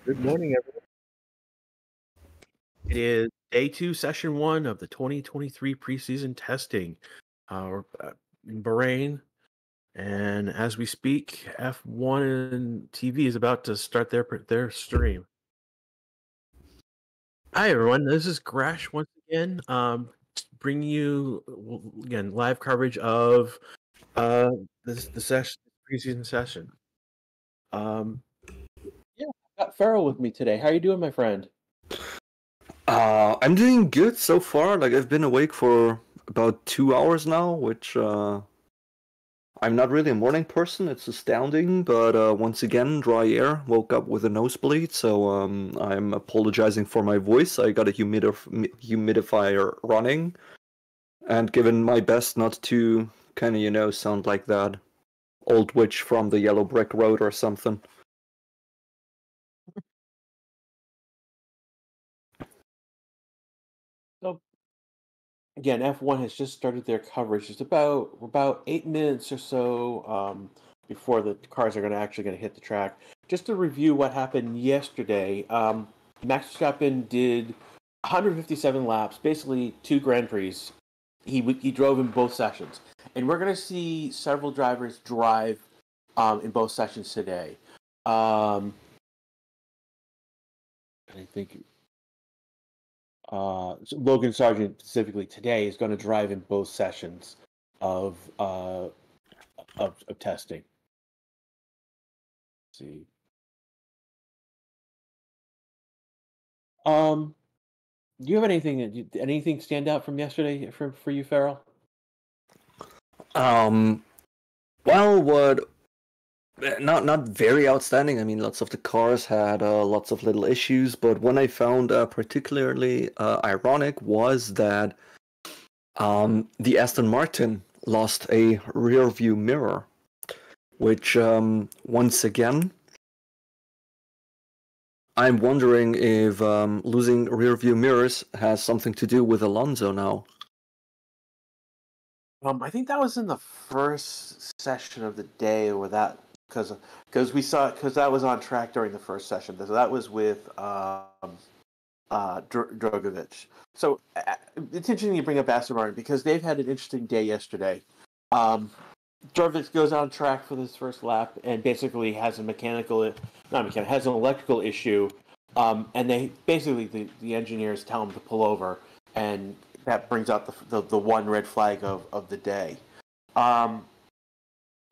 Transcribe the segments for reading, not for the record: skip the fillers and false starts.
Good morning, everyone. It is day two, session one of the 2023 preseason testing in Bahrain. And as we speak, F1 TV is about to start their stream. Hi, everyone. This is Grash once again, bringing you again live coverage of the preseason session. Yeah, I've got Farrell with me today. How are you doing, my friend? I'm doing good so far. Like I've been awake for about 2 hours now, which I'm not really a morning person. It's astounding, but once again, dry air. Woke up with a nosebleed, so I'm apologizing for my voice. I got a humidifier running, and given my best not to kind of sound like that old witch from the Yellow Brick Road or something. So again, F1 has just started their coverage. It's about 8 minutes or so before the cars are actually going to hit the track. Just to review what happened yesterday, Max Verstappen did 157 laps, basically 2 Grand Prix. He drove in both sessions, and we're going to see several drivers drive in both sessions today. I think Logan Sargent specifically today is going to drive in both sessions of testing. Let's see. Do you have anything stand out from yesterday for you, Farrell? Well, what not very outstanding. I mean, lots of the cars had lots of little issues, but one I found particularly ironic was that the Aston Martin lost a rear view mirror, which once again, I'm wondering if losing rear view mirrors has something to do with Alonso now. I think that was in the first session of the day, or that because that was on track during the first session. So that was with Drogovic. So it's interesting you bring up Aston Martin because they've had an interesting day yesterday. Drogovic goes on track for this first lap and basically has an electrical issue, and they basically the engineers tell him to pull over, and that brings out the one red flag of the day.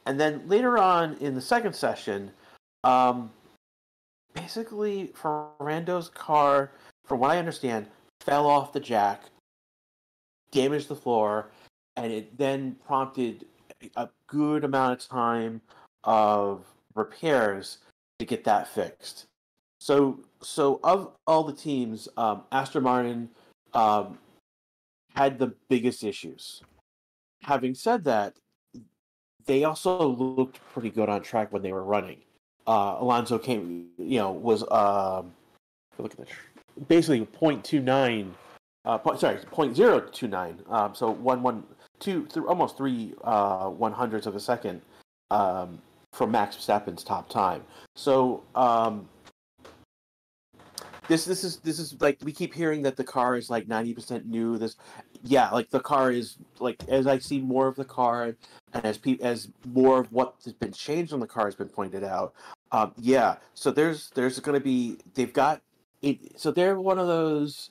And then later on in the second session, basically Fernando's car, from what I understand, fell off the jack, damaged the floor, and it then prompted a good amount of time of repairs to get that fixed. So of all the teams, Aston Martin had the biggest issues. Having said that, they also looked pretty good on track when they were running. Alonso was look at this, basically 0.29, 0.029. So 112 almost 3/100ths of a second from Max Verstappen's top time. So this is like, we keep hearing that the car is like 90% new. Like the car is, like, as I see more of the car and as more of what has been changed on the car has been pointed out. So there's going to be, they've got it. So they're one of those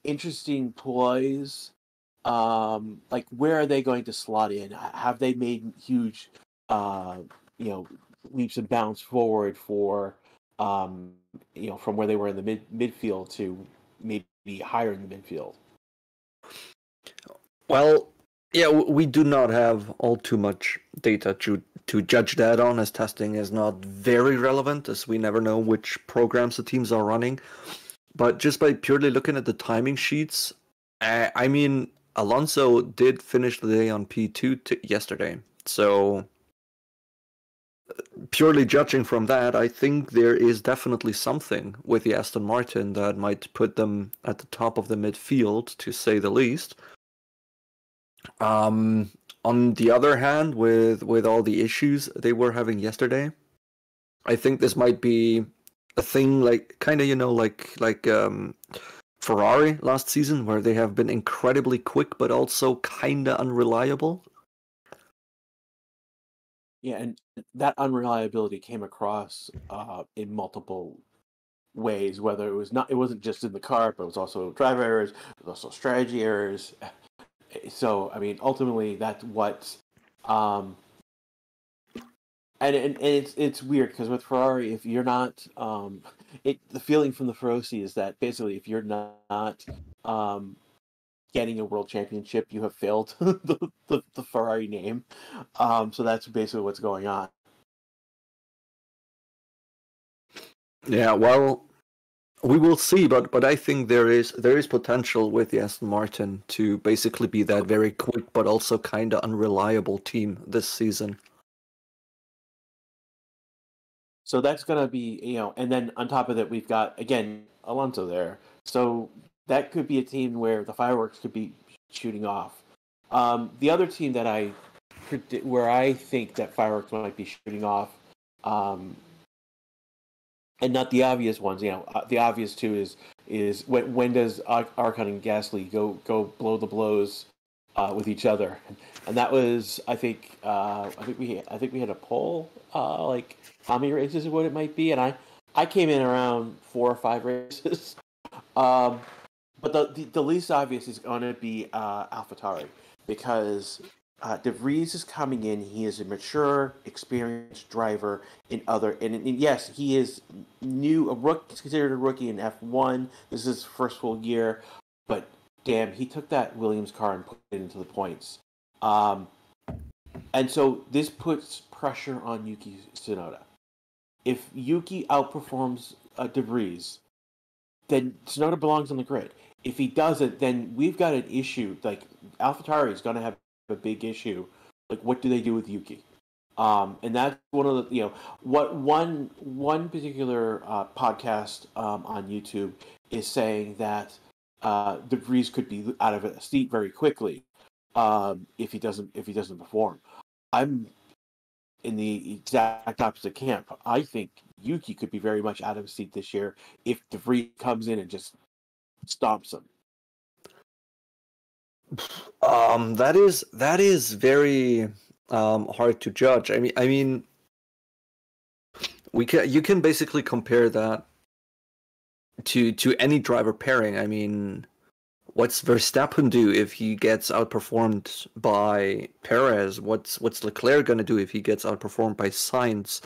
interesting ploys. Like, where are they going to slot in? Have they made huge leaps and bounds forward for from where they were in the midfield to maybe higher in the midfield? Well, yeah, we do not have all too much data to judge that on, as testing is not very relevant, as we never know which programs the teams are running. But just by purely looking at the timing sheets, I mean, Alonso did finish the day on P2 yesterday. So purely judging from that, I think there is definitely something with the Aston Martin that might put them at the top of the midfield, to say the least. On the other hand, with all the issues they were having yesterday, I think this might be a thing like kind of like Ferrari last season, where they have been incredibly quick but also kind of unreliable. Yeah, and that unreliability came across in multiple ways. Whether it wasn't just in the car, but it was also driver errors, it was also strategy errors. So I mean, ultimately, that's what. Um, and it's weird because with Ferrari, if you're not, the feeling from the Ferrosi is that basically if you're not um, getting a world championship, you have failed the Ferrari name. So that's basically what's going on. Yeah, well, we will see, but I think there is potential with the Aston Martin to basically be that very quick but also kind of unreliable team this season. So that's gonna be, and then on top of that, we've got again Alonso there. So that could be a team where the fireworks could be shooting off. The other team that where I think that fireworks might be shooting off, um, and not the obvious ones. The obvious two is when does Arcon and Gasly go blow the blows with each other, and that was I think we had a poll like how many races what it might be, and I came in around 4 or 5 races. um, but the least obvious is going to be AlphaTauri because De Vries is coming in. He is a mature, experienced driver and yes, he is new. He's considered a rookie in F1. This is his first full year, but damn, he took that Williams car and put it into the points. Um, and so this puts pressure on Yuki Tsunoda. If Yuki outperforms De Vries, then Tsunoda belongs on the grid. If he doesn't, then we've got an issue. Like AlphaTauri is going to have a big issue. Like, what do they do with Yuki? And that's one of the what one particular podcast on YouTube is saying that De Vries could be out of a seat very quickly if he doesn't perform. I'm in the exact opposite camp. I think Yuki could be very much out of his seat this year if De Vries comes in and just stomps him. That is very hard to judge. I mean, you can basically compare that to any driver pairing. I mean, what's Verstappen do if he gets outperformed by Perez? What's Leclerc gonna do if he gets outperformed by Sainz?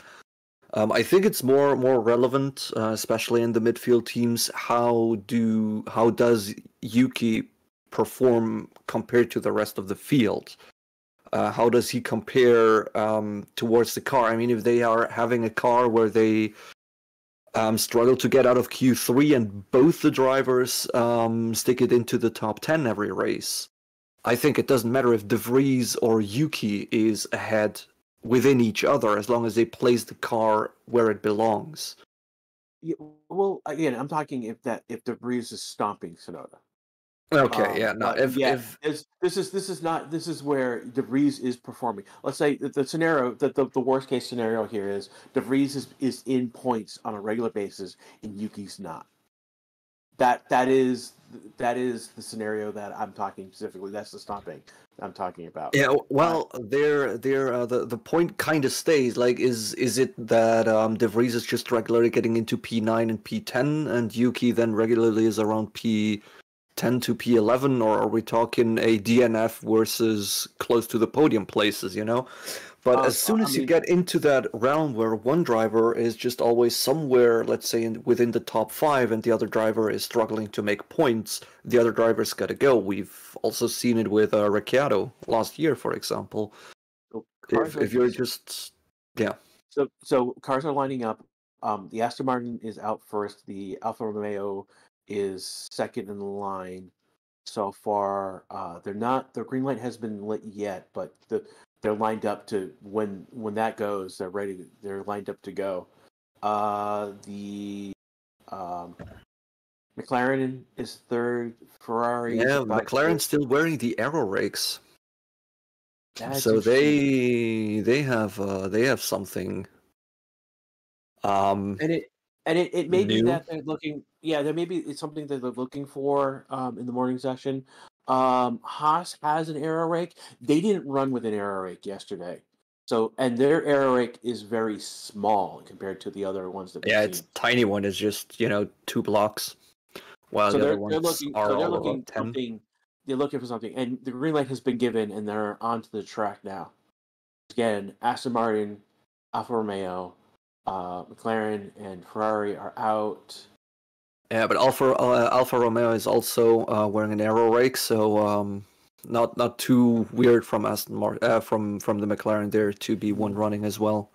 I think it's more relevant, especially in the midfield teams. How does Yuki perform compared to the rest of the field? How does he compare towards the car? I mean, if they are having a car where they struggle to get out of Q3 and both the drivers stick it into the top 10 every race, I think it doesn't matter if De Vries or Yuki is ahead within each other as long as they place the car where it belongs. Yeah, well, again, I'm talking if De Vries is stomping Sonoda. Okay, yeah, no, But yeah, if this is where De Vries is performing. Let's say the scenario the worst case scenario here is De Vries is in points on a regular basis and Yuki's not. That is the scenario that I'm talking specifically. That's the stomping I'm talking about. yeah, Uh, well, the point kind of stays. Like, is it that De Vries is just regularly getting into P9 and P10, and Yuki then regularly is around P10 to P11, or are we talking a DNF versus close to the podium places? But as soon I as you mean, get into that realm where one driver is just always somewhere, let's say within the top five, and the other driver is struggling to make points, the other driver's got to go. We've also seen it with Ricciardo last year, for example. so cars If are you're just, yeah. so cars are lining up. The Aston Martin is out first. The Alfa Romeo is second in the line. So far, they're not. The green light has been lit yet, but they're lined up to when that goes. They're ready. They're lined up to go. The um, McLaren is third. Ferrari is Yeah, about McLaren's to. still wearing the aero rakes. That's So interesting. they have something. Um, And And it may be New. that they're looking, yeah, there may be it's something that they're looking for in the morning session. Haas has an aero rake. They didn't run with an aero rake yesterday, so and their aero rake is very small compared to the other ones that we've Yeah, it's seen. tiny one is just 2 blocks, while So the other they're ones looking, are so they're all looking about 10. something. They're looking for something, and the green light has been given, and they're onto the track now. Again, Aston Martin, Alfa Romeo, McLaren, and Ferrari are out. Yeah, but Alfa Romeo is also wearing an aero rake, so not too weird from Aston Martin from the McLaren there to be one running as well.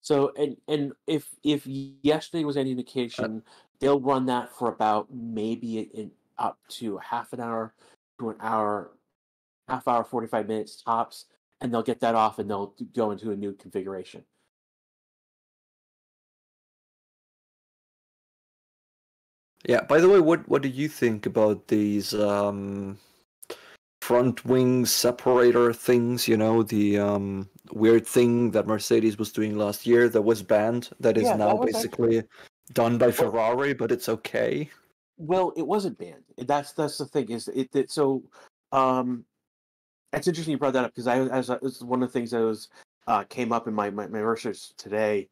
So and if yesterday was any indication, they'll run that for about maybe up to half an hour to an hour, half hour, 45 minutes tops, and they'll get that off and they'll go into a new configuration. Yeah. By the way, what do you think about these front wing separator things? The weird thing that Mercedes was doing last year that was banned, that is Yeah, now that was actually basically done by well. Ferrari, but it's okay. Well, it wasn't banned. That's the thing is it so um it's interesting you brought that up because it's one of the things that was came up in my research today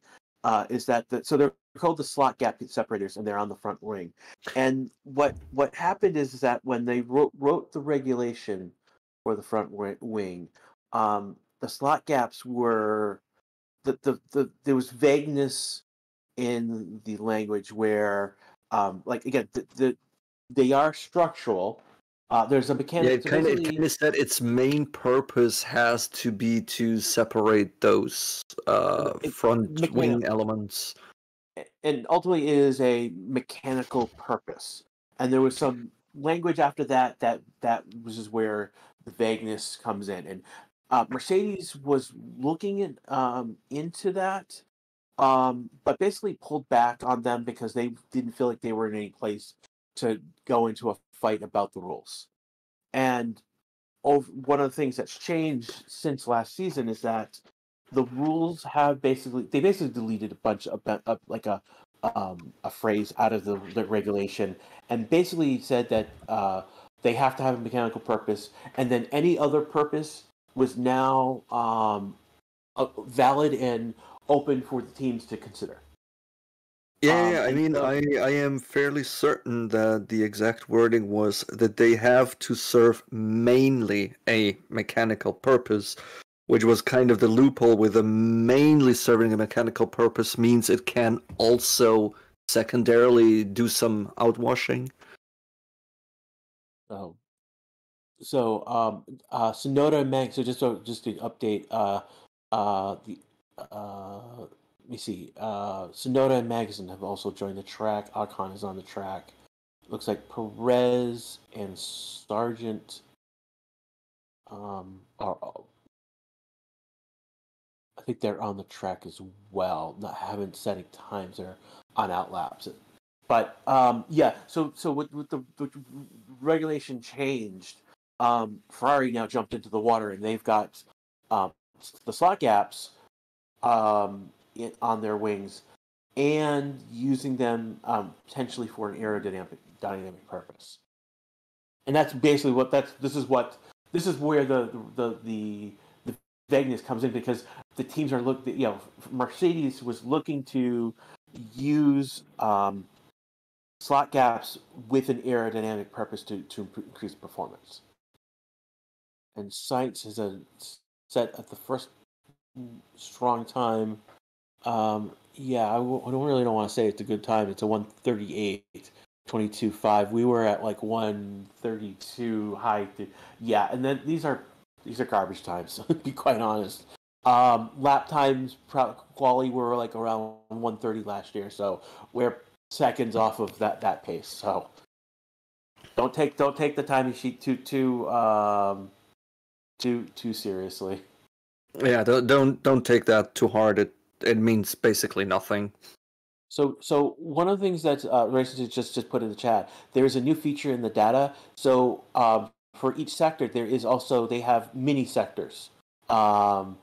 is that so they're called the slot gap separators and they're on the front wing, and what happened is that when they wrote the regulation for the front wing, the slot gaps were there was vagueness in the language where like again they are structural. There's a Yeah, mechanical. it So kind of it basically, kind of said its main purpose has to be to separate those front wing mechanical, elements. and ultimately it is a mechanical purpose. And there was some language after that was just where the vagueness comes in. And Mercedes was looking into that, but basically pulled back on them because they didn't feel like they were in any place to go into a fight about the rules. And one of the things that's changed since last season is that the rules have basically deleted a bunch of like a phrase out of the regulation and basically said that they have to have a mechanical purpose, and then any other purpose was now valid and open for the teams to consider. Yeah, I And mean, so I am fairly certain that the exact wording was that they have to serve mainly a mechanical purpose, which was kind of the loophole with the mainly serving a mechanical purpose means it can also secondarily do some outwashing. oh, Sonoda and Meg. So just to update, the let me see. Sonoda and Magazine have also joined the track. Ocon is on the track. Looks like Perez and Sargent are. I think they're on the track as well. Not haven't set any times. They're on outlaps. But yeah, so with the regulation changed, Ferrari now jumped into the water and they've got um, the slot gaps on their wings and using them potentially for an aerodynamic dynamic purpose. And that's basically this is where the vagueness comes in because the teams are Mercedes was looking to use slot gaps with an aerodynamic purpose to increase performance. And Sainz is set at the first strong time. Yeah, I don't really don't want to say it's a good time. It's a 1:38.22.5. We were at like 1:32 high. Yeah, and then these are garbage times. To be quite honest. Lap times quali were like around 1:30 last year, so we're seconds off of that pace. So don't take the timing sheet too seriously. Yeah, don't take that too hard. It means basically nothing. So one of the things that Racing just put in the chat, there is a new feature in the data. So for each sector, there is also they have mini sectors, um,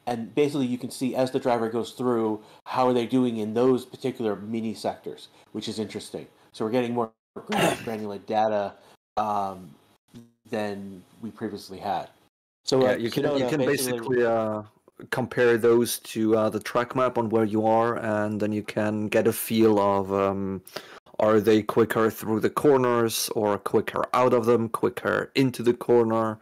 and basically you can see as the driver goes through how are they doing in those particular mini sectors, which is interesting. So we're getting more granular data than we previously had. So Yeah, like you Sonoda can basically, basically compare those to the track map on where you are, and then you can get a feel of are they quicker through the corners or quicker out of them, quicker into the corner.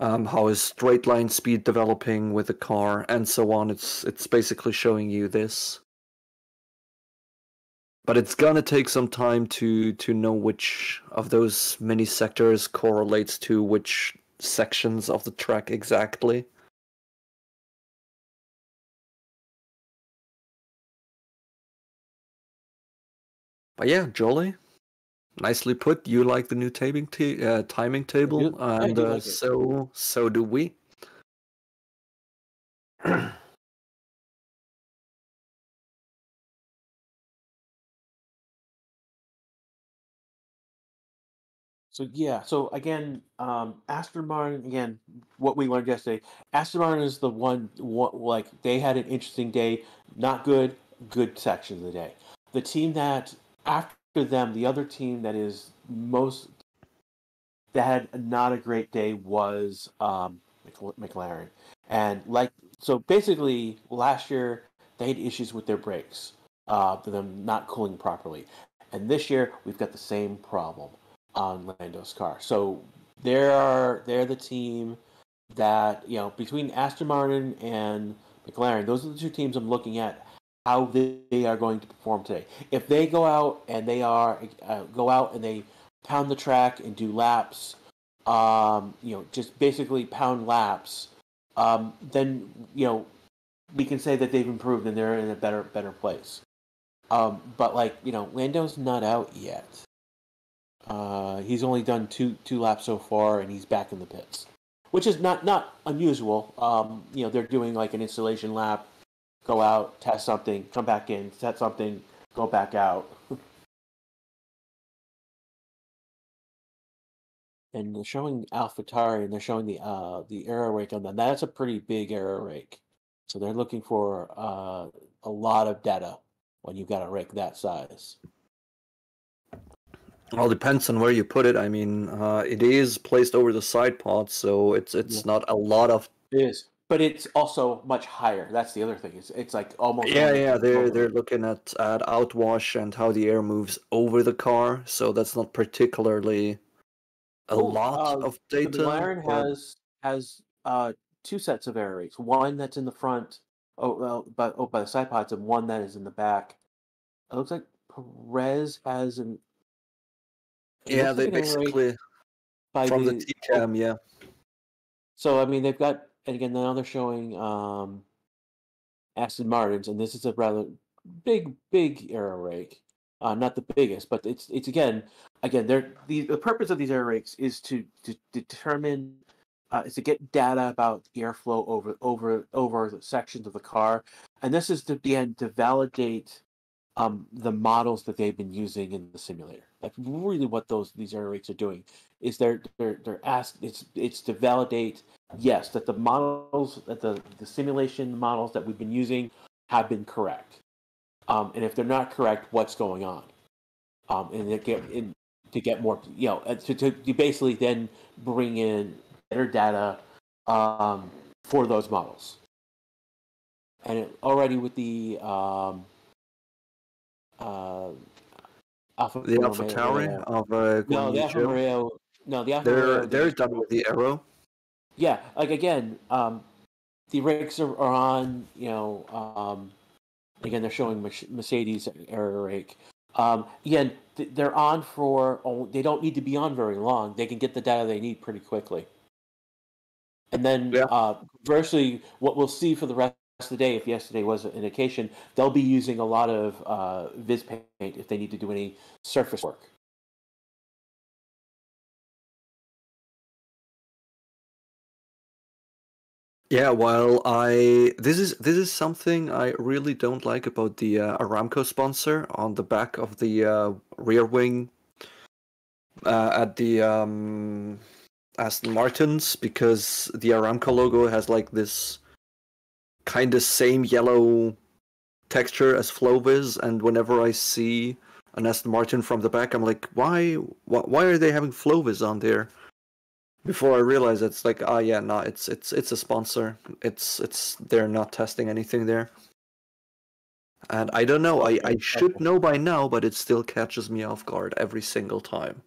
How is straight line speed developing with the car, and so on. It's basically showing you this. But it's gonna take some time to know which of those mini sectors correlates to which sections of the track exactly. But yeah, jolly. Nicely put. You like the new timing table, I and do like it. so do we. So yeah, so again, Aston Martin again, what we learned yesterday. Aston Martin is the one like they had an interesting day, not good, good section of the day. The team that after them, the other team that is most that had not a great day was McLaren, and like so basically last year they had issues with their brakes, them not cooling properly, and this year we've got the same problem on Lando's car. So they're the team that between Aston Martin and McLaren, those are the two teams I'm looking at how they are going to perform today. If they go out and they pound the track and do laps, just basically pound laps, then we can say that they've improved and they're in a better place. But like Lando's not out yet. He's only done two laps so far, and he's back in the pits, which is not unusual. They're doing like an installation lap, go out, test something, come back in, test something, go back out. And they're showing AlphaTauri, and they're showing the error rate on that. That's a pretty big error rate. So they're looking for a lot of data when you've got a rake that size. Well, depends on where you put it. I mean, it is placed over the side pod, so it's Yeah. not a lot of. It is, but it's also much higher. That's the other thing. It's like almost Yeah. They're over. looking at outwash and how the air moves over the car, so that's not particularly a lot of The data. McLaren But has two sets of air rates. One that's in the front, by the side pods, and one that is in the back. It looks like Perez has an. It yeah, looks like they an air rate basically by from the the. TCAM, yeah. So I mean, they've got, and again now they're showing Aston Martins, and this is a rather big air rake. Not the biggest, but it's again the purpose of these air rakes is to determine is to get data about airflow over the sections of the car, and this is to again to validate the models that they've been using in the simulator. Like really, what these error rates are doing is they're asked. It's to validate yes that the models that the simulation models that we've been using have been correct. And if they're not correct, what's going on? And to get more, to basically then bring in better data for those models. And already with the uh, Alpha The AlphaTauri Romeo. of No, Guan the Yu Alpha Zhou. Romeo. No, the Alpha Romeo. They're done with the arrow. Yeah, like again, the rakes are on. Again, they're showing Mercedes error rake. Again, they're on for. Oh, they don't need to be on very long. They can get the data they need pretty quickly. And then, Yeah. conversely, what we'll see for the rest of the day, if yesterday was an indication, they'll be using a lot of Viz Paint if they need to do any surface work. Yeah, well, this is something I really don't like about the Aramco sponsor on the back of the rear wing at the Aston Martins, because the Aramco logo has like this kind of same yellow texture as FlowViz, and whenever I see an Aston Martin from the back, I'm like, why are they having FlowViz on there? Before I realize it's like, yeah, no, it's a sponsor. It's they're not testing anything there. And I don't know, I should know by now, but it still catches me off guard every single time.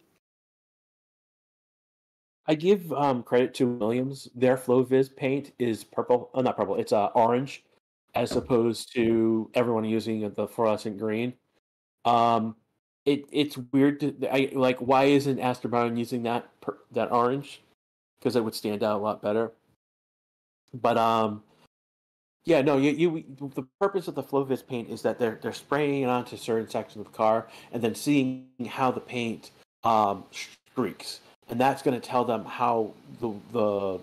I give credit to Williams. Their FlowViz paint is purple. Oh, not purple. It's orange, as opposed to everyone using the fluorescent green. Um, it's weird. I like. Why isn't Aston Brown using that orange? Because it would stand out a lot better. But yeah, no. The purpose of the FlowViz paint is that they're spraying it onto certain sections of the car and then seeing how the paint streaks, and that's going to tell them how the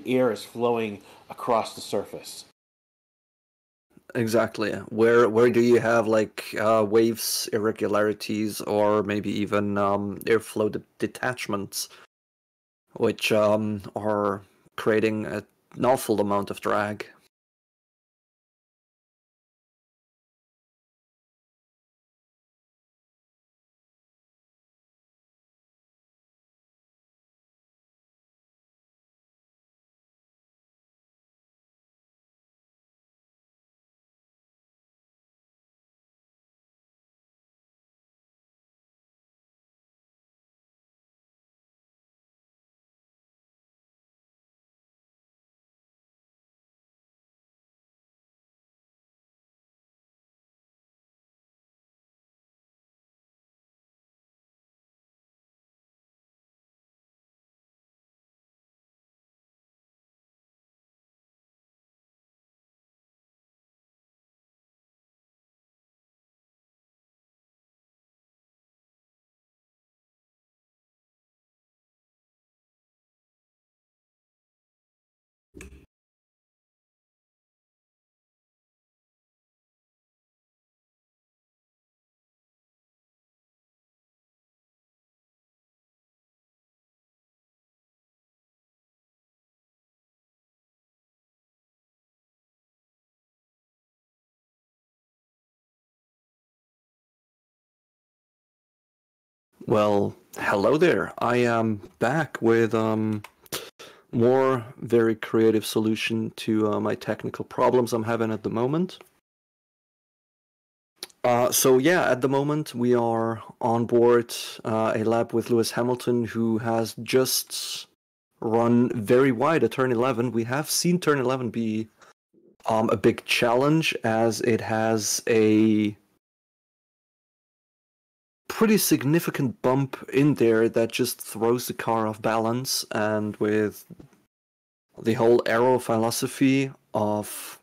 air is flowing across the surface. Exactly. Where do you have like waves, irregularities, or maybe even airflow detachments, which are creating an awful amount of drag. Well, hello there. I am back with more very creative solution to my technical problems I'm having at the moment. So yeah, at the moment we are on board a lap with Lewis Hamilton, who has just run very wide at turn 11. We have seen turn 11 be a big challenge, as it has a pretty significant bump in there that just throws the car off balance, and with the whole aero philosophy of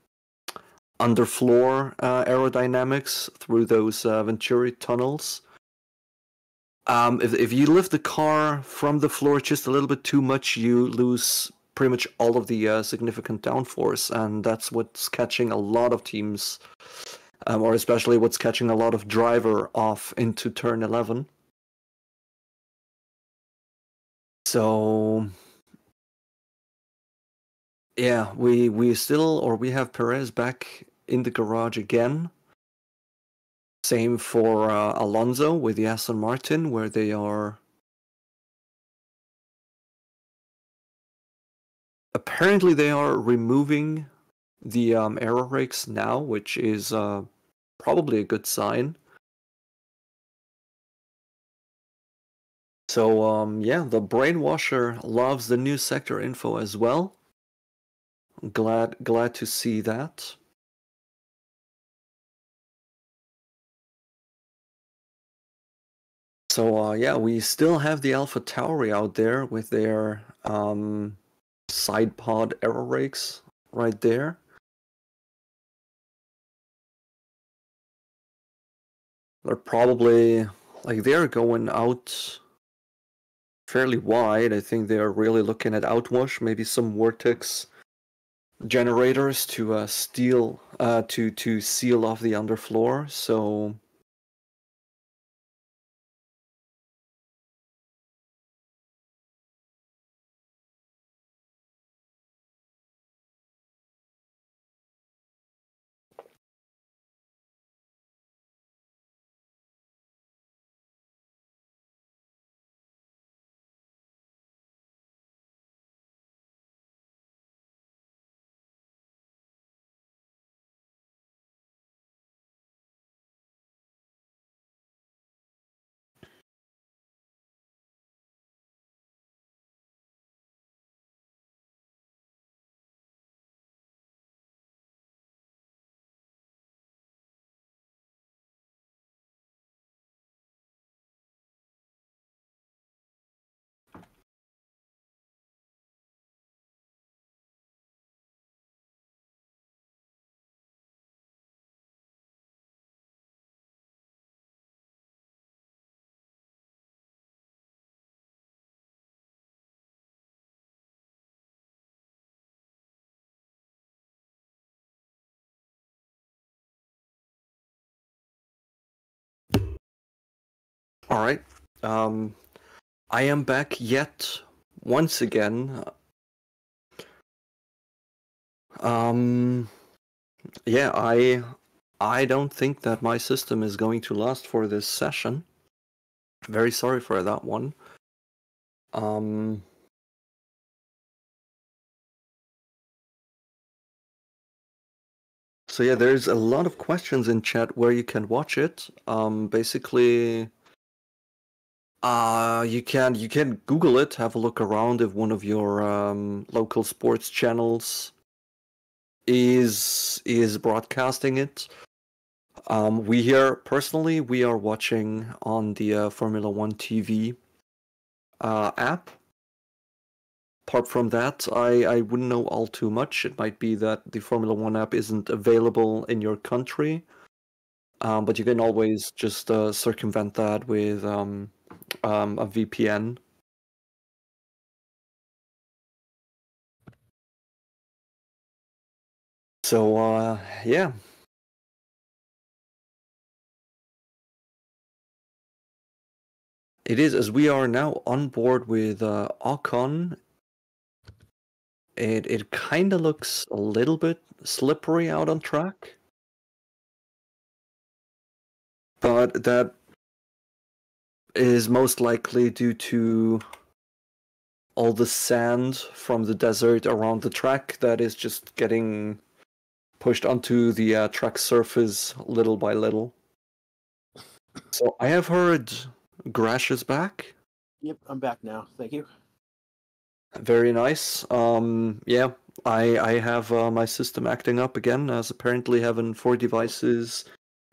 underfloor aerodynamics through those Venturi tunnels. If you lift the car from the floor just a little bit too much, you lose pretty much all of the significant downforce, and that's what's catching a lot of teams, or especially what's catching a lot of driver off into turn 11. So yeah, we have Perez back in the garage again. Same for Alonso with the Aston Martin, where they are apparently they are removing the aero brakes now, which is probably a good sign. So yeah, the brainwasher loves the new sector info as well. Glad to see that. So yeah, we still have the Alpha Tauri out there with their side pod aero brakes right there. They're probably like they're going out fairly wide. I think they are really looking at outwash, maybe some vortex generators to to seal off the underfloor. So All right. I am back yet once again. Yeah, I don't think that my system is going to last for this session. Very sorry for that one. So yeah, there's a lot of questions in chat where you can watch it. Basically, you can Google it, have a look around if one of your local sports channels is broadcasting it. We here personally we are watching on the Formula One TV app. Apart from that, I wouldn't know all too much. It might be that the Formula One app isn't available in your country, but you can always just circumvent that with a VPN. So yeah. It is, as we are now on board with Ocon. It kind of looks a little bit slippery out on track, but that is most likely due to all the sand from the desert around the track that is just getting pushed onto the track surface little by little. So I have heard Grash is back. Yep, I'm back now. Thank you. Very nice. Yeah, I have my system acting up again, as apparently having 4 devices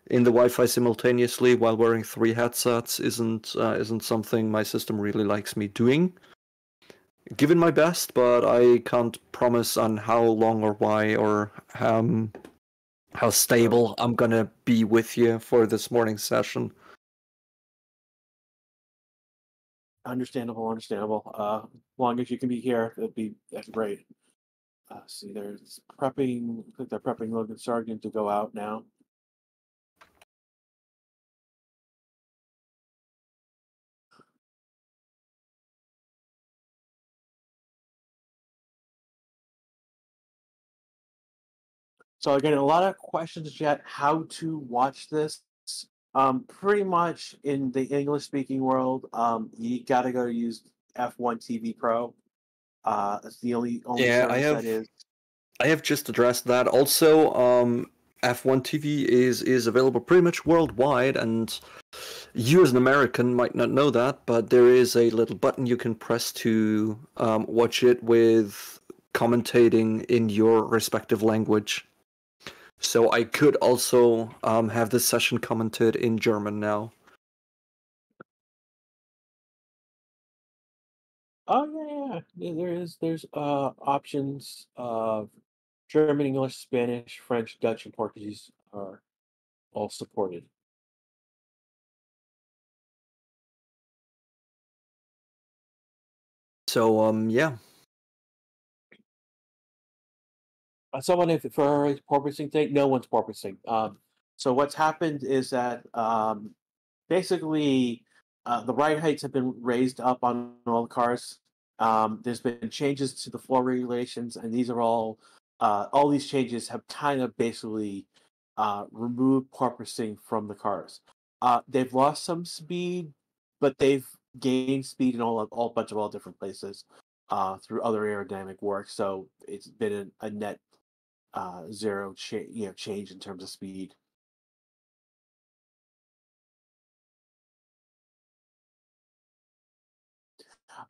in the Wi-Fi simultaneously while wearing 3 headsets isn't something my system really likes me doing. Given my best, but I can't promise on how long or why or how stable I'm gonna be with you for this morning's session. Understandable. Long as you can be here, that's great. See, there's prepping. I think they're prepping Logan Sargent to go out now. So again, a lot of questions yet. How to watch this? Pretty much in the English-speaking world, you gotta go use F1 TV Pro. It's the only Yeah, service that is. I have just addressed that. Also, F1 TV is available pretty much worldwide, and you as an American might not know that, but there is a little button you can press to watch it with commentating in your respective language. So I could also have this session commented in German now. Oh yeah. There's options of German, English, Spanish, French, Dutch, and Portuguese are all supported. So yeah. Someone if Ferrari's porpoising thing, no one's porpoising. So what's happened is that basically the ride heights have been raised up on all the cars. There's been changes to the floor regulations, and these are all these changes have kind of basically removed porpoising from the cars. They've lost some speed, but they've gained speed in all bunch of all different places through other aerodynamic work. So it's been a net zero change in terms of speed.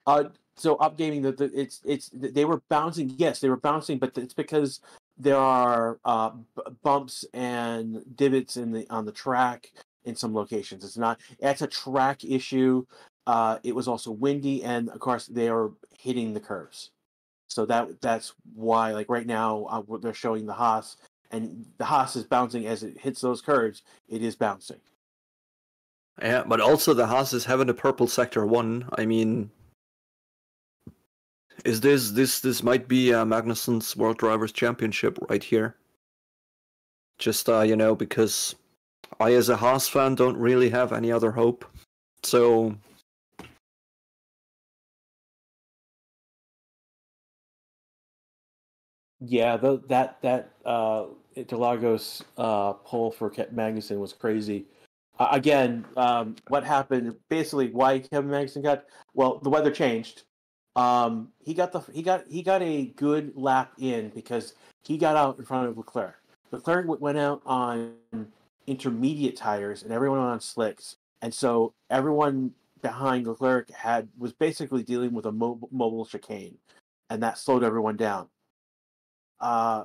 So updating it's they were bouncing. Yes, they were bouncing, but it's because there are bumps and divots on the track in some locations. It's a track issue. It was also windy, and of course they are hitting the curves. So that's why, like right now, they're showing the Haas, and the Haas is bouncing as it hits those curves. It is bouncing. Yeah, but also the Haas is having a purple sector 1. I mean, is this might be Magnussen's World Drivers' Championship right here? Just because I, as a Haas fan, don't really have any other hope So Yeah, that Interlagos poll for Magnussen was crazy. Again, what happened? Basically, why Kevin Magnussen got the weather changed. He got a good lap in because he got out in front of Leclerc. Leclerc went out on intermediate tires, and everyone on slicks, and so everyone behind Leclerc was basically dealing with a mobile chicane, and that slowed everyone down. I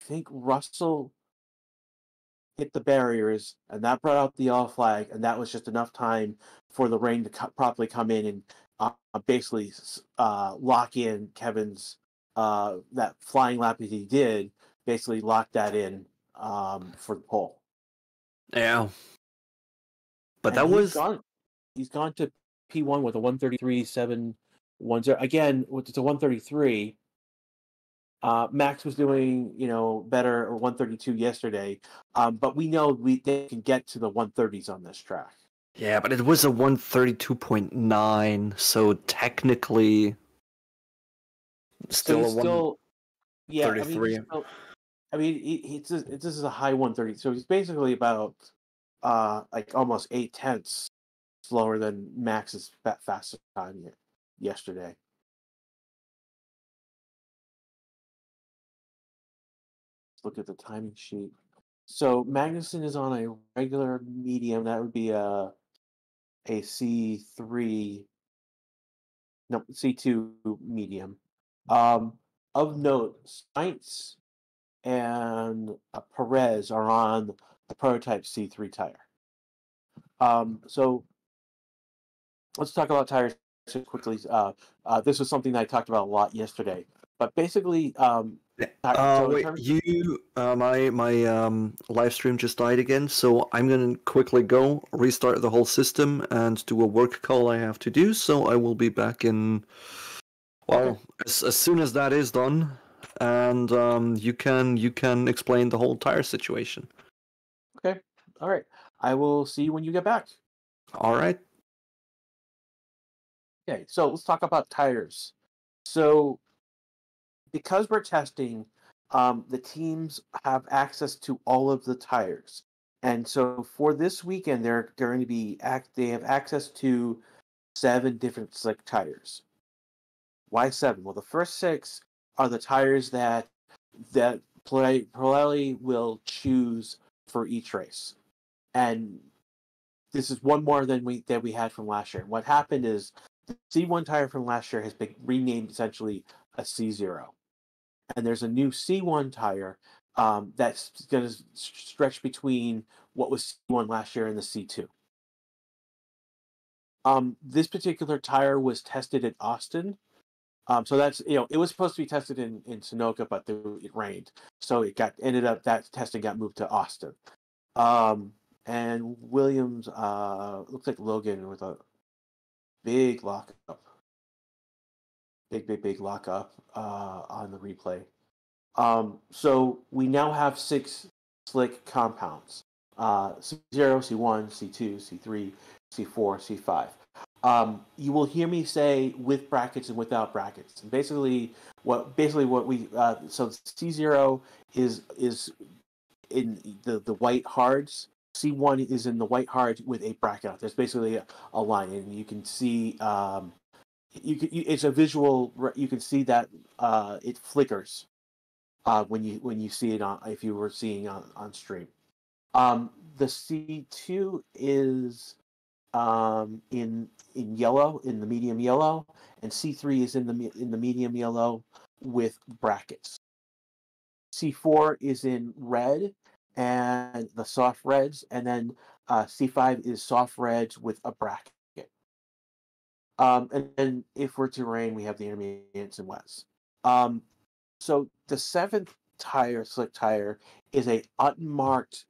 think Russell hit the barriers, and that brought out the yellow flag, and that was just enough time for the rain to properly come in and basically lock in Kevin's that flying lap that he did. Basically, locked that in for the pole. yeah, but And that was he's gone to P1 with a 133.710. Again, it's a 133. Max was doing, better, or 132 yesterday, but we know they can get to the 130s on this track. yeah, but it was a 132.9, so technically still So he's a still, yeah. 133. This is a high 130, so he's basically about like almost 8 tenths slower than Max's fastest time yesterday. Let's look at the timing sheet. So Magnussen is on a regular medium. That would be a C3, no, C2 medium. Of note, Sainz and Perez are on the prototype C3 tire. So let's talk about tires quickly. This was something that I talked about a lot yesterday. But basically, Wait, my live stream just died again, so I'm gonna quickly go restart the whole system and do a work call I have to do. So I will be back in, well, as soon as that is done, and you can explain the whole tire situation. Okay, all right. I will see you when you get back. All right. Okay, so let's talk about tires. So because we're testing, the teams have access to all of the tires, and so for this weekend, they're going to be they have access to 7 different slick tires. Why 7? Well, the first 6 are the tires that Pirelli will choose for each race, and this is one more than we had from last year. What happened is the C1 tire from last year has been renamed essentially a C0. And there's a new C1 tire that's going to stretch between what was C1 last year and the C2. This particular tire was tested at Austin. So that's, it was supposed to be tested in Sunoco, but it rained. So that testing got moved to Austin. And Williams, looks like Logan with a big lockup. Big lockup on the replay. So we now have 6 slick compounds. C0, C1, C2, C3, C4, C5. You will hear me say with brackets and without brackets. And basically what we so C0 is in the white hards. C1 is in the white hards with a bracket. There's basically a line, and you can see it's a visual. You can see that it flickers when you see it if you were seeing on stream. The C2 is in yellow, in the medium yellow, and C3 is in the medium yellow with brackets. C4 is in red and the soft reds, and then C5 is soft reds with a bracket. And then if we're to rain, we have the intermediates and wets. So the 7th slick tire, is a unmarked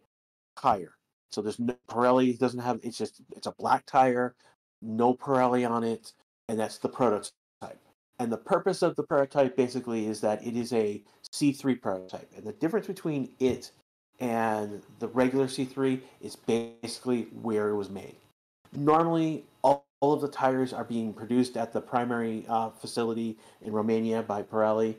tire. So there's no Pirelli, doesn't have, it's a black tire, no Pirelli on it, and that's the prototype. And the purpose of the prototype basically is that it is a C3 prototype. And the difference between it and the regular C3 is basically where it was made. Normally, all of the tires are being produced at the primary facility in Romania by Pirelli.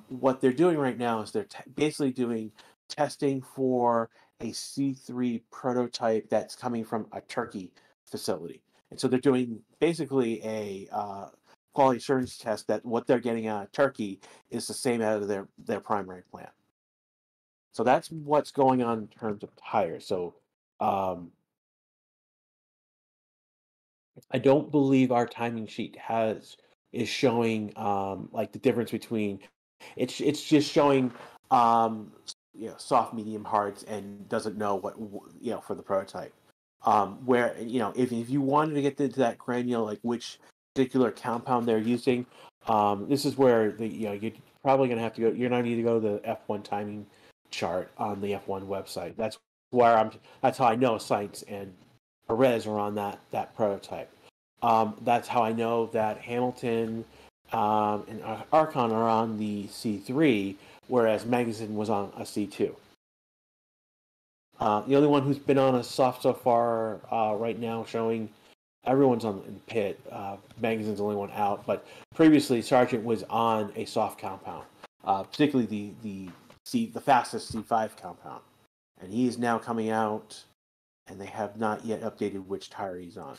What they're doing right now is they're basically doing testing for a C3 prototype that's coming from a Turkey facility. And so they're doing basically a quality assurance test that what they're getting out of Turkey is the same out of their primary plant. So that's what's going on in terms of tires. So I don't believe our timing sheet is showing like the difference between it's just showing soft, medium, hards, and doesn't know what for the prototype. Where if you wanted to get into that granular, like which particular compound they're using, this is where you're probably gonna have to go. You're gonna need to go to the F1 timing chart on the F1 website. That's how I know Science and Perez are on that prototype. That's how I know that Hamilton and Arcon are on the C3, whereas Magnussen was on a C2. The only one who's been on a soft so far right now, showing everyone's on in pit. Magnussen's the only one out, but previously Sargent was on a soft compound, particularly the fastest C5 compound, and he is now coming out, and they have not yet updated which tire he's on.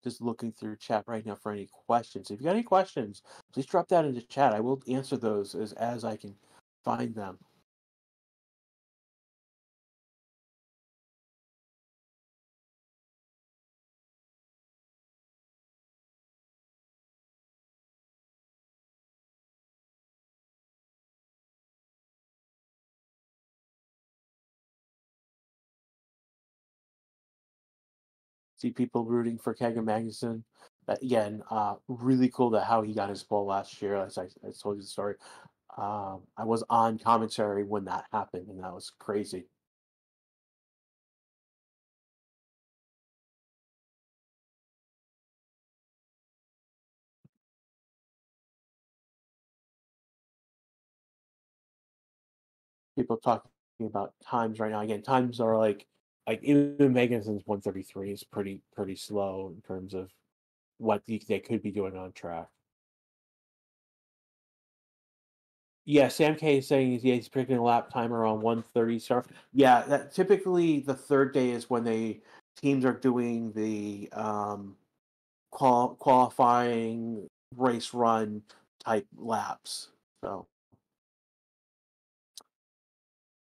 Just looking through chat right now for any questions. If you got any questions, please drop that into chat. I will answer those as I can find them. See people rooting for Kevin Magnussen. Again, really cool that how he got his pole last year. As I told you the story. I was on commentary when that happened, and that was crazy. People talking about times right now. Again, times are like even Magnussen's 133 is pretty slow in terms of what they could be doing on track. Yeah, Sam K is saying he's picking a lap timer on 1:30 start. Yeah, that typically the third day is when teams are doing the qualifying race run type laps. So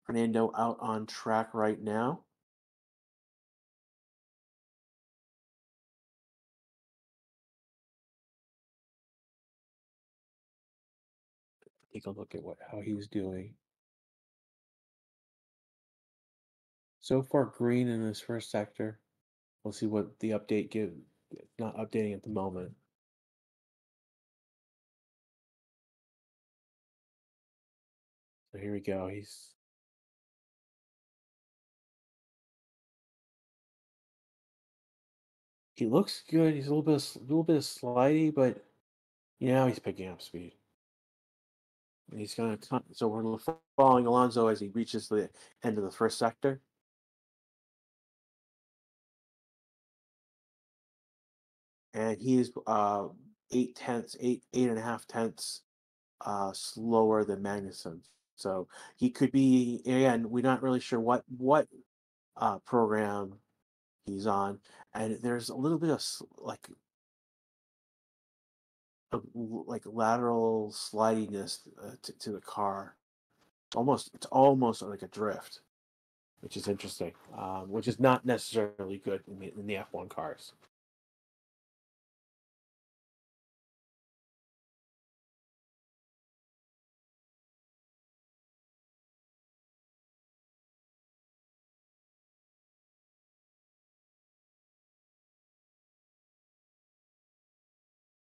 Fernando out on track right now. Take a look at how he's doing. So far, green in this first sector. We'll see what the update gives. Not updating at the moment. So here we go. He looks good. He's a little bit of slidey, but he's picking up speed. And he's gonna so we're following Alonso as he reaches the end of the first sector. And he is 8.5 tenths slower than Magnussen. So he could be, again, we're not really sure what program he's on, and there's a little bit of like lateral slidiness to the car. It's almost like a drift, which is interesting, which is not necessarily good in the F1 cars.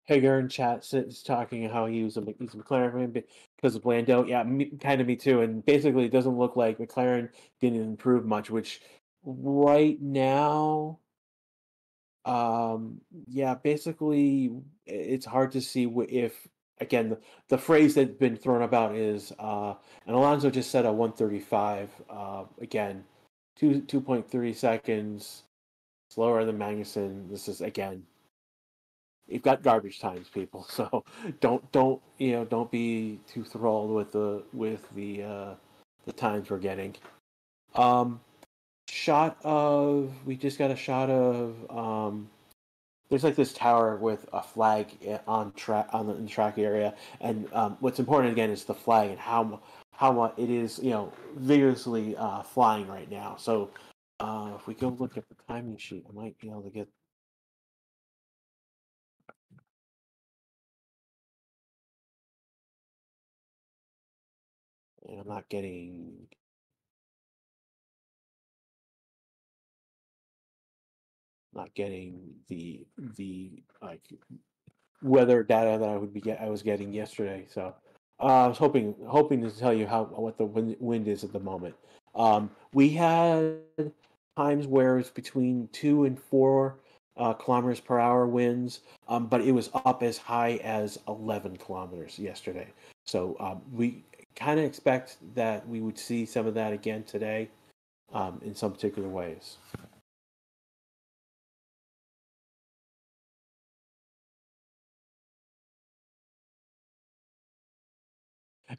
Hager in chat is talking how he's a McLaren fan because of Lando. Yeah, kind of me too. And basically, it doesn't look like McLaren didn't improve much, which right now, yeah, basically, it's hard to see if again the phrase that's been thrown about is and Alonso just said a 135 again 2.3 seconds slower than Magnussen. This is again you've got garbage times, people. So don't be too thrilled with the times we're getting. Um, shot of we just got a shot of there's like this tower with a flag on track in the track area, and what's important again is the flag and how much it is vigorously flying right now. So if we go look at the timing sheet, I might be able to get. And I'm not getting the like weather data that I was getting yesterday. So I was hoping to tell you what the wind is at the moment. We had times where it's between 2 and 4 kilometers per hour winds, but it was up as high as 11 kilometers yesterday. So we kind of expect that we would see some of that again today in some particular ways.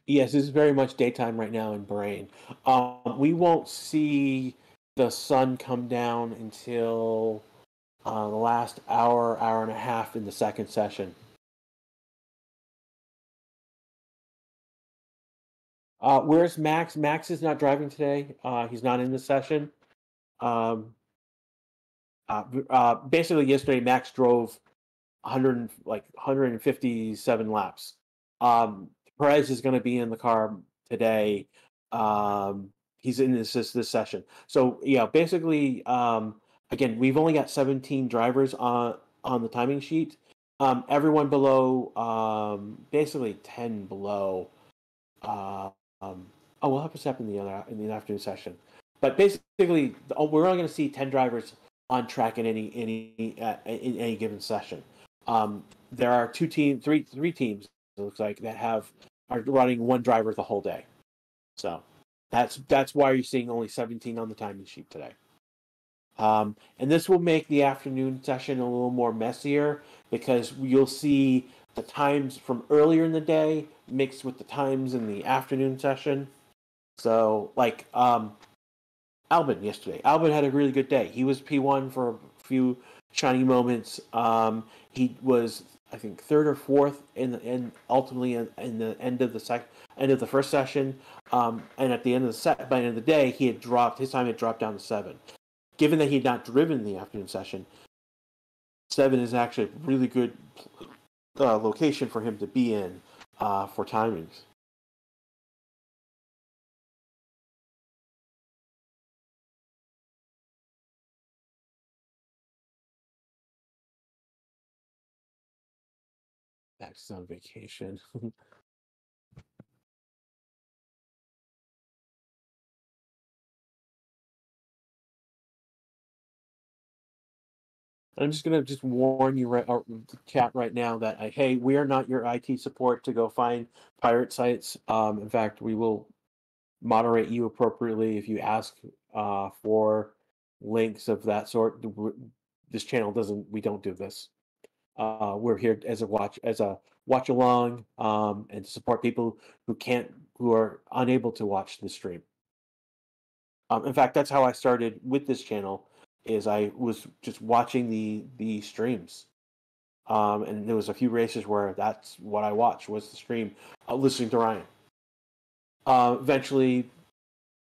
Yes, this is very much daytime right now in Bahrain. We won't see the sun come down until the last hour and a half in the second session. Where's Max? Max is not driving today. He's not in the session. Um, basically, yesterday Max drove 157 laps. Perez is going to be in the car today. He's in this session. So yeah, basically, again, we've only got 17 drivers on the timing sheet. Everyone below, basically 10 below. Uh, um, oh, we'll have to step in the afternoon session. But basically, we're only going to see 10 drivers on track in any given session. There are three teams. It looks like that are running one driver the whole day. So that's why you're seeing only 17 on the timing sheet today. And this will make the afternoon session a little more messier because you'll see the times from earlier in the day mixed with the times in the afternoon session. So, like Albon yesterday, Albon had a really good day. He was P1 for a few shining moments. He was, I think, third or fourth ultimately in the end of the first session. And at the end of by the end of the day, his time had dropped down to 7. Given that he had not driven in the afternoon session, 7 is actually a really good location for him to be in for timings. Max on vacation. I'm just gonna warn you chat right now that hey, we are not your IT support to go find pirate sites. In fact, we will moderate you appropriately if you ask for links of that sort. This channel doesn't. We don't do this. We're here as a watch along and to support people who are unable to watch the stream. In fact, that's how I started with this channel. Is I was just watching the streams. And there was a few races where that's what I watched was the stream, listening to Ryan. Eventually,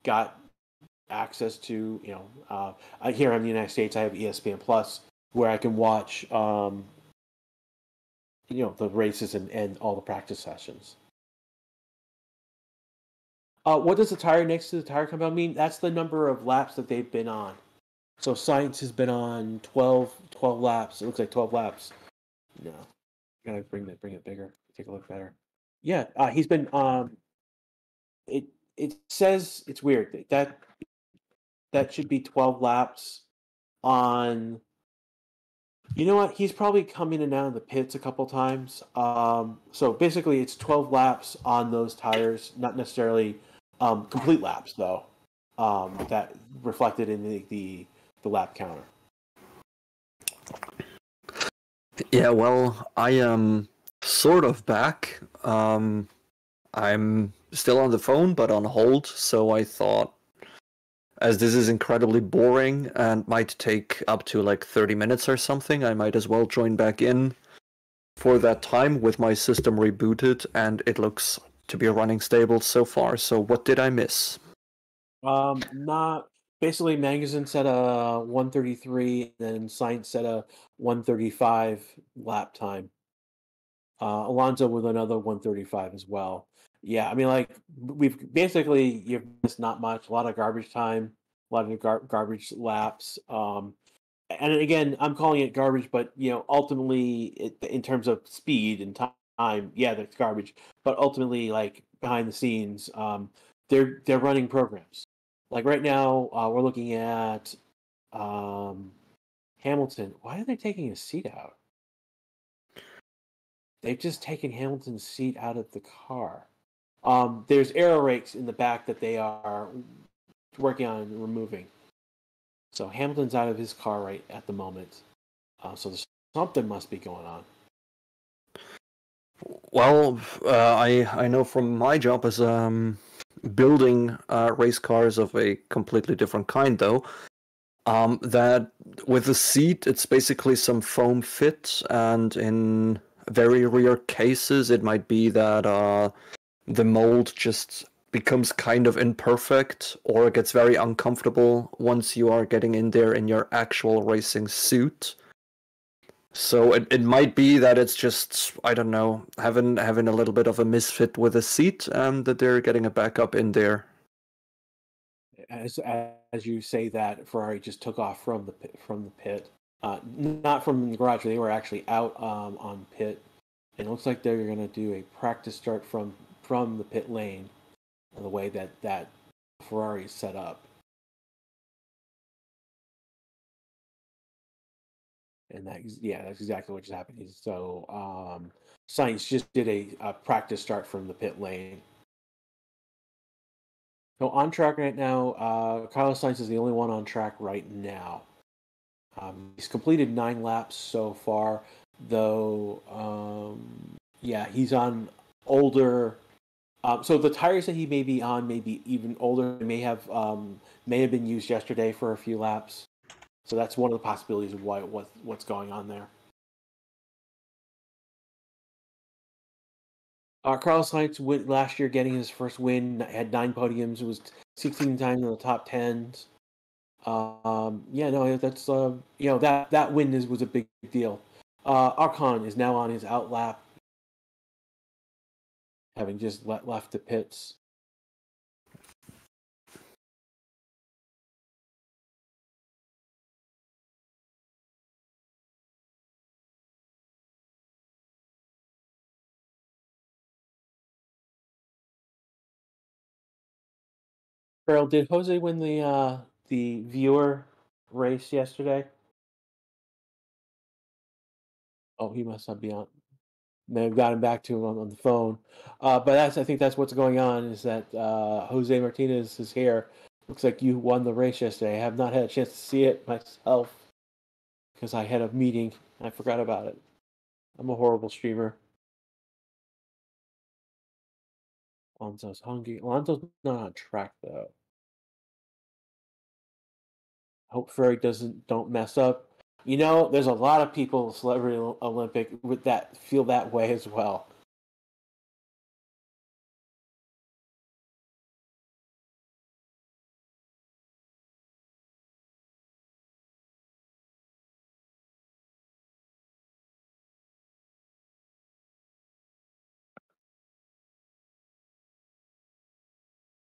got access to here in the United States, I have ESPN Plus where I can watch the races and all the practice sessions. What does the tire next to the tire compound mean? That's the number of laps that they've been on. So Science has been on 12 laps. It looks like 12 laps. No, gotta bring it bigger. Take a look better. Yeah, he's been. It says it's weird that that should be 12 laps on. You know what? He's probably come in and out of the pits a couple times. So basically, it's 12 laps on those tires, not necessarily complete laps, though. That reflected in the lap counter. Yeah, well, I am sort of back. I'm still on the phone, but on hold, so I thought, as this is incredibly boring and might take up to like 30 minutes or something, I might as well join back in for that time with my system rebooted, and it looks to be running stable so far. So what did I miss? Not basically. Magazine set a 133, and then Science set a 135 lap time. Alonso with another 135 as well. Yeah, I mean, like we've basically you've missed not much. A lot of garbage time, a lot of garbage laps. And again, I'm calling it garbage, but ultimately, in terms of speed and time, yeah, that's garbage. But ultimately, like behind the scenes, they're running programs. Like right now, we're looking at um, Hamilton. Why are they taking his seat out? They've just taken Hamilton's seat out of the car. There's aero rakes in the back that they are working on removing. So Hamilton's out of his car right at the moment. So there's something must be going on. Well, I know from my job as building race cars of a completely different kind, though, that with the seat, it's basically some foam fit, and in very rare cases, it might be that the mold just becomes kind of imperfect or gets very uncomfortable once you are getting in there in your actual racing suit. So it might be that it's just, I don't know, having a little bit of a misfit with the seat, and that they're getting a backup in there. As you say that, Ferrari just took off from the pit, not from the garage. They were actually out on pit, and it looks like they're going to do a practice start from the pit lane, the way that Ferrari is set up. And that's exactly what's happening. So Science just did a practice start from the pit lane. So on track right now, Carlos Sainz is the only one on track right now. He's completed 9 laps so far, though. Yeah, he's on older. So the tires that he may be on may be even older. May have been used yesterday for a few laps. So that's one of the possibilities of what's going on there. Carlos Sainz went last year, getting his first win. Had 9 podiums. It was 16 times in the top 10s. Yeah, no, that's that win was a big deal. Ocon is now on his outlap, having just left the pits. Carol, did Jose win the viewer race yesterday? Oh, he must not be on. May have gotten back to him on the phone. But I think that's what's going on is that Jose Martinez is here. Looks like you won the race yesterday. I have not had a chance to see it myself because I had a meeting. I forgot about it. I'm a horrible streamer. Alonso's hungry. Alonso's not on track though. Hope Ferrari don't mess up. There's a lot of people Celebrity Olympic with that feel that way as well.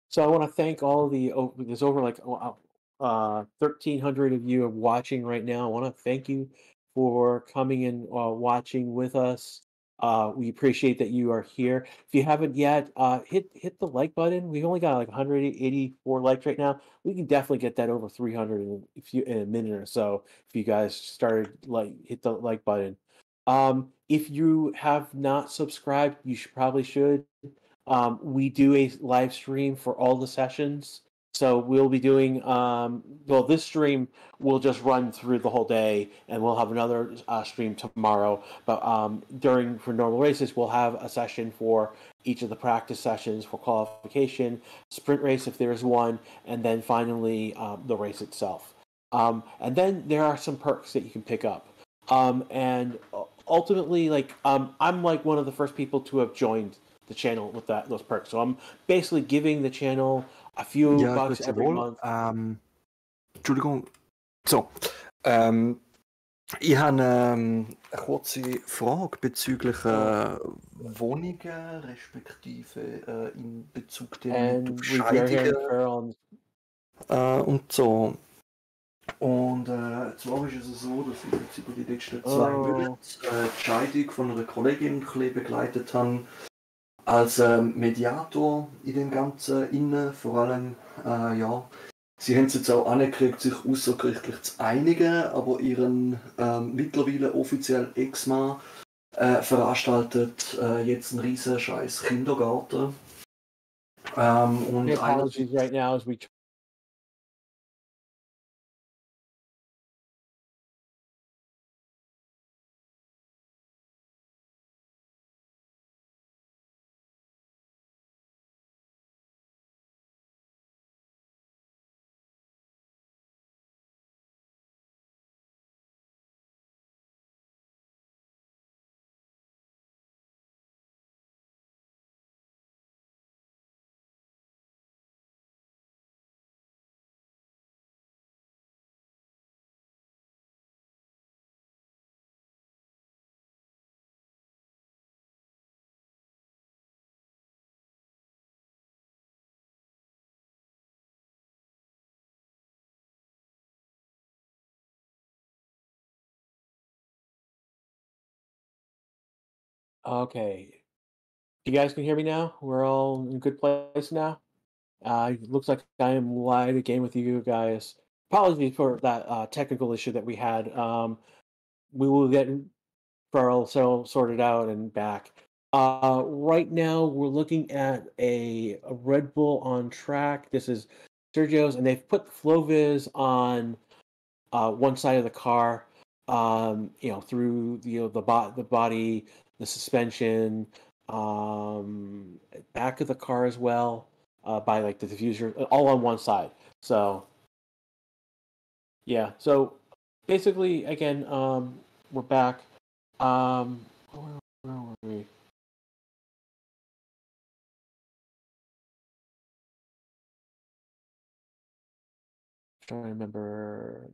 So I want to thank all there's over like 1,300 of you are watching right now. I want to thank you for coming and watching with us. We appreciate that you are here. If you haven't yet, hit the like button. We've only got like 184 likes right now. We can definitely get that over 300 in a minute or so. If you guys started hit the like button. If you have not subscribed, you probably should. We do a live stream for all the sessions. So we'll be doing, well, this stream will just run through the whole day, and we'll have another stream tomorrow. But for normal races, we'll have a session for each of the practice sessions for qualification, sprint race if there is one, and then finally the race itself. And then there are some perks that you can pick up. And ultimately, I'm like one of the first people to have joined the channel with those perks. So I'm basically giving the channel a few Ja, bucks grüezi every wohl. month. Entschuldigung. So, ähm, ich habe eine kurze Frage bezüglich Wohnungen, respektive in Bezug dem mit And we've got here Scheidungen Farrell. und so. Und zwar ist es so, dass ich jetzt über die letzten 2 Monate die Scheidung von einer Kollegin ein bisschen begleitet habe. Als Mediator in dem Ganzen innen, vor allem, ja, sie haben es jetzt auch angekriegt, sich außergerichtlich zu einigen, aber ihren mittlerweile offiziell Ex-Mann veranstaltet jetzt einen riesen scheiß Kindergarten. Und Apologies right now as we okay. You guys can hear me now? We're all in a good place now. Looks like I am live again with you guys. Apologies for that technical issue that we had. We will get Farrell sorted out and back. Right now, we're looking at a Red Bull on track. This is Sergio's, and they've put FlowViz on one side of the car. Through the body, the suspension, back of the car as well, by like the diffuser, all on one side. So yeah. So basically, again, we're back. Where were we? Trying to remember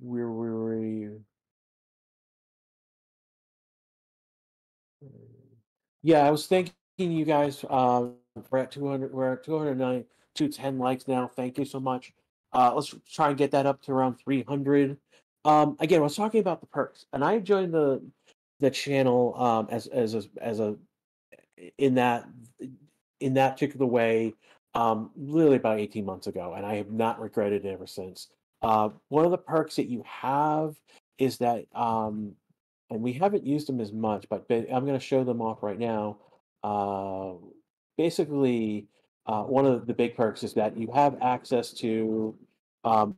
where were we? Yeah, I was thanking you guys. We're at 200. We're at 209, 210 likes now. Thank you so much. Let's try and get that up to around 300. Again, I was talking about the perks, and I joined the channel as a in that in that particular way, literally about 18 months ago, and I have not regretted it ever since. One of the perks that you have is that, and we haven't used them as much, but I'm going to show them off right now. Uh, Basically, one of the big perks is that you have access to um,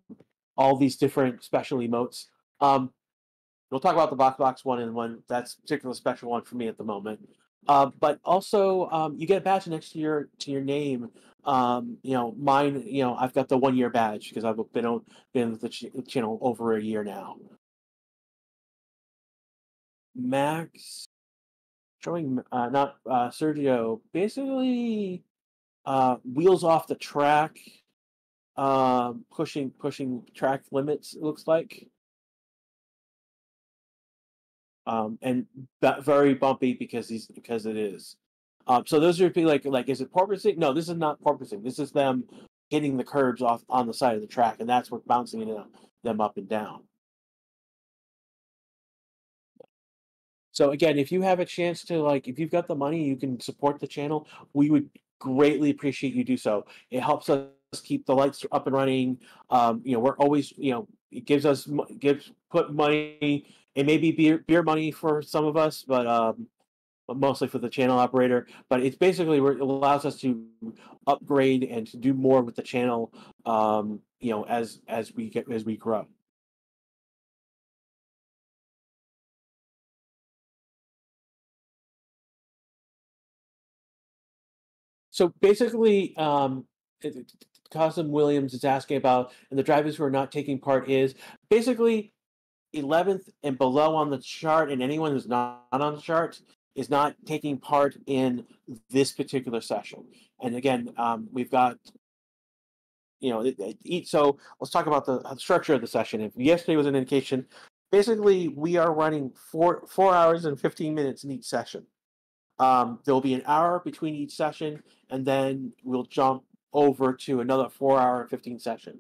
all these different special emotes. We'll talk about the box one and one that's a particular special one for me at the moment. But also, you get a badge next to your name. Mine. I've got the 1 year badge because I've been with the channel over a year now. Max showing not Sergio. Basically, wheels off the track, pushing track limits. It looks like. And very bumpy because it is. So those would be like is it porpoising? No, this is not porpoising. This is them hitting the curbs off on the side of the track, and that's what's bouncing them up and down. So again, if you have a chance to if you've got the money, you can support the channel. We would greatly appreciate you do so. It helps us keep the lights up and running. We're always, it gives us gives put money. It may be beer money for some of us, but mostly for the channel operator. But it's basically it allows us to upgrade and to do more with the channel. As we grow. So basically, Cosm Williams is asking about, and the drivers who are not taking part is basically 11th and below on the chart, and anyone who's not on the chart is not taking part in this particular session. And again, we've got, so let's talk about the structure of the session. If yesterday was an indication, basically we are running 4 hours and 15 minutes in each session. There'll be an hour between each session, and then we'll jump over to another 4 hour and 15 session.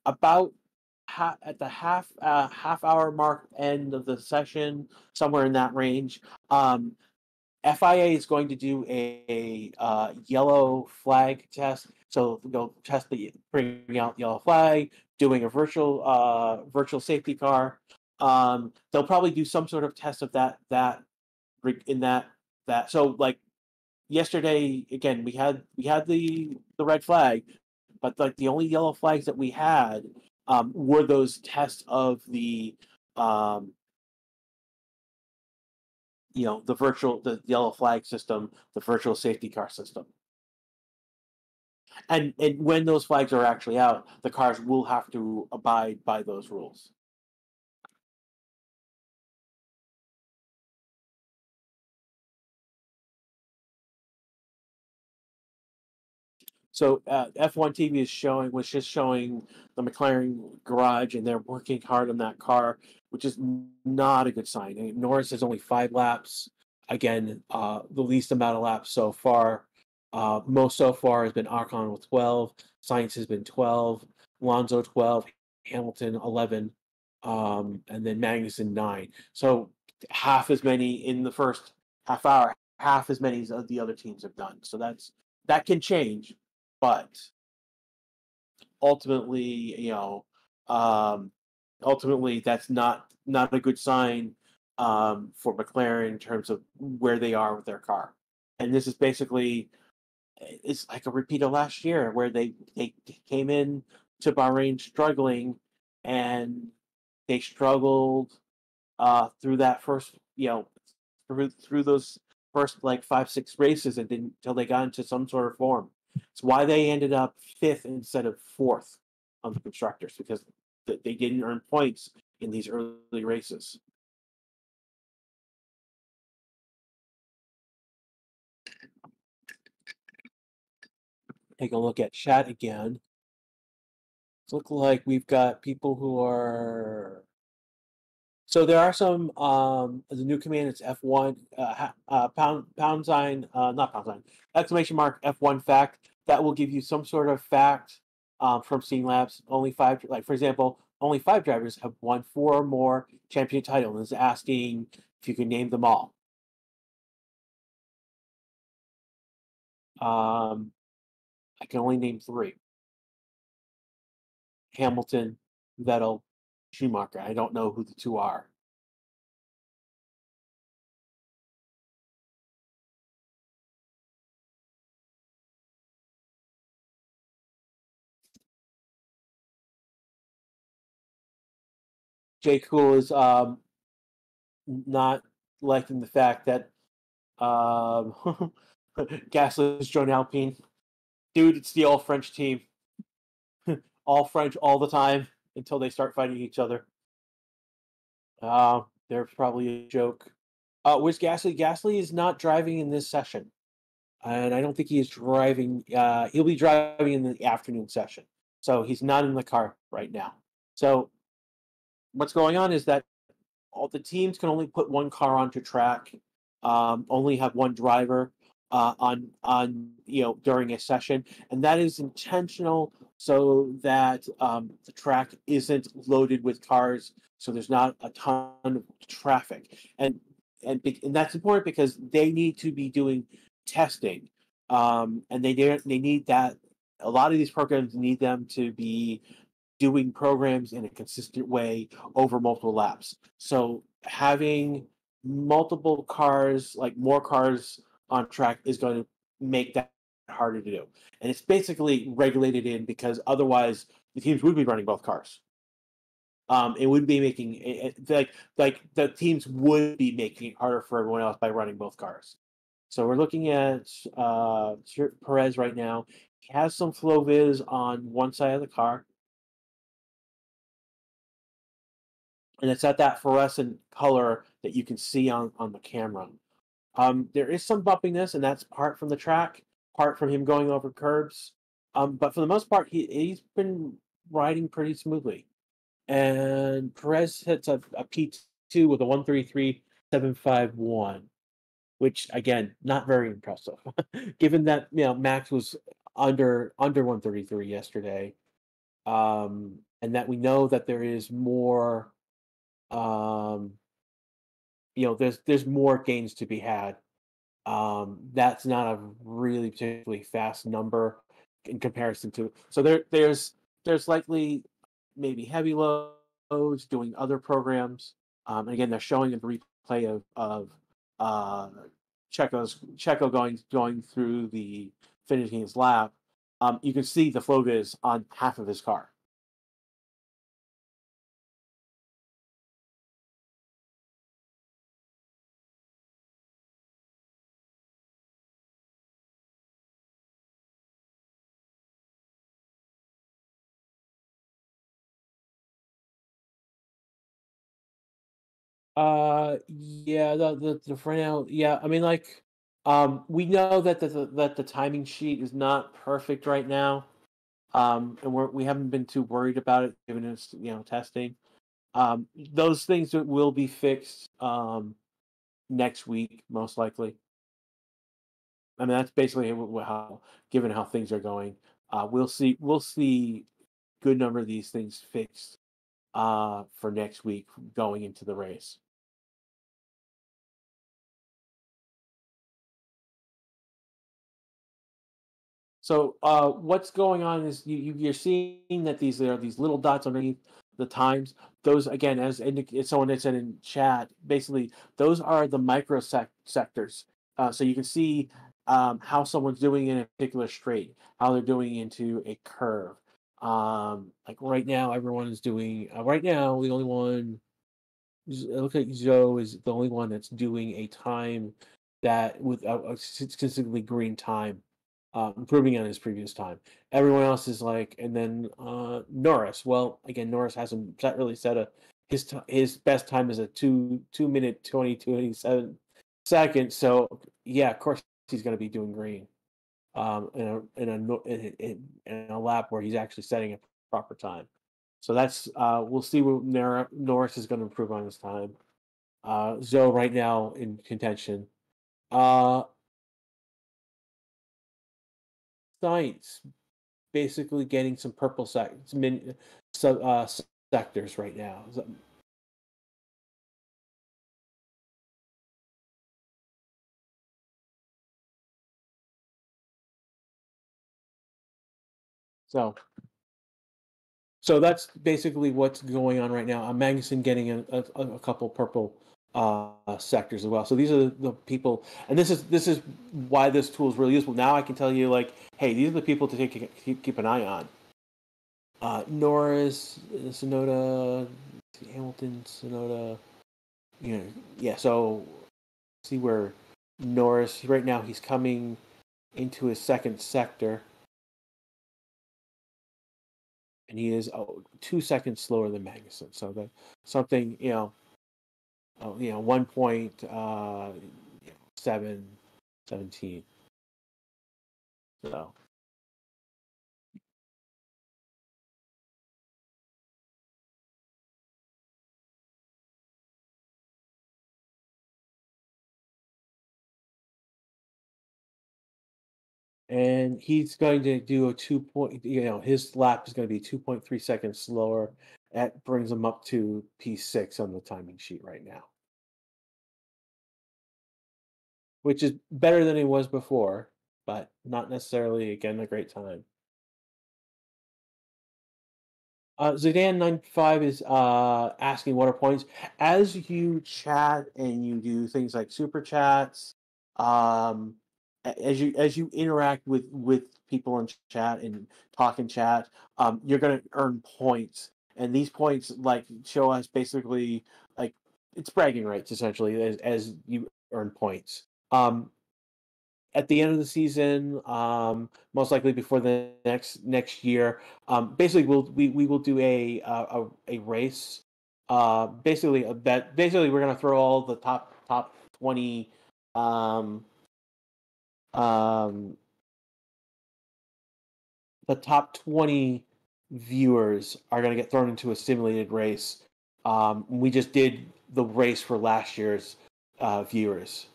About at the half hour mark end of the session, somewhere in that range, FIA is going to do a yellow flag test. So they'll bringing out the yellow flag, doing a virtual safety car. They'll probably do some sort of test of that in that. So yesterday, again, we had the red flag, but the only yellow flags that we had were those tests of the the yellow flag system, the virtual safety car system. And when those flags are actually out, the cars will have to abide by those rules. So F1 TV was just showing the McLaren garage, and they're working hard on that car, which is not a good sign. I mean, Norris has only 5 laps. Again, the least amount of laps so far. Most so far has been Ocon with 12. Sainz has been 12. Alonso 12. Hamilton 11. And then Magnussen 9. So half as many in the first half hour. Half as many as the other teams have done. So that can change. But ultimately, that's not a good sign for McLaren in terms of where they are with their car. And this is basically, it's like a repeat of last year, where they came in to Bahrain struggling, and they struggled through that first, through those first 5-6 races, and didn't until they got into some sort of form. It's why they ended up 5th instead of 4th on the constructors, because they didn't earn points in these early races. Take a look at chat again. It looks like we've got people who are. So there are some. The new command is F1 pound sign, not pound sign, exclamation mark F1 fact. That will give you some sort of fact from Steam Labs. Only 5, for example, only 5 drivers have won 4 or more championship titles. And is asking if you can name them all. I can only name 3: Hamilton, Vettel, Schumacher. I don't know who the 2 are. Jay Cool is not liking the fact that Gasly is joined Alpine. Dude, it's the all French team. All French all the time until they start fighting each other. There's probably a joke. Where's Gasly? Gasly is not driving in this session. And I don't think he is driving. He'll be driving in the afternoon session. So he's not in the car right now. So what's going on is that all the teams can only put 1 car onto track, only have 1 driver on during a session, and that is intentional so that the track isn't loaded with cars, so there's not a ton of traffic. And and that's important because they need to be doing testing, and they need that. A lot of these programs need them to be doing programs in a consistent way over multiple laps. So having multiple cars, like more cars on track, is going to make that harder to do. And it's basically regulated in because otherwise the teams would be running both cars. It would be making like the teams would be making it harder for everyone else by running both cars. So we're looking at Perez right now. He has some flow viz on one side of the car, and it's at that fluorescent color that you can see on the camera. There is some bumpiness, and that's part from the track, part from him going over curbs. But for the most part, he's been riding pretty smoothly. And Perez hits a P2 with a 133.751, which again, not very impressive, given that Max was under 133 yesterday, and that we know that there is more. Um, there's more gains to be had. That's not a really particularly fast number in comparison to. So there's likely maybe heavy loads doing other programs. And again, they're showing a replay of uh, Checo going through the finishing his lap. You can see the flow viz on half of his car. Yeah, the Fernando, yeah, I mean, like, we know that the timing sheet is not perfect right now, and we haven't been too worried about it given it's testing. Those things that will be fixed next week most likely. I mean, that's basically how, given how things are going, we'll see good number of these things fixed for next week going into the race. So what's going on is you're seeing that there are these little dots underneath the times. Those again, as someone had said in chat, basically those are the micro sectors. So you can see how someone's doing in a particular straight, how they're doing into a curve. Like right now, everyone is doing. Right now, the only one. It looks like Zoe is the only one that's doing a time that with a consistently green time, improving on his previous time. Everyone else is like, and then Norris. Well, again, Norris hasn't really set his best time is a 2 minute 27 seconds. So yeah, of course he's going to be doing green in a lap where he's actually setting a proper time. So that's we'll see what Norris is going to improve on his time. Zoe right now in contention. Uh, Science basically getting some purple sectors right now. So so that's basically what's going on right now. Magnuson getting a couple purple sectors as well. So these are the people, and this is why this tool is really useful. Now I can tell you, like, hey, these are the people to keep an eye on. Norris, Sonoda, Hamilton, Sonoda. Yeah. So see where Norris right now he's coming into his second sector, and he is 2 seconds slower than Magnuson. So that something 1 point 17. So and he's going to do a 2 point. His lap is going to be 2.3 seconds slower. That brings him up to P6 on the timing sheet right now. which is better than it was before, but not necessarily, again, a great time. Zidane95 is asking what are points. As you chat and you do things like super chats, um, as you interact with people in chat and talk in chat, you're gonna earn points, and these points like show us basically like it's bragging rights essentially as you earn points. At the end of the season, most likely before the next year. Basically, we will do a race. Basically, we're gonna throw all the top 20. Um, um, the top 20 viewers are gonna get thrown into a simulated race. We just did the race for last year's viewers.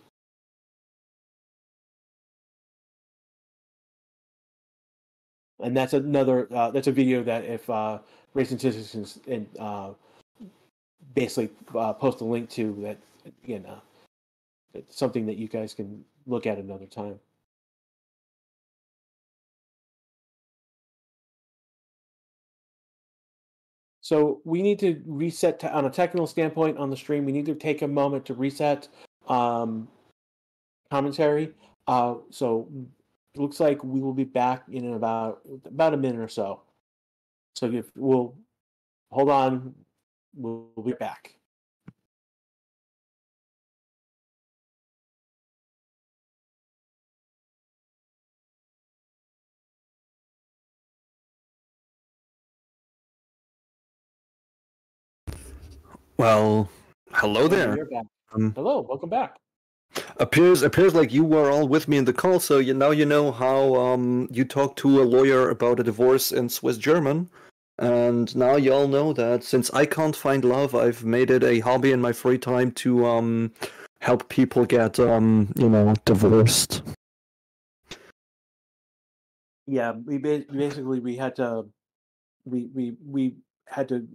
And that's another that's a video that if racing citizens and basically post a link to that again it's something that you guys can look at another time. So we need to reset on a technical standpoint on the stream. We need to take a moment to reset commentary. So it looks like we will be back in about a minute or so. So if we'll hold on, we'll be back. Well, hello there. Hello, welcome back. Appears like you were all with me in the call, so now you know how you talk to a lawyer about a divorce in Swiss German, and now you all know that since I can't find love, I've made it a hobby in my free time to help people get divorced. Yeah, we had to we had to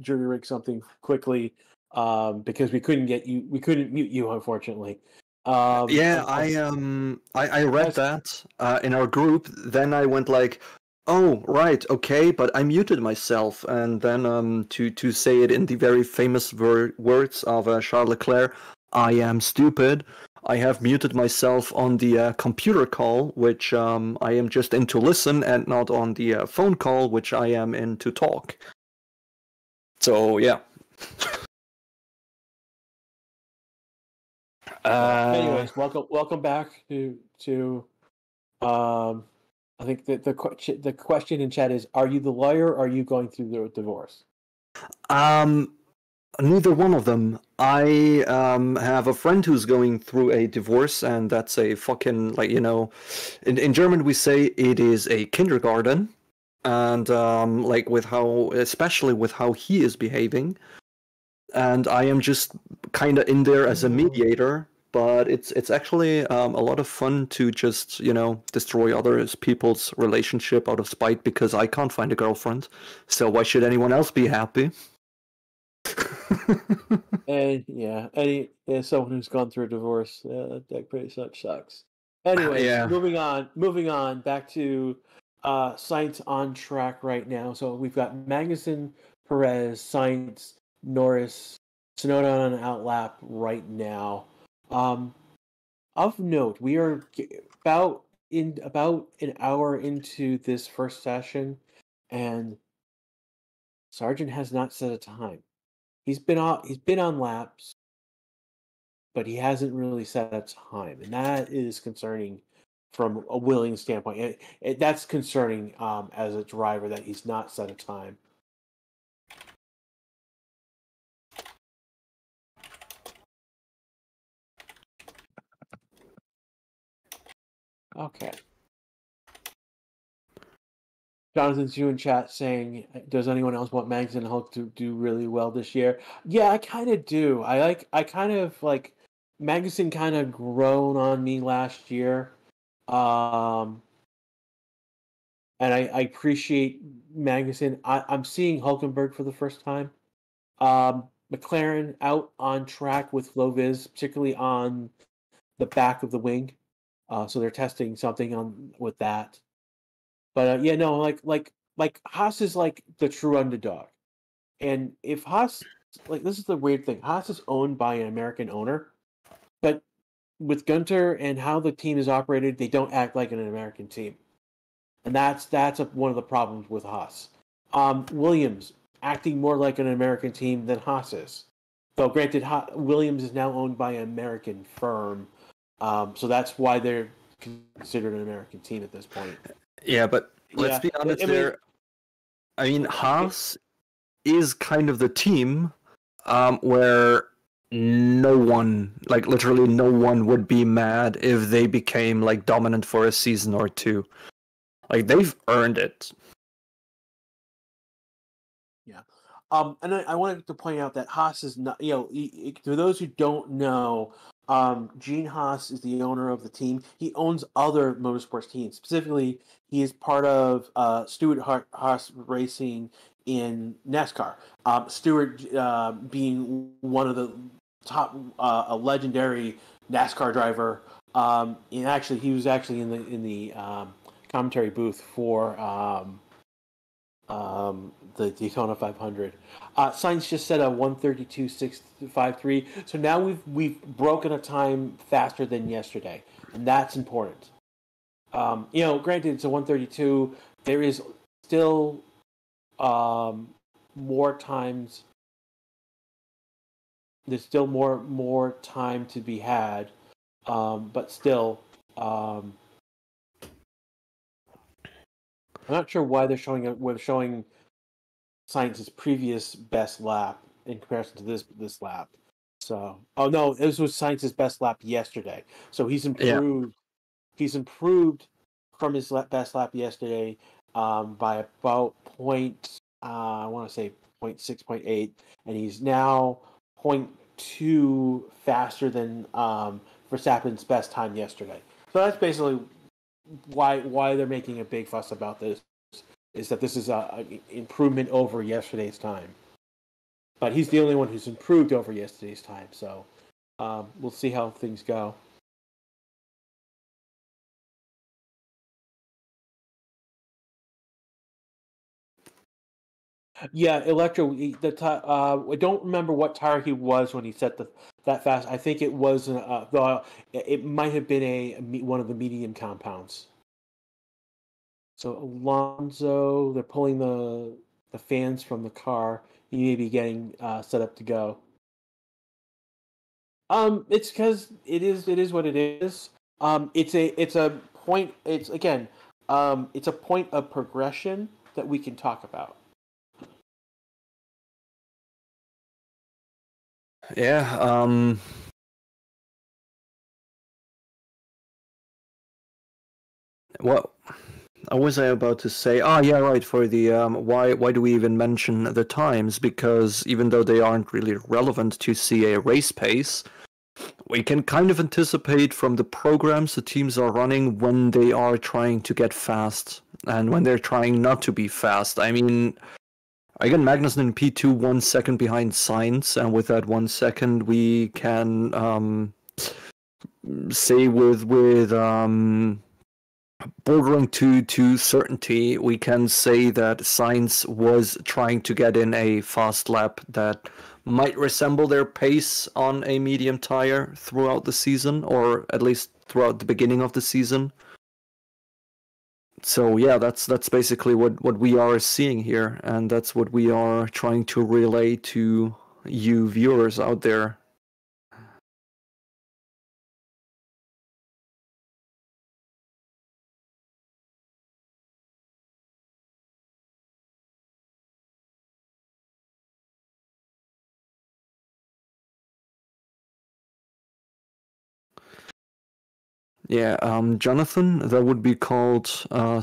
jury rig something quickly because we couldn't mute you, unfortunately. Yeah, I read that in our group. Then I went like, oh right, okay, but I muted myself, and then to say it in the very famous words of Charles Leclerc, I am stupid. I have muted myself on the computer call, which I am just in to listen, and not on the phone call, which I am in to talk. So yeah. Anyways, welcome back to I think the question in chat is: are you the lawyer? Or are you going through the divorce? Neither one of them. I have a friend who's going through a divorce, and that's a fucking in German we say it is a kindergarten, and especially with how he is behaving, and I am just kind of in there as a mediator. But it's actually a lot of fun to just destroy other people's relationship out of spite because I can't find a girlfriend. So why should anyone else be happy? And someone who's gone through a divorce, that pretty much sucks. Anyways, Yeah. moving on back to Sainz on track right now. So we've got Magnussen, Perez, Sainz, Norris, Tsunoda on an outlap right now. Of note, we are about an hour into this first session, and Sargent has not set a time. He's been on laps, but he hasn't really set a time, and that is concerning from a Williams standpoint. That's concerning as a driver that he's not set a time. Okay. Jonathan's you in chat saying, "Does anyone else want Mags and Hulk to do really well this year?" Yeah, I kind of do. I kind of like Magnussen kind of grown on me last year, and I appreciate Magnussen. I'm seeing Hulkenberg for the first time. McLaren out on track with low vis, particularly on the back of the wing. So they're testing something on with that. But yeah, no, like Haas is like the true underdog, and if Haas, like, this is the weird thing, Haas is owned by an American owner, but with Gunter and how the team is operated, they don't act like an American team, and that's one of the problems with Haas. Williams acting more like an American team than Haas is. Though granted, Williams is now owned by an American firm, so that's why they're considered an American team at this point. Yeah, but let's Yeah, be honest I mean, there. I mean, Haas is kind of the team where no one, like literally no one, would be mad if they became like dominant for a season or two. Like they've earned it. yeah. And I wanted to point out that Haas is not, for those who don't know, Gene Haas is the owner of the team. He owns other motorsports teams. Specifically, he is part of Stewart Haas Racing in NASCAR. Stewart being one of the top, a legendary NASCAR driver. And actually, he was actually in the commentary booth for the Daytona 500. Sainz just set a 1:32.653. So now we've broken a time faster than yesterday, and that's important. Granted it's a 1:32. There is still more times. There's still more time to be had, but still. I'm not sure why they're showing Sainz's previous best lap in comparison to this lap. So, oh no, this was Sainz's best lap yesterday. So he's improved. Yeah. He's improved from his best lap yesterday by about I want to say 0.6, 0.8, and he's now 0.2 faster than Verstappen's best time yesterday. So that's basically why they're making a big fuss about this, is that this is an improvement over yesterday's time. But he's the only one who's improved over yesterday's time, so we'll see how things go. Yeah, Electro. I don't remember what tire he was when he set that fast. I think it was it might have been one of the medium compounds. So Alonso, they're pulling the fans from the car. He may be getting set up to go. It's because it is what it is. It's a point. It's again, it's a point of progression that we can talk about. Yeah. What was I about to say? Ah, yeah, right. For the why do we even mention the times? Because even though they aren't really relevant to see a race pace, we can kind of anticipate from the programs the teams are running when they are trying to get fast and when they're trying not to be fast. I mean, again, Magnussen in P2 1 second behind Sainz, and with that 1 second, we can say with bordering to certainty, we can say that Sainz was trying to get in a fast lap that might resemble their pace on a medium tire throughout the season, or at least throughout the beginning of the season. So yeah, that's basically what we are seeing here, and that's what we are trying to relay to you viewers out there. Yeah, Jonathan, that would be called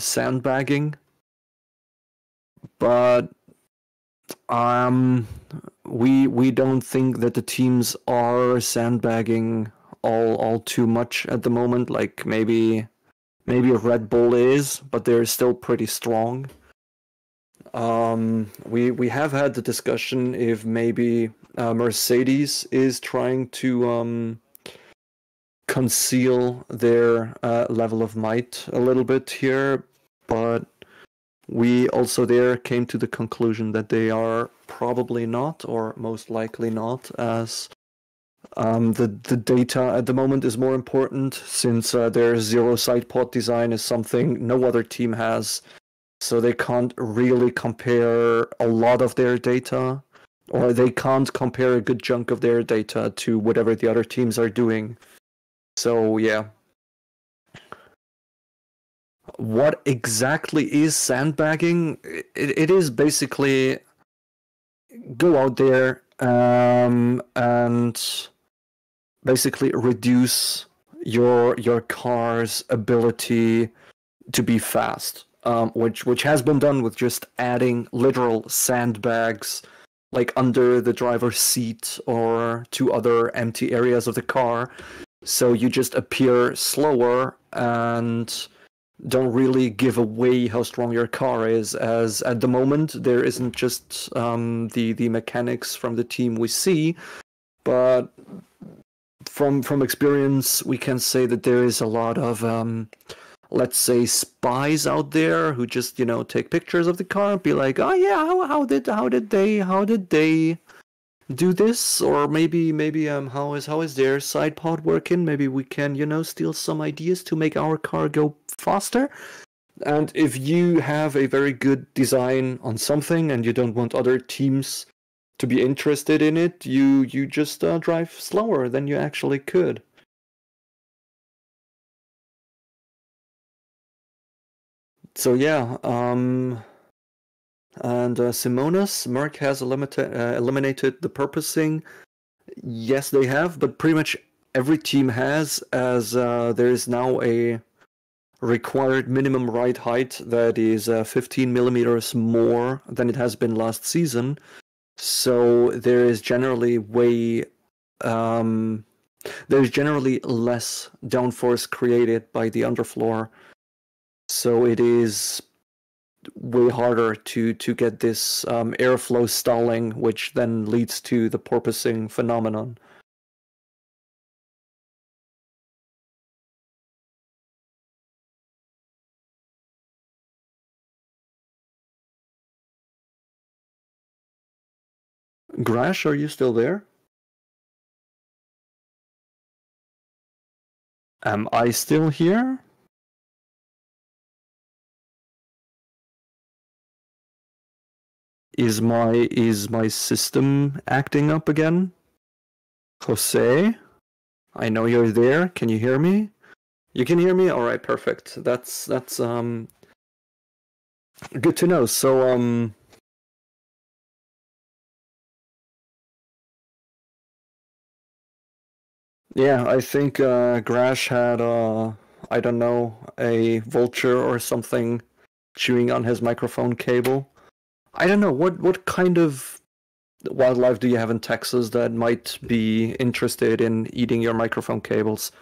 sandbagging. But we don't think that the teams are sandbagging all too much at the moment. Like maybe Red Bull is, but they're still pretty strong. We have had the discussion if maybe Mercedes is trying to conceal their level of might a little bit here, but we also there came to the conclusion that they are probably not, or most likely not, as the data at the moment is more important, since their zero side pod design is something no other team has, so they can't really compare a lot of their data, or they can't compare a good chunk of their data to whatever the other teams are doing. So yeah. What exactly is sandbagging? It is basically go out there and basically reduce your car's ability to be fast, which has been done with just adding literal sandbags like under the driver's seat or to other empty areas of the car, so you just appear slower and don't really give away how strong your car is, as at the moment there isn't just the mechanics from the team we see, but from experience we can say that there is a lot of let's say spies out there who just take pictures of the car and be like, oh yeah, how did they do this, or maybe how is their side pod working, maybe we can steal some ideas to make our car go faster. And if you have a very good design on something and you don't want other teams to be interested in it, you just drive slower than you actually could. So yeah, and Simonas, Merck has eliminated the purposing. Yes, they have, but pretty much every team has, as there is now a required minimum ride height that is 15 millimeters more than it has been last season. So there is generally there's generally less downforce created by the underfloor. So it is way harder to get this airflow stalling, which then leads to the porpoising phenomenon. Grash, are you still there? Am I still here? Is my system acting up again? Jose? I know you're there. Can you hear me? You can hear me? Alright, perfect. That's good to know. So yeah, I think Grash had I don't know, a vulture or something chewing on his microphone cable. I don't know, what kind of wildlife do you have in Texas that might be interested in eating your microphone cables?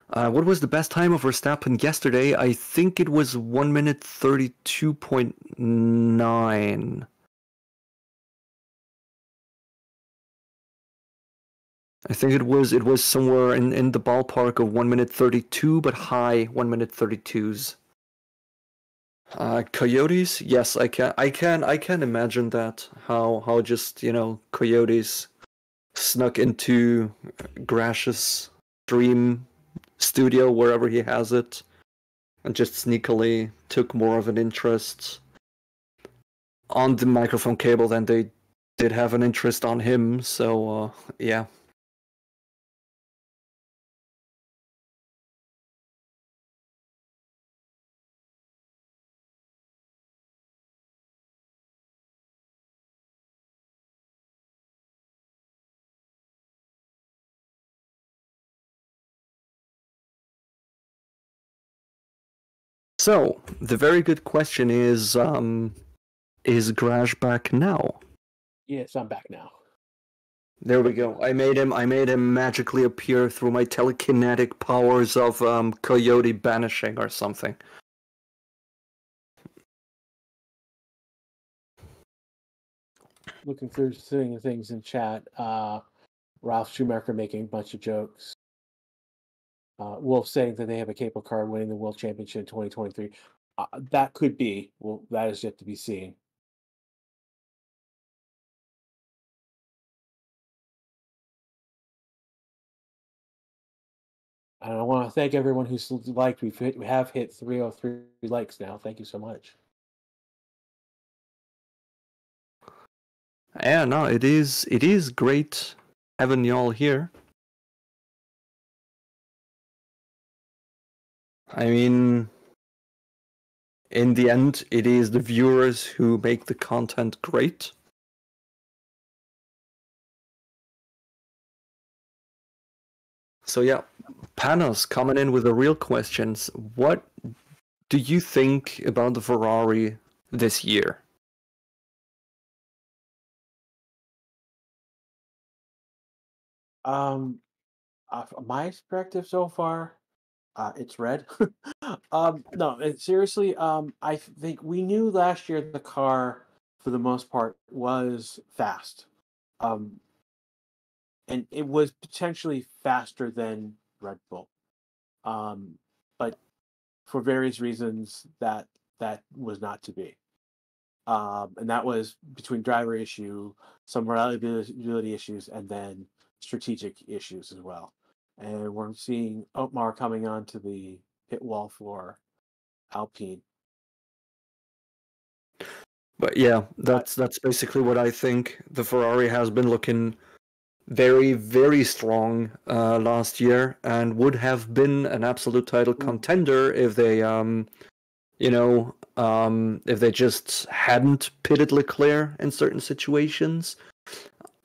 What was the best time of Verstappen yesterday? I think it was 1 minute 32.9. I think it was somewhere in the ballpark of 1 minute 32, but high 1 minute 32s. Coyotes? Yes, I can imagine that. How just, coyotes snuck into Grash's dream studio, wherever he has it, and just sneakily took more of an interest on the microphone cable than they did have an interest on him. So yeah. So the very good question is Grash back now? Yes, I'm back now. There we go. I made him magically appear through my telekinetic powers of coyote banishing or something. looking through seeing things in chat. Ralph Schumacher making a bunch of jokes. Wolf saying that they have a capable car winning the World Championship in 2023. That could be. Well, that is yet to be seen. And I want to thank everyone who's liked. We have hit 303 likes now. Thank you so much. Yeah, no, it is great having y'all here. I mean, in the end, it is the viewers who make the content great. So yeah, Panos coming in with the real questions. What do you think about the Ferrari this year? My perspective so far, it's red. No, seriously, I think we knew last year the car, for the most part, was fast. And it was potentially faster than Red Bull. But for various reasons, that was not to be. And that was between driver issue, some reliability issues, and then strategic issues as well. And we're seeing Otmar coming onto the pit wall for Alpine. But yeah, that's basically what I think. The Ferrari has been looking very, very strong last year, and would have been an absolute title contender if they, if they just hadn't pitted Leclerc in certain situations,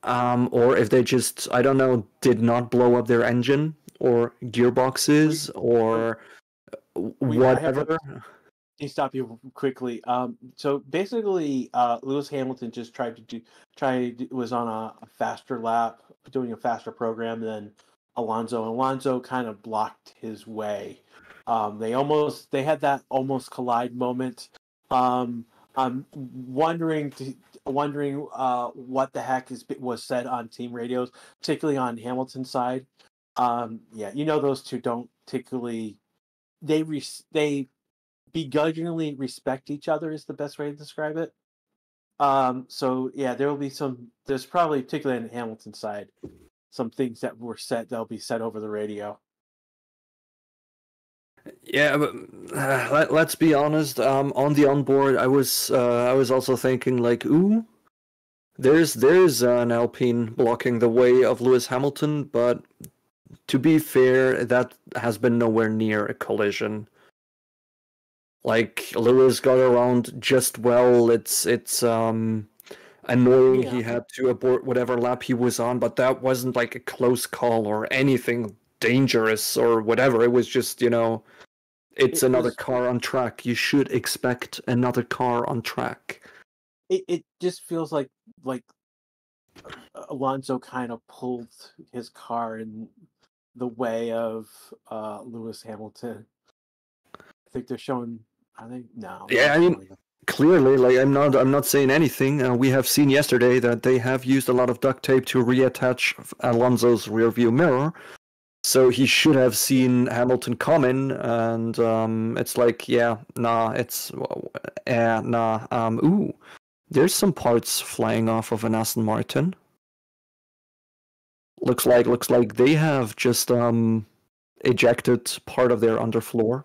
or if they just, I don't know, did not blow up their engine or gearboxes or whatever. He stop you quickly. So basically, Lewis Hamilton just was on a faster lap, doing a faster program than Alonso. And Alonso kind of blocked his way. They had that almost collide moment. I'm wondering what the heck was said on team radios, particularly on Hamilton's side. Those two don't particularly they begrudgingly respect each other is the best way to describe it. So yeah, there's probably, particularly on Hamilton's side, some things that'll be said over the radio. Yeah, but let's be honest. On the onboard, I was also thinking like, ooh, there's an Alpine blocking the way of Lewis Hamilton, but to be fair, that has been nowhere near a collision. Like, Lewis got around just well. It's annoying he had to abort whatever lap he was on, but that wasn't like a close call or anything dangerous or whatever. It was just, it's another car on track. You should expect another car on track. It just feels like Alonso kind of pulled his car in the way of Lewis Hamilton. I think they're showing. I think no. Yeah, I mean, clearly, like I'm not saying anything. We have seen yesterday that they have used a lot of duct tape to reattach Alonso's rearview mirror. So he should have seen Hamilton coming, and it's like, ooh, there's some parts flying off of an Aston Martin. Looks like they have just ejected part of their underfloor.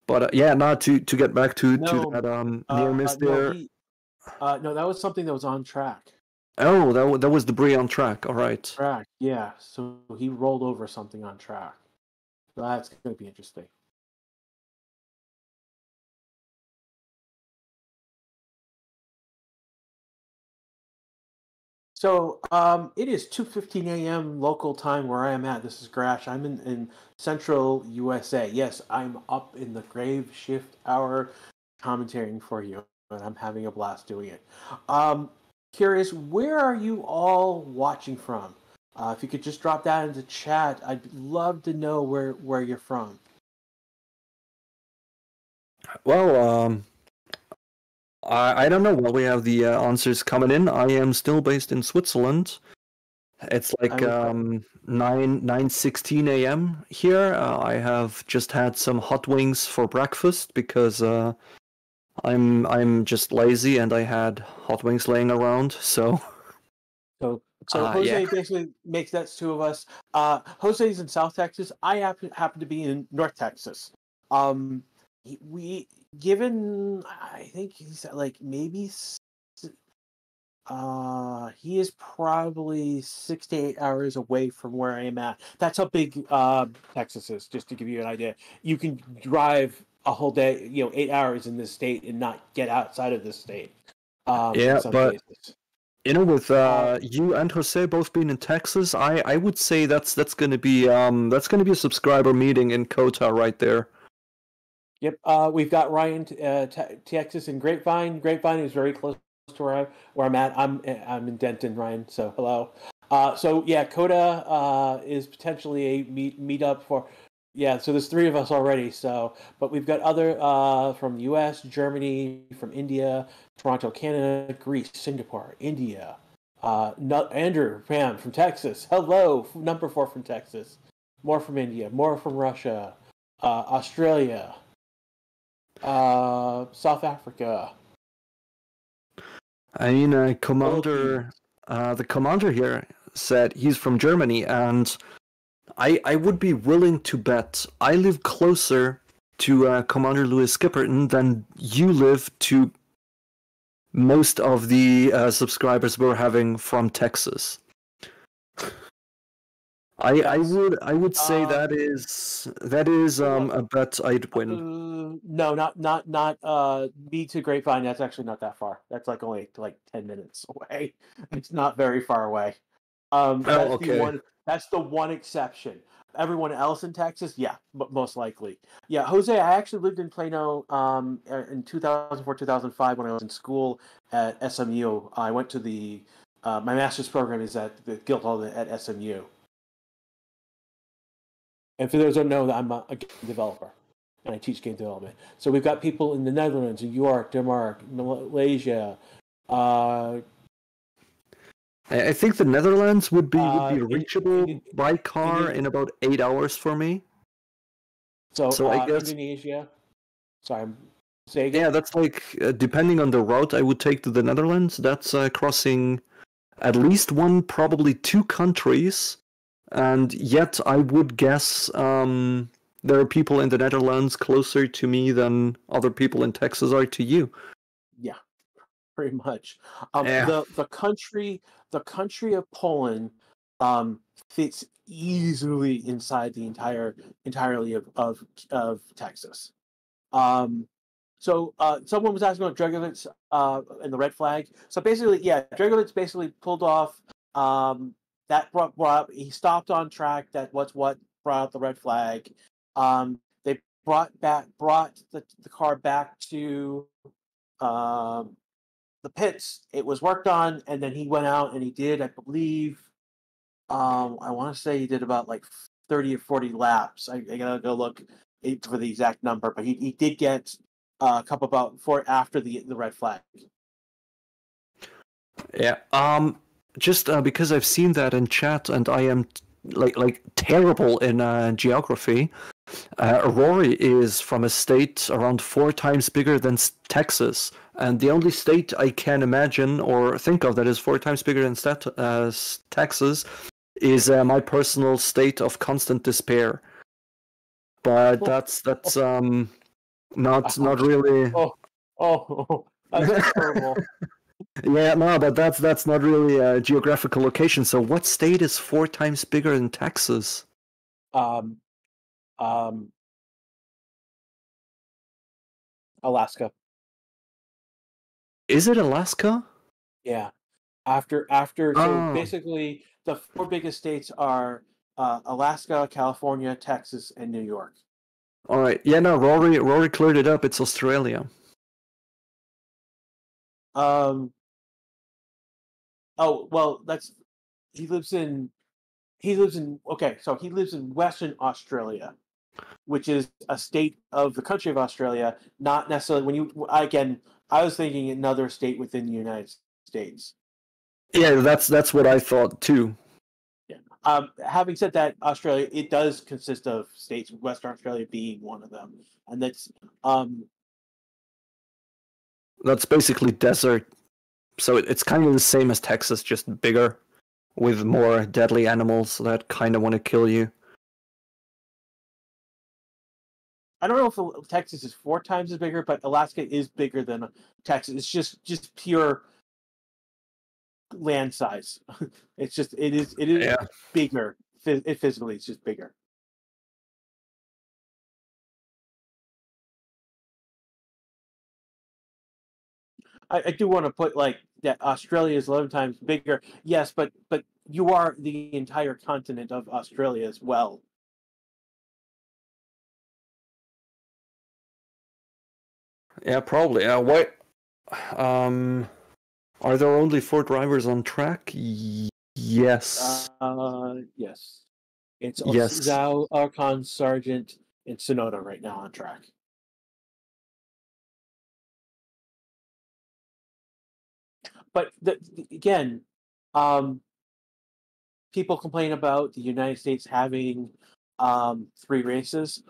But to get back to that near miss there. No, that was something that was on track. Oh, that was debris on track. All right. Track, yeah. So he rolled over something on track. So that's going to be interesting. So it is 2:15 a.m. local time where I am at. This is Grash. I'm in central USA. Yes, I'm up in the grave shift hour commentating for you, and I'm having a blast doing it. Curious, where are you all watching from? If you could just drop that into chat, I'd love to know where you're from. Well, I don't know. Well, we have the answers coming in. I am still based in Switzerland. It's I like was 9:16 a.m. here. I have just had some hot wings for breakfast because I'm just lazy and I had hot wings laying around. So so yeah. Jose basically makes that two of us. Jose's in South Texas. I happen to be in North Texas. We given I think he's like maybe he is probably 6 to 8 hours away from where I am at. That's how big Texas is. Just to give you an idea, you can drive a whole day, 8 hours in this state and not get outside of this state. In Yeah, some but cases. with you and Jose both being in Texas, I would say that's gonna be a subscriber meeting in Kota right there. Yep. We've got Ryan, Texas, and Grapevine. Grapevine is very close to where I'm at. I'm in Denton, Ryan. So hello. So yeah, Coda is potentially a meetup for. Yeah, so there's three of us already. So, but we've got other from the U.S., Germany, from India, Toronto, Canada, Greece, Singapore, India. Andrew, Pam from Texas. Hello, number 4 from Texas. More from India. More from Russia. Australia. South Africa. I mean, Philippines. the commander here said he's from Germany, and I would be willing to bet I live closer to Commander Lewis Skipperton than you live to most of the subscribers we're having from Texas. I would say that is a bet I'd win. No, not me to Grapevine. That's actually not that far. That's like only like 10 minutes away. It's not very far away. That's the okay. one. That's the one exception. Everyone else in Texas, yeah, but most likely, yeah. Jose, I actually lived in Plano in 2004, 2005 when I was in school at SMU. I went to my master's program is at the Guildhall at SMU. And for those who don't know, I'm a game developer, and I teach game development. So we've got people in the Netherlands, New York, Denmark, Malaysia. I think the Netherlands would be reachable by car in about 8 hours for me. So I guess Indonesia. Sorry, say again. Yeah, that's like depending on the route I would take to the Netherlands. That's crossing at least one, probably two countries, and yet I would guess there are people in the Netherlands closer to me than other people in Texas are to you. Yeah, pretty much. Yeah. The country of Poland fits easily inside the entirely of Texas. So someone was asking about Dragovich and the red flag. So basically, yeah, Dragovich basically pulled off. That brought he stopped on track. That what brought out the red flag. They brought the car back to the pits. It was worked on, and then he went out and he did, I believe, I want to say he did about like 30 or 40 laps. I gotta go look for the exact number, but he did get a couple about four after the red flag. Yeah. Just because I've seen that in chat, and I am like terrible in geography. Rory is from a state around 4 times bigger than Texas, and the only state I can imagine or think of that is 4 times bigger than Texas is my personal state of constant despair. But that's not really. That's terrible. Yeah, no, but that's not really a geographical location. So, what state is 4 times bigger than Texas? Alaska. Is it Alaska? Yeah. So basically, the 4 biggest states are Alaska, California, Texas, and New York. All right. Yeah, no, Rory cleared it up. It's Australia. Oh well, he lives in Western Australia, which is a state of the country of Australia. Not necessarily I was thinking another state within the United States. Yeah, that's what I thought too. Yeah. Having said that, Australia, it does consist of states, Western Australia being one of them, and That's basically desert. So it's kind of the same as Texas, just bigger, with more deadly animals that kind of want to kill you. I don't know if Texas is 4 times as bigger, but Alaska is bigger than Texas. It's just pure land size. It's just it is Yeah. bigger. Physically, it's just bigger. I do want to put like that Australia is 11 times bigger. Yes, but you are the entire continent of Australia as well. Yeah, probably. What? Um, are there only 4 drivers on track? Yes. Yes. It's Yes. Zhao, Archon, Sargent, and Sonoda right now on track. But again, people complain about the United States having 3 races.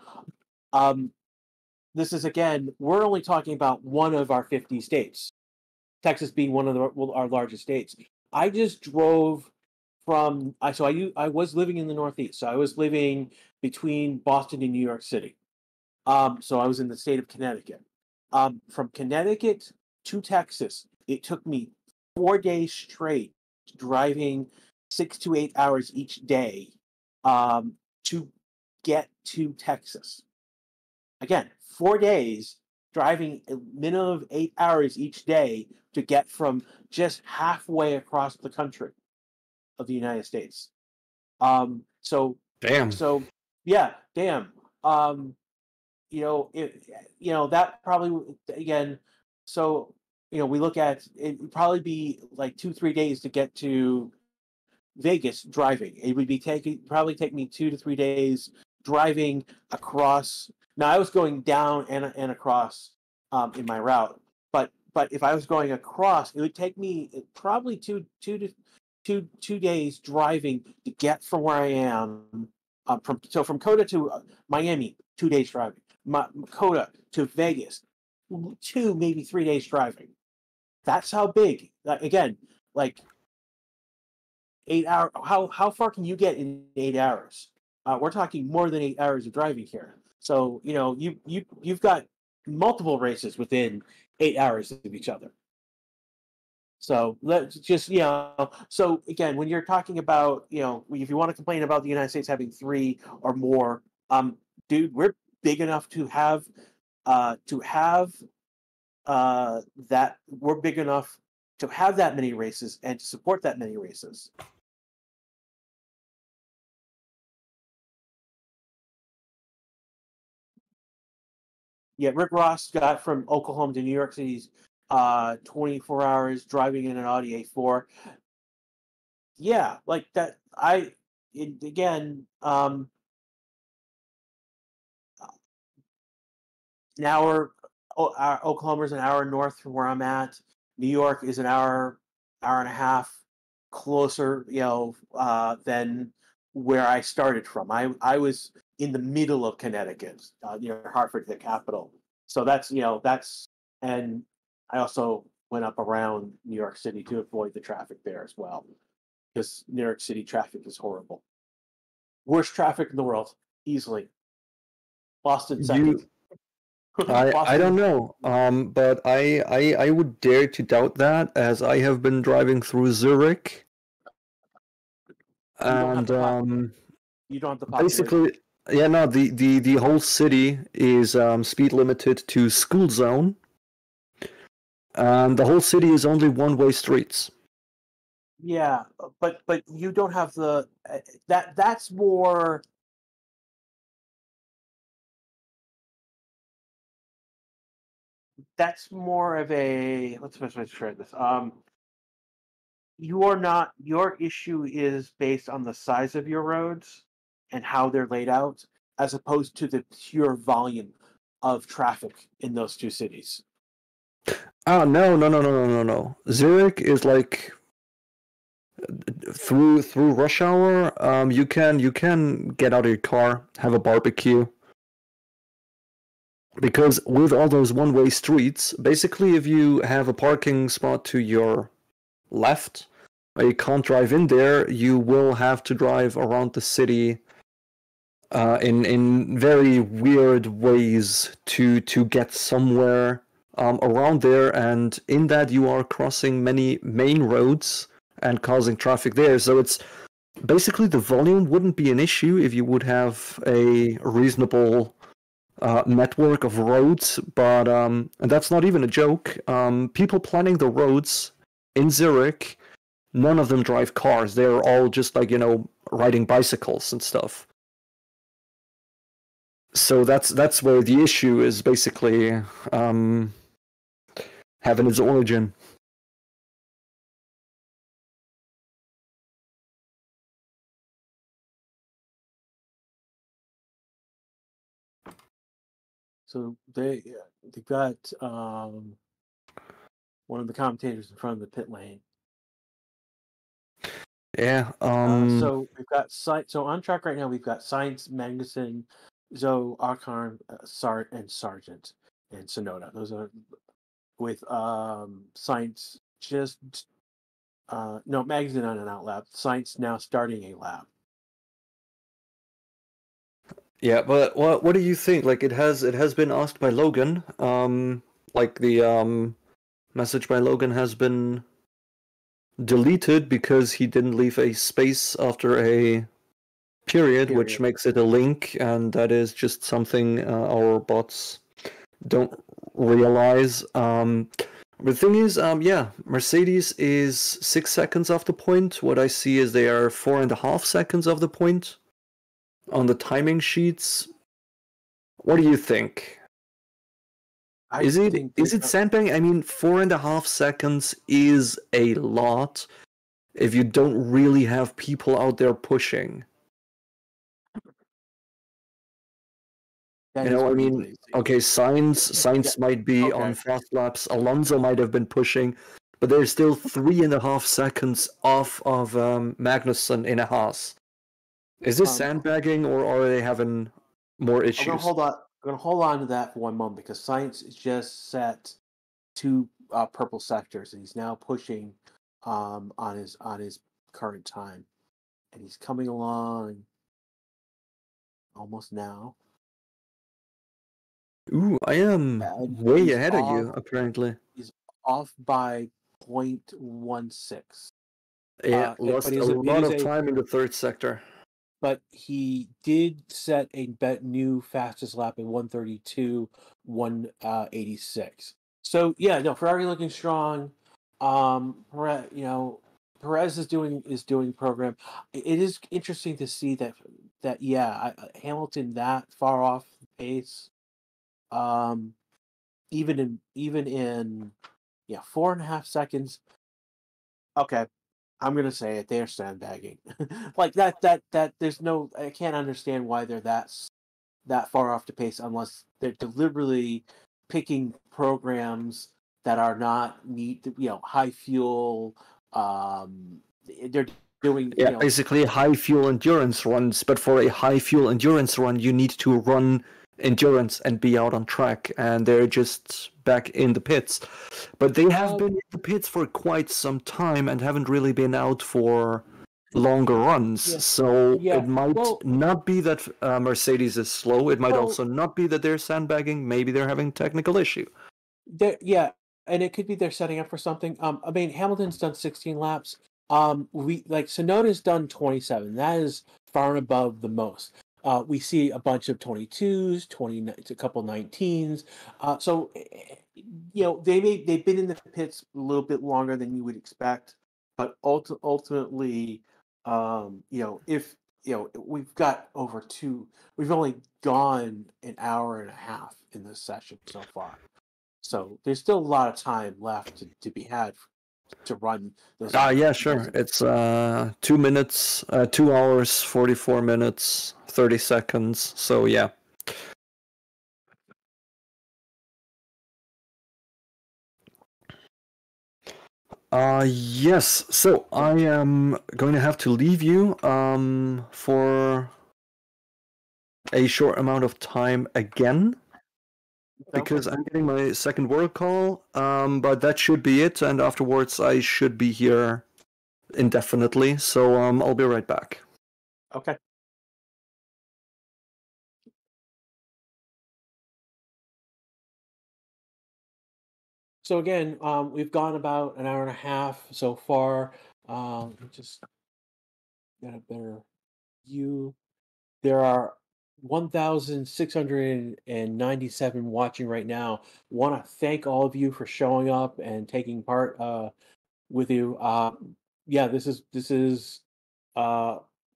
This is again, we're only talking about one of our 50 states. Texas being one of our largest states. I just drove from I was living in the Northeast, so I was living between Boston and New York City. So I was in the state of Connecticut. From Connecticut to Texas, it took me 4 days straight driving 6 to 8 hours each day to get to Texas. Again, 4 days driving a minimum of 8 hours each day to get from just halfway across the country of the United States. Damn. So yeah, damn. That probably again. So we look at it would probably be like 2-3 days to get to Vegas driving. It would be probably take me 2 to 3 days driving across. Now I was going down and across in my route, but if I was going across, it would take me probably 2 days driving to get from where I am. From Coda to Miami, 2 days driving. Coda to Vegas, 2 maybe 3 days driving. That's how big. Again, like 8 hour. How far can you get in 8 hours? We're talking more than 8 hours of driving here. So you've got multiple races within 8 hours of each other. So let's just So again, when you're talking about if you want to complain about the United States having 3 or more, dude, we're big enough to have that we're big enough to have that many races and to support that many races. Yeah, Rick Ross got from Oklahoma to New York City's 24 hours driving in an Audi A4. Yeah, like that. Again, an hour. Oklahoma's an hour north from where I'm at. New York is an hour and a half closer, than where I started from. I was in the middle of Connecticut, near Hartford, the capital. So and I also went up around New York City to avoid the traffic there as well, because New York City traffic is horrible. Worst traffic in the world, easily. Boston second. I don't know. But I would dare to doubt that, as I have been driving through Zurich, and you don't have the population. basically, yeah, no, the whole city is speed limited to school zone, and the whole city is only one-way streets. Yeah, but you don't have the that's more. That's more of a let's try this. You are not. Your issue is based on the size of your roads and how they're laid out, as opposed to the pure volume of traffic in those two cities. Oh no. Zurich is like through rush hour. You can get out of your car, have a barbecue. Because with all those one-way streets, basically, if you have a parking spot to your left, or you can't drive in there, you will have to drive around the city in very weird ways to get somewhere around there, and in that you are crossing many main roads and causing traffic there. So it's basically the volume wouldn't be an issue if you would have a reasonable network of roads, but and that's not even a joke. People planning the roads in Zurich, none of them drive cars. They're all just like riding bicycles and stuff. So that's where the issue is basically having its origin. So they got one of the commentators in front of the pit lane. Yeah. So we've got so on track right now. We've got Sainz, Magnussen, Zoe, Ocon, and Sargent, and Sonoda. Those are with Sainz just no Magnussen on an out lap. Sainz now starting a lap. Yeah, but what do you think? Like it has been asked by Logan. Like the message by Logan has been deleted because he didn't leave a space after a period, which makes it a link, and that is just something our bots don't realize. The thing is, yeah, Mercedes is 6 seconds off the point. What I see is they are 4.5 seconds off the point on the timing sheets. What do you think? Is it sandbagging? I mean, 4.5 seconds is a lot if you don't really have people out there pushing. I mean, lazy. Okay, Sainz might be on fast laps. Alonso might have been pushing, but they're still 3.5 seconds off of Magnussen in a Haas. Is this sandbagging, or are they having more issues? I'm gonna hold on to that for one moment because Sainz just set 2 purple sectors, and he's now pushing on his current time, and he's coming along almost now. Ooh, I am way ahead of you, apparently. He's off by 0.16. Yeah, lost a lot of time in the third sector. But he did set a new fastest lap in 1:32, 1:86. So yeah, no, Ferrari looking strong. Perez is doing program. It is interesting to see that Hamilton that far off the pace. Even in 4.5 seconds. Okay, I'm gonna say it. They're sandbagging. Like that. There's no. I can't understand why they're that far off the pace unless they're deliberately picking programs that are not high fuel. They're doing basically high fuel endurance runs. But for a high fuel endurance run, you need to run endurance and be out on track, and they're just back in the pits. But they have been in the pits for quite some time and haven't really been out for longer runs. Yeah. So it might not be that Mercedes is slow. It might also not be that they're sandbagging. Maybe they're having a technical issue. And it could be they're setting up for something. I mean, Hamilton's done 16 laps. Sonoda's done 27. That is far and above the most. We see a bunch of 22s, a couple 19s. So they've been in the pits a little bit longer than you would expect, but ultimately, if we've got we've only gone an hour and a half in this session so far. So there's still a lot of time left to be had to run those. Yeah, sure. It's 2 minutes, 2 hours, 44 minutes, 30 seconds. So yeah. Yes. So I am going to have to leave you for a short amount of time again because I'm getting my second work call. But that should be it, and afterwards I should be here indefinitely. So I'll be right back. Okay. So again, we've gone about an hour and a half so far. Just get a better view. There are 1,697 watching right now. Want to thank all of you for showing up and taking part with you. Yeah, this is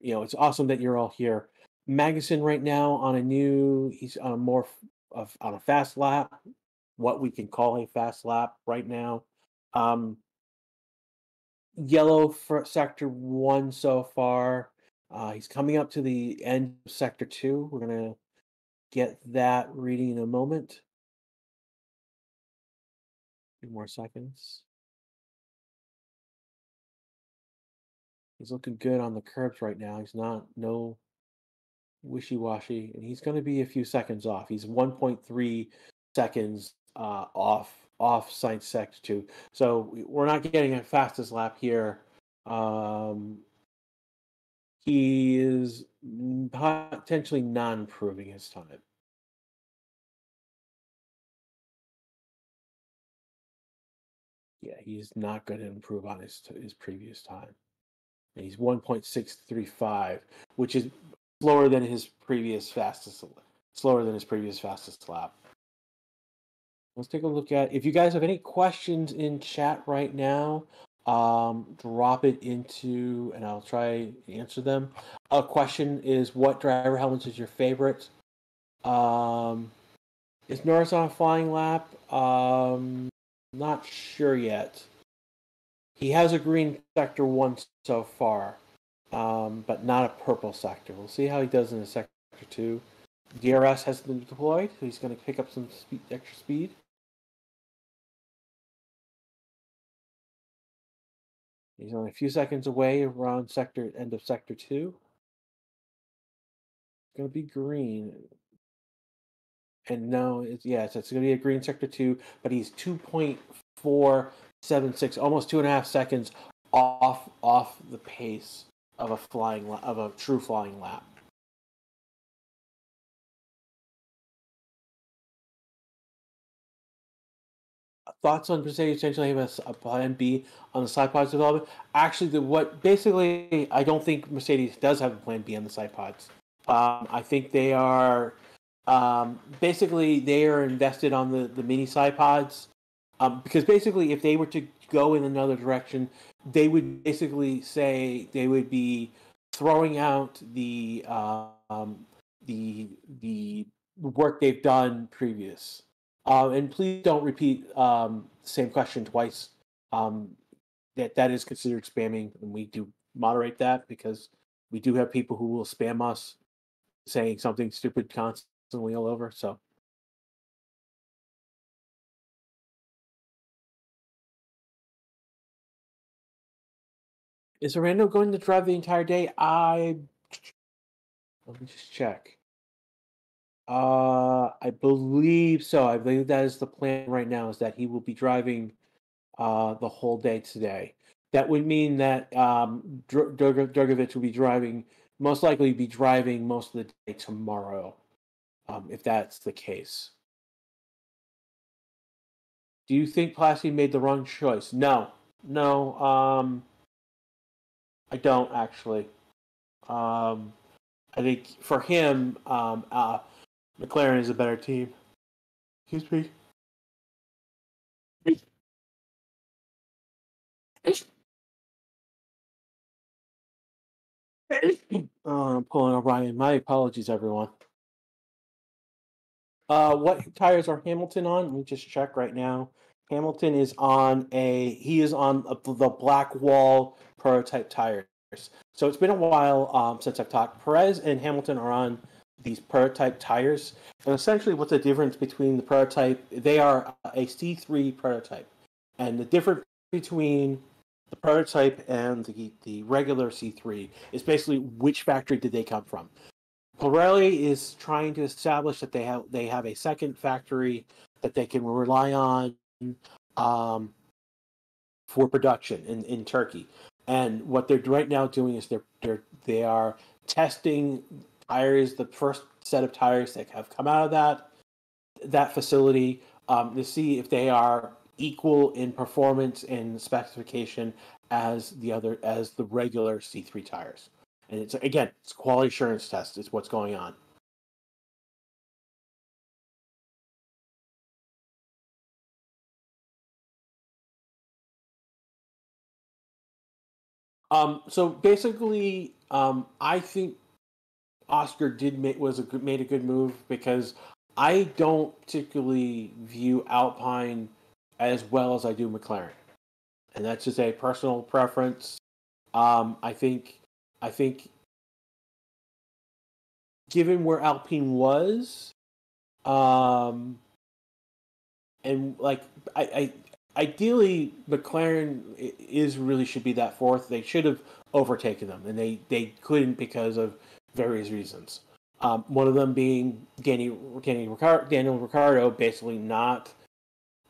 it's awesome that you're all here. Magnuson right now on a new, he's on a on a fast lap, what we can call a fast lap right now. Um, Yellow for sector one so far. He's coming up to the end of sector two. We're gonna get that reading in a moment. A few more seconds. He's looking good on the curbs right now. He's not no wishy-washy, and he's going to be a few seconds off. He's 1.3 seconds off science sector two. So we're not getting a fastest lap here. He is potentially non-improving his time. Yeah, he's not going to improve on his previous time. And he's 1.635, which is slower than his previous fastest lap. Let's take a look at, if you guys have any questions in chat right now, drop it into, and I'll try to answer them. A question is, what driver helmet is your favorite? Is Norris on a flying lap? Not sure yet. He has a green sector one so far, but not a purple sector. We'll see how he does in a sector two. DRS has been deployed, so he's going to pick up some extra speed. He's only a few seconds away around end of sector two. It's going to be green. And no, it's going to be a green sector two, but he's 2.476, almost 2.5 seconds off the pace of a true flying lap. Thoughts on Mercedes potentially have a plan B on the side pods development? Actually, basically, I don't think Mercedes does have a plan B on the side pods. I think they are basically they are invested on the mini side pods because basically, if they were to go in another direction, they would basically say they would be throwing out the work they've done previous. And please don't repeat the same question twice. That is considered spamming, and we do moderate that because we do have people who will spam us saying something stupid constantly all over. So is Fernando going to drive the entire day? Let me just check. I believe so. I believe that is the plan right now. Is that he will be driving the whole day today. That would mean that Drogovic will be driving, most likely be driving most of the day tomorrow, if that's the case. Do you think Plasty made the wrong choice? No. I don't actually. I think for him, McLaren is a better team. Excuse me. I'm pulling O'Brien. My apologies, everyone. What tires are Hamilton on? Let me just check right now. Hamilton is on the Black Wall prototype tires. So it's been a while since I've talked. Perez and Hamilton are on these prototype tires. And essentially what's the difference between the prototype? They are a C3 prototype. And the difference between the prototype and the regular C3 is basically which factory did they come from. Pirelli is trying to establish that they have a second factory that they can rely on for production in Turkey. And what they're right now doing is they are testing tires, the first set of tires that have come out of that facility, to see if they are equal in performance and specification as the regular C3 tires. And it's a quality assurance test is what's going on. So basically, I think Oscar made a good move because I don't particularly view Alpine as well as I do McLaren, and that's just a personal preference. I think given where Alpine was, um, and like I ideally McLaren should be that fourth. They should have overtaken them, and they couldn't because of various reasons. One of them being Daniel Ricciardo basically not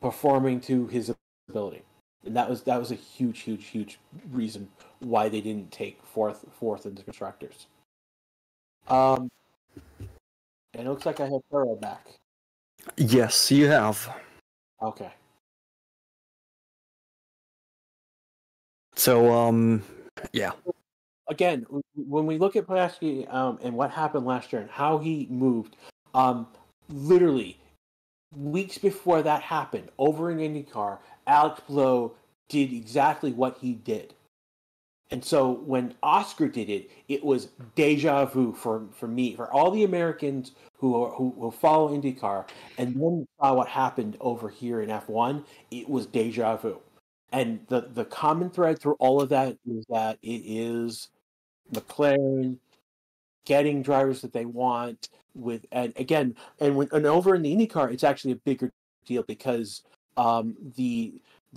performing to his ability, and that was a huge reason why they didn't take fourth in the constructors. And it looks like I have Ferraro back. Yes, you have. Okay. So, yeah. Again, when we look at Pulaski and what happened last year and how he moved, literally weeks before that happened, over in IndyCar, Alex Blow did exactly what he did. And so when Oscar did it, it was deja vu for me, for all the Americans who follow IndyCar, and then saw what happened over here in F1. It was deja vu, and the common thread through all of that is that it is McLaren getting drivers that they want and over in the IndyCar, it's actually a bigger deal because the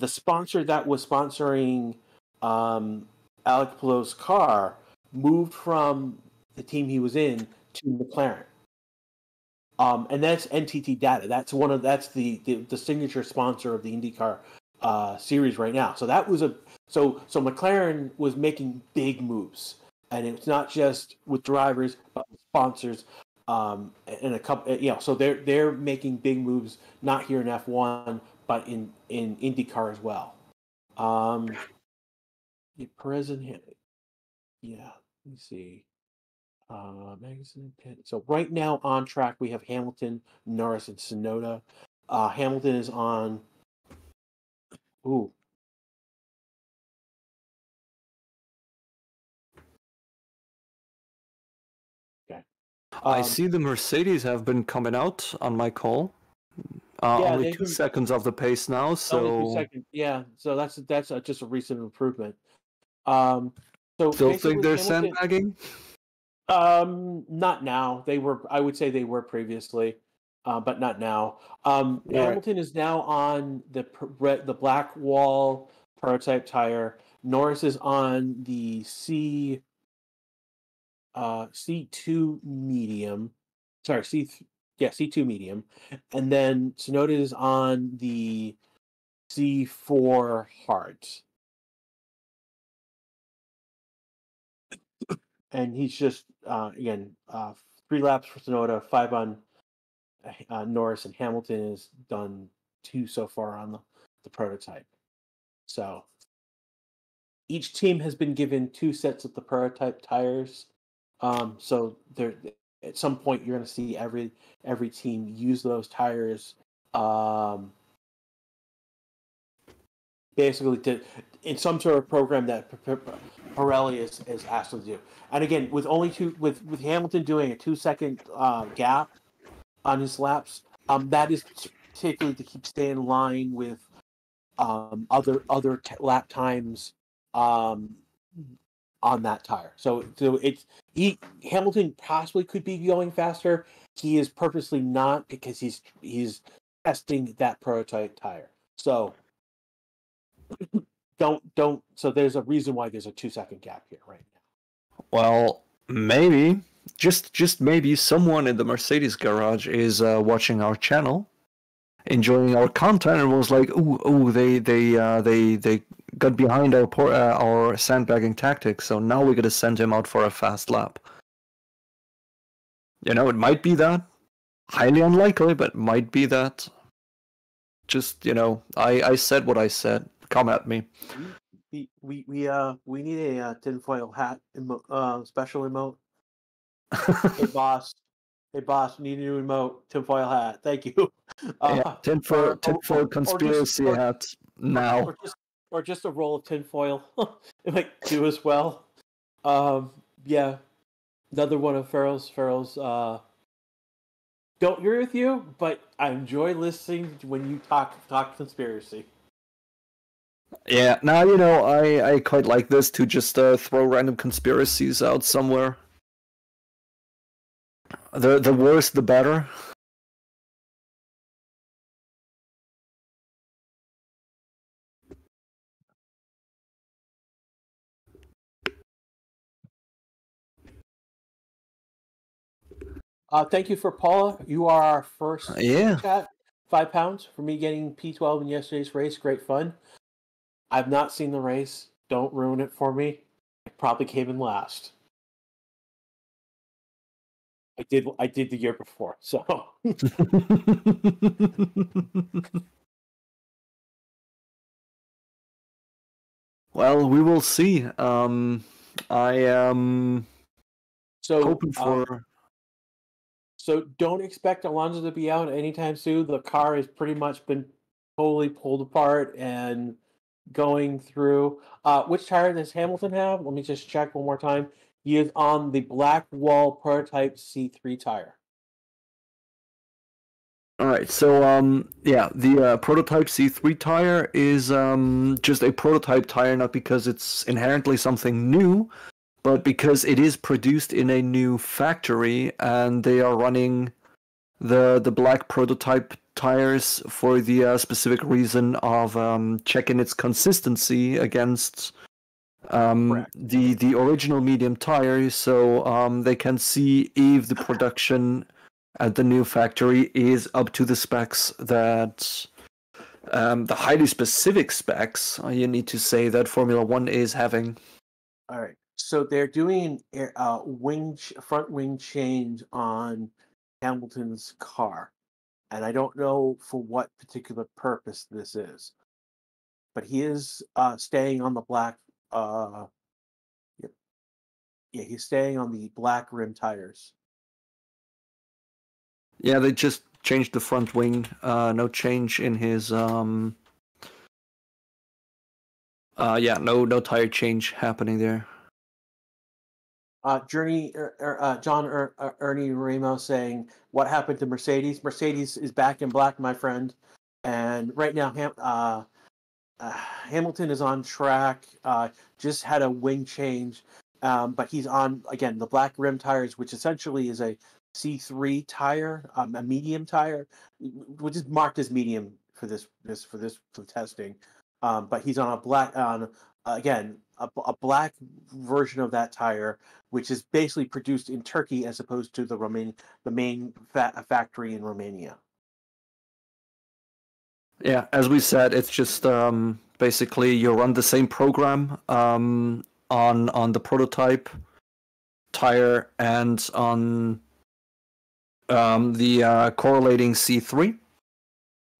sponsor that was sponsoring Alec Pallot's car moved from the team he was in to McLaren. And that's NTT Data. That's the signature sponsor of the IndyCar series right now. So that was so McLaren was making big moves, and it's not just with drivers but with sponsors. And a couple, so they're making big moves not here in F1 but in IndyCar as well. Perez and let me see. Magazine pin. So right now on track we have Hamilton, Norris, and Tsunoda. Hamilton is on. Ooh. Okay. I see the Mercedes have been coming out on my call. Only 2 seconds of the pace now, so only 2 seconds. Yeah, so that's just a recent improvement. So still think they're sandbagging? Not now. I would say they were previously, but not now. Hamilton is now on the black wall prototype tire. Norris is on the C2 medium. Sorry, C2 medium, and then Tsunoda is on the C4 hard. And he's just 3 laps for Tsunoda, 5 on Norris, and Hamilton has done 2 so far on the prototype. So each team has been given 2 sets of the prototype tires. So there, at some point, you're going to see every team use those tires. Basically, in some sort of program that Pirelli is asked to do. And again, with Hamilton doing a 2-second gap on his laps, that is particularly to stay in line with other lap times on that tire. So Hamilton possibly could be going faster. He is purposely not because he's testing that prototype tire. So don't. So there's a reason why there's a 2-second gap here right now. Well, maybe just maybe someone in the Mercedes garage is watching our channel, enjoying our content, and was like, "Ooh, they got behind our sandbagging tactics, so now we got to send him out for a fast lap." You know, it might be that. Highly unlikely, but might be that. Just, you know, I said what I said. Come at me. We need a tinfoil hat special emote. Hey boss, need a new emote. Tinfoil hat. Thank you. Yeah, tinfoil conspiracy hat now. Or just a roll of tinfoil. It might do as well. Yeah, another one of Farrell's. Don't agree with you, but I enjoy listening when you talk conspiracy. Yeah, now you know I quite like this to just throw random conspiracies out somewhere. The worse, the better. Thank you for Paula. You are our first Yeah. chat. £5 for me getting P12 in yesterday's race. Great fun. I've not seen the race. Don't ruin it for me. I probably came in last. I did the year before, so. Well, we will see. I am hoping for. So don't expect Alonso to be out anytime soon. The car has pretty much been totally pulled apart and going through. Which tire does Hamilton have? Let me just check one more time. He is on the Blackwall Prototype C3 tire. All right, so yeah, the prototype C3 tire is just a prototype tire, not because it's inherently something new, but because it is produced in a new factory, and they are running the black prototype tires for the specific reason of checking its consistency against the original medium tire, so they can see if the production at the new factory is up to the specs that the highly specific specs you need to say that Formula One is having. All right, so they're doing front wing change on Hamilton's car, and I don't know for what particular purpose this is, but he is staying on the black. Yeah, he's staying on the black rim tires. Yeah, they just changed the front wing. No change in his no tire change happening there. Ernie Ramos saying, "What happened to Mercedes? Mercedes is back in black, my friend." And right now, Hamilton is on track. Just had a wing change, but he's on again the black rim tires, which essentially is a C3 tire, a medium tire, which is marked as medium for testing. But he's on a black version of that tire, which is basically produced in Turkey as opposed to the main factory in Romania. Yeah, as we said, it's just basically you run the same program on the prototype tire and on the correlating C3.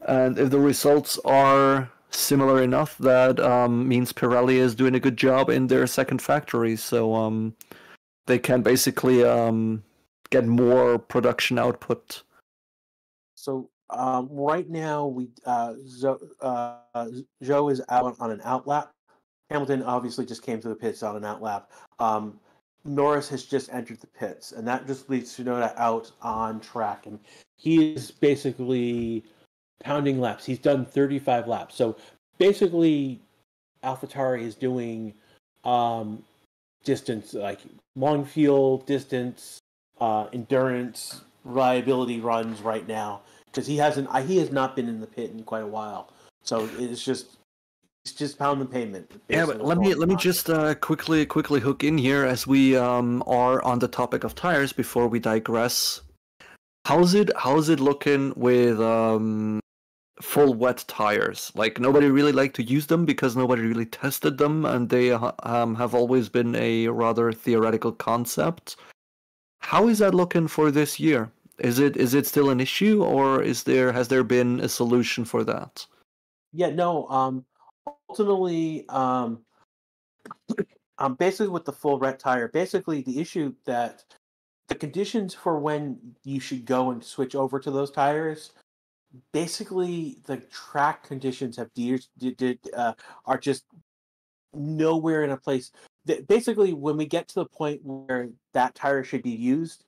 And if the results are similar enough, that means Pirelli is doing a good job in their second factory. So they can basically get more production output. So right now, Zhou is out on an outlap. Hamilton obviously just came to the pits on an outlap. Norris has just entered the pits, and that just leads Tsunoda out on track. And he is basically pounding laps. He's done 35 laps. So basically, AlphaTauri is doing distance, like long field distance, endurance, reliability runs right now, because he has not been in the pit in quite a while. So it's just just pound the pavement. Yeah, but let me just quickly hook in here as we are on the topic of tires before we digress. How's it looking with full wet tires? Like nobody really liked to use them because nobody really tested them, and they have always been a rather theoretical concept. How is that looking for this year? Is it still an issue, or has there been a solution for that? Yeah, no. Ultimately, basically with the full red tire, basically the issue that the conditions for when you should go and switch over to those tires, basically the track conditions are just nowhere in a place. Basically, when we get to the point where that tire should be used,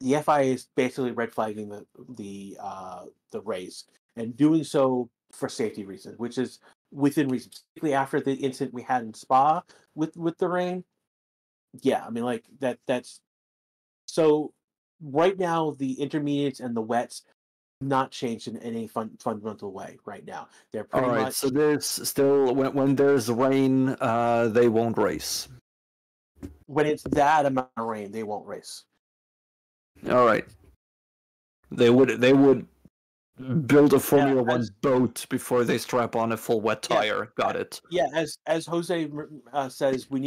the FIA is basically red flagging the race and doing so for safety reasons, which is within reason. Particularly after the incident we had in Spa with the rain, yeah, I mean like that's so. Right now, the intermediates and the wets not changed in any fundamental way. Right now, they're All pretty right, much so there's still when there's rain, they won't race. when it's that amount of rain, they won't race. All right, they would build a Formula Yeah, One boat before they strap on a full wet yeah, tire. Got it. yeah. As Jose says, we'll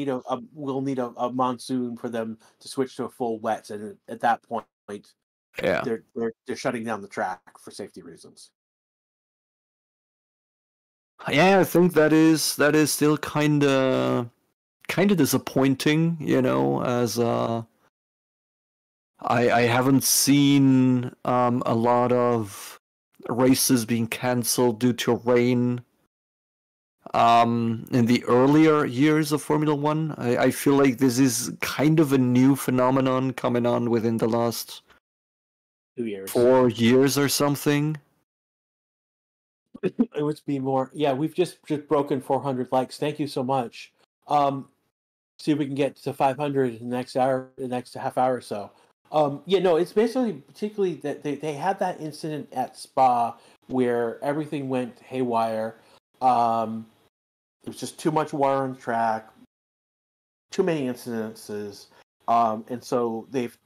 need a monsoon for them to switch to a full wet, and at that point, Yeah. they're shutting down the track for safety reasons. Yeah, I think that is still kind of disappointing, as I haven't seen a lot of races being canceled due to rain in the earlier years of Formula One. I feel like this is kind of a new phenomenon coming on within the last 2 years. 4 years or something. It would be more. Yeah, we've just broken 400 likes. Thank you so much. See if we can get to 500 in the next hour, the next half hour or so. Yeah, no, it's basically particularly that they had that incident at Spa where everything went haywire. It was just too much water on the track, too many incidences, and so they've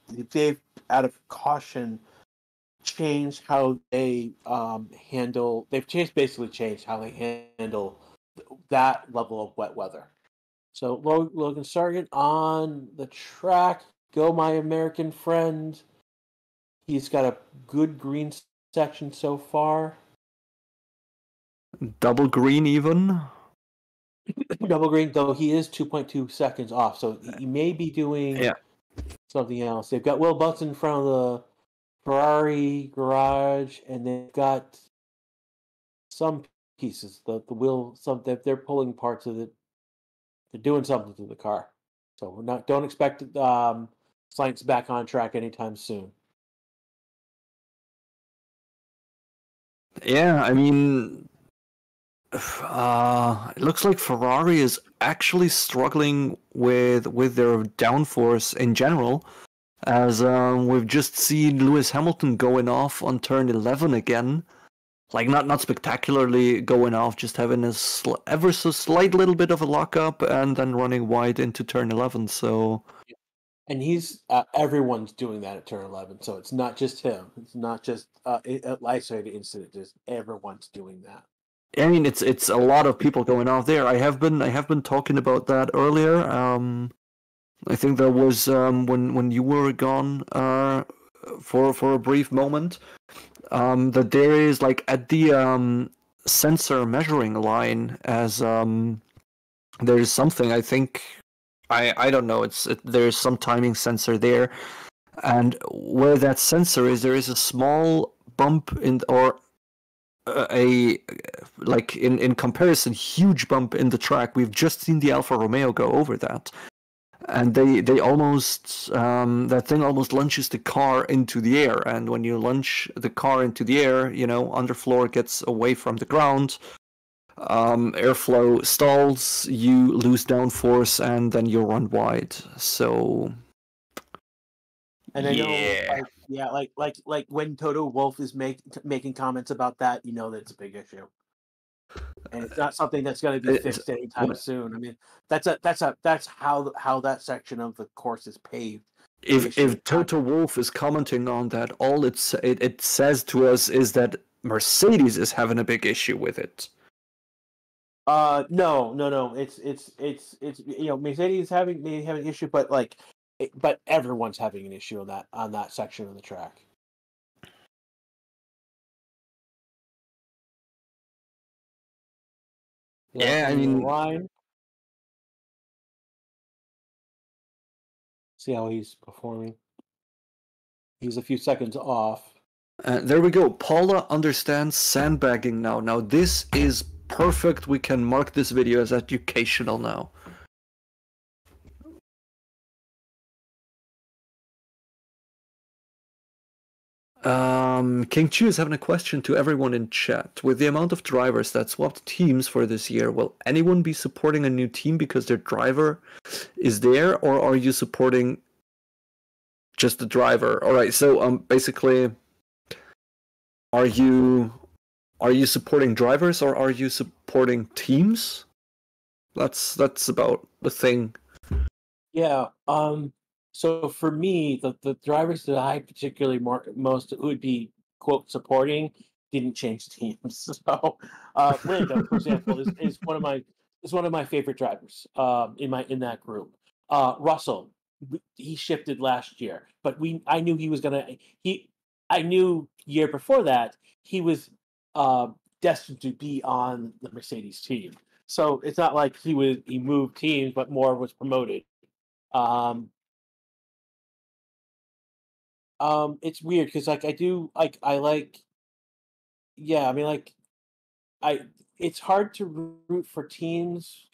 out of caution changed how they handle. Basically changed how they handle that level of wet weather. So Logan Sargent on the track. Go, my American friend. He's got a good green section so far. Double green even. Double green, though he is 2.2 seconds off, so he may be doing something else. They've got Will Butts in front of the Ferrari garage, and they've got some pieces. The wheel, they're pulling parts of it. They're doing something to the car, so don't expect Science back on track anytime soon. Yeah, I mean, it looks like Ferrari is actually struggling with their downforce in general, as we've just seen Lewis Hamilton going off on turn 11 again. Like not spectacularly going off, just having a ever so slight little bit of a lockup and then running wide into turn 11. So, and he's everyone's doing that at turn 11, so it's not just him. It's not just an isolated incident. Just everyone's doing that. I mean, it's a lot of people going off there. I have been talking about that earlier. I think that was when you were gone for a brief moment. That there is like at the sensor measuring line, as there is something, I think, I don't know, there's some timing sensor there, and where that sensor is, there is a small bump or a like in comparison huge bump in the track. We've just seen the Alfa Romeo go over that, and they almost that thing almost launches the car into the air, and when you launch the car into the air, underfloor gets away from the ground, airflow stalls, you lose downforce, and then you run wide. So and I know, like when Toto Wolff is making comments about that, that it's a big issue. and it's not something that's going to be fixed anytime soon. I mean, that's how that section of the course is paved. If Toto Wolff is commenting on that, all it says to us is that Mercedes is having a big issue with it. No. It's Mercedes may have an issue, but but everyone's having an issue on that section of the track. Yeah, I mean, line. See how he's performing. He's a few seconds off. There we go. Paula understands sandbagging now. Now this is perfect. We can mark this video as educational now. King Chu is having a question to everyone in chat. With the amount of drivers that swapped teams for this year, will anyone be supporting a new team because their driver is there, or are you supporting just the driver? All right, so basically, are you supporting drivers or are you supporting teams? That's about the thing. Yeah. So for me, the drivers that I particularly most would be quote supporting didn't change teams. So Lando, for example, is one of my favorite drivers in that group. Russell, he shifted last year, but I knew he was gonna I knew year before that he was destined to be on the Mercedes team. So it's not like he moved teams, but more was promoted. It's weird because yeah, I mean it's hard to root for teams.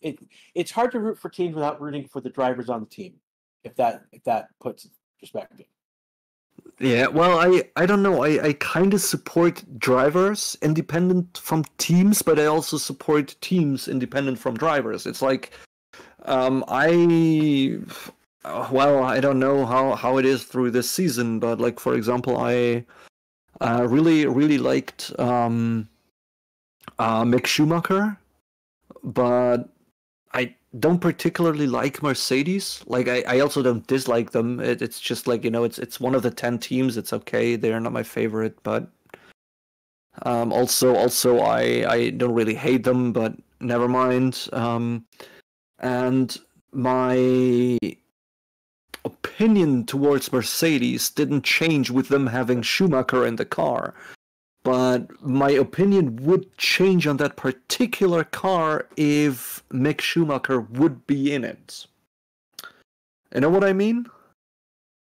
It's hard to root for teams without rooting for the drivers on the team, if that puts perspective. Yeah, well, I don't know. I kind of support drivers independent from teams, but I also support teams independent from drivers. It's like, I don't know how it is through this season, but like for example, I really liked Mick Schumacher, but I don't particularly like Mercedes. Like I also don't dislike them. It's just like, it's one of the 10 teams. It's okay. They're not my favorite, but also I don't really hate them, but never mind. And my opinion towards Mercedes didn't change with them having Schumacher in the car. But my opinion would change on that particular car if Mick Schumacher would be in it. You know what I mean?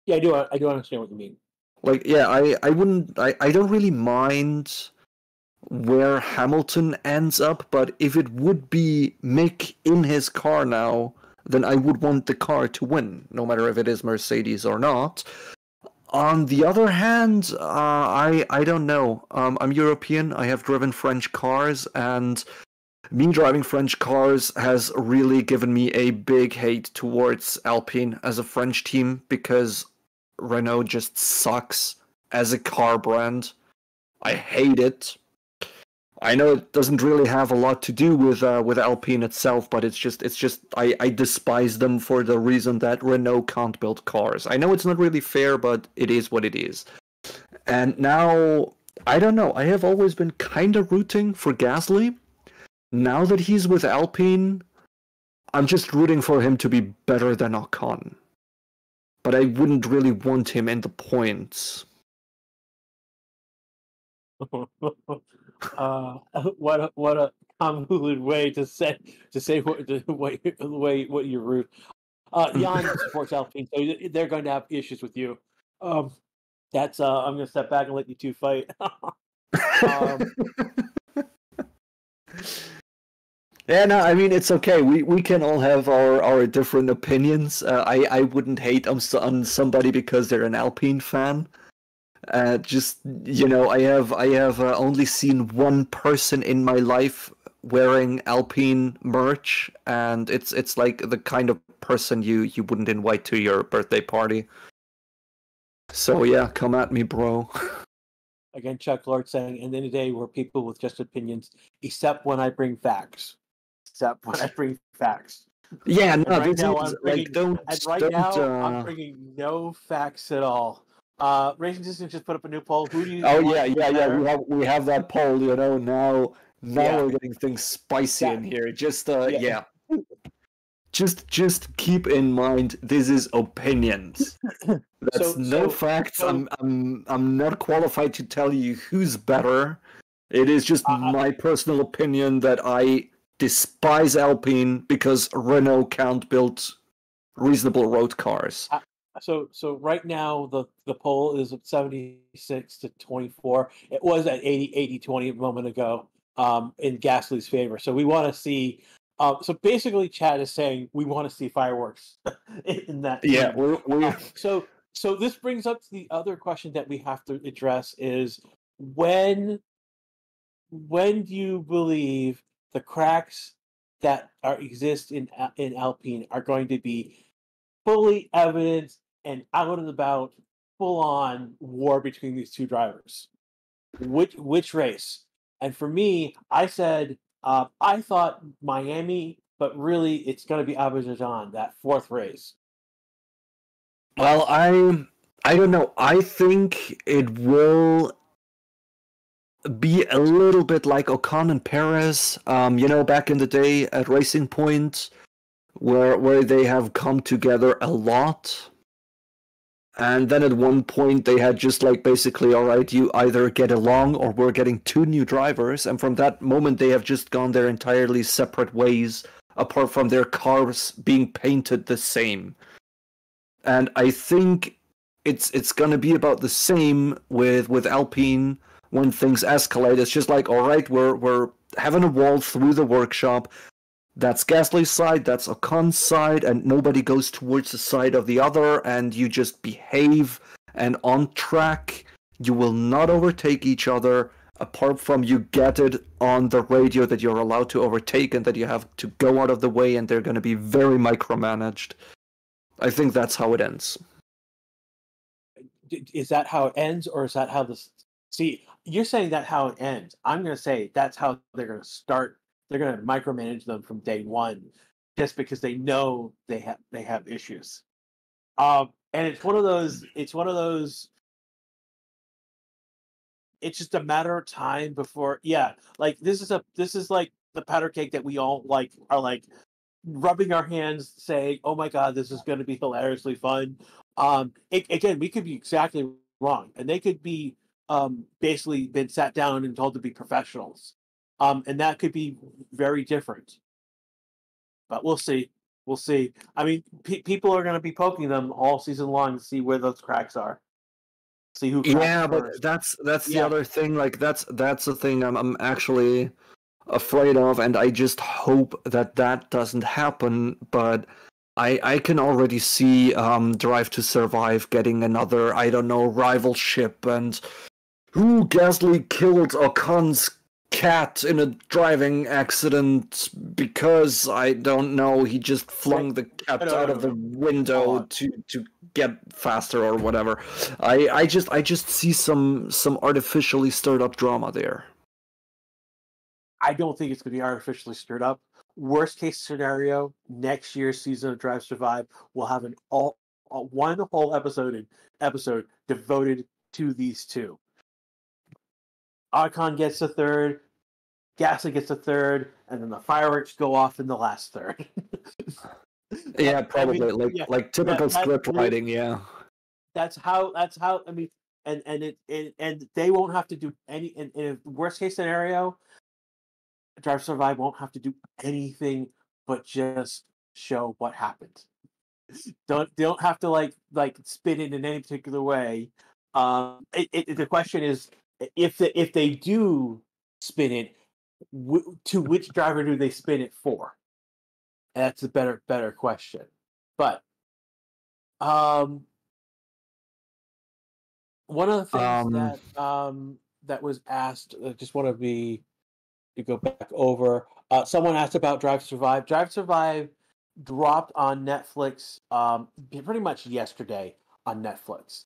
Yeah, I do understand what you mean. Like, yeah, I don't really mind where Hamilton ends up, but if it would be Mick in his car now, then I would want the car to win, no matter if it is Mercedes or not. On the other hand, I don't know. I'm European. I have driven French cars, and me driving French cars has really given me a big hate towards Alpine as a French team because Renault just sucks as a car brand. I hate it. I know it doesn't really have a lot to do with Alpine itself, but it's just I despise them for the reason that Renault can't build cars. I know it's not really fair, but it is what it is. And now, I don't know, I have always been kind of rooting for Gasly. Now that he's with Alpine, I'm just rooting for him to be better than Ocon. But I wouldn't really want him in the points. What a convoluted way to say what you root. Jan supports Alpine, so they're going to have issues with you. That's I'm going to step back and let you two fight. Yeah, no, I mean, it's okay. We can all have our different opinions. I wouldn't hate on somebody because they're an Alpine fan. Just, I have only seen one person in my life wearing Alpine merch, and it's like the kind of person you wouldn't invite to your birthday party. So yeah, come at me, bro. Again, Chuck Lord saying, "And then a day we're people with just opinions, except when I bring facts. Except when I bring facts." Yeah, And no, right this now is I'm like bringing, I'm bringing no facts at all. Racing Distance just put up a new poll. Who do you Oh want yeah, to do yeah, yeah. better? We have that poll. Now Yeah, we're getting things spicy in that, here. Just yeah. yeah. Just keep in mind this is opinions. That's So, no so, facts. so, I'm not qualified to tell you who's better. It is just my personal opinion that I despise Alpine because Renault can't build reasonable road cars. so right now the poll is at 76 to 24. It was at 80-20 a moment ago, in Gasly's favor. So we want to see. So basically, Chad is saying we want to see fireworks in that Yeah, team. we're So this brings up to the other question that we have to address is when when do you believe the cracks that exist in Alpine are going to be fully evident and out and about, full on war between these two drivers? Which race? And for me, I said I thought Miami, but really it's going to be Azerbaijan, that fourth race. well, I don't know. I think it will be a little bit like Ocon and Perez, back in the day at Racing Point, where they have come together a lot. And then at one point they had just like basically, all right, you either get along or we're getting two new drivers. And from that moment they have just gone their entirely separate ways, apart from their cars being painted the same. And I think it's gonna be about the same with Alpine when things escalate. It's just like, all right, we're having a wall through the workshop. That's Gasly's side, that's Ocon's side, and nobody goes towards the side of the other, and you just behave. And on track, you will not overtake each other, apart from you get it on the radio that you're allowed to overtake and that you have to go out of the way, and they're going to be very micromanaged. I think that's how it ends. Is that how it ends, or is that how this? See, you're saying that how it ends. I'm going to say that's how they're going to start. They're going to micromanage them from day one, just because they know they have issues. And it's one of those. It's one of those. It's just a matter of time before. Yeah, like this is like the powder cake that we all like are like rubbing our hands, saying, "Oh my god, this is going to be hilariously fun." Again, we could be exactly wrong, and they could be basically been sat down and told to be professionals, and that could be very different. But we'll see. We'll see. I mean, people are going to be poking them all season long to see where those cracks are. See who cracks Yeah, but first. that's the Yeah, other thing. Like that's the thing I'm actually afraid of, and I just hope that that doesn't happen. But I can already see Drive to Survive getting another, I don't know, rivalship. And who Gasly killed Ocon's cat in a driving accident because, I don't know, he just flung the cat out of the window to get faster or whatever. I just see some artificially stirred up drama there. I don't think it's going to be artificially stirred up. Worst case scenario, next year's season of Drive Survive will have one whole episode devoted to these two. Ocon gets a third, Gasly gets a third, and then the fireworks go off in the last third. Yeah, probably I mean, like typical script writing. Yeah. That's how. I mean, and they won't have to do any. In worst case scenario, Drive Survive won't have to do anything but just show what happened. They don't have to like spin it in any particular way. The question is if they do spin it, to which driver do they spin it for? That's a better question. But one of the things Um. that was asked, I just want to go back over. Someone asked about Drive to Survive. Drive to Survive dropped on Netflix pretty much yesterday on Netflix.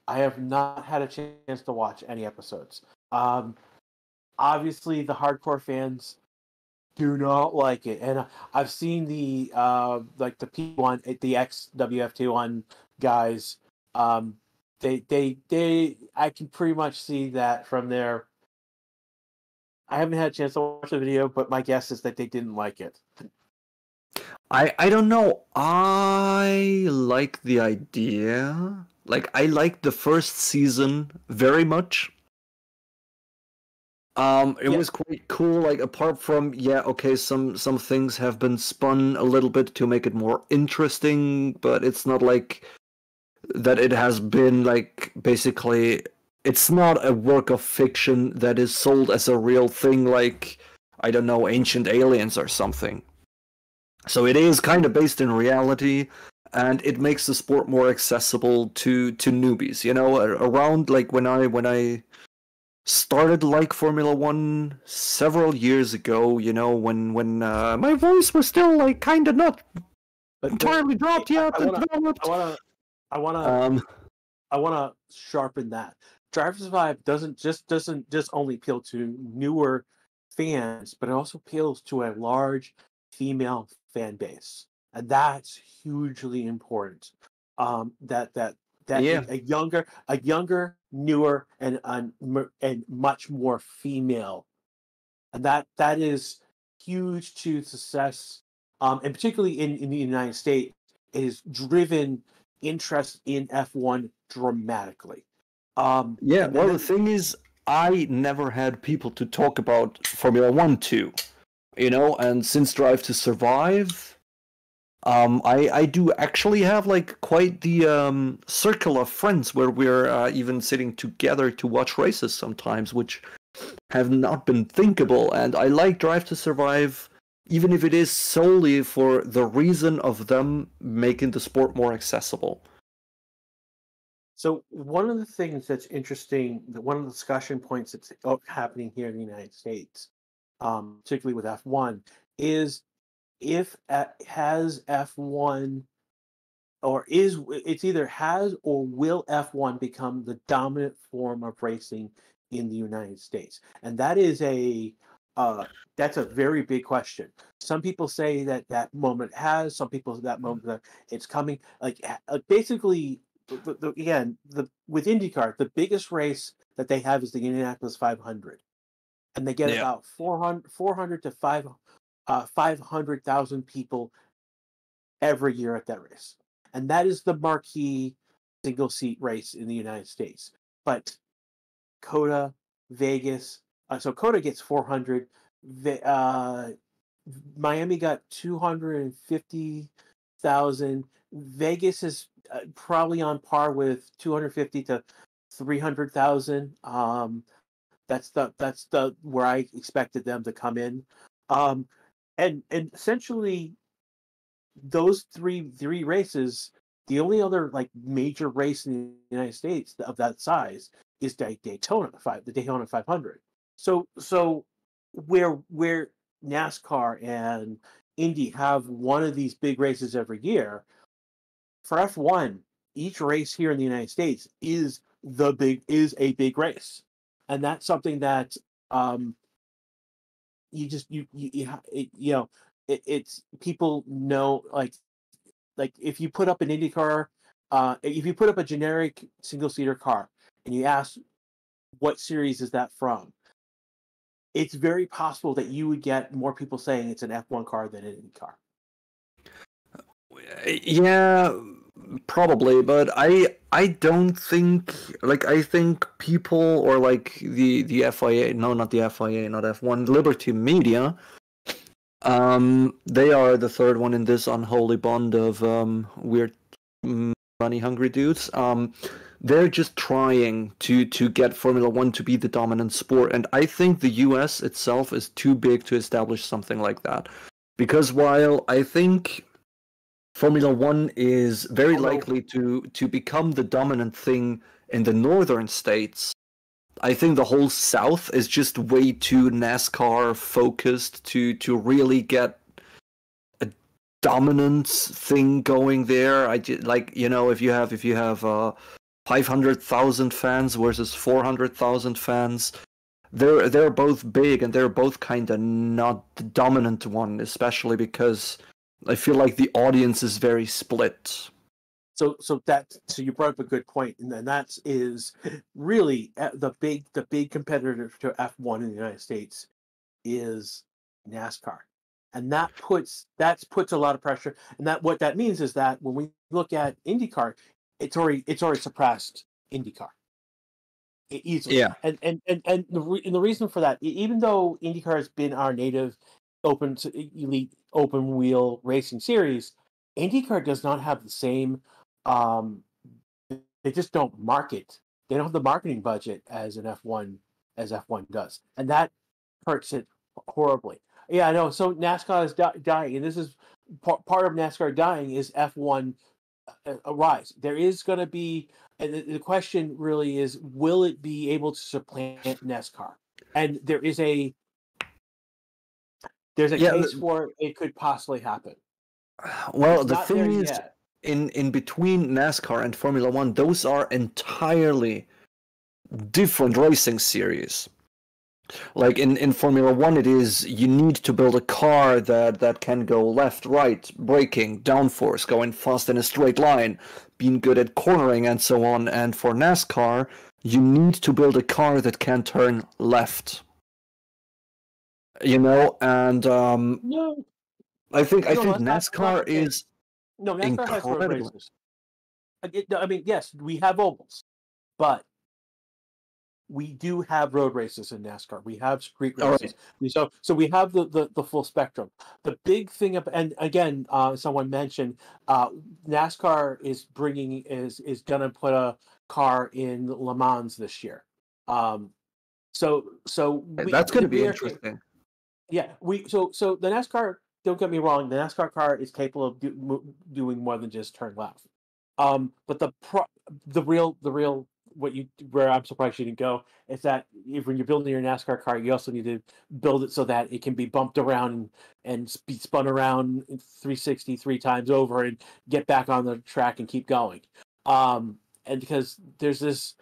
I have not had a chance to watch any episodes. Obviously, the hardcore fans do not like it, and I've seen the like the P1, the XWF21 guys. I can pretty much see that from their. I haven't had a chance to watch the video, but my guess is that they didn't like it. I don't know. I like the idea. Like I like the first season very much. It was quite cool. Like apart from okay, some things have been spun a little bit to make it more interesting, but it's not like that. It has been like basically, it's not a work of fiction that is sold as a real thing. Like I don't know, Ancient Aliens or something. So it is kind of based in reality, and it makes the sport more accessible to newbies. You know, around like when I started like Formula One several years ago. You know, when my voice was still like kind of not entirely dropped yet. I wanna sharpen that. Drive to Survive doesn't just only appeal to newer fans, but it also appeals to a large female fan base, and that's hugely important. That Yeah. a younger, newer, and much more female, and that is huge to success. And particularly in the United States, it has driven interest in F1 dramatically. Yeah, And well, then, the thing is, I never had people to talk about Formula One to, you know, and since Drive to Survive, I do actually have like quite the circle of friends where we're even sitting together to watch races sometimes, which have not been thinkable. And I like Drive to Survive, even if it is solely for the reason of them making the sport more accessible. so one of the things that's interesting, one of the discussion points that's happening here in the United States, particularly with F1, is if has F1 or is it's either has or will F1 become the dominant form of racing in the United States? And uh, that's a very big question. Some people say that moment has. Some people say that moment that it's coming. Like basically, again, with IndyCar, the biggest race that they have is the Indianapolis 500, and they get Yeah. about 400 to 500,000 people every year at that race. And that is the marquee single seat race in the United States. But Coda, Vegas, so Coda gets 400. Miami got 250,000. Vegas is probably on par with 250 to 300,000. That's the where I expected them to come in. And essentially those three races, the only other like major race in the United States of that size is Daytona, the Daytona 500. So where NASCAR and Indy have one of these big races every year, for F1, each race here in the United States is a big race, and that's something that you just you know it's people know, like if you put up an IndyCar, if you put up a generic single seater car and you ask what series is that from, it's very possible that you would get more people saying it's an F1 car than an Indy car. Yeah, probably, but I don't think like I think people or like the FIA, no, not the FIA, not F1, Liberty Media, they are the third one in this unholy bond of weird money hungry dudes. They're just trying to get Formula One to be the dominant sport, and I think the US itself is too big to establish something like that. Because while I think Formula One is very likely to become the dominant thing in the northern states, I think the whole South is just way too NASCAR focused to really get a dominance thing going there. Like, you know, if you have 500,000 fans versus 400,000 fans. They're both big, and they're both kind of not the dominant one, especially because I feel like the audience is very split. So you brought up a good point, and then that is really the big competitor to F1 in the United States is NASCAR, and that puts a lot of pressure. And that what that means is that when we look at IndyCar, it's already surpassed IndyCar easily. Yeah. And the reason for that, even though IndyCar has been our native elite open wheel racing series, IndyCar does not have the same. They just don't market. They don't have the marketing budget as F1 does, and that hurts it horribly. Yeah, I know. So NASCAR is dying, and this is part of NASCAR dying is F1 a rise. There is going to be, and the question really is, will it be able to supplant NASCAR? And there's a case for it could possibly happen. Well, the thing is, in between NASCAR and Formula One, those are entirely different racing series. Like in Formula One, it is you need to build a car that can go left, right, braking, downforce, going fast in a straight line, being good at cornering, and so on. And for NASCAR, you need to build a car that can turn left. You know, and no, I think NASCAR is NASCAR has road incredible. races. I mean, yes, we have ovals, but we do have road races in NASCAR. We have street races. Right. So we have the full spectrum. The big thing, and again, someone mentioned NASCAR is going to put a car in Le Mans this year. So that's going to be interesting. Yeah, so the NASCAR. Don't get me wrong. The NASCAR car is capable of doing more than just turn left. But the real where I'm surprised you didn't go is that when you're building your NASCAR car, you also need to build it so that it can be bumped around and be spun around 360 3 times over and get back on the track and keep going. And because there's this,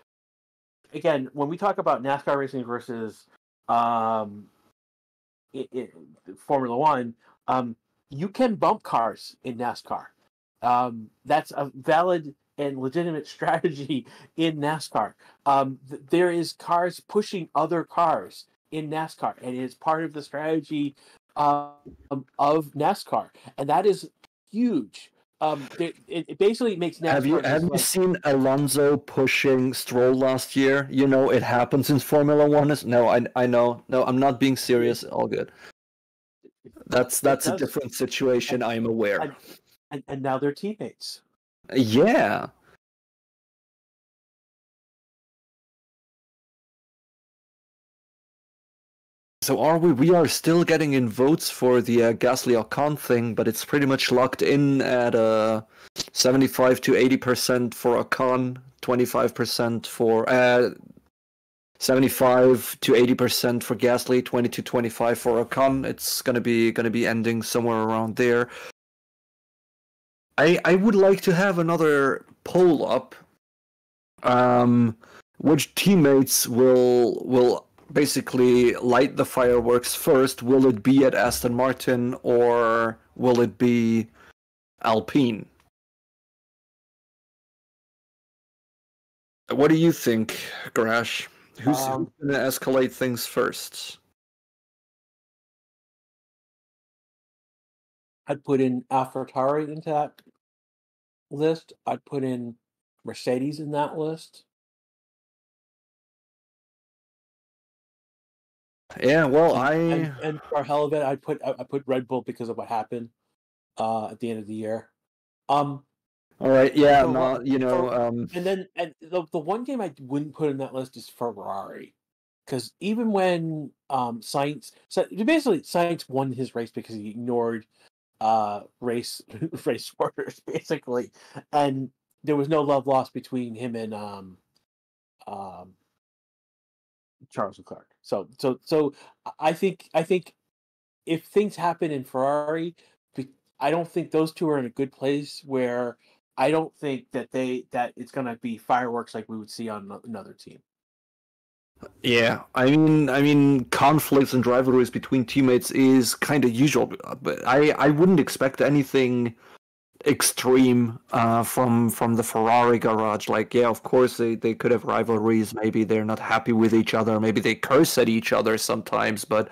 again, when we talk about NASCAR racing versus Formula One, you can bump cars in NASCAR. That's a valid and legitimate strategy in NASCAR. There is cars pushing other cars in NASCAR, and it is part of the strategy of NASCAR, and that is huge. It basically makes NASCAR. Have you seen Alonso pushing Stroll last year? You know, it happens in Formula One. No, I know. No, I'm not being serious. All good. That's a different situation. I'm aware. And now they're teammates. Yeah. So we are still getting in votes for the Gasly Ocon thing, but it's pretty much locked in at 75 to 80% for Ocon, 25% for 75 to 80% for Gasly, 20 to 25 for Ocon. It's gonna be ending somewhere around there. I would like to have another poll up. Which teammates will basically light the fireworks first? Will it be at Aston Martin or will it be Alpine? What do you think, Grash? Who's going to escalate things first? I'd put in AlphaTauri into that list. I'd put in Mercedes in that list. Yeah, well, and for hell of it, I put Red Bull because of what happened at the end of the year. All right, yeah, and the one game I wouldn't put in that list is Ferrari, because even when Sainz won his race because he ignored race orders basically, and there was no love lost between him and Charles Leclerc. So I think if things happen in Ferrari, I don't think those two are in a good place where I don't think that it's going to be fireworks like we would see on another team. Yeah, I mean, conflicts and rivalries between teammates is kind of usual, but I wouldn't expect anything extreme from the Ferrari garage. Like, yeah, of course they could have rivalries. Maybe they're not happy with each other. Maybe they curse at each other sometimes. But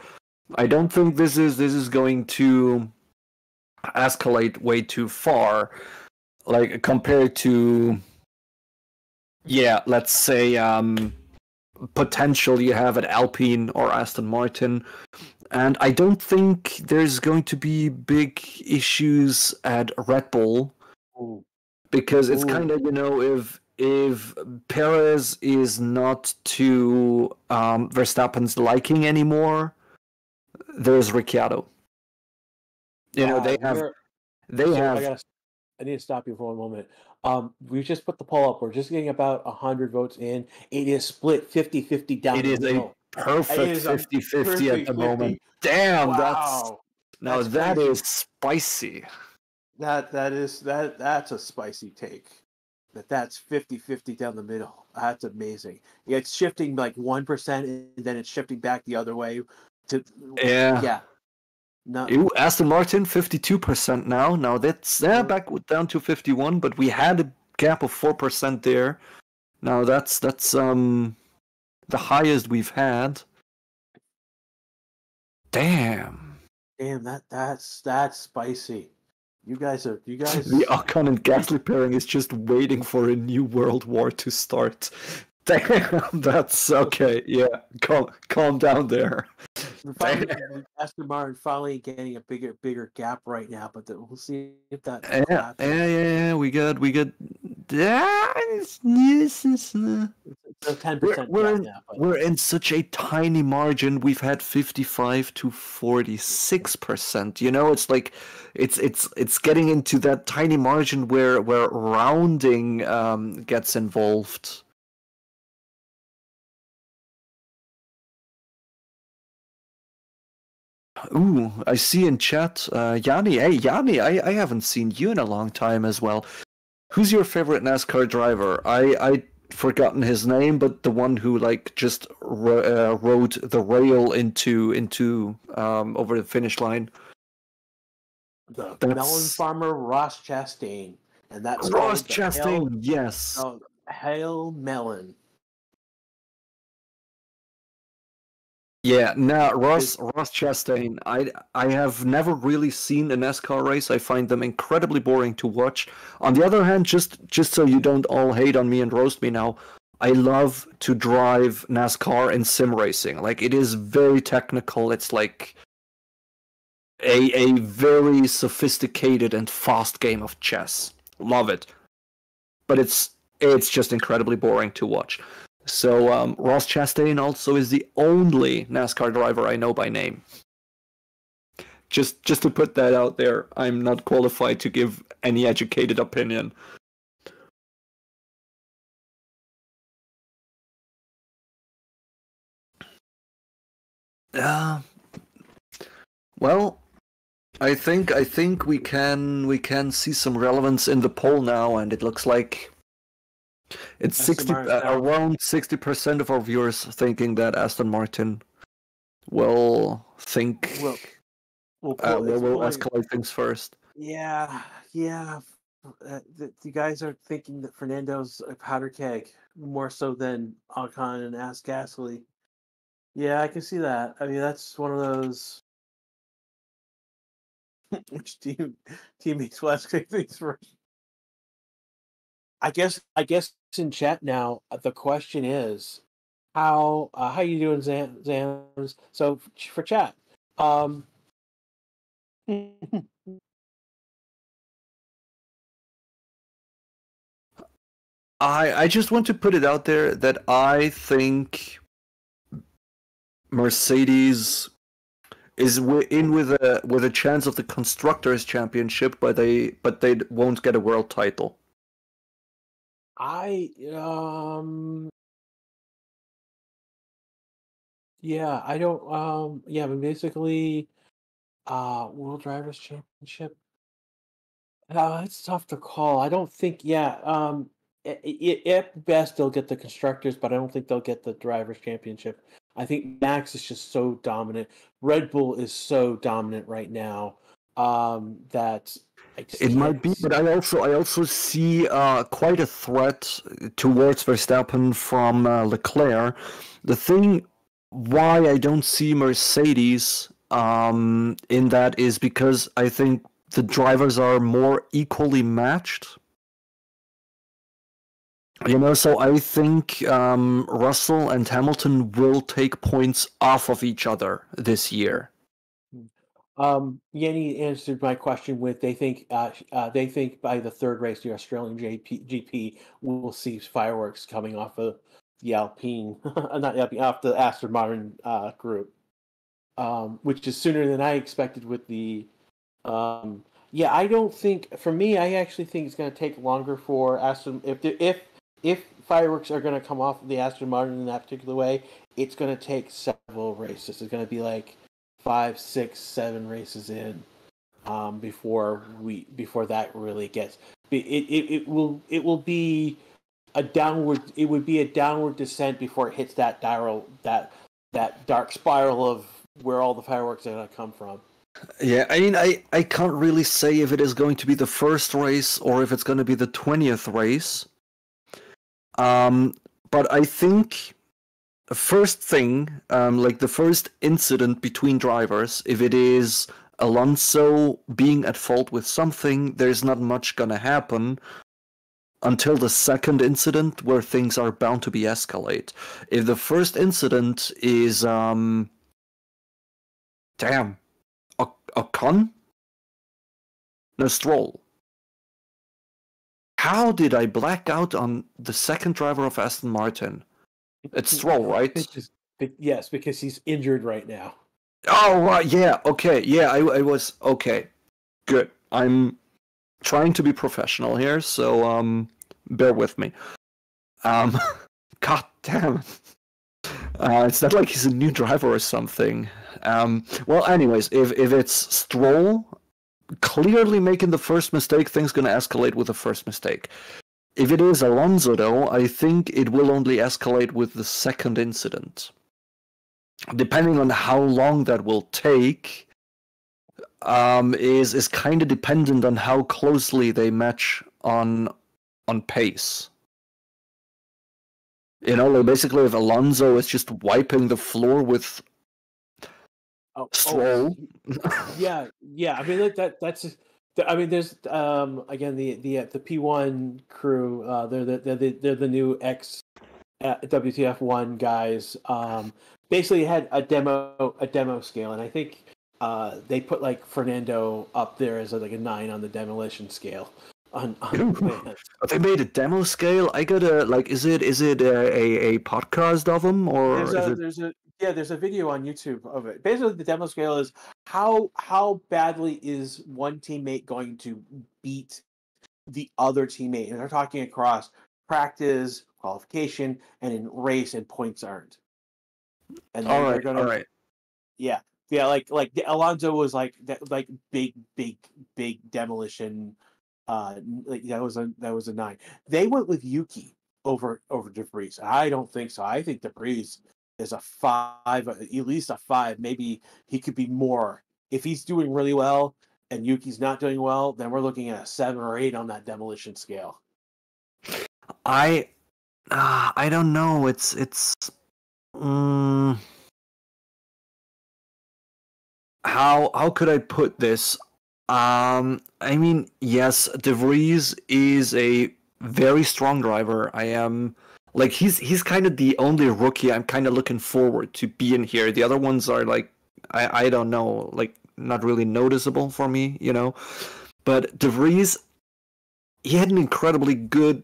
I don't think this is going to escalate way too far. Like compared to, yeah, let's say potential you have at Alpine or Aston Martin. And I don't think there's going to be big issues at Red Bull. Ooh. Because it's kind of, you know, if Perez is not to Verstappen's liking anymore, there's Ricciardo. You know, they have. I need to stop you for one moment. We just put the poll up. We're just getting about 100 votes in. It is split 50-50 down the middle. It is a perfect 50-50 at the moment. Damn, wow. that is spicy. That's a spicy take. That's 50-50 down the middle. That's amazing. Yeah, it's shifting like 1% and then it's shifting back the other way to yeah. No. Aston Martin 52% now. Now that's back down to 51, but we had a gap of 4% there. Now that's the highest we've had. Damn, that's spicy. You guys The Ocon and Gasly pairing is just waiting for a new world war to start. Damn, that's okay. Yeah, calm down there. Aston Martin finally getting a bigger gap right now, but we'll see if that. Yeah. We got. It's 10% we're in such a tiny margin. We've had 55 to 46%. You know, it's like it's getting into that tiny margin where rounding gets involved. Ooh, I see in chat, Yanni. Hey, Yanni, I haven't seen you in a long time as well. Who's your favorite NASCAR driver? I'd forgotten his name, but the one who like just rode the rail into over the finish line. The melon farmer Ross Chastain, and that's Ross Chastain. Yes. Hail Melon. Yeah, Ross Chastain. I have never really seen a NASCAR race. I find them incredibly boring to watch. On the other hand, just so you don't all hate on me and roast me now, I love to drive NASCAR in sim racing. Like, it is very technical. It's like a very sophisticated and fast game of chess. Love it. But it's just incredibly boring to watch. So Ross Chastain also is the only NASCAR driver I know by name. Just to put that out there, I'm not qualified to give any educated opinion. Well, I think we can see some relevance in the poll now, and it looks like it's around 60% of our viewers thinking that Aston Martin will escalate things first. Yeah. You guys are thinking that Fernando's a powder keg more so than Ocon and Gasly. Yeah, I can see that. I mean, that's one of those. Which teammates will escalate things first? I guess in chat now the question is how you doing, Zams? So for chat, I just want to put it out there that I think Mercedes is in with a chance of the Constructors' Championship, but they won't get a world title. Yeah, I don't but basically World Drivers' Championship. It's tough to call. I don't think. Yeah. At best they'll get the constructors, but I don't think they'll get the drivers' championship. I think Max is just so dominant. Red Bull is so dominant right now that I just It might be, can't. but I also see quite a threat towards Verstappen from Leclerc. The thing why I don't see Mercedes in that is because I think the drivers are more equally matched. So I think Russell and Hamilton will take points off of each other this year. Yenny answered my question with they think by the third race, the Australian GP, we'll see fireworks coming off of the Alpine, not Alpine, off the Aston Martin group, which is sooner than I expected with the. Yeah, I don't think for me. I actually think it's going to take longer for Aston if fireworks are going to come off of the Aston Martin in that particular way. It's going to take several races. It's going to be like 5, 6, 7 races in before that really gets it will be a downward it would be a downward descent before it hits that that dark spiral of where all the fireworks are going to come from. Yeah, I mean, I can't really say if it is going to be the first race or if it's going to be the 20th race. But I think first thing, like the first incident between drivers, if it is Alonso being at fault with something, there's not much gonna happen until the second incident where things are bound to be escalate. If the first incident is, damn, Ocon? No, Stroll. How did I black out on the second driver of Aston Martin? It's Stroll, right? Yes, because he's injured right now. Oh, right, yeah, okay, yeah, I was, okay, good. I'm trying to be professional here, so, bear with me. God damn. It's not like he's a new driver or something. Well, anyways, if it's Stroll clearly making the first mistake, things gonna escalate with the first mistake. If it is Alonso, though, I think it will only escalate with the second incident. Depending on how long that will take, is kind of dependent on how closely they match on pace. Like basically, if Alonso is just wiping the floor with Stroll. Yeah. I mean, that's. I mean, there's again the P1 crew. They're the new ex WTF1 guys. Basically had a demo scale, and I think they put like Fernando up there as like a 9 on the demolition scale. They made a demo scale. I gotta like, is it a podcast of them or there's a video on YouTube of it. Basically, the demo scale is how badly is one teammate going to beat the other teammate, and they're talking across practice, qualification, and in race and points earned. And then they're gonna, all right. Yeah, like Alonso was like big demolition. That was a 9. They went with Yuki over De Vries. I don't think so. I think De Vries is a 5, at least a 5. Maybe he could be more if he's doing really well and Yuki's not doing well. Then we're looking at a 7 or 8 on that demolition scale. I don't know. It's how could I put this? I mean, yes, De Vries is a very strong driver. I am like he's kind of the only rookie I'm kind of looking forward to be in here. The other ones are like I don't know, like not really noticeable for me, But De Vries, he had an incredibly good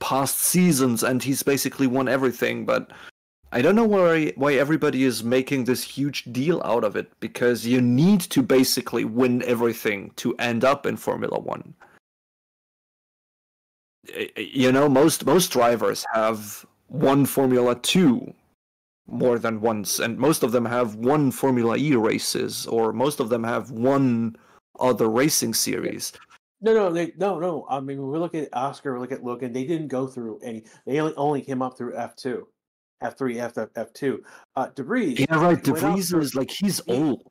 past seasons, and he's basically won everything. But I don't know why everybody is making this huge deal out of it, because you need to basically win everything to end up in Formula One. Most drivers have won Formula 2 more than once, and most of them have won Formula E races, or most of them have won other racing series. No. I mean, we look at Oscar, we look at Logan. They didn't go through any. They only came up through F2, F3, F2. DeVries Yeah, right. went up DeVries through. is like he's He old.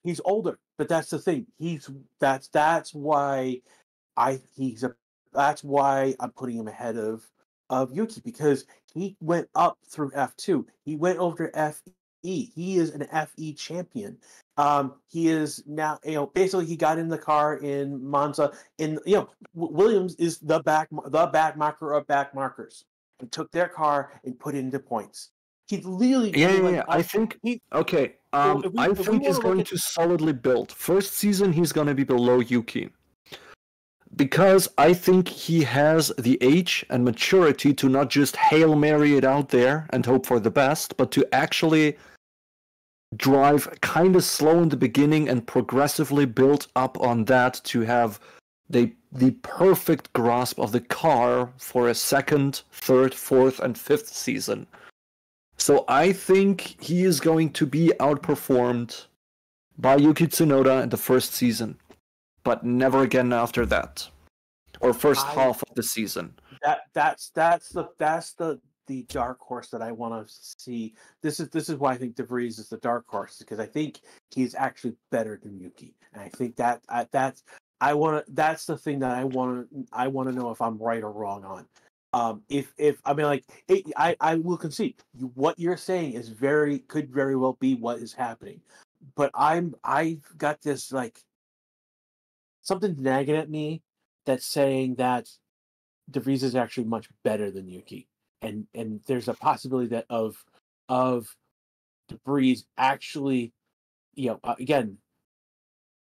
he's older, but that's the thing. That's why I he's a that's why I'm putting him ahead of Yuki because he went up through F2. He went over to FE. He is an FE champion. He is now, basically he got in the car in Monza. Williams is the back marker of back markers, and took their car and put it into points. He really, I Yeah, mean, yeah, like yeah. I think he. okay. So I if we think want he's to look going at, to solidly build. First season, he's gonna be below Yuki because I think he has the age and maturity to not just Hail Mary it out there and hope for the best, but to actually drive kind of slow in the beginning and progressively build up on that to have the perfect grasp of the car for a second, third, fourth, and fifth season. So I think he is going to be outperformed by Yuki Tsunoda in the first season, but never again after that, or first I half of the season. that's the dark horse that I want to see. This is why I think DeVries is the dark horse because I think he's actually better than Yuki, and I think that's the thing that I want to know if I'm right or wrong on. If I mean like I will concede what you're saying is could very well be what is happening, but I've got this like something nagging at me that's saying that DeVries is actually much better than Yuki, and there's a possibility that of DeVries actually, again,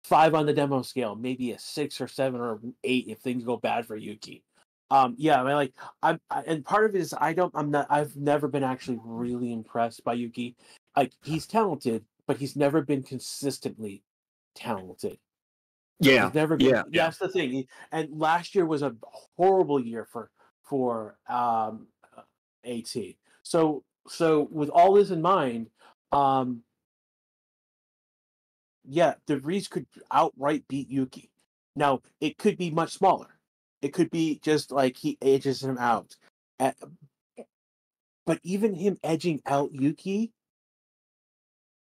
5 on the demo scale, maybe a 6 or 7 or 8 if things go bad for Yuki. Yeah, I mean, like and part of it is I've never been actually really impressed by Yuki. Like he's talented, but he's never been consistently talented. Yeah, He's never been. yeah, yeah. That's the thing. And last year was a horrible year for AT. So with all this in mind, um, yeah, DeVries could outright beat Yuki. Now it could be much smaller. It could be just like he edges him out. Uh, But even him edging out Yuki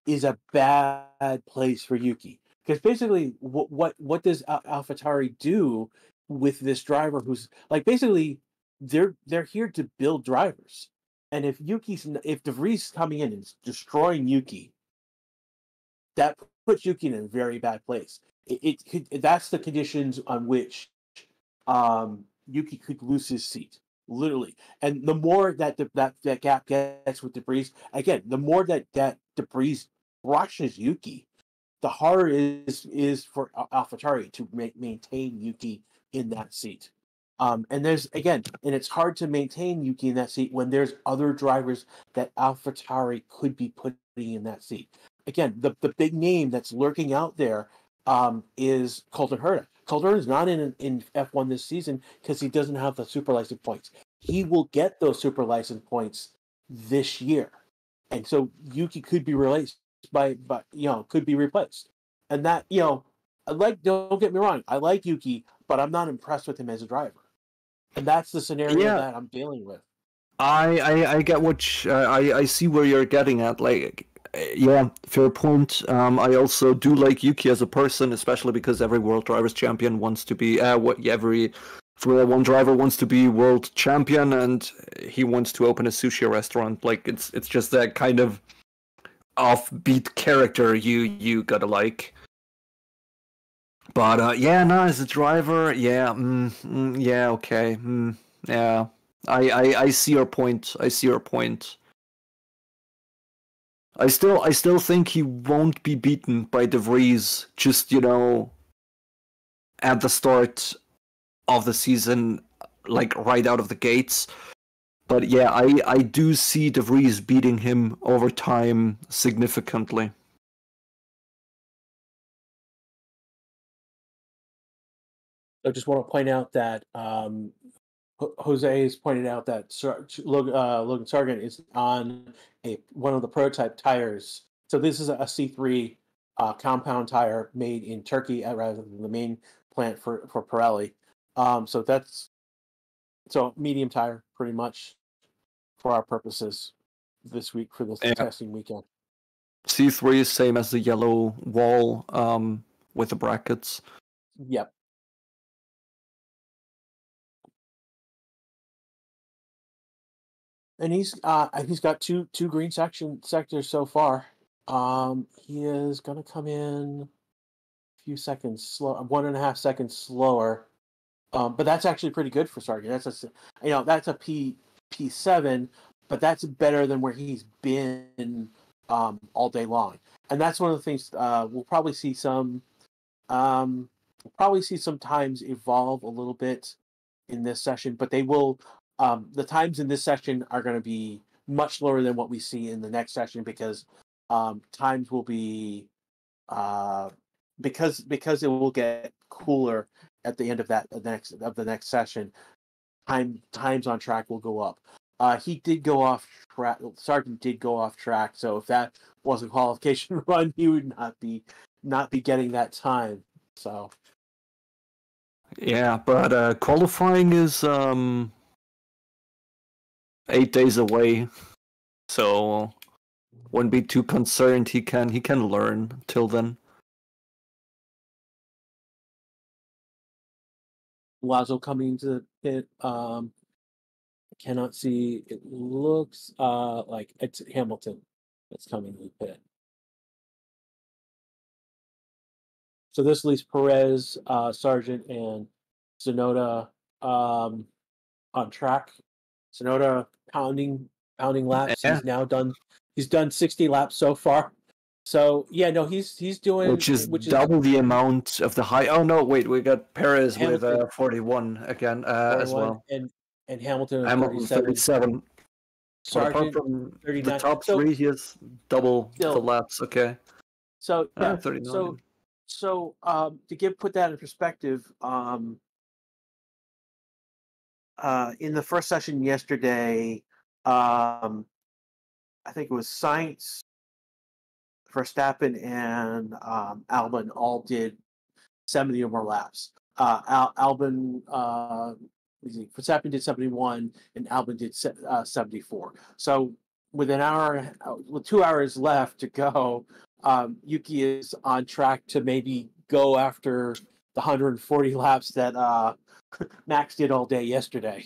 is a bad place for Yuki because basically what does AlphaTauri do with this driver who's like basically they're here to build drivers, and if DeVries coming in and destroying Yuki, that puts Yuki in a very bad place. That's the conditions on which Yuki could lose his seat, literally. And the more that gap gets with DeVries, again, the more that DeVries brushes Yuki, the harder it is for AlphaTauri to maintain Yuki in that seat. And it's hard to maintain Yuki in that seat when there's other drivers that AlphaTauri could be putting in that seat. Again, the big name that's lurking out there is Colton Herta. Colton Herta is not in F1 this season because he doesn't have the super license points. He will get those super license points this year, and so Yuki could be replaced could be replaced, and that I like. Don't get me wrong, I like Yuki, but I'm not impressed with him as a driver, and that's the scenario Yeah, that I'm dealing with. I get I see where you're getting at. Like, yeah, fair point. I also do like Yuki as a person, especially because every World Drivers Champion wants to be every Formula One driver wants to be world champion, and he wants to open a sushi restaurant. Like, it's just that kind of offbeat character you gotta like. But yeah, no, as a driver, yeah, yeah, okay, yeah. I see your point. I see your point. I still think he won't be beaten by De Vries just, at the start of the season, like right out of the gates. But yeah, I do see De Vries beating him over time significantly. I just want to point out that Jose has pointed out that Logan Sargent is on one of the prototype tires. So this is a C3 compound tire made in Turkey rather than the main plant for Pirelli. So medium tire pretty much for our purposes this week for this testing weekend. C3 is same as the yellow wall with the brackets. Yep. And he's got two green sectors so far. He is going to come in a few seconds slow, 1.5 seconds slower. But that's actually pretty good for Sargent. That's a P7, but that's better than where he's been all day long. And that's one of the things we'll probably see some times evolve a little bit in this session, but they will. The times in this session are going to be much lower than what we see in the next session because times will be because it will get cooler at the end of the next session. Times on track will go up. He did go off track. Sargent did go off track. So if that was a qualification run, he would not be getting that time. So yeah, but qualifying is 8 days away, so wouldn't be too concerned. He can learn till then. Lazo coming into the pit. I cannot see. It looks like it's Hamilton that's coming to the pit. So this leaves Perez, Sargent, and Tsunoda on track. Tsunoda pounding laps. Yeah. He's now done. He's done 60 laps so far. So yeah, no, he's doing which is double the amount of the high. Oh no, wait, we got Perez Hamilton, with 41 again 41, as well, and Hamilton at 37. Sargent apart from 39. The top three, he has double the laps. Okay. So yeah, 39. So to put that in perspective, in the first session yesterday, I think it was Sainz, Verstappen, and Albon all did 70 or more laps. Verstappen did 71, and Albon did 74. So with 2 hours left to go, Yuki is on track to maybe go after the 140 laps that Max did all day yesterday.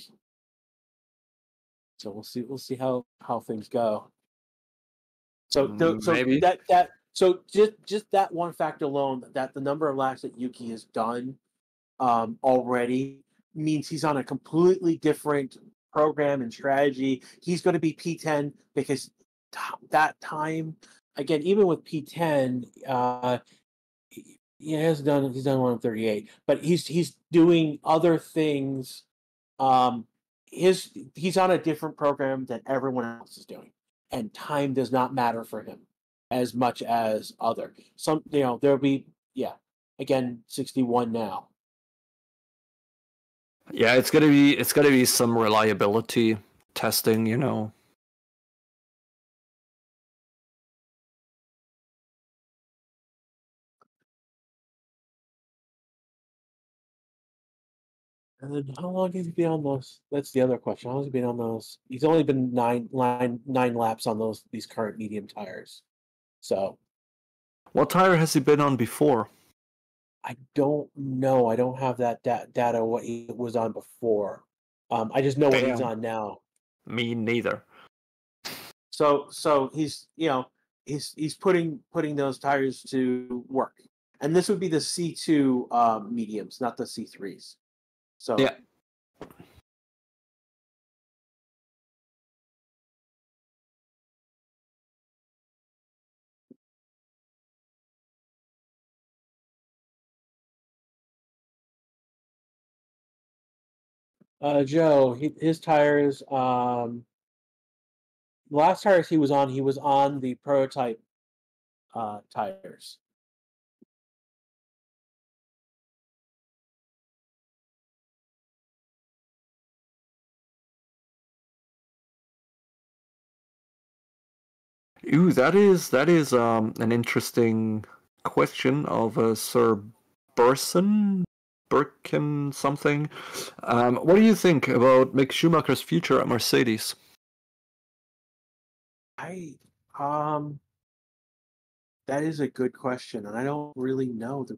So we'll see how things go. So maybe just that one fact alone, that the number of laps that Yuki has done already means he's on a completely different program and strategy. He's going to be P10 because that time, again, even with P10, he's done 138, but he's doing other things. He's on a different program than everyone else is doing, and time does not matter for him as much as other. There'll be again 61 now. Yeah, it's gonna be some reliability testing, And then how long has he been on those? That's the other question. How long has he been on those? He's only been nine laps on these current medium tires. So what tire has he been on before? I don't know. I don't have that data what he was on before. I just know what he's on now. Me neither. So he's he's putting those tires to work, and this would be the C2 mediums, not the C3s. So yeah. Joe, his tires. Last tires he was on the prototype tires. Ooh, that is an interesting question of Sir Burson. Birkin something. What do you think about Mick Schumacher's future at Mercedes? That is a good question, and I don't really know the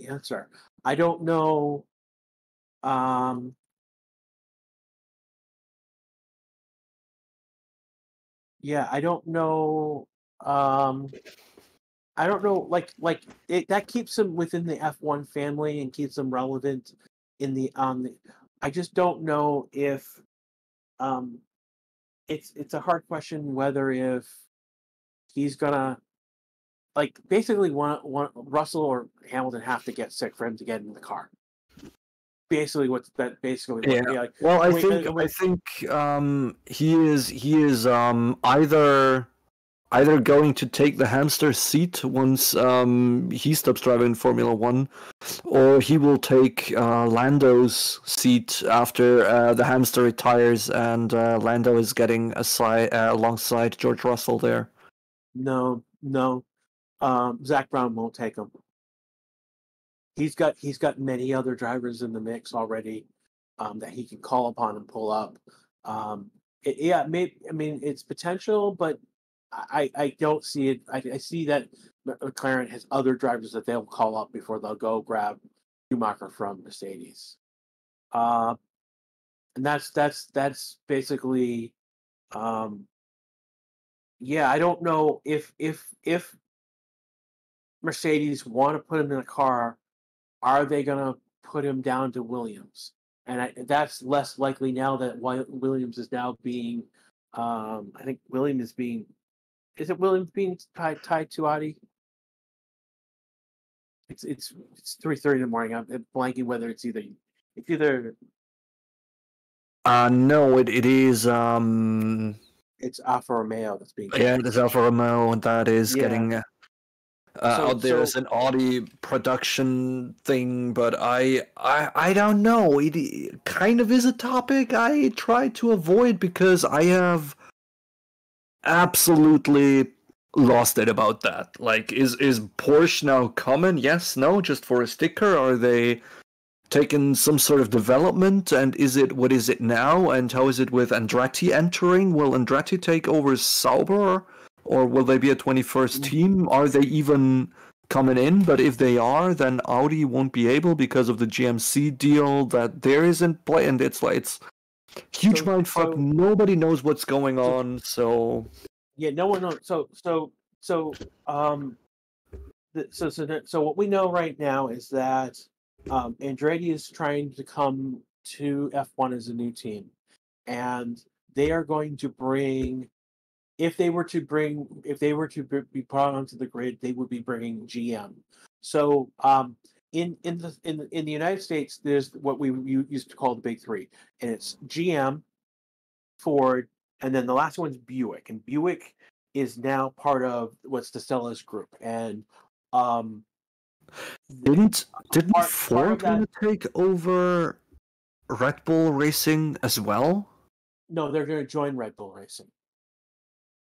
answer. I don't know. Yeah, I don't know. I don't know. That keeps them within the F1 family and keeps them relevant in the I just don't know if um. It's a hard question whether if he's gonna basically one Russell or Hamilton have to get sick for him to get in the car. Basically, Yeah. Well, I think he is either going to take the hamster seat once he stops driving Formula One, or he will take Lando's seat after the hamster retires and Lando is getting alongside George Russell there. No. Zak Brown won't take him. He's got many other drivers in the mix already that he can call upon and pull up. It's potential, but I don't see it. I see that McLaren has other drivers that they'll call up before they'll go grab Schumacher from Mercedes. And that's basically yeah, I don't know if Mercedes want to put him in a car, are they going to put him down to Williams? And that's less likely now that Williams is now being I think Williams is being, is it Williams being tied to Audi? It's 3:30 in the morning. I'm blanking whether it's either No, it is it's Alfa Romeo that's being yeah, it's Alfa Romeo, and that is getting out there as an Audi production thing, but I don't know. It kind of is a topic I try to avoid because I have absolutely lost it about that. Like, is Porsche now common? Yes, no, just for a sticker? Are they taken some sort of development, and what is it now, and how is it with Andretti entering? Will Andretti take over Sauber, or will they be a 21st team? Are they even coming in? But if they are, then Audi won't be able because of the GMC deal that there is in play, and it's huge mindfuck. Nobody knows what's going on, so yeah, no one knows. So what we know right now is that Andretti is trying to come to F1 as a new team, and they are going to bring. If they were to be brought onto the grid, they would be bringing GM. So in the United States, there's what we used to call the big three, and it's GM, Ford, and then the last one's Buick. And Buick is now part of what's the Stella's group. And didn't Ford want to take over Red Bull Racing as well? No, they're going to join Red Bull Racing.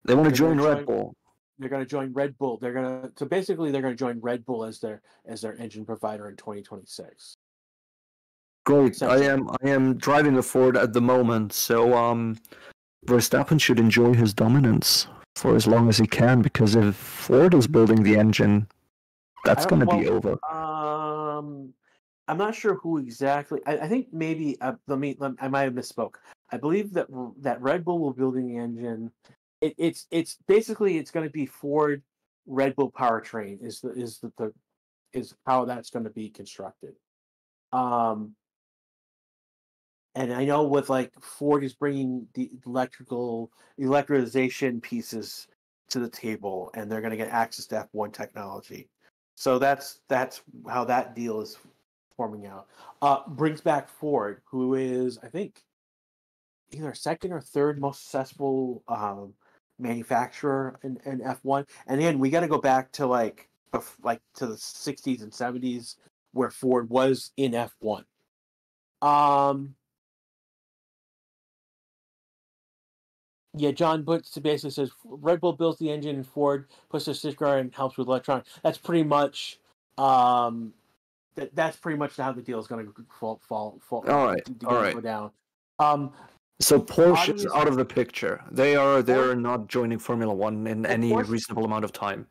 They want to join Red Bull. They're going to join Red Bull. They're going to join Red Bull as their engine provider in 2026. Great. I am driving a Ford at the moment, so Verstappen should enjoy his dominance for as long as he can, because if Ford is building the engine, that's going to be over. I'm not sure who exactly. I think maybe I might have misspoke. I believe that Red Bull will be building the engine. It's basically it's going to be Ford Red Bull powertrain is how that's going to be constructed. And I know with Ford is bringing the electrification pieces to the table, and they're going to get access to F1 technology. So that's how that deal is forming out. Brings back Ford, who is, I think, either second or third most successful manufacturer in F1. And again, we got to go back to to the 60s and 70s where Ford was in F1. Yeah, John Butts basically says Red Bull builds the engine and Ford puts the sticker and helps with electronics. That's pretty much that's pretty much how the deal is going to fall. All right. Go down. So Porsche is Audi out of the picture. They're not joining Formula One in any reasonable amount of time.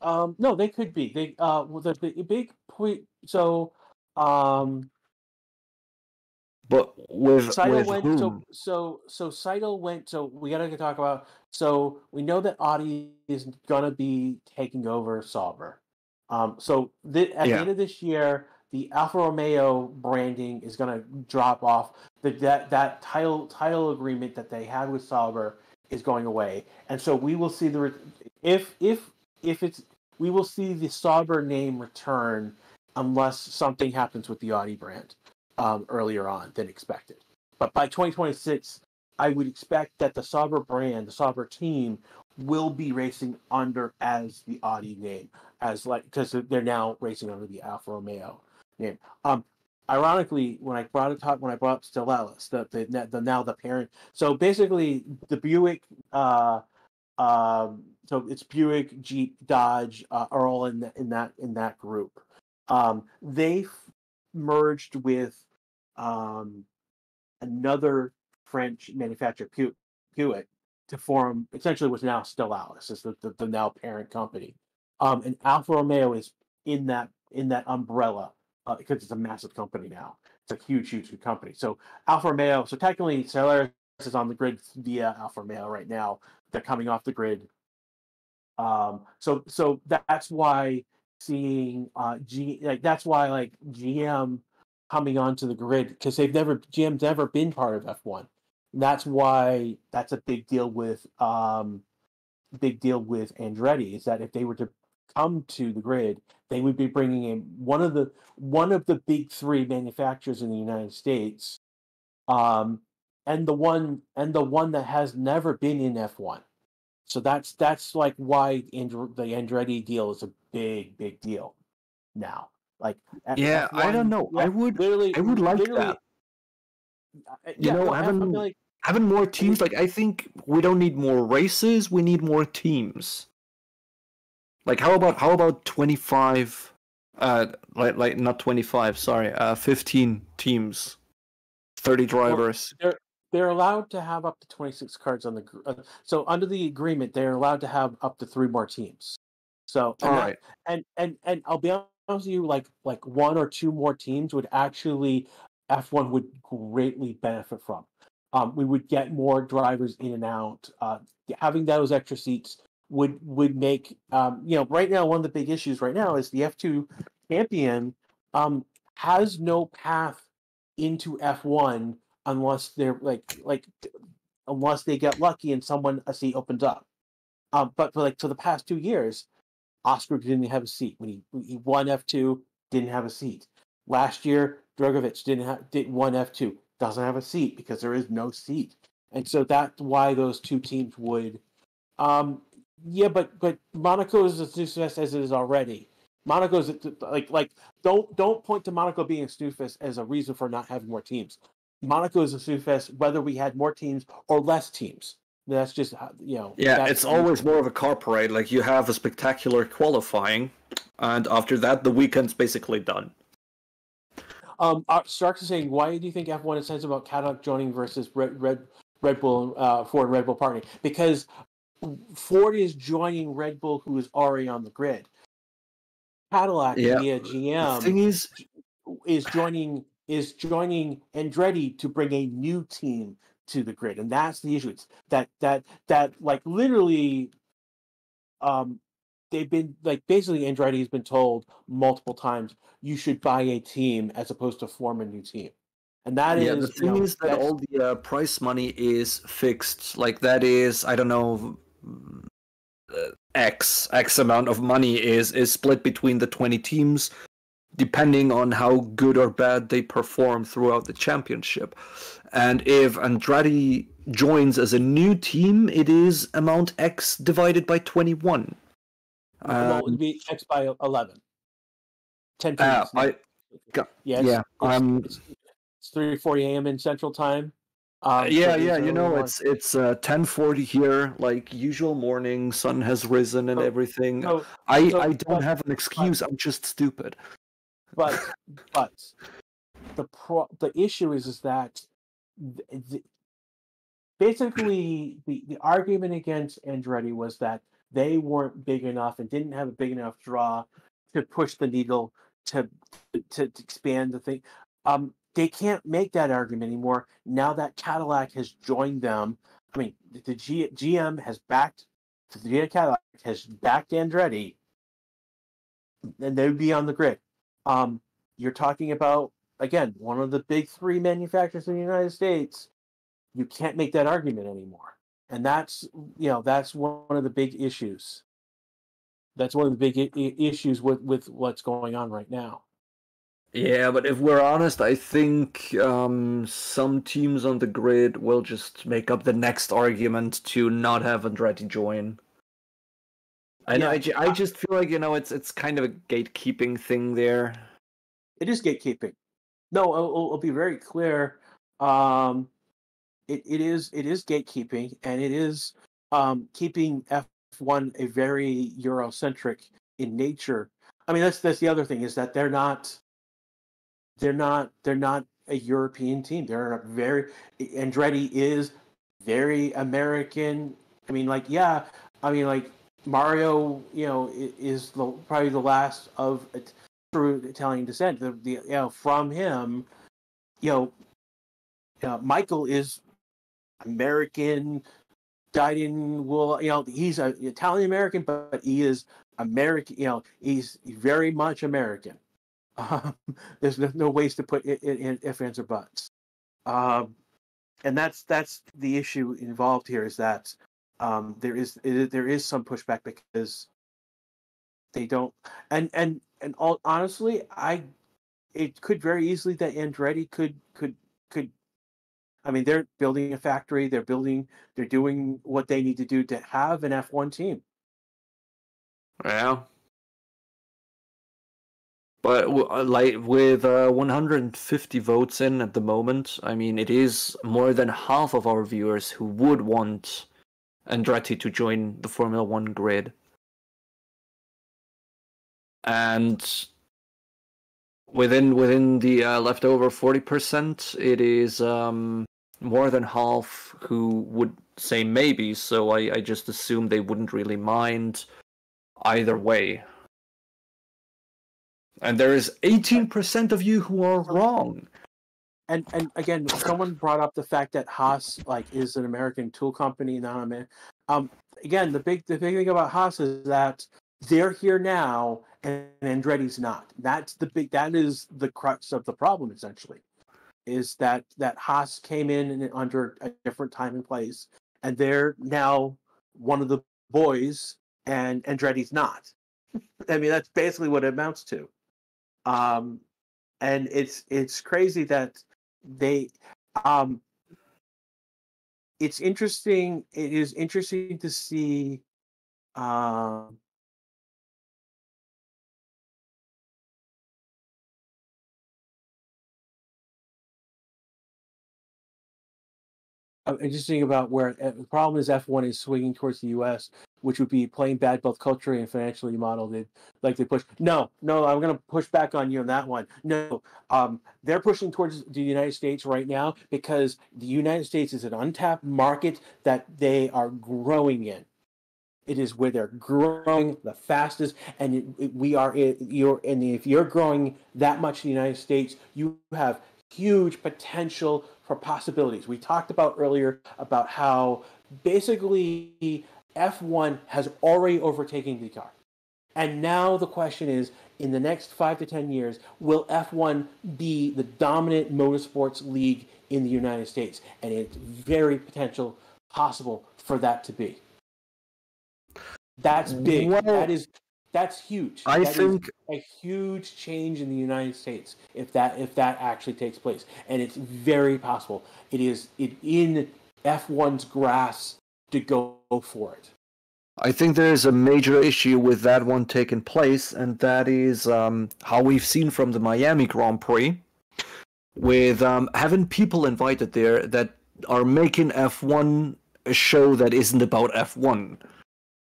No, they could be. They the big point. So but with went whom? so Seidel went. So we got to talk about. So we know that Audi is gonna be taking over Sauber. So at the end of this year, the Alfa Romeo branding is gonna drop off. That title agreement that they had with Sauber is going away, and so we will see if it's we will see the Sauber name return unless something happens with the Audi brand earlier on than expected. But by 2026, I would expect that the Sauber brand, the Sauber team, will be racing under as the Audi name, because they're now racing under the Alfa Romeo name. Ironically, when I brought up Stellantis, the now the parent. So basically, the Buick. So it's Buick, Jeep, Dodge are all in that group. They merged with another French manufacturer, Buick, to form essentially what's now Stellantis, is the now parent company. And Alfa Romeo is in that umbrella because it's a massive company now. It's a huge company. So Alfa Romeo. So technically, Stellantis is on the grid via Alfa Romeo right now. They're coming off the grid. So that's why seeing that's why GM coming onto the grid, because GM's never been part of F1. And that's why that's a big deal with Andretti, is that if they were to come to the grid, they would be bringing in one of the big three manufacturers in the United States, and the one that has never been in F1. So that's like why the Andretti deal is a big deal now. Like F1, I don't know. Yeah, I would like that. Having more teams. Like, I think we don't need more races. We need more teams. Like, how about 25? Not 25. Sorry, 15 teams, 30 drivers. Well, they're allowed to have up to 26 cars on the. So under the agreement, they're allowed to have up to 3 more teams. So and I'll be honest with you, like 1 or 2 more teams would actually F1 would greatly benefit from. We would get more drivers in and out. Having those extra seats would make right now, one of the big issues right now is the F2 champion has no path into F1 unless they're unless they get lucky and a seat opens up. But for the past 2 years, Oscar didn't have a seat. When he won F2, didn't have a seat. Last year, Drogovic won F2, doesn't have a seat because there is no seat. And so that's why those 2 teams would. But Monaco is as success as it is already. Monaco's don't point to Monaco being a snooze as a reason for not having more teams. Monaco is a snooze whether we had more teams or less teams. That's just Yeah, it's always more of a car parade. Like, you have a spectacular qualifying, and after that, the weekend's basically done. Starks is saying, why do you think F1 is sensitive about Cadillac joining versus Red Bull, Ford Red Bull partnering? Because Ford is joining Red Bull, who is already on the grid. Cadillac via GM is joining Andretti to bring a new team to the grid, and that's the issue. It's that literally, they've been basically Andretti has been told multiple times you should buy a team as opposed to form a new team, and that is the thing is that all the prize money is fixed. Like, that is, I don't know, X amount of money is split between the 20 teams, depending on how good or bad they perform throughout the championship. And if Andretti joins as a new team, it is amount X divided by 21. Well, it would be X by 11. 10 teams. It's 3:40 a.m. in Central Time. It's 10:40 here, like usual morning, sun has risen and everything. I don't have an excuse, I'm just stupid. but the issue is that basically the argument against Andretti was that they weren't big enough and didn't have a big enough draw to push the needle to expand the thing. They can't make that argument anymore now that Cadillac has joined them. I mean, the GM has backed the Cadillac has backed Andretti, and they would be on the grid. You're talking about, again, one of the big three manufacturers in the United States. You can't make that argument anymore, and that's one of the big issues. That's one of the big issues with what's going on right now. Yeah, but if we're honest, I think some teams on the grid will just make up the next argument to not have Andretti join. And yeah, I just feel like, it's kind of a gatekeeping thing there. It is gatekeeping. No, I'll be very clear. It is gatekeeping, and it is keeping F1 a very Eurocentric in nature. I mean, that's the other thing, is that they're not a European team. They're a very Andretti is very American. I mean, Mario, is probably the last of true Italian descent. From him, Michael is American, dyed in wool. He's an Italian American, but he is American. He's very much American. There's no ways to put it in ifs, ands, or buts. And that's the issue involved here, is that there is some pushback because they don't. And honestly, it could very easily that Andretti could. I mean, they're building a factory. They're doing what they need to do to have an F1 team. Yeah. But with 150 votes in at the moment, I mean, it is more than half of our viewers who would want Andretti to join the Formula One grid. And within the leftover 40%, it is more than half who would say maybe. So I just assume they wouldn't really mind either way. And there is 18% of you who are wrong. And again, someone brought up the fact that Haas is an American tool company, not American. Again, the big thing about Haas is that they're here now and Andretti's not. That is the crux of the problem, essentially, is that Haas came in under a different time and place, and they're now one of the boys, and Andretti's not. I mean, that's basically what it amounts to. And it's crazy that they it's interesting. It is interesting to see interesting about where the problem is F1 is swinging towards the US, which would be playing bad both culturally and financially modeled. They push. No, I'm going to push back on you on that one. No, they're pushing towards the United States right now because the United States is an untapped market that they are growing in. It is where they're growing the fastest, and if you're growing that much in the United States, you have huge potential for possibilities. We talked about earlier about how basically F1 has already overtaken the car. And now the question is, in the next 5 to 10 years, will F1 be the dominant motorsports league in the United States? And it's very possible for that to be. That's big. Well, that's huge. I think a huge change in the United States if that actually takes place, and it's very possible. It is in F1's grasp to go for it. I think there is a major issue with that one taking place, and that is how we've seen from the Miami Grand Prix, with having people invited there that are making F1 a show that isn't about F1.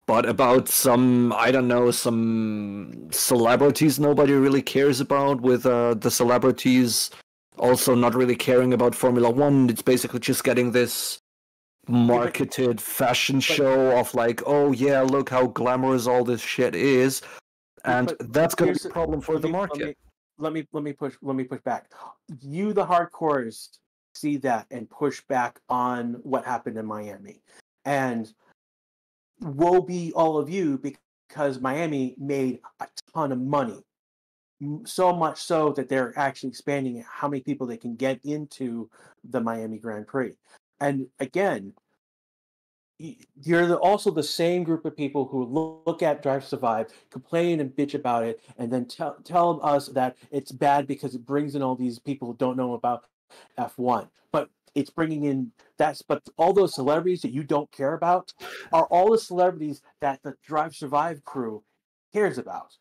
but about some, I don't know, some celebrities nobody really cares about, with the celebrities also not really caring about Formula One. It's basically just getting this marketed fashion show of like, oh yeah, look how glamorous all this shit is, and that's going to be a problem for the market. Let me push back. You, the hardcores, see that and push back on what happened in Miami, and woe be all of you, because Miami made a ton of money, so much so that they're actually expanding how many people they can get into the Miami Grand Prix. And again, you're also the same group of people who look at Drive to Survive, complain and bitch about it, and then tell us that it's bad because it brings in all these people who don't know about F1. But it's bringing in but all those celebrities that you don't care about are all the celebrities that the Drive to Survive crew cares about.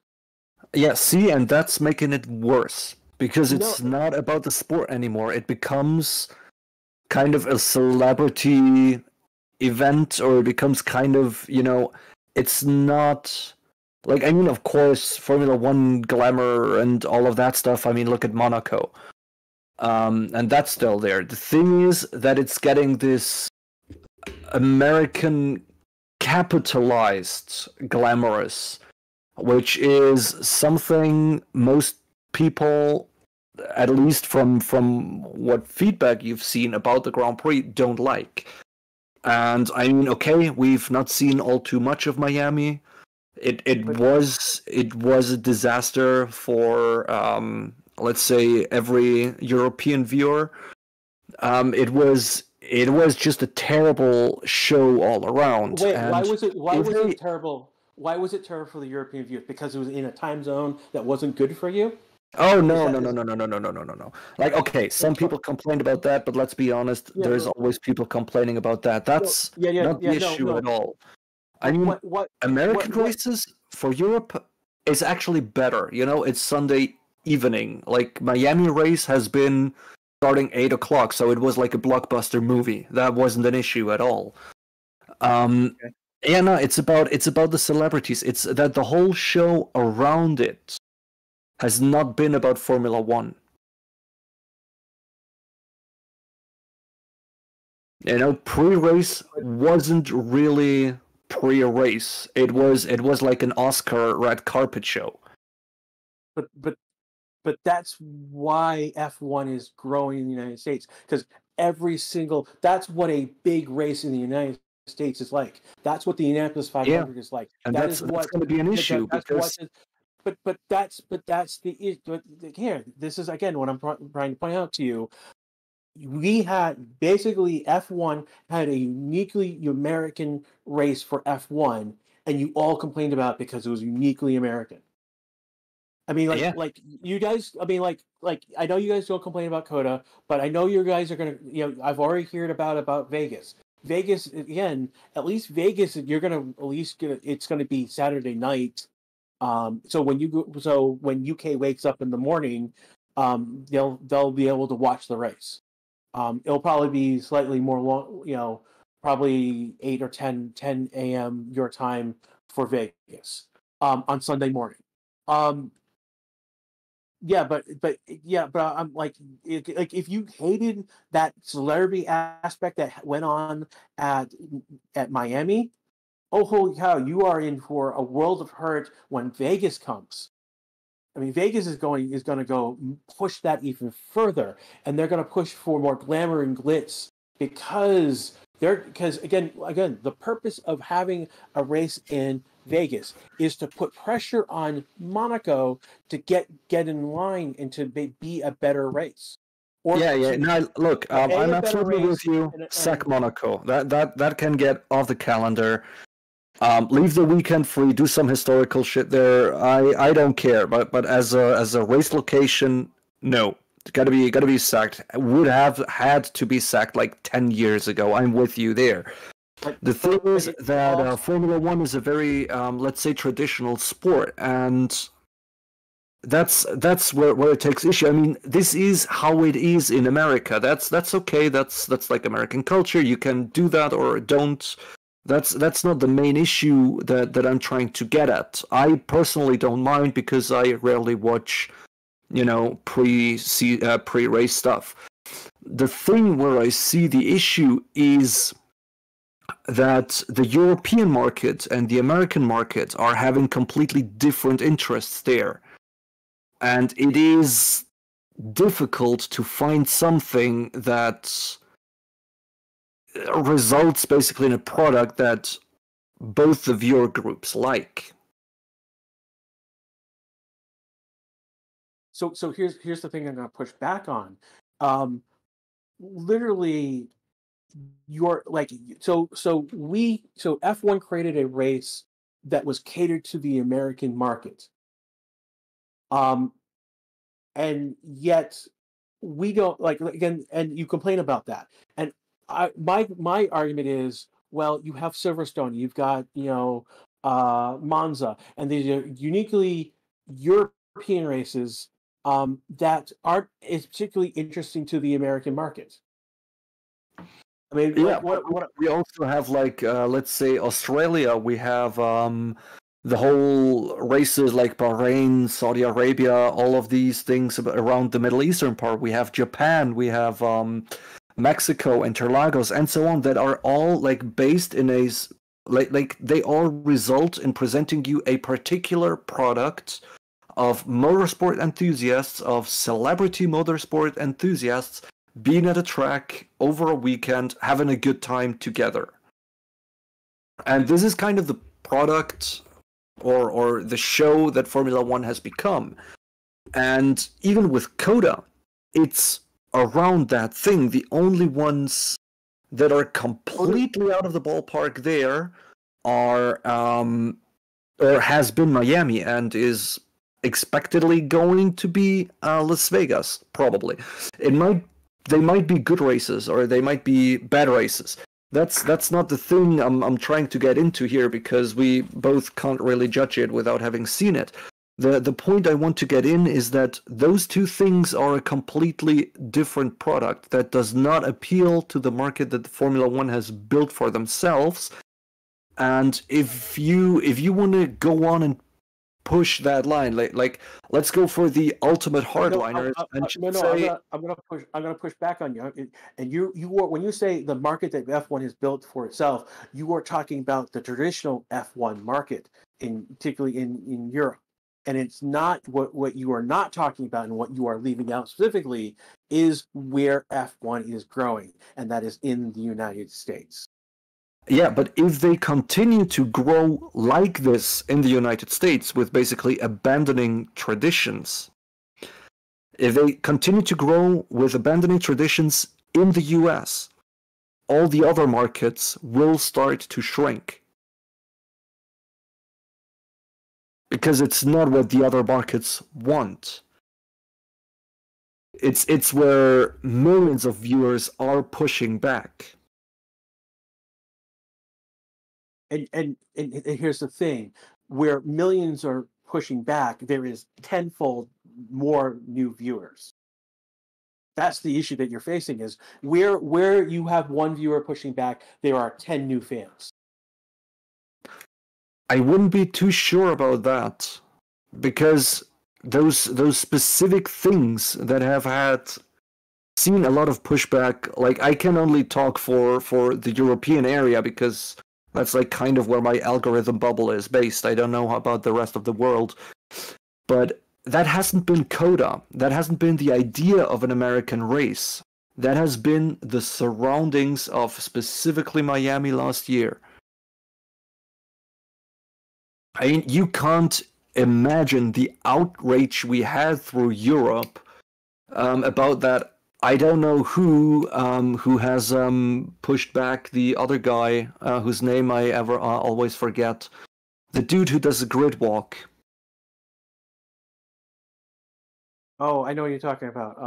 Yeah, see, and that's making it worse, because it's not about the sport anymore. It becomes kind of a celebrity event, or it becomes kind of, it's not like, I mean, of course, Formula One glamour and all of that stuff. I mean, look at Monaco, and that's still there. The thing is that it's getting this American capitalized glamorous, which is something most people, at least from what feedback you've seen about the Grand Prix, don't like. And I mean, okay, we've not seen all too much of Miami. It was a disaster for let's say every European viewer. It was just a terrible show all around. Wait, why was it terrible? Why was it terrible for the European viewers? Because it was in a time zone that wasn't good for you? Oh, no. Like, okay, some people complained about that, but let's be honest, there's always people complaining about that. That's not the issue at all. I mean, American races for Europe is actually better. It's Sunday evening. Like, Miami race has been starting 8 o'clock, so it was like a blockbuster movie. That wasn't an issue at all. Okay. Yeah, no, it's about the celebrities. It's that the whole show around it has not been about Formula One. Pre-race wasn't really pre-race. It was like an Oscar red carpet show. But that's why F1 is growing in the United States, because that's what a big race in the United States is like. That's what the Indianapolis 500 is like. And that's going to be an issue, because. But that's the issue. Here, this is again what I'm trying to point out to you. We had basically F1 had a uniquely American race for F1, and you all complained about it because it was uniquely American. I mean, like you guys. I mean, like I know you guys don't complain about COTA, but I know you guys are gonna. I've already heard about Vegas. Vegas again. At least Vegas, you're gonna at least get. It's gonna be Saturday night. So when UK wakes up in the morning, they'll be able to watch the race. It'll probably be slightly more long, probably 8 or 10 a.m. your time for Vegas on Sunday morning. But I'm like if you hated that celebrity aspect that went on at Miami, oh, holy cow, you are in for a world of hurt when Vegas comes. I mean, Vegas is going to go push that even further, and they're going to push for more glamour and glitz because again, the purpose of having a race in Vegas is to put pressure on Monaco to get in line and to be a better race. No, look, I'm absolutely with you. Sack Monaco. That can get off the calendar. Leave the weekend free. Do some historical shit there. I don't care. But as a race location, no, gotta be sacked. Would have had to be sacked like 10 years ago. I'm with you there. The thing is that Formula One is a very let's say traditional sport, and that's where it takes issue. I mean, this is how it is in America. That's okay. That's like American culture. You can do that or don't. That's not the main issue that I'm trying to get at. I personally don't mind because I rarely watch, pre-race stuff. The thing where I see the issue is that the European market and the American market are having completely different interests there. And it is difficult to find something that results basically in a product that both the viewer groups like. So here's the thing I'm going to push back on. Literally, F1 created a race that was catered to the American market. And yet we don't again, and you complain about that. And my argument is, well, you have Silverstone, you've got Monza, and these are uniquely European races that aren't as particularly interesting to the American market. I mean, yeah, we also have let's say Australia. We have the whole races like Bahrain, Saudi Arabia, all of these things around the Middle Eastern part. We have Japan, we have Mexico, Interlagos, and so on, that are all based in a they all result in presenting you a particular product of motorsport enthusiasts, of celebrity motorsport enthusiasts being at a track over a weekend, having a good time together. And this is kind of the product or the show that Formula One has become. And even with CODA, it's around that thing. The only ones that are completely out of the ballpark there are or has been Miami, and is expectedly going to be Las Vegas, probably. They might be good races, or they might be bad races. That's not the thing I'm trying to get into here, because we both can't really judge it without having seen it. The point I want to get in is that those two things are a completely different product that does not appeal to the market that Formula One has built for themselves. And if you want to go on and push that line, let's go for the ultimate hardliners. I'm gonna push back on you. And you are, when you say the market that F1 has built for itself, you are talking about the traditional F1 market, particularly in Europe. And it's not what you are not talking about, and what you are leaving out specifically is where F1 is growing, and that is in the United States. Yeah, but if they continue to grow like this in the United States, with basically abandoning traditions, if they continue to grow with abandoning traditions in the US, all the other markets will start to shrink. Because it's not what the other markets want. It's where millions of viewers are pushing back. And here's the thing, where millions are pushing back, there is tenfold more new viewers. That's the issue that you're facing, is where you have one viewer pushing back, there are 10 new fans. I wouldn't be too sure about that, because those specific things that have seen a lot of pushback, I can only talk for the European area, because that's kind of where my algorithm bubble is based. I don't know about the rest of the world. But that hasn't been CODA. That hasn't been the idea of an American race. That has been the surroundings of specifically Miami last year. I mean, you can't imagine the outrage we had through Europe about that. I don't know who has pushed back the other guy whose name I always forget. The dude who does the grid walk. Oh, I know what you're talking about.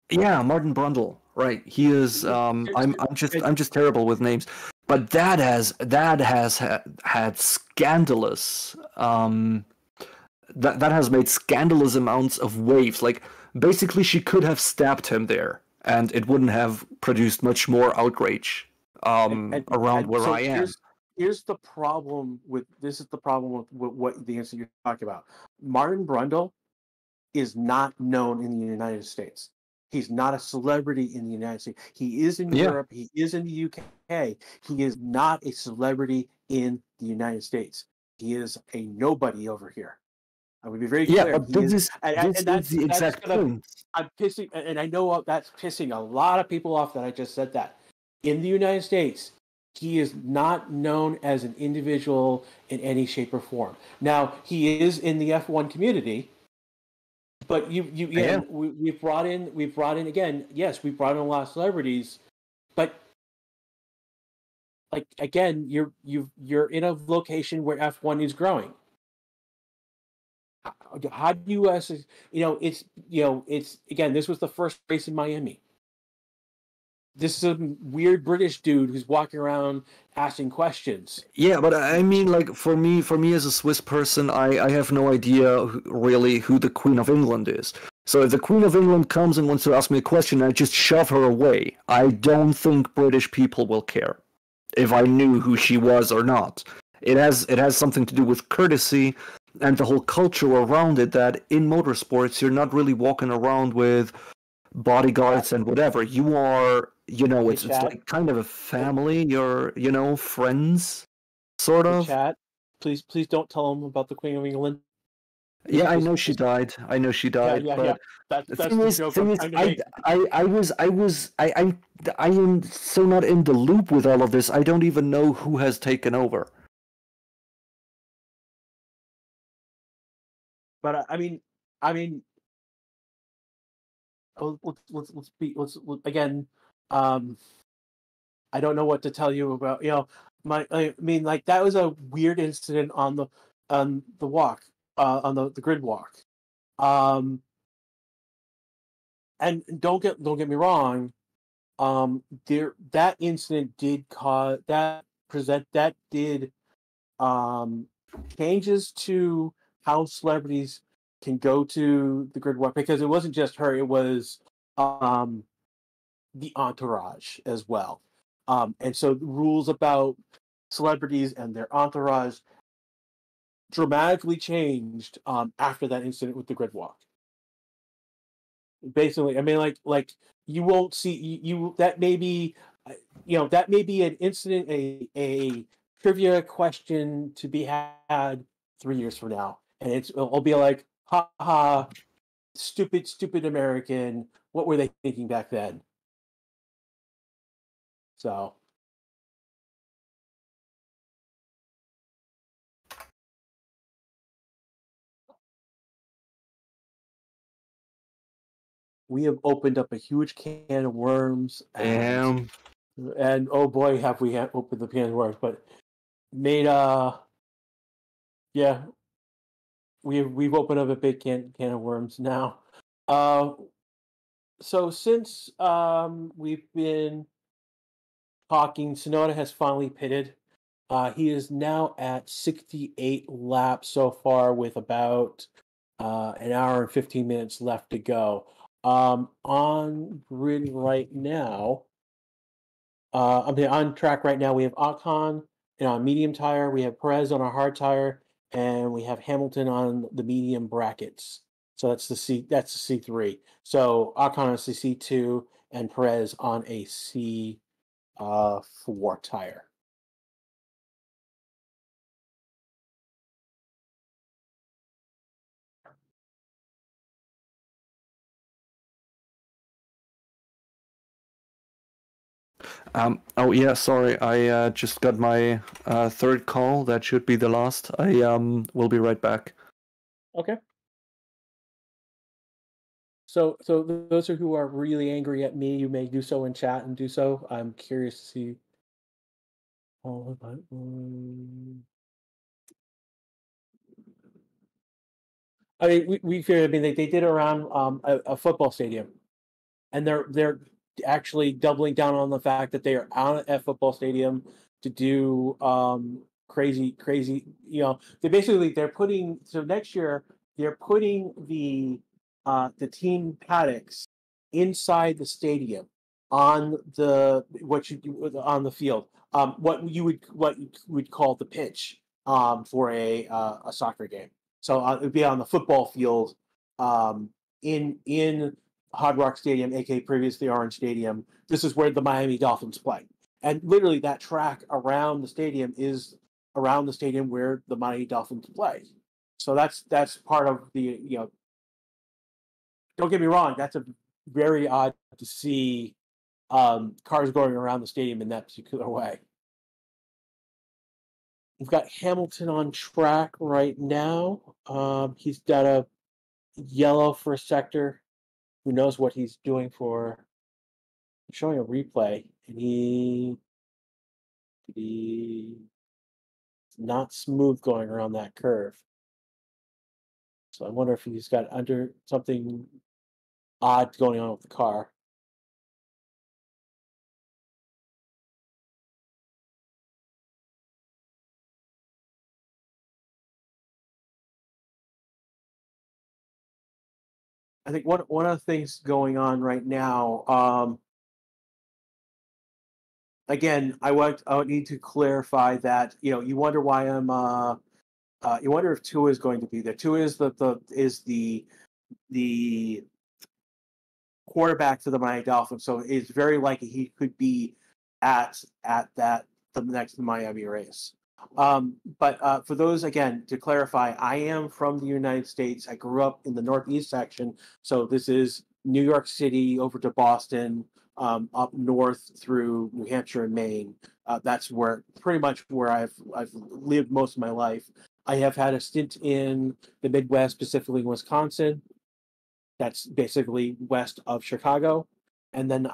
Martin Brundle. Right. He is. I'm just terrible with names. But that has had scandalous. That has made scandalous amounts of waves. Basically, she could have stabbed him there, and it wouldn't have produced much more outrage. around where so I am. Here's the problem with this is the problem with what the incident you're talking about. Martin Brundle is not known in the United States. He's not a celebrity in the United States. He is in Europe. He is in the UK. He is not a celebrity in the United States. He is a nobody over here. I would be very clear. Yeah, but this is the exact point. I'm pissing, and I know that's pissing a lot of people off that I just said that. In the United States, he is not known as an individual in any shape or form. Now, he is in the F1 community, but we've brought in again. Yes, we brought in a lot of celebrities, but like again, you're in a location where F1 is growing. How do you it's again, this was the first race in Miami. This is a weird British dude who's walking around asking questions. Yeah, but I mean, like for me as a Swiss person, I have no idea really who the Queen of England is. So if the Queen of England comes and wants to ask me a question, I just shove her away. I don't think British people will care if I knew who she was or not. It has something to do with courtesy and the whole culture around it, that in motorsports you're not really walking around with bodyguards and whatever. You are, it's like kind of a family. You're, friends, sort of. Chat, please don't tell them about the Queen of England. Yeah, I know she died. Yeah. That's the joke I'm trying to make. I am so not in the loop with all of this. I don't even know who has taken over. But I mean, let's again. I don't know what to tell you about. I mean, like that was a weird incident on the walk, on the grid walk. And don't get me wrong. That incident did cause changes to how celebrities can go to the grid walk, because it wasn't just her; it was the entourage as well. And so the rules about celebrities and their entourage dramatically changed after that incident with the grid walk. Basically, I mean, like you won't see you that may be, that may be an incident, a trivia question to be had 3 years from now, and it'll be like, ha ha, stupid American. What were they thinking back then? So. We have opened up a huge can of worms, and oh boy, have we opened the can of worms! But made yeah, we've opened up a big can of worms now. So since we've been talking, Tsunoda has finally pitted. He is now at 68 laps so far, with about an hour and 15 minutes left to go. On grid right now, on track right now, we have Ocon on a medium tire, we have Perez on a hard tire, and we have Hamilton on the medium brackets. So that's the C3. So Ocon on a C2 and Perez on a C4 tire. Oh yeah, sorry. I just got my third call. That should be the last. I will be right back. Okay. So those who are really angry at me, you may do so in chat and do so. I'm curious to see all about. I mean, we figured. I mean, they did around a football stadium, and they're actually doubling down on the fact that they are out at football stadium to do crazy. They're putting, so next year they're putting the team paddocks inside the stadium on the on the field, what you would call the pitch for a soccer game. So it would be on the football field in Hard Rock Stadium, aka previously Orange Stadium. This is where the Miami Dolphins play, and literally that track around the stadium is around the stadium where the Miami Dolphins play. So that's part of the Don't get me wrong, that's a very odd to see cars going around the stadium in that particular way. We've got Hamilton on track right now. He's got a yellow for a sector. Who knows what he's doing for? I'm showing a replay, and he's not smooth going around that curve. So I wonder if he's got under something odd going on with the car. I think one of the things going on right now, again, I would need to clarify that you wonder why I'm you wonder if Tua is going to be there. Tua is the quarterback for the Miami Dolphins, so it's very likely he could be at the next Miami race. But for those, again, to clarify, I am from the United States. I grew up in the Northeast section, so this is New York City over to Boston, up north through New Hampshire and Maine. That's pretty much where I've lived most of my life. I have had a stint in the Midwest, specifically Wisconsin. That's basically west of Chicago, and then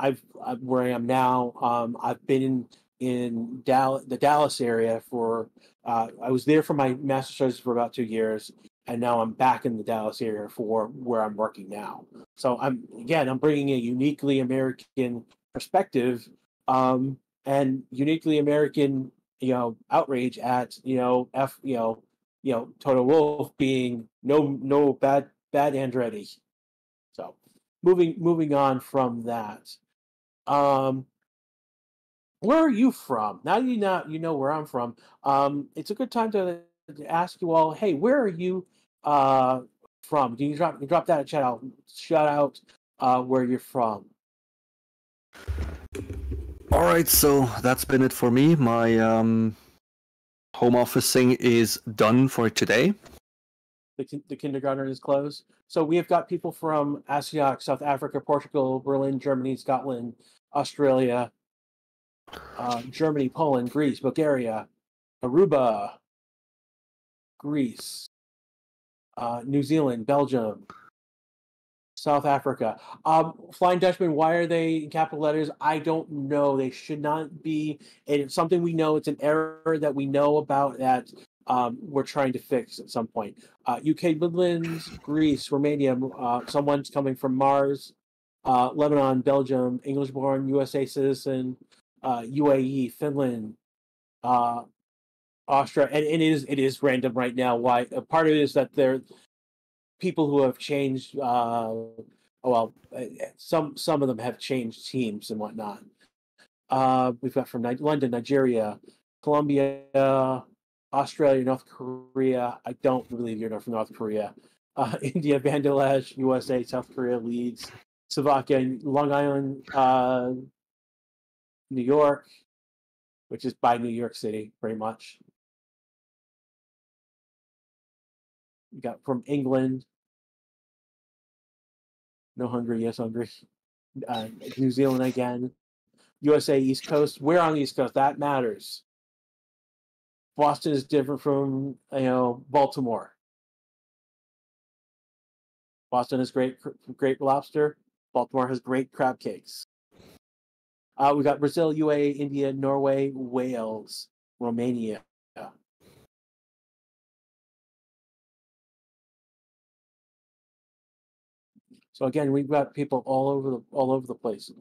where I am now. I've been in the Dallas area for. I was there for my master's studies for about 2 years, and now I'm back in the Dallas area for where I'm working now. So I'm bringing a uniquely American perspective, and uniquely American, outrage at Toto Wolff being no bad Andretti. So moving on from that. Where are you from? Now you know where I'm from. It's a good time to ask you all, hey, where are you from? Can you drop that in chat? I'll shout out where you're from. All right, so that's been it for me. My home office thing is done for today. The kindergarten is closed. So we have got people from Asiak, South Africa, Portugal, Berlin, Germany, Scotland, Australia, Germany, Poland, Greece, Bulgaria, Aruba, Greece, New Zealand, Belgium, South Africa. Flying Dutchman, why are they in capital letters? I don't know. They should not be. And it's something we know. It's an error that we know about that we're trying to fix at some point. UK, Midlands, Greece, Romania, someone's coming from Mars, Lebanon, Belgium, English-born, USA citizen, UAE, Finland, Austria, and it is random right now. Why? Part of it is that they're people who have changed. Some of them have changed teams and whatnot. We've got from London, Nigeria, Colombia, Australia, North Korea. I don't believe you're from North Korea. India, Bangladesh, USA, South Korea, Leeds, Slovakia, Long Island, New York, which is by New York City, pretty much. We got from England. No Hungary, yes Hungary. New Zealand again. USA East Coast. We're on the East Coast. That matters. Boston is different from Baltimore. Boston has great lobster. Baltimore has great crab cakes. We got Brazil, UAE, India, Norway, Wales, Romania. So again, we've got people all over the place.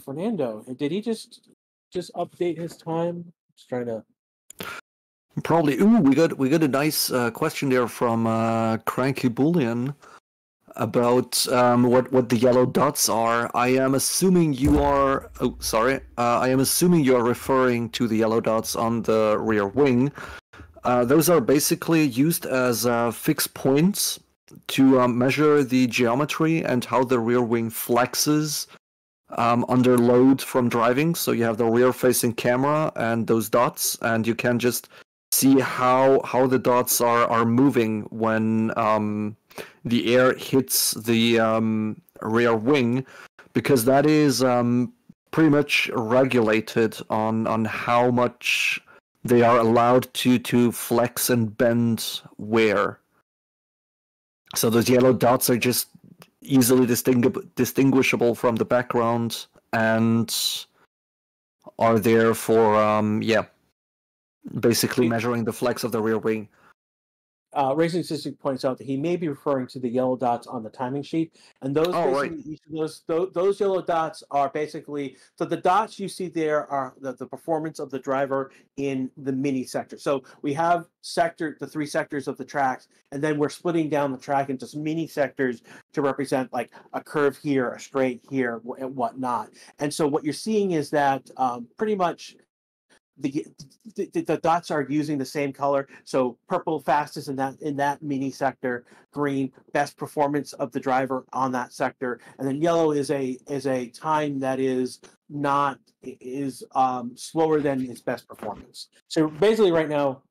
Fernando, did he just update his time? Just trying to. Probably. Ooh, we got a nice question there from Cranky Bullion. about what the yellow dots are. I am assuming you are. Oh, sorry. I am assuming you are referring to the yellow dots on the rear wing. Those are basically used as fixed points to measure the geometry and how the rear wing flexes under load from driving. So you have the rear-facing camera and those dots, and you can just see how the dots are moving when the air hits the rear wing, because that is pretty much regulated on how much they are allowed to flex and bend where. So those yellow dots are just easily distinguishable from the background and are there for basically measuring the flex of the rear wing. Racing Statistic points out that he may be referring to the yellow dots on the timing sheet, and those each of those yellow dots are basically, so the dots you see there are the performance of the driver in the mini sector. So we have the 3 sectors of the tracks, and then we're splitting down the track into some mini sectors to represent like a curve here, a straight here, and whatnot. And so what you're seeing is that pretty much the dots are using the same color. So purple fastest in that mini sector, green best performance of the driver on that sector, and then yellow is a time that is slower than its best performance. So basically right now,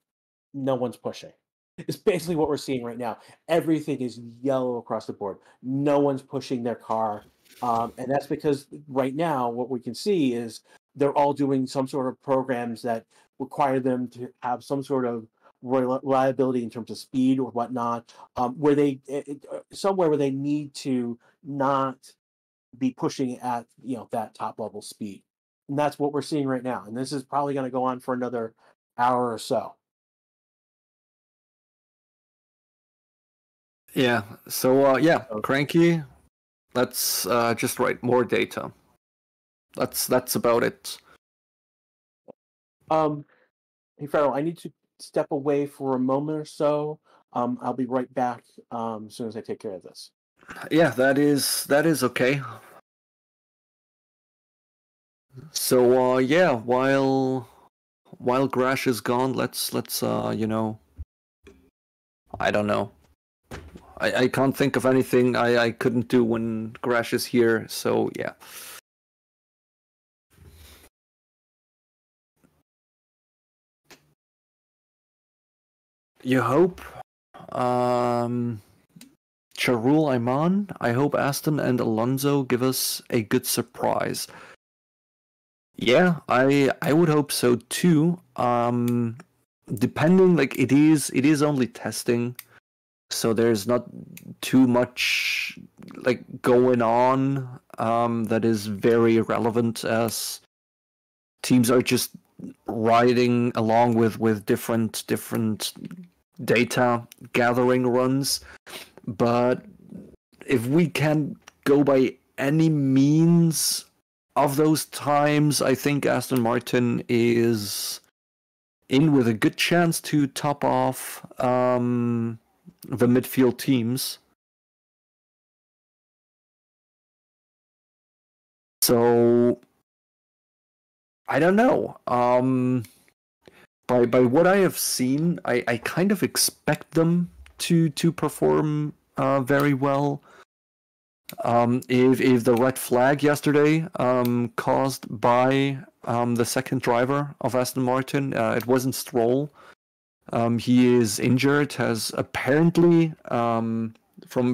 no one's pushing. It's basically what we're seeing right now. Everything is yellow across the board. No one's pushing their car. And that's because right now what we can see is they're all doing some sort of programs that require them to have some sort of reliability in terms of speed or whatnot, where they somewhere where they need to not be pushing at that top level speed. And that's what we're seeing right now. And this is probably going to go on for another hour or so. Yeah. So Cranky. Let's just write more data. That's about it. Hey Farrell, I need to step away for a moment or so. I'll be right back as soon as I take care of this. Yeah, that is okay. So while Grash is gone, let's I don't know. I can't think of anything I couldn't do when Grash is here. So yeah. You hope, Charul Ayman, I hope Aston and Alonso give us a good surprise. Yeah, I would hope so too. Depending, like it is only testing, so there's not too much like going on that is very relevant, as teams are just riding along with different data gathering runs. But if we can go by any means of those times, I think Aston Martin is in with a good chance to top off the midfield teams. So I don't know. By what I have seen, I kind of expect them to perform very well. If the red flag yesterday caused by the second driver of Aston Martin, it wasn't Stroll. He is injured, has apparently, from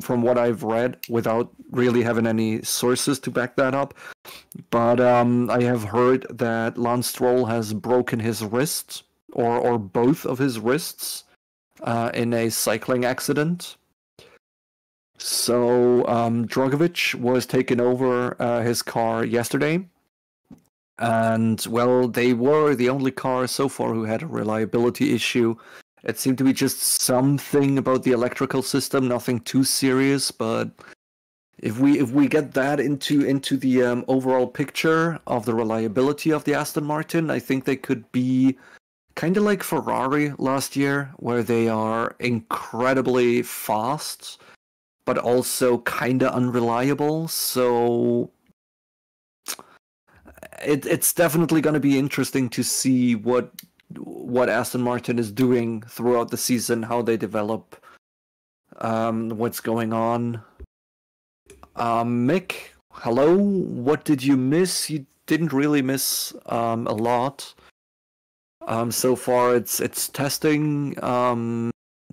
what I've read, without really having any sources to back that up, but I have heard that Lance Stroll has broken his wrist, or both of his wrists, in a cycling accident. So Drogovic was taking over his car yesterday, and well, they were the only car so far who had a reliability issue. It seemed to be just something about the electrical system, nothing too serious. But if we get that into the overall picture of the reliability of the Aston Martin, I think they could be kind of like Ferrari last year, where they are incredibly fast, but also kind of unreliable. So it's definitely going to be interesting to see what Aston Martin is doing throughout the season, how they develop, what's going on. Mick, hello. What did you miss? You didn't really miss a lot. So far, it's testing.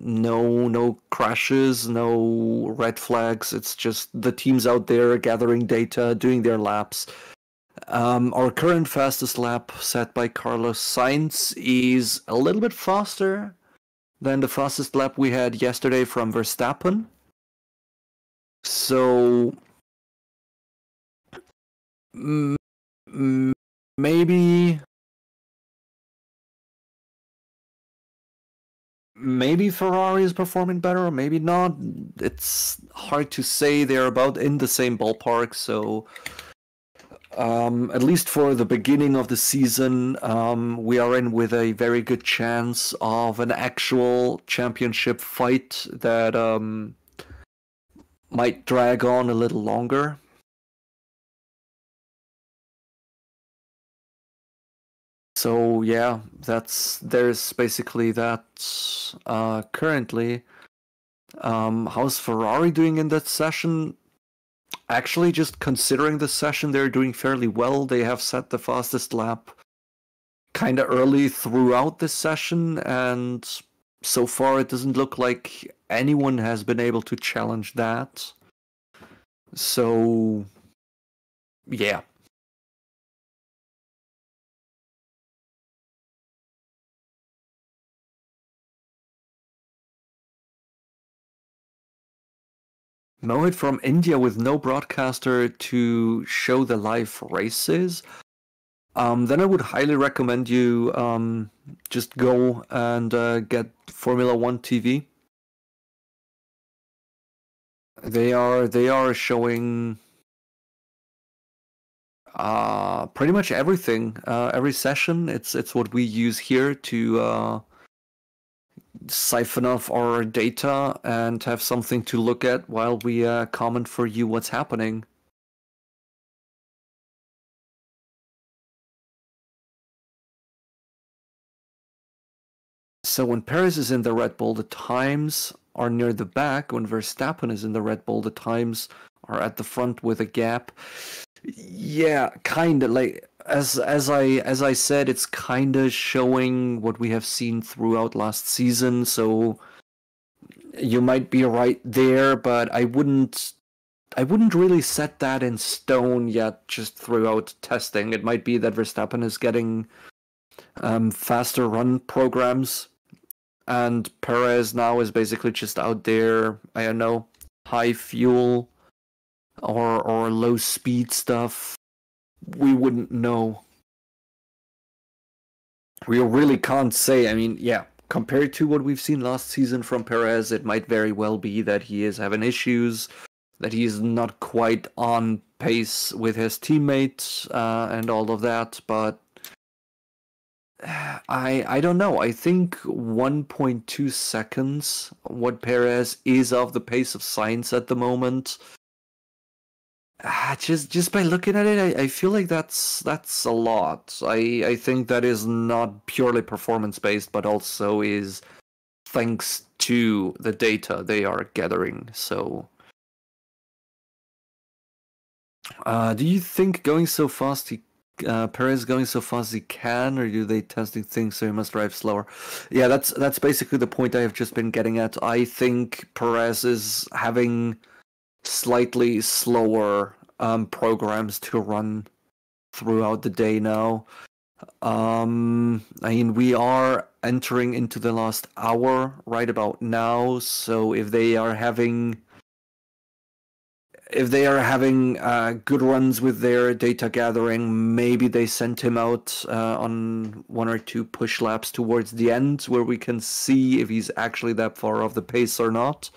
No crashes, no red flags. It's just the teams out there gathering data, doing their laps. Our current fastest lap set by Carlos Sainz is a little bit faster than the fastest lap we had yesterday from Verstappen. So maybe Ferrari is performing better, or maybe not. It's hard to say. They're about in the same ballpark, so at least for the beginning of the season, we are in with a very good chance of an actual championship fight that might drag on a little longer. So yeah, there's basically that currently. How's Ferrari doing in that session? Actually, just considering the session, they're doing fairly well. They have set the fastest lap kind of early throughout this session, and so far it doesn't look like anyone has been able to challenge that. So, yeah. Mohit from India with no broadcaster to show the live races. Then I would highly recommend you just go and get Formula One TV. They are showing pretty much everything. Every session, it's what we use here to siphon off our data and have something to look at while we comment for you what's happening. So when Perez is in the Red Bull, the times are near the back. When Verstappen is in the Red Bull, the times are at the front with a gap. Yeah, kind of like as I said, it's kind of showing what we have seen throughout last season. So you might be right there, but I wouldn't really set that in stone yet. Just throughout testing, it might be that Verstappen is getting faster run programs. And Perez now is basically just out there, I don't know, high fuel or low speed stuff. We wouldn't know. We really can't say. I mean, yeah, compared to what we've seen last season from Perez, it might very well be that he is having issues, that he's not quite on pace with his teammates and all of that, but I don't know. I think 1.2 seconds, what Perez is of the pace of Sainz at the moment. Just by looking at it, I feel like that's a lot. I think that is not purely performance based, but also is thanks to the data they are gathering. So, do you think going so fast Perez going so fast he can, or do they testing things so he must drive slower? Yeah, that's basically the point I have just been getting at. I think Perez is having slightly slower programs to run throughout the day now. I mean, we are entering into the last hour right about now, so if they are having good runs with their data gathering, maybe they send him out on one or two push laps towards the end where we can see if he's actually that far off the pace or not.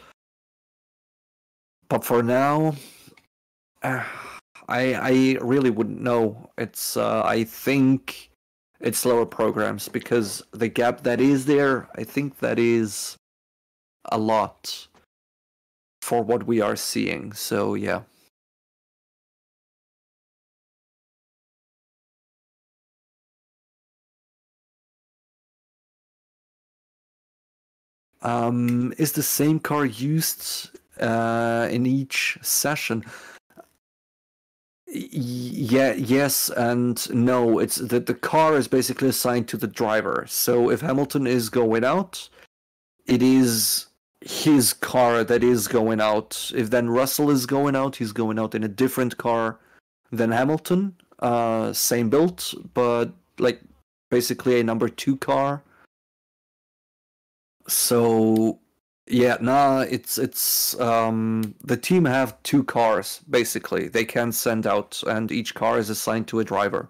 But for now, I really wouldn't know. It's I think it's slower programs because the gap that is there, I think that is a lot. for what we are seeing. So yeah. Is the same car used in each session? Yeah, yes and no. It's that the car is basically assigned to the driver. So if Hamilton is going out, it is his car that is going out. If then Russell is going out, he's going out in a different car than Hamilton. Same build, but like basically a number 2 car. So yeah, nah, it's the team have 2 cars basically. They can send out, and each car is assigned to a driver.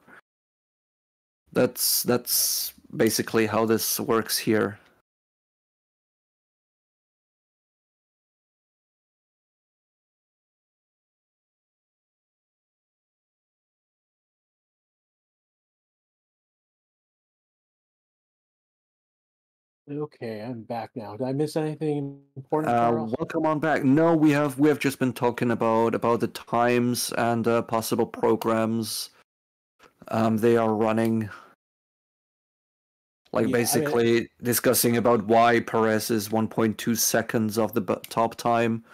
That's basically how this works here. Okay, I'm back now. Did I miss anything important, Carl? Welcome on back. No, we have just been talking about the times and possible programs they are running. Like Yeah, I mean, basically discussing about why Perez is 1.2 seconds of the top time,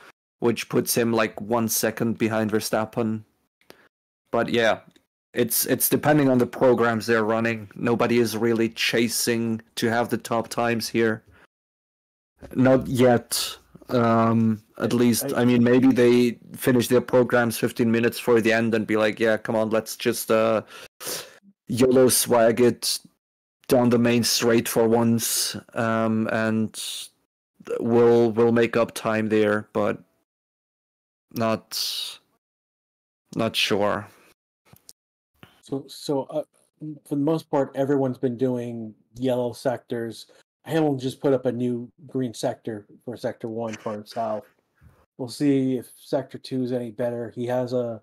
which puts him like 1 second behind Verstappen. But yeah, it's depending on the programs they're running. Nobody is really chasing to have the top times here. Not yet. At least, I mean, maybe they finish their programs 15 minutes for the end and be like, yeah, come on, let's just YOLO swag it down the main straight for once, and we'll make up time there, but not sure. So for the most part, everyone's been doing yellow sectors. Hamilton just put up a new green sector for Sector 1 for himself. We'll see if Sector 2 is any better. He has a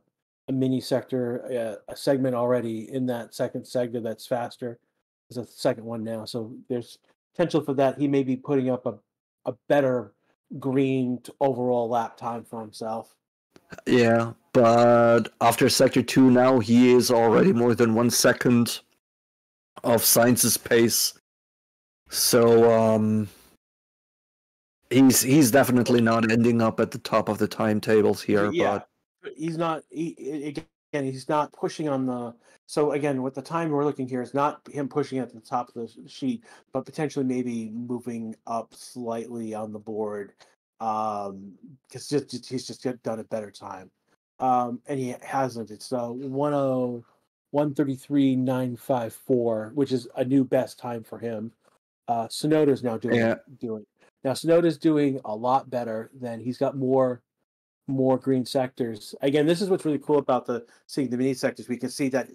mini sector, a segment already in that second sector that's faster. There's a second one now, so there's potential for that. He may be putting up a better green overall lap time for himself. Yeah, but after Sector 2 now, he is already more than 1 second of Sainz's pace. So he's definitely not ending up at the top of the timetables here. Yeah, But he's not. Again, he's not pushing on the. So again, with the time we're looking here is not him pushing at the top of the sheet, but potentially maybe moving up slightly on the board, because he's just done a better time, and he hasn't. It's 1:33.954, which is a new best time for him. Sonoda's now yeah, doing. Now Sonoda's doing a lot better than he's got more green sectors. Again, this is what's really cool about seeing the mini sectors. We can see that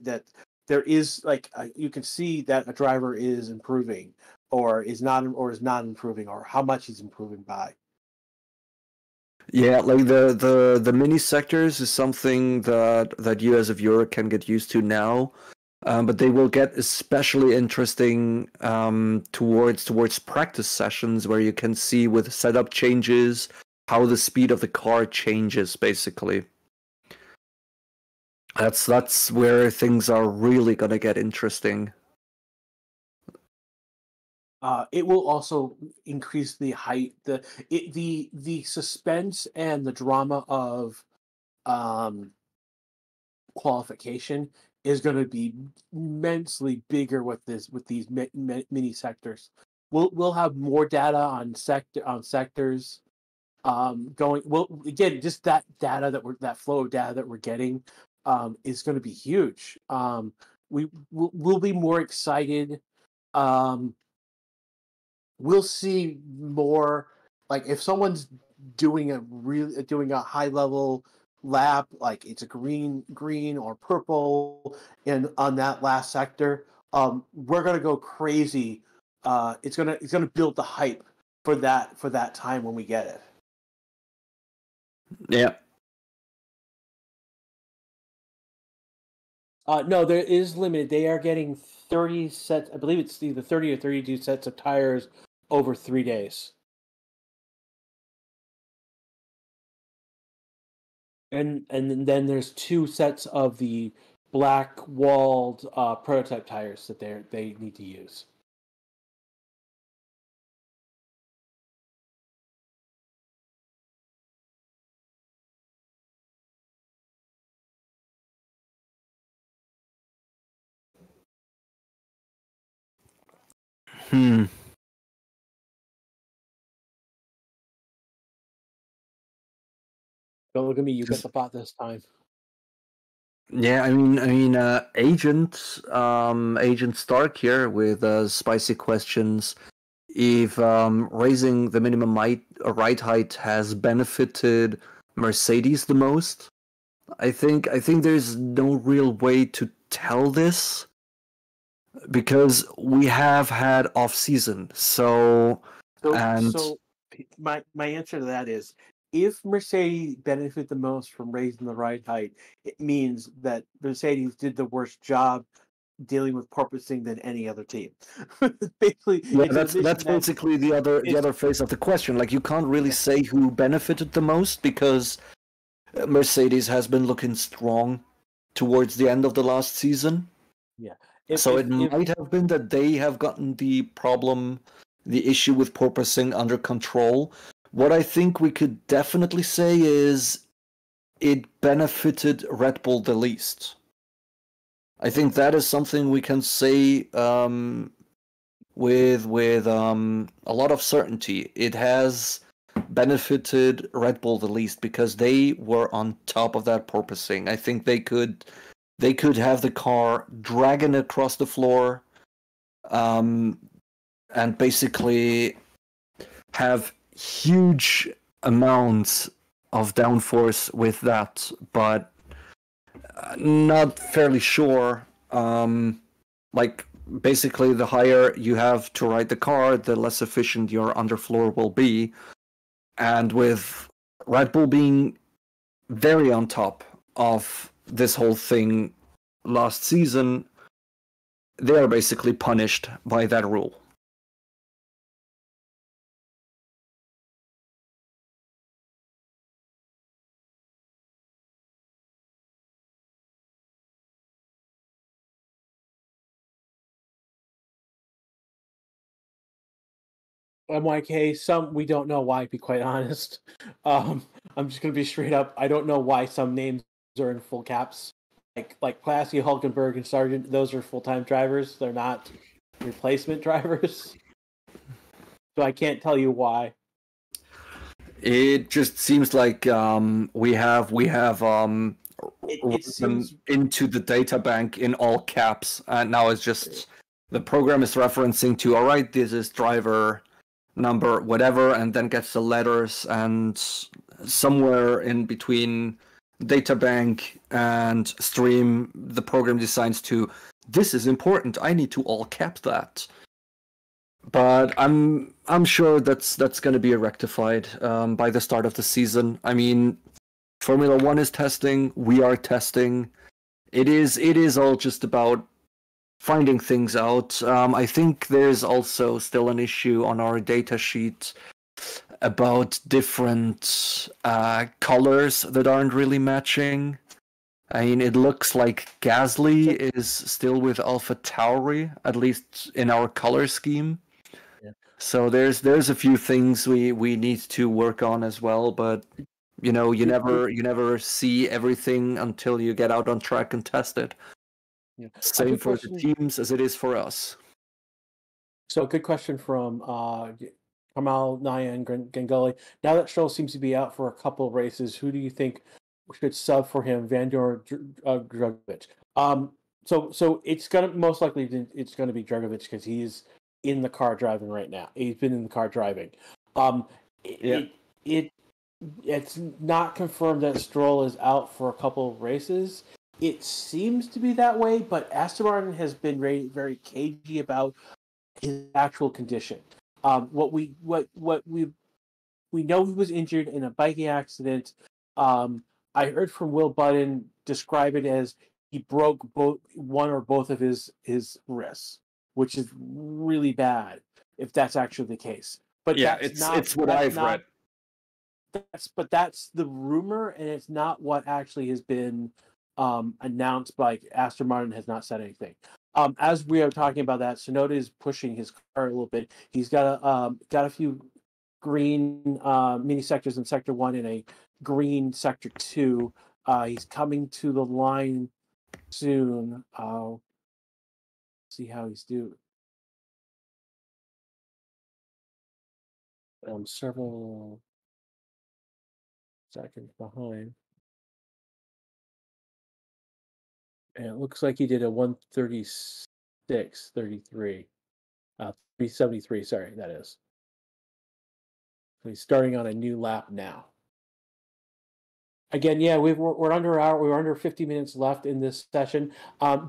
there is like you can see that a driver is improving or is not improving, or how much he's improving by. yeah, like the mini sectors is something that you as a viewer can get used to now. But they will get especially interesting towards practice sessions where you can see with setup changes how the speed of the car changes. Basically, that's where things are really gonna get interesting. It will also increase the height, the suspense and the drama of um, qualification is going to be immensely bigger with these mini sectors. We'll have more data on sectors going. Well, again, just that data that flow of data that we're getting is going to be huge. We'll be more excited. Um, we'll see more, like if someone's doing a high level lap, like it's a green or purple and on that last sector, we're gonna go crazy. It's gonna build the hype for that time when we get it. Yeah, No, there is limited. They are getting 30 sets. I believe it's either 30 or 32 sets of tires over 3 days. And then there's two sets of the black walled prototype tires that they need to use. Hmm. Don't look at me. You get the thought this time. Yeah, Agent Stark here with spicy questions. If raising the minimum ride height has benefited Mercedes the most, I think there's no real way to tell this because we have had off season. So my answer to that is, if Mercedes benefit the most from raising the ride height, it means that Mercedes did the worst job dealing with porpoising than any other team. Basically, yeah, it's that's basically the other phase of the question. Like you can't really say who benefited the most because Mercedes has been looking strong towards the end of the last season. Yeah. So it might have been that they have gotten the issue with porpoising under control. What I think we could definitely say is it benefited Red Bull the least. I think that is something we can say with a lot of certainty. It has benefited Red Bull the least because they were on top of that porpoising. I think they could have the car dragging across the floor, and basically have huge amounts of downforce with that, but not fairly sure. Like basically, the higher you have to ride the car, the less efficient your underfloor will be. And with Red Bull being very on top of this whole thing last season, they are basically punished by that rule. MYK, some we don't know why, to be quite honest. I'm just gonna be straight up. I don't know why some names are in full caps. Like Classy, Hulkenberg, and Sargent, those are full-time drivers. They're not replacement drivers. So I can't tell you why. It just seems like we have It seems into the data bank in all caps, and now it's just the program is referencing to, all right, this is driver number whatever, and then gets the letters, and somewhere in between data bank and stream, the program decides to, this is important, I need to all cap that. But I'm sure that's going to be rectified by the start of the season. I mean, Formula One is testing. We are testing. It is all just about finding things out. I think there's also still an issue on our data sheet about different colors that aren't really matching. I mean, it looks like Gasly is still with AlphaTauri, at least in our color scheme. So there's a few things we need to work on as well, but you never see everything until you get out on track and test it. Yeah. Same for the teams as it is for us. So, good question from Kamal Nayan Gangali. Now that Stroll seems to be out for a couple of races, who do you think should sub for him, Vandor Drugovic? So it's gonna most likely it's gonna be Drugovic because he's in the car driving right now. He's been in the car driving. It's not confirmed that Stroll is out for a couple of races. It seems to be that way, but Aston Martin has been very cagey about his actual condition. What we know, he was injured in a biking accident. I heard from Will Button describe it as he broke one or both of his wrists, which is really bad if that's actually the case. But yeah, it's what I've read. that's the rumor, and it's not what actually has been announced. By Aston Martin has not said anything. As we are talking about that, Tsunoda is pushing his car a little bit. He's got a few green mini sectors in Sector 1 and a green Sector 2. He's coming to the line soon. See how he's doing. Several seconds behind. And it looks like he did a 1:36:33. 3:73, sorry, that is. So he's starting on a new lap now. Again, yeah, we're under 50 minutes left in this session.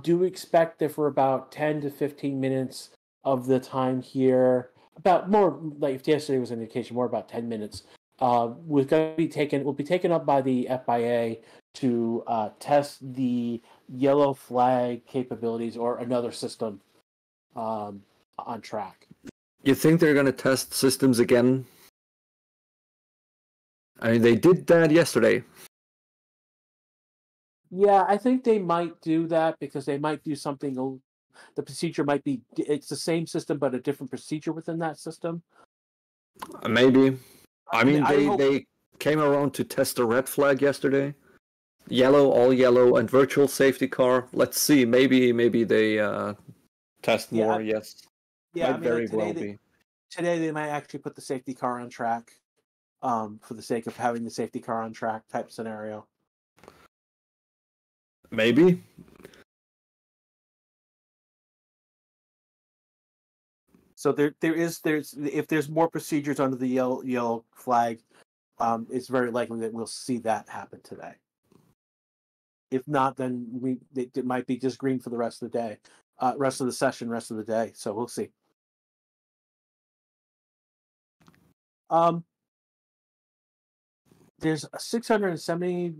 Do expect that for about 10 to 15 minutes of the time here, about more like if yesterday was an indication, more about 10 minutes. Will be taken up by the FIA to test the yellow flag capabilities or another system on track. You think they're going to test systems again? I mean, they did that yesterday. Yeah, I think they might do that because they might do something. The procedure might be, it's the same system, but a different procedure within that system. Maybe. I mean, they came around to test the red flag yesterday. Yellow, all yellow, and virtual safety car. Let's see. Maybe they test more. Yes. Yeah, might very well be. Today they might actually put the safety car on track, for the sake of having the safety car on track type scenario. Maybe. So there's if there's more procedures under the yellow flag, it's very likely that we'll see that happen today. If not, then it might be just green for the rest of the day, rest of the session, rest of the day. So we'll see. There's 670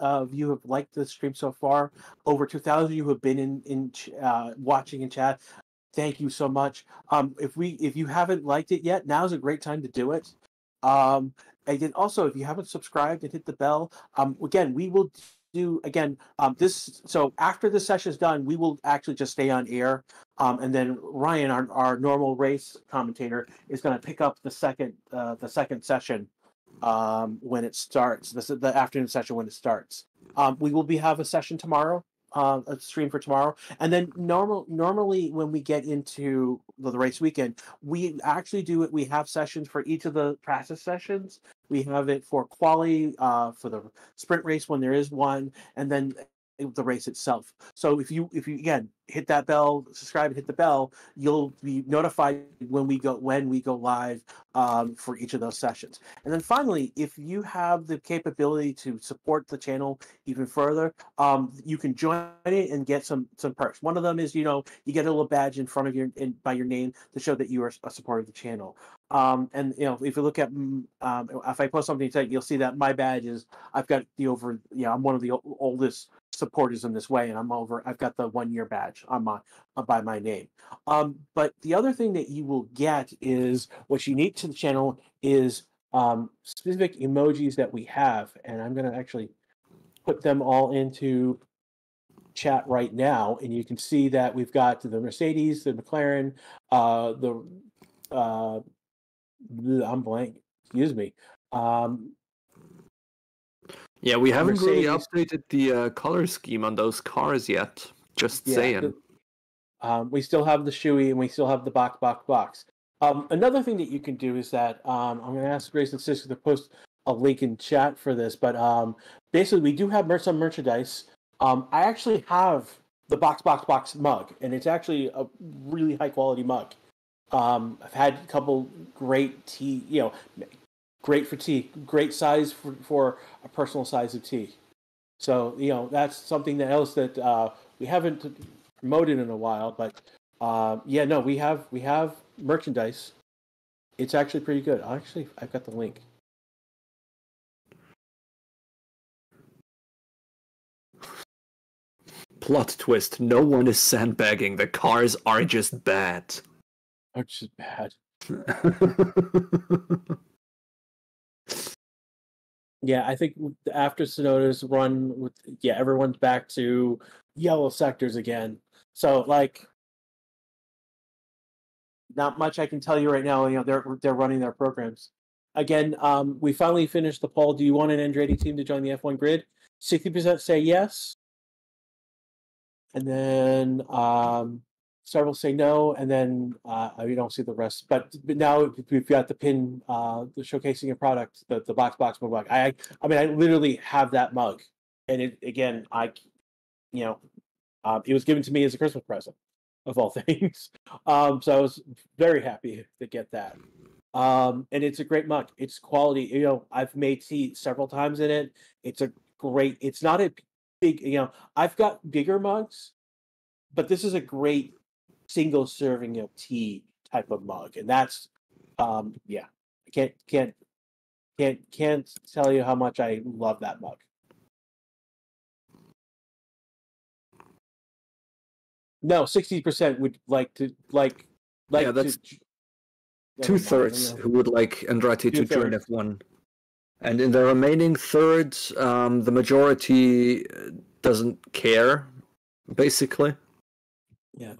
of you have liked the stream so far. Over 2,000 you have been in watching in chat. Thank you so much. If you haven't liked it yet, now's a great time to do it. And then also, if you haven't subscribed and hit the bell, again, we will do this. So after the session is done, we will actually just stay on air. And then Ryan, our normal race commentator, is going to pick up the second session when it starts. This is the afternoon session when it starts. We will have a session tomorrow. A stream for tomorrow, and then normally when we get into the race weekend, we actually do it. We have sessions for each of the practice sessions. We have it for quali, for the sprint race when there is one, and then the race itself. So if you again hit that bell, subscribe, and hit the bell, you'll be notified when we go live for each of those sessions. And then finally, if you have the capability to support the channel even further, you can join it and get some perks. One of them is, you get a little badge in front of by your name to show that you are a supporter of the channel. And if you look at if I post something today, you'll see that my badge is, I've got I'm one of the oldest supporters in this way, and I've got the 1-year badge on by my name. But the other thing that you will get is what's unique to the channel is specific emojis that we have, and I'm going to actually put them all into chat right now, and you can see that we've got the Mercedes, the McLaren, I'm blank. Excuse me. Yeah, we haven't really updated the color scheme on those cars yet. Just saying. We still have the shoey and we still have the box. Another thing that you can do is that I'm going to ask Grace and Cisco to post a link in chat for this, but basically we do have some merchandise. I actually have the box mug, and it's actually a really high quality mug. I've had a couple great tea, great for tea, great size for a personal size of tea. So, that's something else that we haven't promoted in a while, but we have merchandise. It's actually pretty good. I've got the link. Plot twist, no one is sandbagging. The cars are just bad. Are just bad. Yeah, I think after Sonoda's run with everyone's back to yellow sectors again. So like not much I can tell you right now. They're running their programs. Again, we finally finished the poll. Do you want an Andretti team to join the F1 grid? 60% say yes, and then several say no, and then we don't see the rest. But now we've got the pin, the showcasing a product, the box mug. I mean, I literally have that mug, and it again, you know, it was given to me as a Christmas present, of all things. So I was very happy to get that. And it's a great mug. It's quality. I've made tea several times in it. It's a great. It's not a big. I've got bigger mugs, but this is a great single serving of tea type of mug, and that's yeah. I can't tell you how much I love that mug. No, 60% would Yeah, like to. that's Never mind. two-thirds who would like Andretti to join 2/3. F1. And in the remaining thirds, the majority doesn't care, basically. Yeah.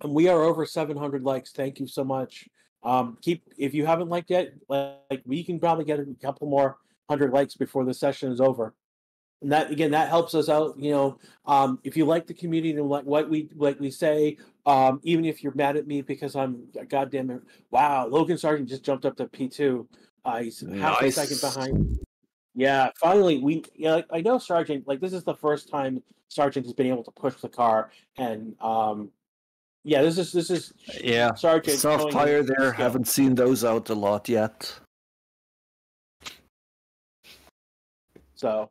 And we are over 700 likes. Thank you so much. If you haven't liked yet, like we can probably get a couple more 100 likes before the session is over. And that again, that helps us out. If you like the community and like what we say, even if you're mad at me because I'm goddamn it, wow, Logan Sargent just jumped up to P2. He's half a second Nice. behind. Yeah, finally I know Sargent. Like this is the first time Sargent has been able to push the car, and yeah, this is Yeah, Sargent soft showing his tire there. skill. Haven't seen those out a lot yet. So,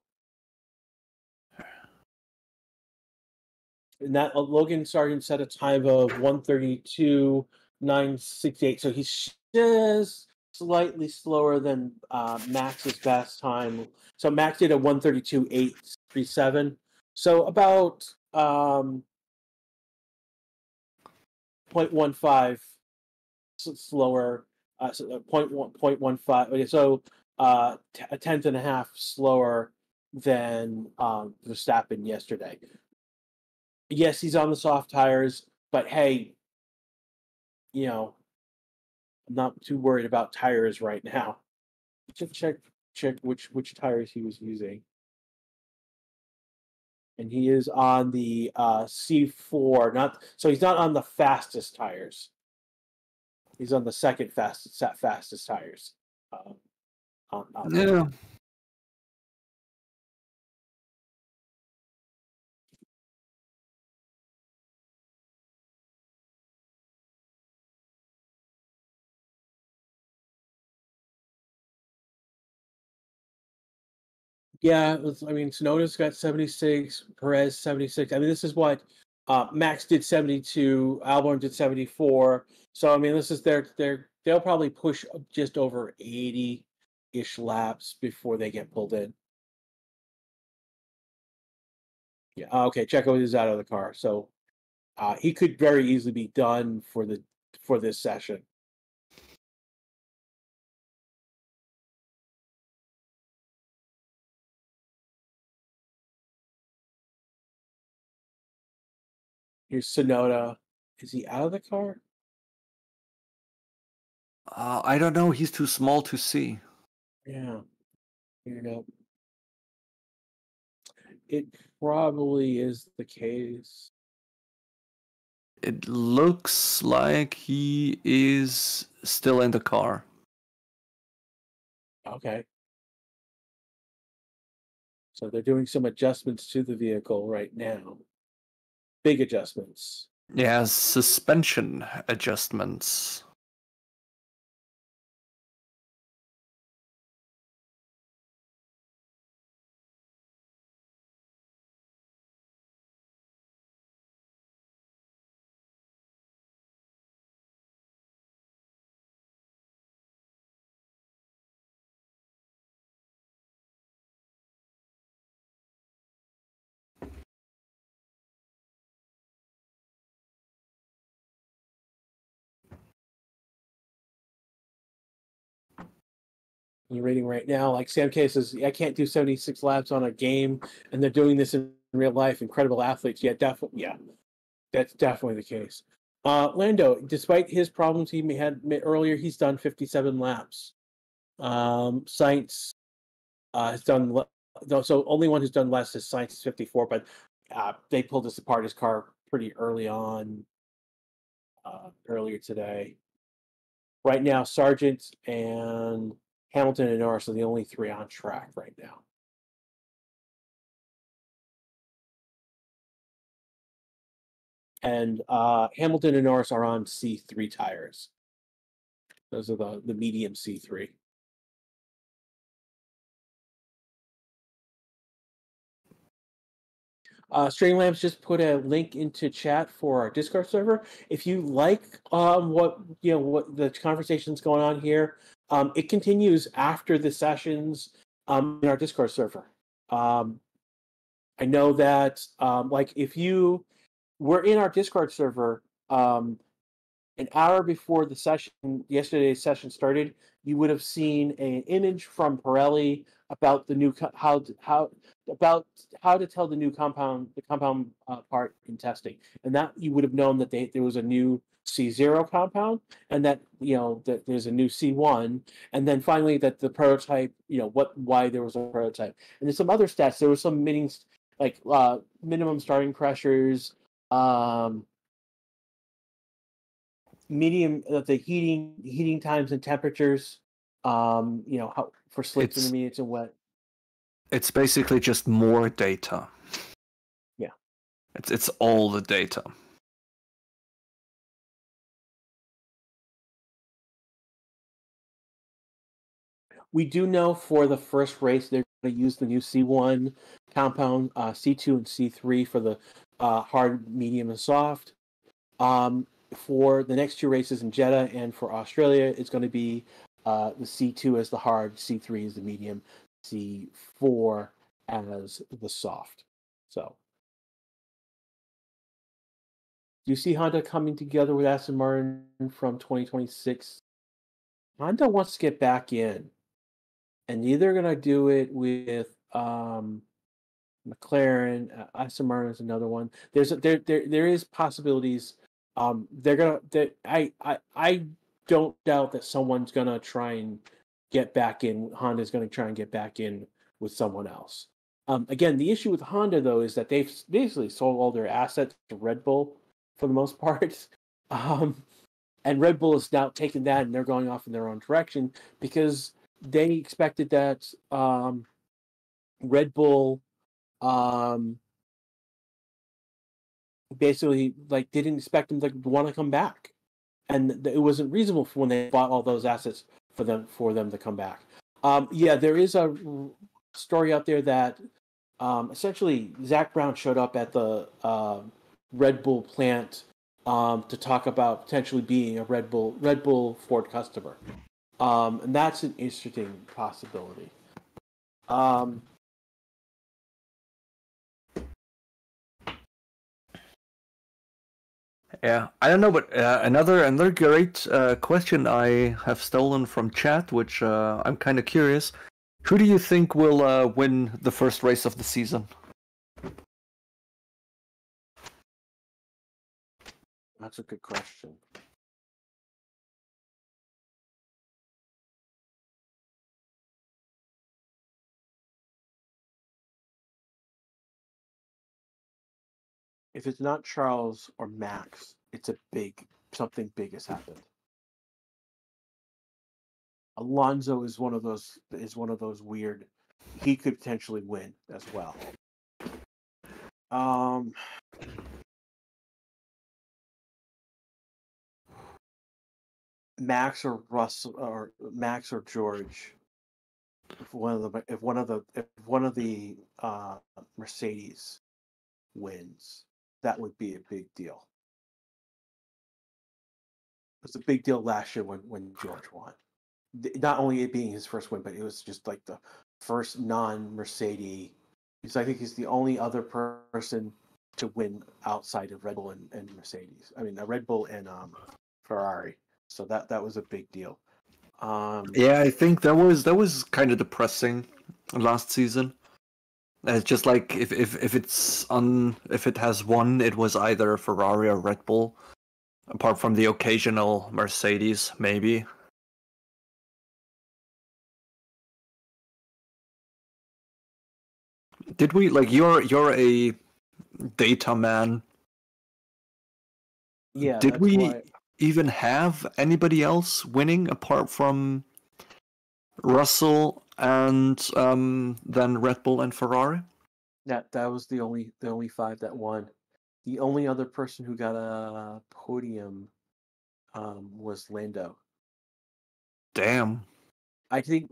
and that Logan Sargent set a time of 1:32.968. So he's just slightly slower than Max's best time. So Max did a 1:32.837. So about 0.15 slower, so 0.1, okay, so a tenth and a half slower than Verstappen yesterday. Yes, he's on the soft tires, but hey, I'm not too worried about tires right now. Check which tires he was using, and he is on the C4. Not so he's not on the fastest tires. He's on the second fastest tires. Uh, on Yeah. Yeah, I mean, Sonoda's got 76, Perez 76. I mean, this is what Max did 72, Albon did 74. So I mean, this is they'll probably push just over 80-ish laps before they get pulled in. Yeah, okay, Checo is out of the car, so he could very easily be done for this session. Here's Sonoda. Is he out of the car? I don't know. He's too small to see. Yeah, here you go. It probably is the case. It looks like he is still in the car. Okay. So they're doing some adjustments to the vehicle right now. Big adjustments. Yeah, suspension adjustments. You're reading right now, like Sam K says, I can't do 76 laps on a game, and they're doing this in real life. Incredible athletes. Yeah, definitely. Yeah, that's definitely the case. Lando, despite his problems he had earlier, he's done 57 laps. Sainz has done so. Only one who's done less is Sainz is 54, but they pulled this apart his car pretty early on earlier today. Right now, Sargent and Hamilton and Norris are the only three on track right now. And Hamilton and Norris are on C3 tires. Those are the medium C3. Streamlabs just put a link into chat for our Discord server. If you like what the conversation's going on here, it continues after the sessions in our Discord server. I know that like if you were in our Discord server an hour before the session, yesterday's session started, you would have seen an image from Pirelli about the new how to tell the new compound part in testing, and that you would have known that there was a new C0 compound, and that that there's a new C1, and then finally that the prototype, why there was a prototype, and there's some other stats. There was some meetings like minimum starting pressures. Medium the heating times and temperatures, how for slicks, intermediates, and wet. It's basically just more data. Yeah, it's all the data. We do know for the first race they're going to use the new C1 compound, C2 and C3 for the hard, medium, and soft. For the next two races in Jeddah and for Australia, it's going to be the C2 as the hard, C3 as the medium, C4 as the soft. So, do you see Honda coming together with Aston Martin from 2026? Honda wants to get back in, and either going to do it with McLaren. Aston Martin is another one. There is possibilities. I don't doubt that someone's gonna try and get back in. Honda's gonna try and get back in with someone else. Again, the issue with Honda though is that they've basically sold all their assets to Red Bull for the most part. And Red Bull has now taken that and they're going off in their own direction because they expected that Red Bull basically like didn't expect them to want to come back, and it wasn't reasonable for when they bought all those assets for them to come back. Yeah, there is a story out there that essentially Zak Brown showed up at the Red Bull plant to talk about potentially being a Red Bull Ford customer, and that's an interesting possibility. Yeah, I don't know, but another great question I have stolen from chat, which I'm kind of curious. Who do you think will win the first race of the season? That's a good question. If it's not Charles or Max, it's something big has happened. Alonso is one of those weird. He could potentially win as well. Max or Russell or Max or George. If one of the Mercedes wins, that would be a big deal. It was a big deal last year when George won. Not only it being his first win, but it was just like the first non-Mercedes. I think he's the only other person to win outside of Red Bull and Mercedes. I mean, Red Bull and Ferrari. So that was a big deal. Yeah, I think that was kind of depressing last season. It's just like if it has won, it was either Ferrari or Red Bull, apart from the occasional Mercedes, maybe. Did we like you're a data man? Yeah, Did that's we why. even have anybody else winning apart from Russell and then Red Bull and Ferrari? That was the only five that won. The only other person who got a podium was Lando. Damn. I think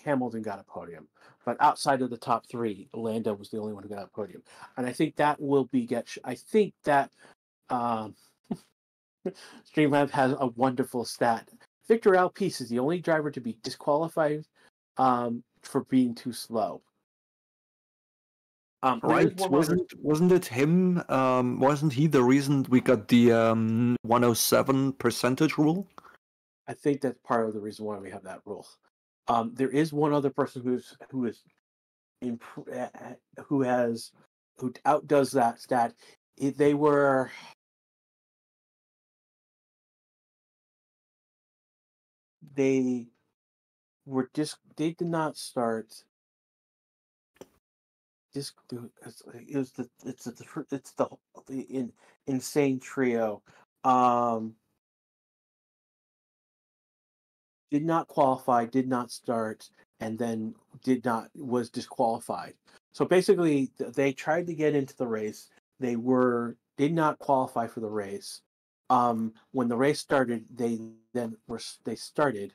Hamilton got a podium, but outside of the top three, Lando was the only one who got a podium, and I think that will be get. I think that um, Streamlab has a wonderful stat. Victor Alpiste is the only driver to be disqualified for being too slow. There is Right? one other. Wasn't it him? Wasn't he the reason we got the 107 percentage rule? I think that's part of the reason why we have that rule. There is one other person who outdoes that stat. They were they were just they did not start. Just it was the it's the insane trio. Um, did not qualify, did not start, and then was disqualified. So basically, they tried to get into the race. They did not qualify for the race. When the race started, they started.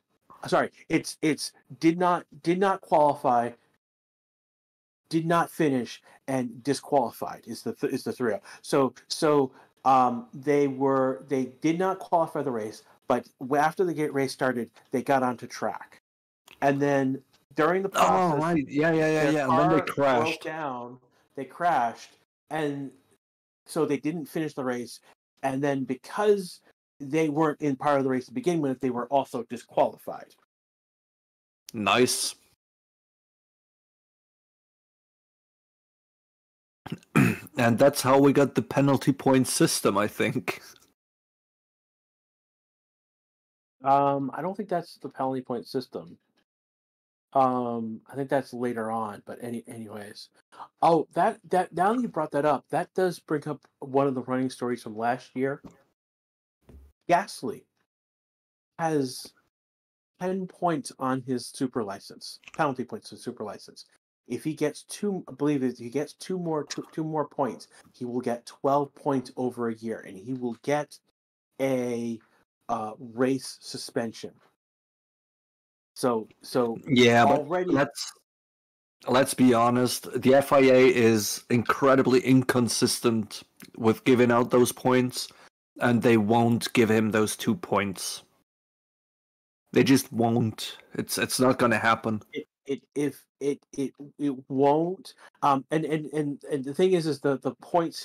Sorry, it's did not qualify, did not finish, and disqualified is the trio. They did not qualify the race, but after the race started, they got onto track, and then during the Oh, process, right. Yeah. their Yeah. And then they car broke crashed. down. They crashed, and so they didn't finish the race. And then because they weren't in part of the race to begin with, they were also disqualified. Nice. And that's how we got the penalty point system, I think. I don't think that's the penalty point system. I think that's later on, but anyways. Oh, that now that you brought that up, that does bring up one of the running stories from last year. Gasly has 10 points on his super license, penalty points on super license. If he gets I believe if he gets two more points, he will get 12 points over a year, and he will get a race suspension. So Yeah, but already let's be honest. The FIA is incredibly inconsistent with giving out those points, and they won't give him those 2 points. They just won't. It's not gonna happen. it won't. And the thing is the points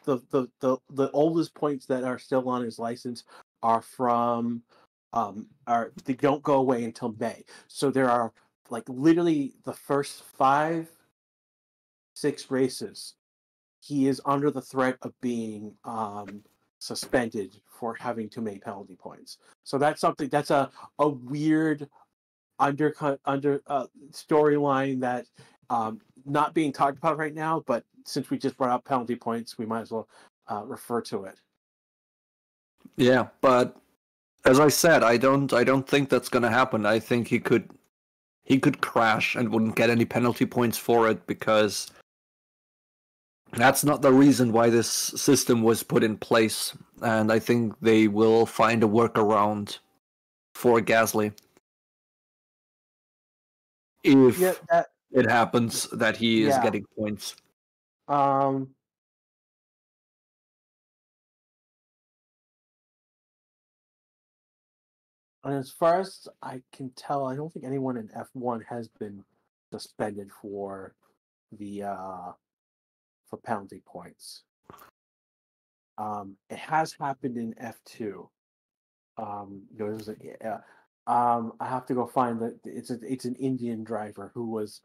the oldest points that are still on his license are from are they don't go away until May. So there are like literally the first 5-6 races he is under the threat of being suspended for having too many penalty points. So that's a weird under storyline that not being talked about right now. But since we just brought up penalty points, we might as well refer to it. Yeah, but as I said, I don't think that's gonna happen. I think he could crash and wouldn't get any penalty points for it because that's not the reason why this system was put in place. And I think they will find a workaround for Gasly Yeah, if it happens that he is yeah. getting points. Um, and as far as I can tell, I don't think anyone in F1 has been suspended the for penalty points. It has happened in F2. There was I have to go find that it's an Indian driver who was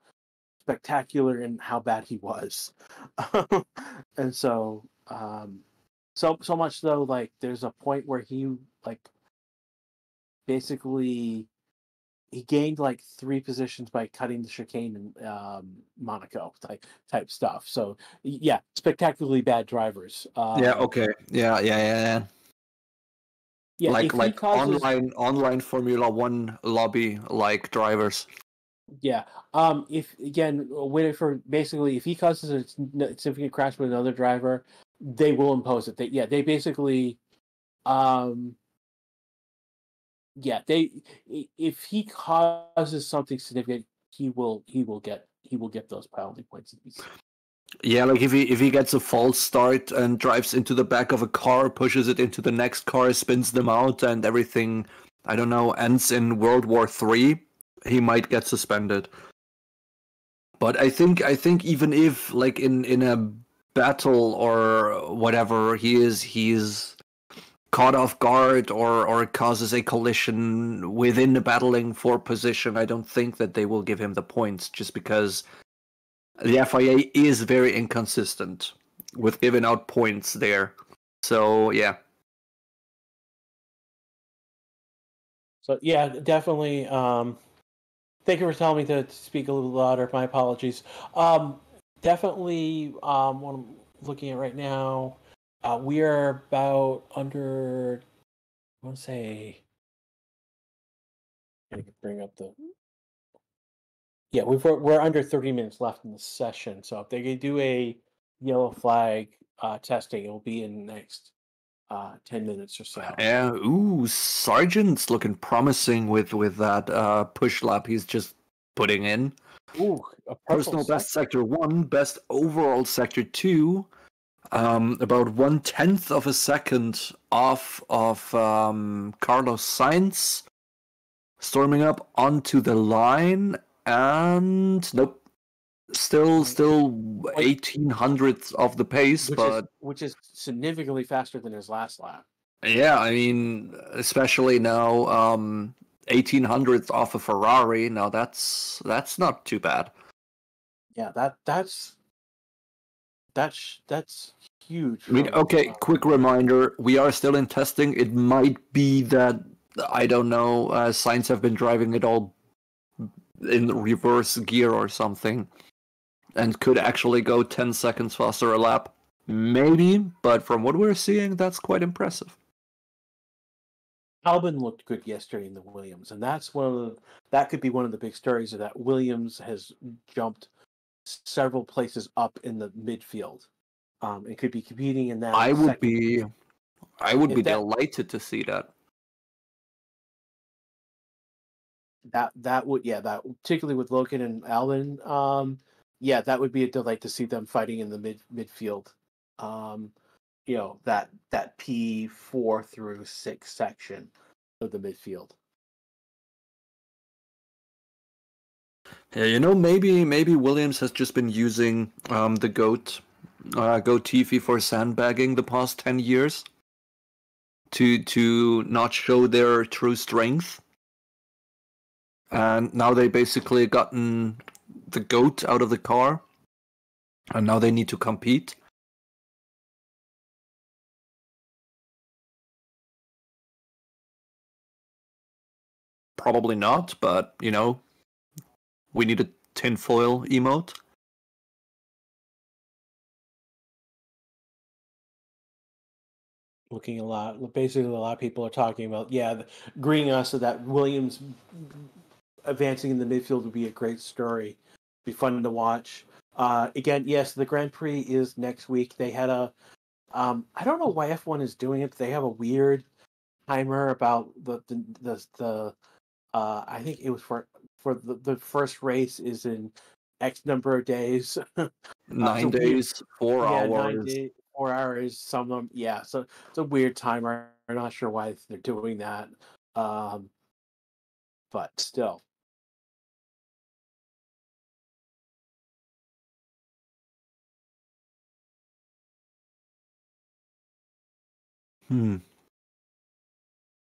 spectacular in how bad he was, and so much though, like there's a point where he like basically he gained like 3 positions by cutting the chicane in Monaco type stuff. So yeah, spectacularly bad drivers. Yeah. Okay. Yeah. Yeah, if he Like causes online Formula One lobby like drivers. yeah, if again waiting for basically if he causes a significant crash with another driver, they will impose it. They basically um yeah they if he causes something significant, he will get those penalty points. Yeah, like if he gets a false start and drives into the back of a car, pushes it into the next car, spins them out, and everything, I don't know, ends in World War III, he might get suspended. But I think even if like in a battle or whatever, he's caught off guard or causes a collision within the battling for position, I don't think that they will give him the points just because the FIA is very inconsistent with giving out points there. So yeah. So yeah, definitely. Thank you for telling me to speak a little louder. My apologies. Definitely. What I'm looking at right now, we are about under. I want to say. I can bring up the. Yeah, we're under 30 minutes left in the session. So if they can do a yellow flag testing, it'll be in the next 10 minutes or so. Yeah, ooh, Sargent's looking promising with that push lap he's just putting in. Ooh, a purple Personal best sector 1, best overall sector 2. About 1/10 of a second off of Carlos Sainz, storming up onto the line, and nope, still 1800ths of the pace, but which is significantly faster than his last lap. yeah, I mean, especially now, 1800ths off a Ferrari. Now that's not too bad. Yeah, that's huge. I mean, okay, quick reminder: we are still in testing. It might be that I don't know. Sainz have been driving it all in reverse gear or something, and could actually go 10 seconds faster a lap. Maybe, but from what we're seeing, that's quite impressive. Albon looked good yesterday in the Williams, and that could be one of the big stories of that Williams has jumped several places up in the midfield. It could be competing in that. I would second. be, I would If be that delighted to see that. that would that particularly with Logan and Albon, that would be a delight to see them fighting in the midfield. Um, that P4 through 6 section of the midfield. Yeah, maybe Williams has just been using the goat TV for sandbagging the past 10 years to not show their true strength. And now they basically gotten the goat out of the car, and now they need to compete. Probably not, but we need a tinfoil emote. Looking a lot, basically, a lot of people are talking about, agreeing us so that Williams advancing in the midfield would be a great story. Be fun to watch. Again, yes, the Grand Prix is next week. They had I don't know why F1 is doing it. But they have a weird timer about the I think it was for the first race is in X number of days. 9 weird, days, 4 9 hours. days, 4 hours. Some of them, so it's a weird timer. I'm not sure why they're doing that, but still. Hmm.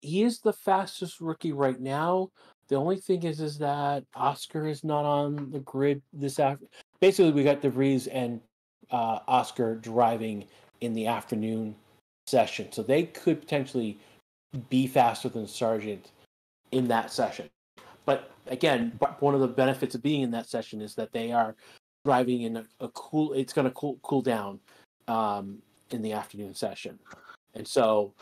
he is the fastest rookie right now. The only thing is that Oscar is not on the grid this after. Basically, we got DeVries and Oscar driving in the afternoon session, so they could potentially be faster than Sargent in that session. But again, one of the benefits of being in that session is that they are driving in a cool. It's going to cool down in the afternoon session, and so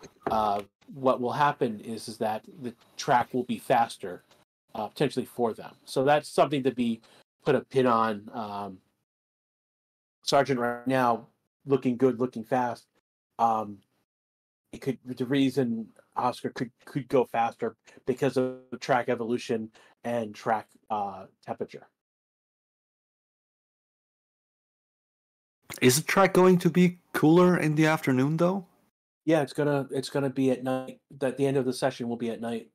what will happen is that the track will be faster, potentially for them. So that's something to be put a pin on. Sargent right now looking good, looking fast. It could the reason Oscar could go faster because of track evolution and track temperature. Is the track going to be cooler in the afternoon though? Yeah, it's gonna be at night. That the end of the session will be at night.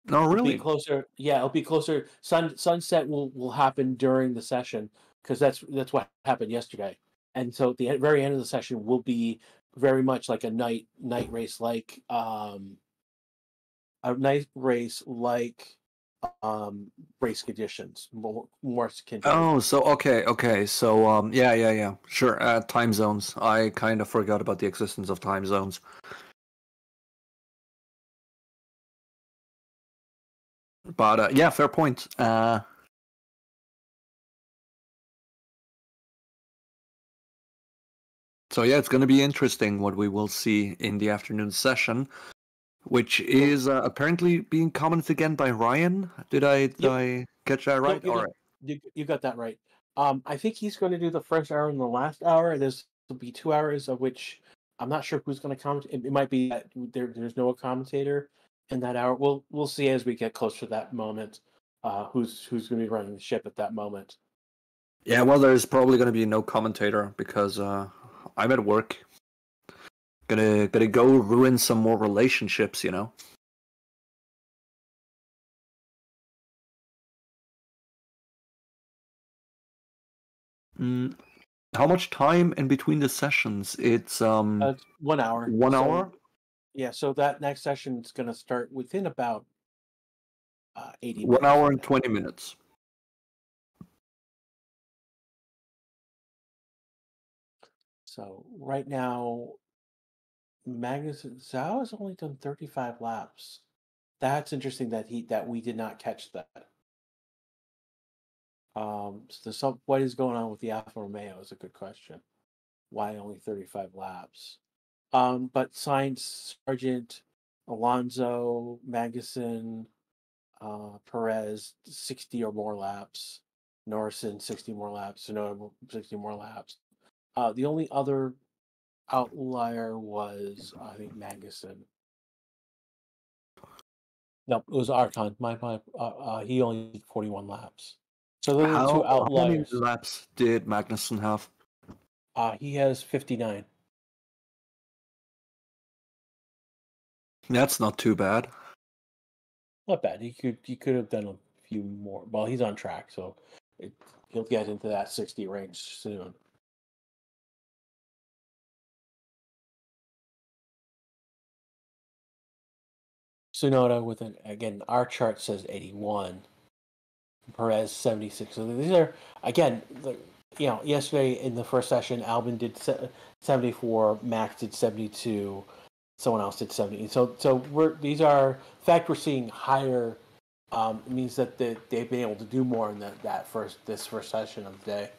No, It'll be really. closer. Yeah, it'll be closer. Sunset will happen during the session because that's what happened yesterday. And so the very end of the session will be very much like a night race, like a night race like race conditions, more akin to. Oh, so okay. So yeah. Sure. Time zones. I kind of forgot about the existence of time zones. But yeah, fair point. So yeah, it's going to be interesting what we will see in the afternoon session, which is apparently being commented again by Ryan. Did I catch that right? Yep, All right. you got that right. I think he's going to do the first hour and the last hour. There's will be 2 hours of which I'm not sure who's going to comment. It might be that there's no commentator in that hour. We'll see as we get closer to that moment. Who's going to be running the ship at that moment? Yeah, well, there's probably going to be no commentator because I'm at work. Gonna go ruin some more relationships, you know. Mm, how much time in between the sessions? It's 1 hour. 1 hour. Yeah, so that next session is going to start within about 80 1 minutes. hour and 20 minutes. So right now, Magnus Zhao has only done 35 laps. That's interesting that we did not catch that. What is going on with the Alfa Romeo is a good question. Why only 35 laps? But Sainz, Sargent, Alonso, Magnussen, Perez, 60 or more laps. Norrison, 60 more laps. Tsunoda, 60 more laps. The only other outlier was, I think, Magnussen. No, it was Arcon. He only did 41 laps. So those are two How many outliers. laps did Magnussen have? He has 59. That's not too bad. Not bad. He could have done a few more. Well, he's on track, so he'll get into that 60 range soon. Tsunoda with again, our chart says 81. Perez 76. So these are again, yesterday in the first session, Albon did 74, Max did 72, someone else did 70. So these are the fact we're seeing higher. It means that they've been able to do more in this first session of the day.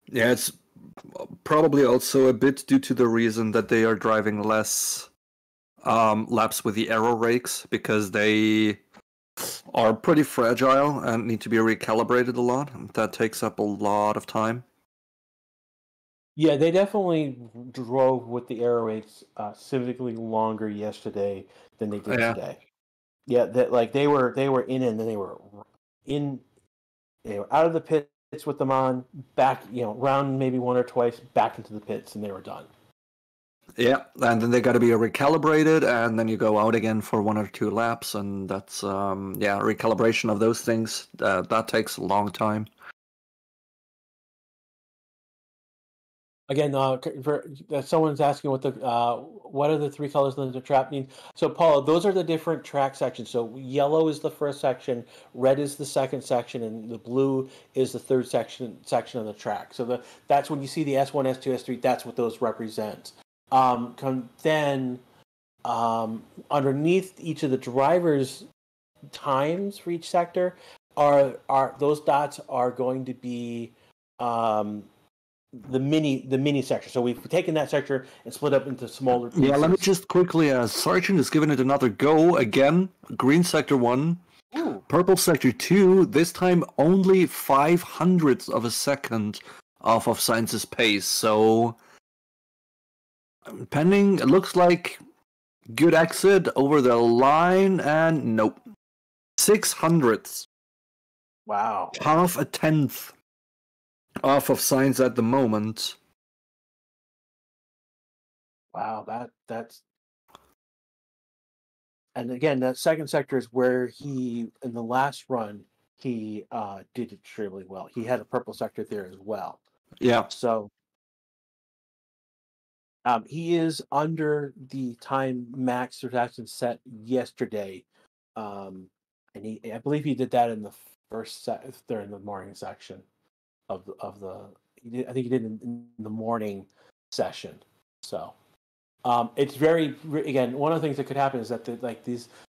Yeah, it's probably also a bit due to the reason that they are driving less laps with the aero rakes because they are pretty fragile and need to be recalibrated a lot. That takes up a lot of time. Yeah, they definitely drove with the aero rakes significantly longer yesterday than they did today. Yeah, they were in and then they were in, out of the pits with them on, back, round maybe one or twice, back into the pits, and they were done. Yeah, and then they got to be recalibrated, and then you go out again for 1 or 2 laps, and that's recalibration of those things. That takes a long time. Again, someone's asking what are the three colors of the track mean. So, Paula, those are the different track sections. So, yellow is the first section, red is the second section, and the blue is the third section of the track. So, that's when you see the S1, S2, S3. That's what those represent. Then, underneath each of the drivers' times for each sector are those dots are going to be the mini sector. So we've taken that sector and split up into smaller pieces. Yeah, let me just quickly. Sergeant is giving it another go again. Green sector 1, Ooh. purple sector 2. This time only 0.05 of a second off of Sainz's pace. So, pending. It looks like good exit over the line, and nope, 0.06. Wow. Half a tenth off of Sainz at the moment. Wow, that's and again that second sector is where he in the last run he did extremely well. He had a purple sector there as well. Yeah. So he is under the time Max Verstappen set yesterday, and I believe he did that in the first during the morning section of the. I think he did in the morning session. So. It's very again. One of the things that could happen is that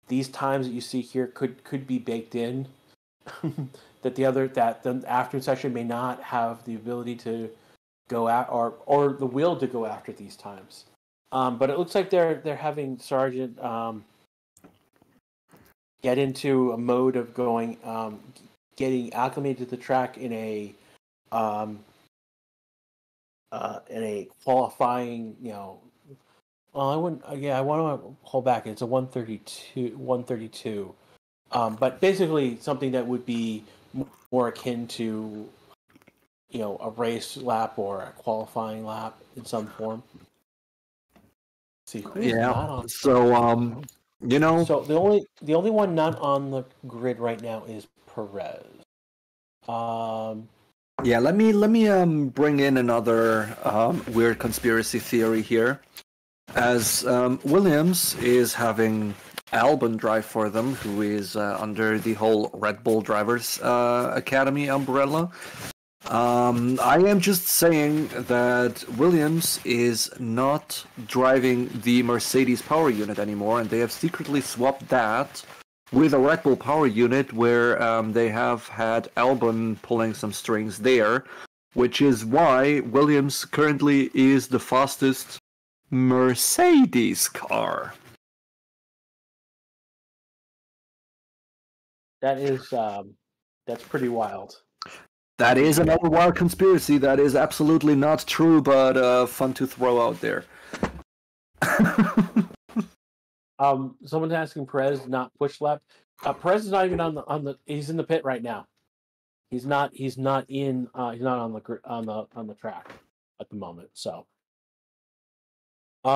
these times that you see here could be baked in. that the afternoon session may not have the ability to go out or the will to go after these times. But it looks like they're having Sargent get into a mode of going getting acclimated to the track in a qualifying, Well, I wouldn't. Yeah, I want to hold back. It's a 132. 132. But basically, something that would be more akin to, a race lap or a qualifying lap in some form. Let's see who's not on. So So the only one not on the grid right now is Perez. Yeah, let me bring in another weird conspiracy theory here. As Williams is having Albon drive for them, who is under the whole Red Bull Drivers Academy umbrella. I am just saying that Williams is not driving the Mercedes power unit anymore, and they have secretly swapped that with a Red Bull power unit where they have had Albon pulling some strings there, which is why Williams currently is the fastest Mercedes car. That is that's pretty wild. That is another wild conspiracy. That is absolutely not true, but fun to throw out there. Someone's asking Perez not push lap. Perez is not even on the. He's in the pit right now. He's not on the track at the moment. So, there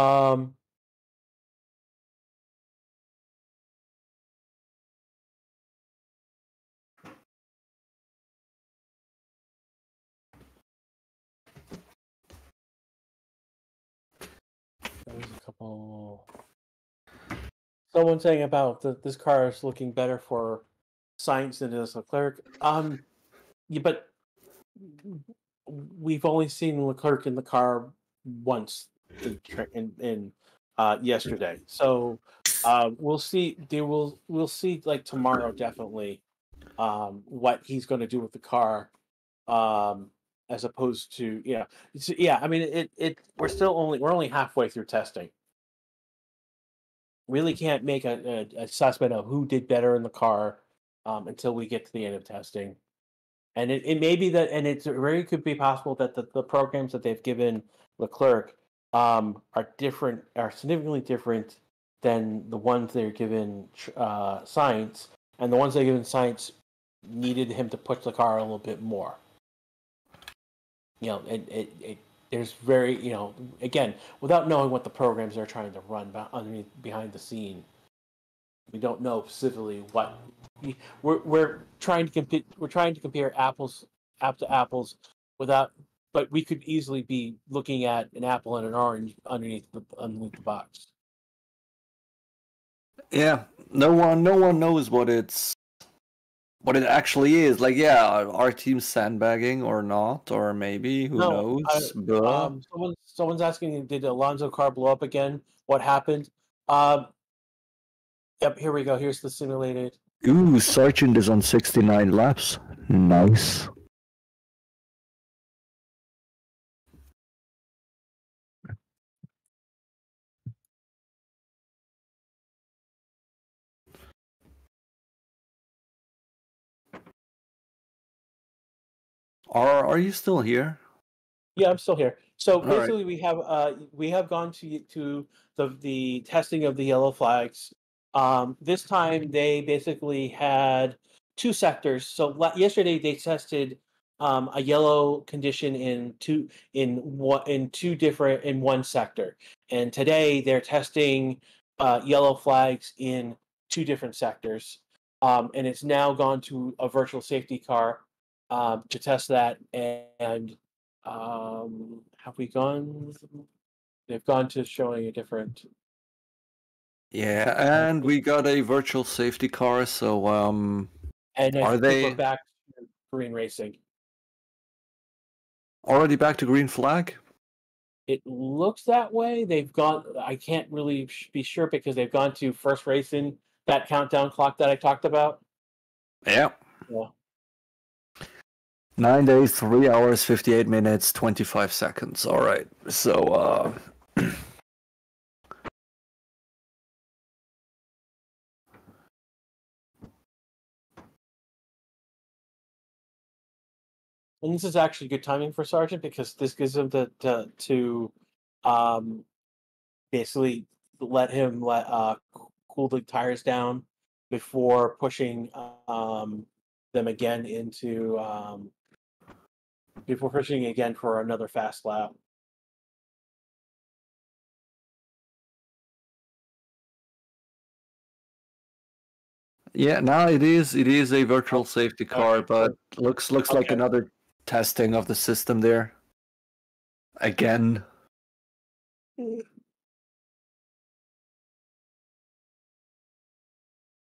was a couple. Someone saying about this car is looking better for Sainz than it is Leclerc. Yeah, but we've only seen Leclerc in the car once in yesterday. So we'll see. We'll see like tomorrow definitely what he's going to do with the car, as opposed to I mean we're only halfway through testing. Really can't make a assessment of who did better in the car until we get to the end of testing. And it may be that, and it's very could be possible that the programs that they've given Leclerc are significantly different than the ones they're given Sainz, and the ones they're given Sainz needed him to push the car a little bit more. There's very, again, without knowing what the programs are trying to run behind the scene, we don't know specifically what we're trying to compete. We're trying to compare apples to apples without but we could easily be looking at an apple and an orange underneath the box. Yeah, no one knows what it actually is. Like, yeah, our team's sandbagging or not, or maybe who No, knows? But someone's asking, did Alonso car blow up again? What happened? Um, yep, here we go. Here's the simulated. ooh, Sargent is on 69 laps. Nice. Are you still here? Yeah, I'm still here. So All right. basically, we have gone to the testing of the yellow flags. This time they basically had two sectors. So yesterday they tested a yellow condition in one sector, and today they're testing yellow flags in two different sectors. And it's now gone to a virtual safety car to test that, and have we gone? They've gone to showing a different. Yeah, and we got a virtual safety car, so And I are think we're they back to green racing. already back to green flag? It looks that way. They've gone. I can't really be sure because they've gone to first racing, that countdown clock that I talked about. Yeah. Yeah. 9 days, 3 hours, 58 minutes, 25 seconds. All right. So, And this is actually good timing for Sargent because this gives him to um, basically cool the tires down before pushing them again before pushing again for another fast lap. yeah, now it is a virtual safety car, Okay, but looks like okay. another testing of the system there. Again.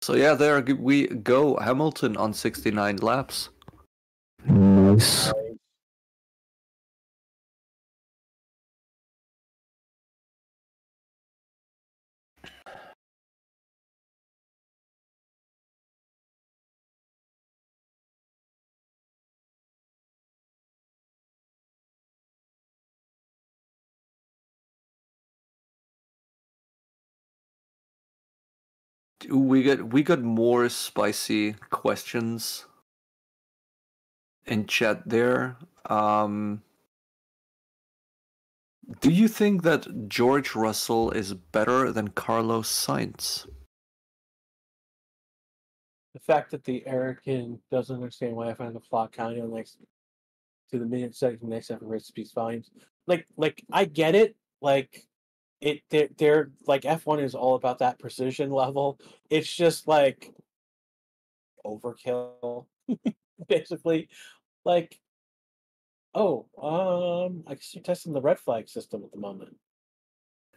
So yeah, there we go. Hamilton on 69 laps. Nice. We got more spicy questions in chat there. Do you think that George Russell is better than Carlos Sainz? The fact that the American doesn't understand why I find the clock counting like to the minute second next after race speaks volumes. Like I get it. Like they're like F1 is all about that precision level. It's just like overkill, basically. Like, oh, I guess you're testing the red flag system at the moment.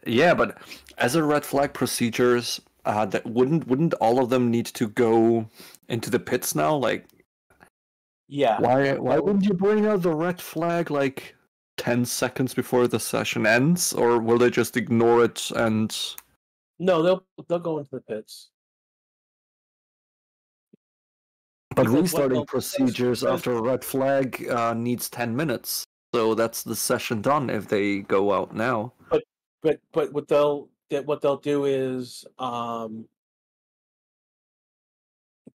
Yeah, but as a red flag procedures, that wouldn't all of them need to go into the pits now? Like, Yeah. why wouldn't you bring out the red flag like 10 seconds before the session ends, or will they just ignore it and? No, they'll go into the pits. But Because restarting procedures after a red flag needs 10 minutes, so that's the session done if they go out now. But what they'll do is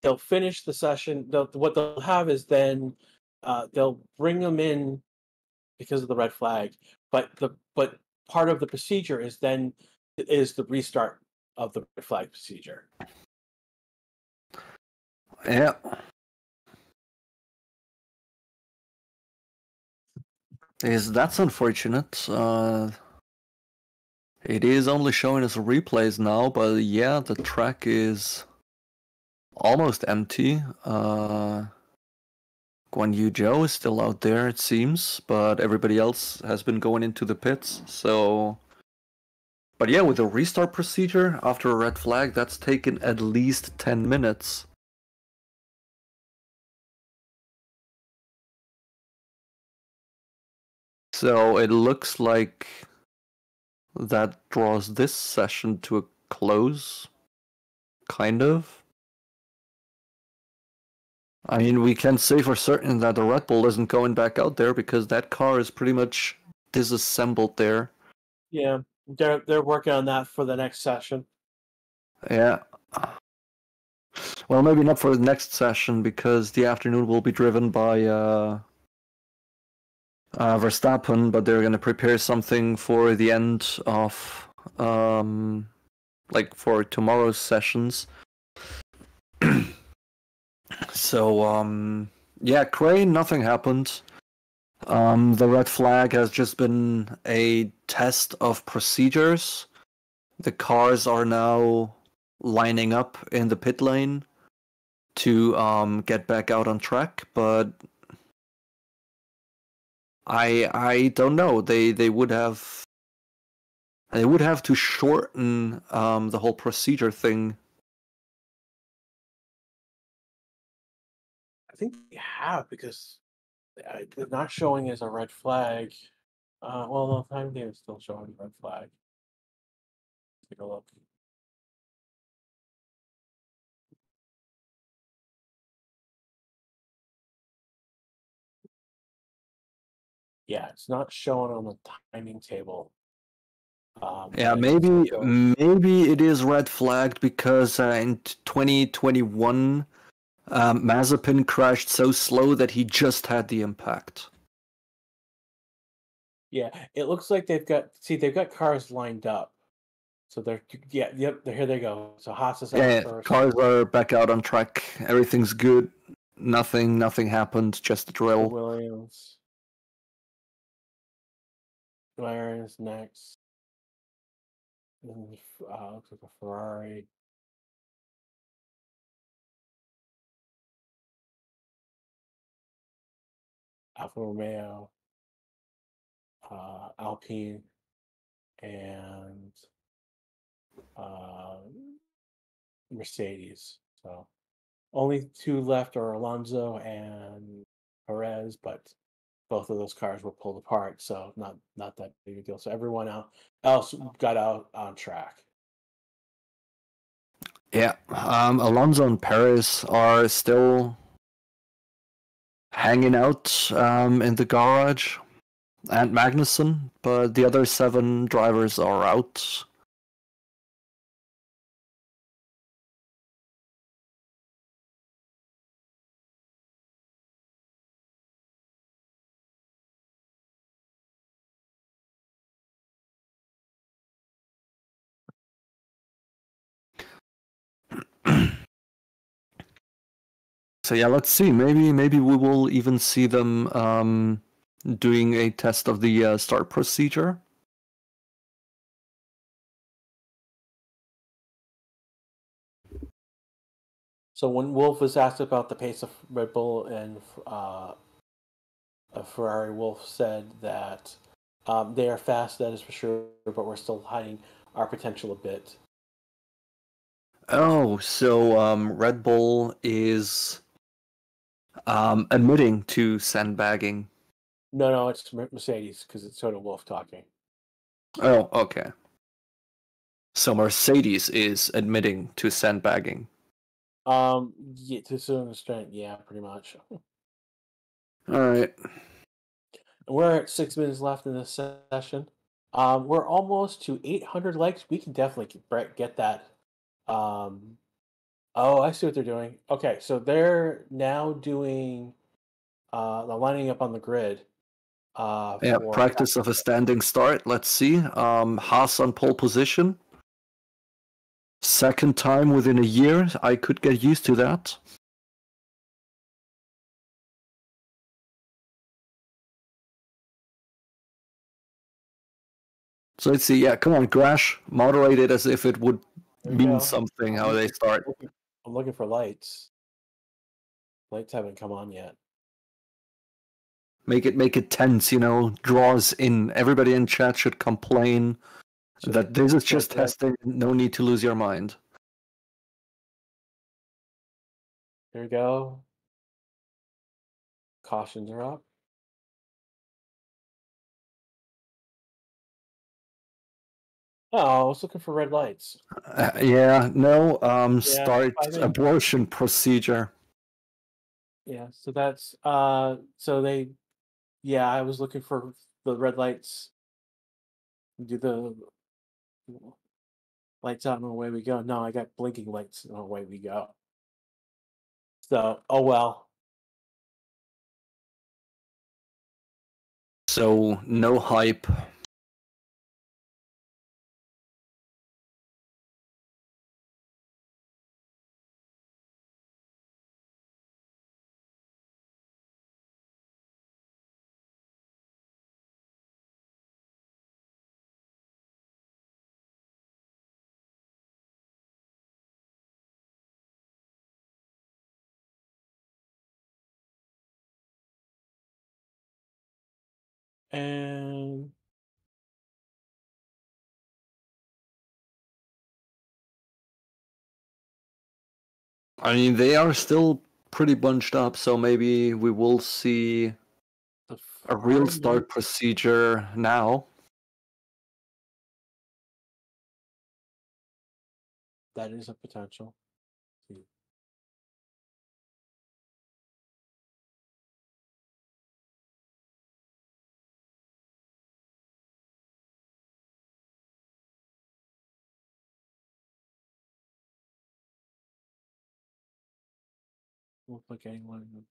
they'll finish the session. What they'll have is then they'll bring them in because of the red flag. But part of the procedure is the restart of the red flag procedure. Yeah. That's unfortunate. It is only showing us replays now, but yeah, the track is almost empty. Guan Yu Zhou is still out there, it seems, but everybody else has been going into the pits. So, but yeah, with the restart procedure after a red flag, that's taken at least 10 minutes. So it looks like that draws this session to a close, kind of. I mean, we can say for certain that the Red Bull isn't going back out there because that car is pretty much disassembled there. Yeah, they're working on that for the next session. Yeah. Well, maybe not for the next session because the afternoon will be driven by Verstappen, but they're going to prepare something for the end of, like for tomorrow's sessions. So, yeah, Crane, nothing happened. The red flag has just been a test of procedures. The cars are now lining up in the pit lane to get back out on track, but I don't know. They would have to shorten the whole procedure thing. I think they have because they're not showing as a red flag. Well, the time game is still showing red flag. Take a look. Yeah, it's not showing on the timing table. Yeah, But it maybe still maybe it is red flagged because in 2021 Mazepin crashed so slow that he just had the impact. yeah, it looks like they've got cars lined up. So yep, here they go. So Haas is out Yeah, first. cars are back out on track. Everything's good. Nothing happened. Just a The drill. Williams. McLaren is next. And looks like a Ferrari. Alfa Romeo. Alpine. And Mercedes. So only two left are Alonso and Perez, but both of those cars were pulled apart, so not that big a deal. So everyone else got out on track. Yeah, Alonso and Perez are still hanging out in the garage, and Magnussen, but the other 7 drivers are out. So yeah, let's see. Maybe we will even see them doing a test of the start procedure. So when Wolf was asked about the pace of Red Bull and Ferrari, Wolf said that they are fast, that is for sure, but we're still hiding our potential a bit. Oh, so Red Bull is admitting to sandbagging. No, it's Mercedes because it's sort of Wolf talking. Oh, okay. So Mercedes is admitting to sandbagging. Yeah, to a certain extent, yeah, pretty much. All right. We're at 6 minutes left in this session. We're almost to 800 likes. We can definitely get that. Oh, I see what they're doing. Okay, so they're now doing the lining up on the grid. Yeah, For practice of a standing start. Let's see. Haas on pole position. Second time within a year. I could get used to that. So let's see. Yeah, come on, Crash. Moderate it as if it would mean something how they start. I'm looking for lights. Lights haven't come on yet. Make it tense, draws in. Everybody in chat should complain that this is just testing. No need to lose your mind. There we go. Cautions are up. Oh, I was looking for red lights. Start abortion procedure. Yeah, so that's I was looking for the red lights. Do the lights out and away we go. No, I got blinking lights and away we go. So, oh well. So, no hype. And I mean, they are still pretty bunched up, so maybe we will see a real start procedure now. That is a potential. Look like anyone of them.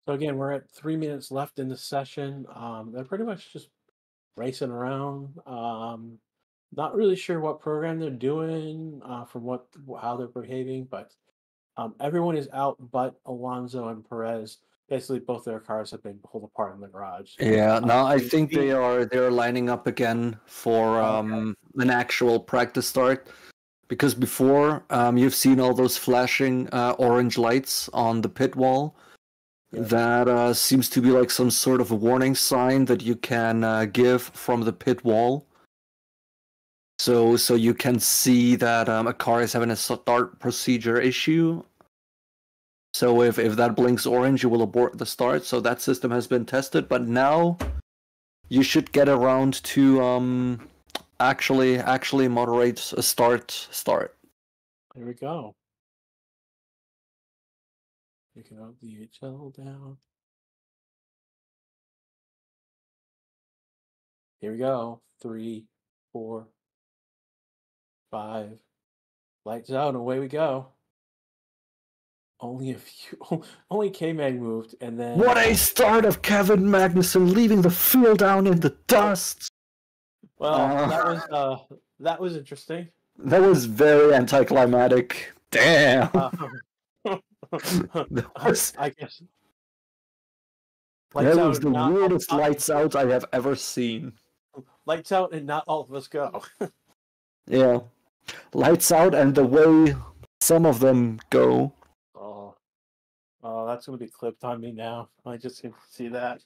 So again, we're at 3 minutes left in the session. They're pretty much just racing around. Not really sure what program they're doing, from how they're behaving, but everyone is out but Alonso and Perez. Basically, both their cars have been pulled apart in the garage. Yeah, no, I think they're lining up again for an actual practice start. Because before, you've seen all those flashing orange lights on the pit wall. Yeah. That seems to be like some sort of a warning sign that you can give from the pit wall. So you can see that a car is having a start procedure issue. So if that blinks orange, you will abort the start. So that system has been tested, but now you should get around to actually moderate a start. There we go. Picking up the HL down. Here we go. 3, 4, 5. Lights out and away we go. Only a few. Only K-Mag moved, and then. What a start of Kevin Magnussen leaving the field down in the dust. Well, that was interesting. That was very anticlimactic. Damn. I guess. That was the weirdest lights out I have ever seen. Lights out and not all of us go. Yeah. Lights out and the way some of them go. Oh, that's going to be clipped on me now. I just can see that.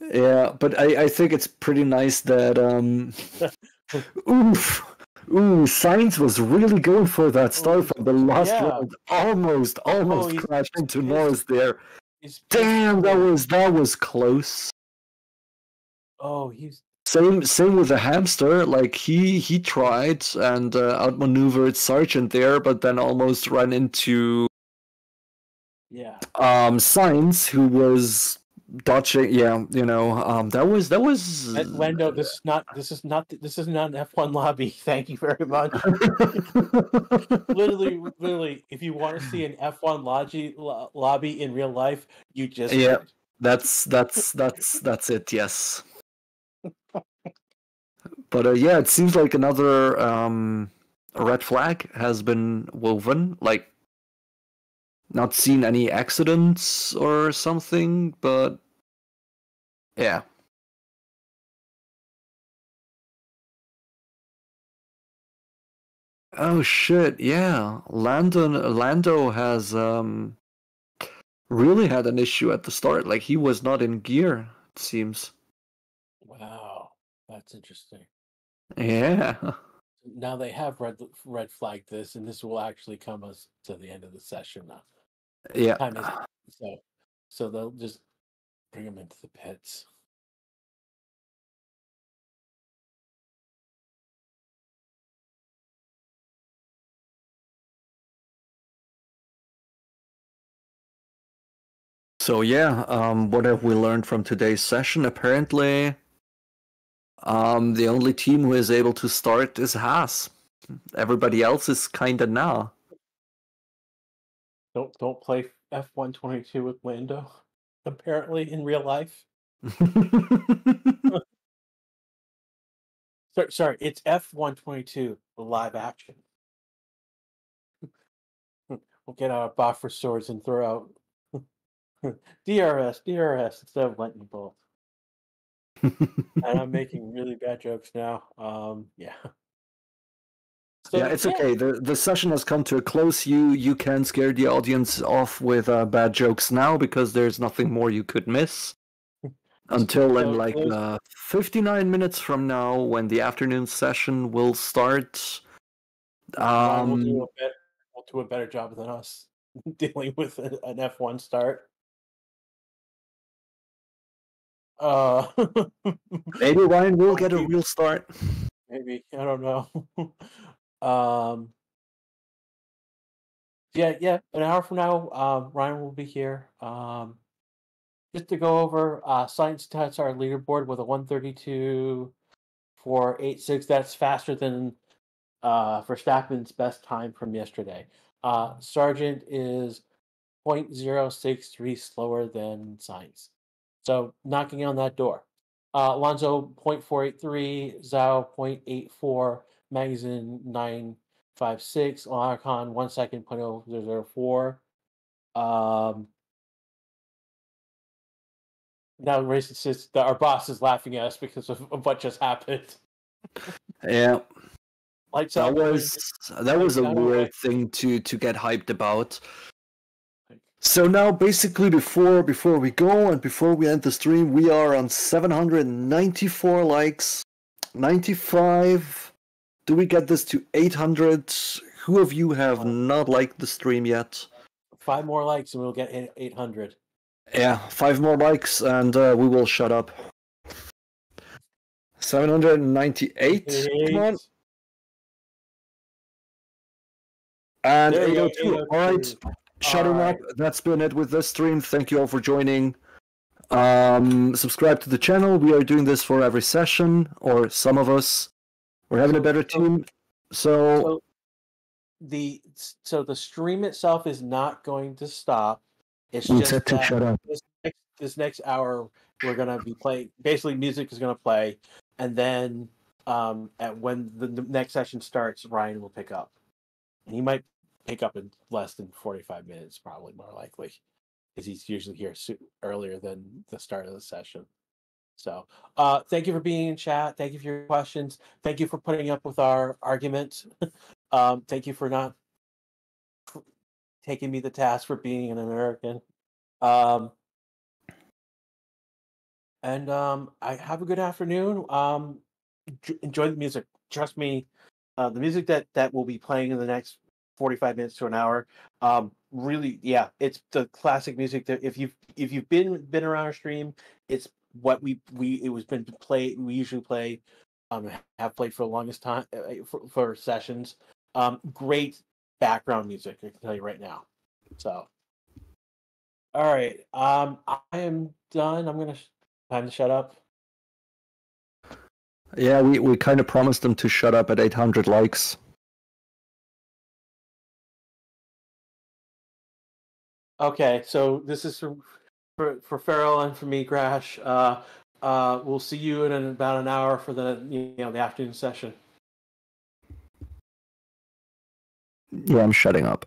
Yeah, but I think it's pretty nice that Sainz was really going for that start from the last round. Almost crashed into Norris there. Damn, that was close. Oh, he's same with the hamster. Like he tried and outmaneuvered Sargent there, but then almost ran into Sainz, who was dodging. Yeah, that was Lando. This is not an F1 lobby. Thank you very much. literally, if you want to see an F1 lobby in real life, you just did. That's it. Yes. But it seems like another red flag has been woven. Like, not seen any accidents or something, but yeah. Oh shit! Yeah, Lando has really had an issue at the start. Like he was not in gear. It seems. Wow, that's interesting. Yeah. Now they have red flagged this, and this will actually come us to the end of the session now. Yeah. Time is so they'll just bring him into the pits. So yeah, what have we learned from today's session? Apparently, the only team who is able to start is Haas. Everybody else is kinda now. Don't play F-122 with Lando. Apparently, in real life. Sorry, it's F-122 live action. We'll get our Boffer swords and throw out DRS instead of lightning bolt. And I'm making really bad jokes now. Yeah. So Yeah, it's okay. The session has come to a close. You can scare the audience off with bad jokes now because there's nothing more you could miss until in like 59 minutes from now when the afternoon session will start. Ryan will do a better job than us dealing with an F1 start. Maybe Ryan will get a real start. Maybe, I don't know. Yeah. An hour from now, Ryan will be here. Just to go over, science tests our leaderboard with a 132.486. That's faster than Verstappen's best time from yesterday. Sargent is 0.063 slower than Sainz. So knocking on that door. Alonso 0.483, Zhao 0.84, Magazine 956, Alarcon 1 second 0.004. Now our boss is laughing at us because of what just happened. Yeah. Lights that out. was a weird thing to get hyped about. So now basically before we go and before we end the stream, we are on 794 likes. 95. Do we get this to 800? Who of you have not liked the stream yet? 5 more likes and we'll get 800. Yeah, 5 more likes and we will shut up. 798. Come on. And 802. All right. Shutting up. That's been it with this stream. Thank you all for joining. Subscribe to the channel. We are doing this for every session, or some of us. We're having a better team. So the stream itself is not going to stop. It's just that to shut up. This next hour we're gonna be playing. Basically, music is gonna play, and then when the next session starts, Ryan will pick up. And he might pick up in less than 45 minutes, probably more likely, because he's usually here earlier than the start of the session. So, thank you for being in chat. Thank you for your questions. Thank you for putting up with our argument. Thank you for not taking me the task for being an American. I have a good afternoon. Enjoy the music. Trust me, the music that will be playing in the next 45 minutes to an hour. Really, yeah, it's the classic music that if you've been around our stream, it's what we usually play, have played for the longest time for sessions. Great background music, I can tell you right now. So, all right, I am done. Time to shut up. Yeah, we kind of promised them to shut up at 800 likes. Okay, so this is for Farrell and for me, Crash. We'll see you in about an hour for the the afternoon session. Yeah, I'm shutting up.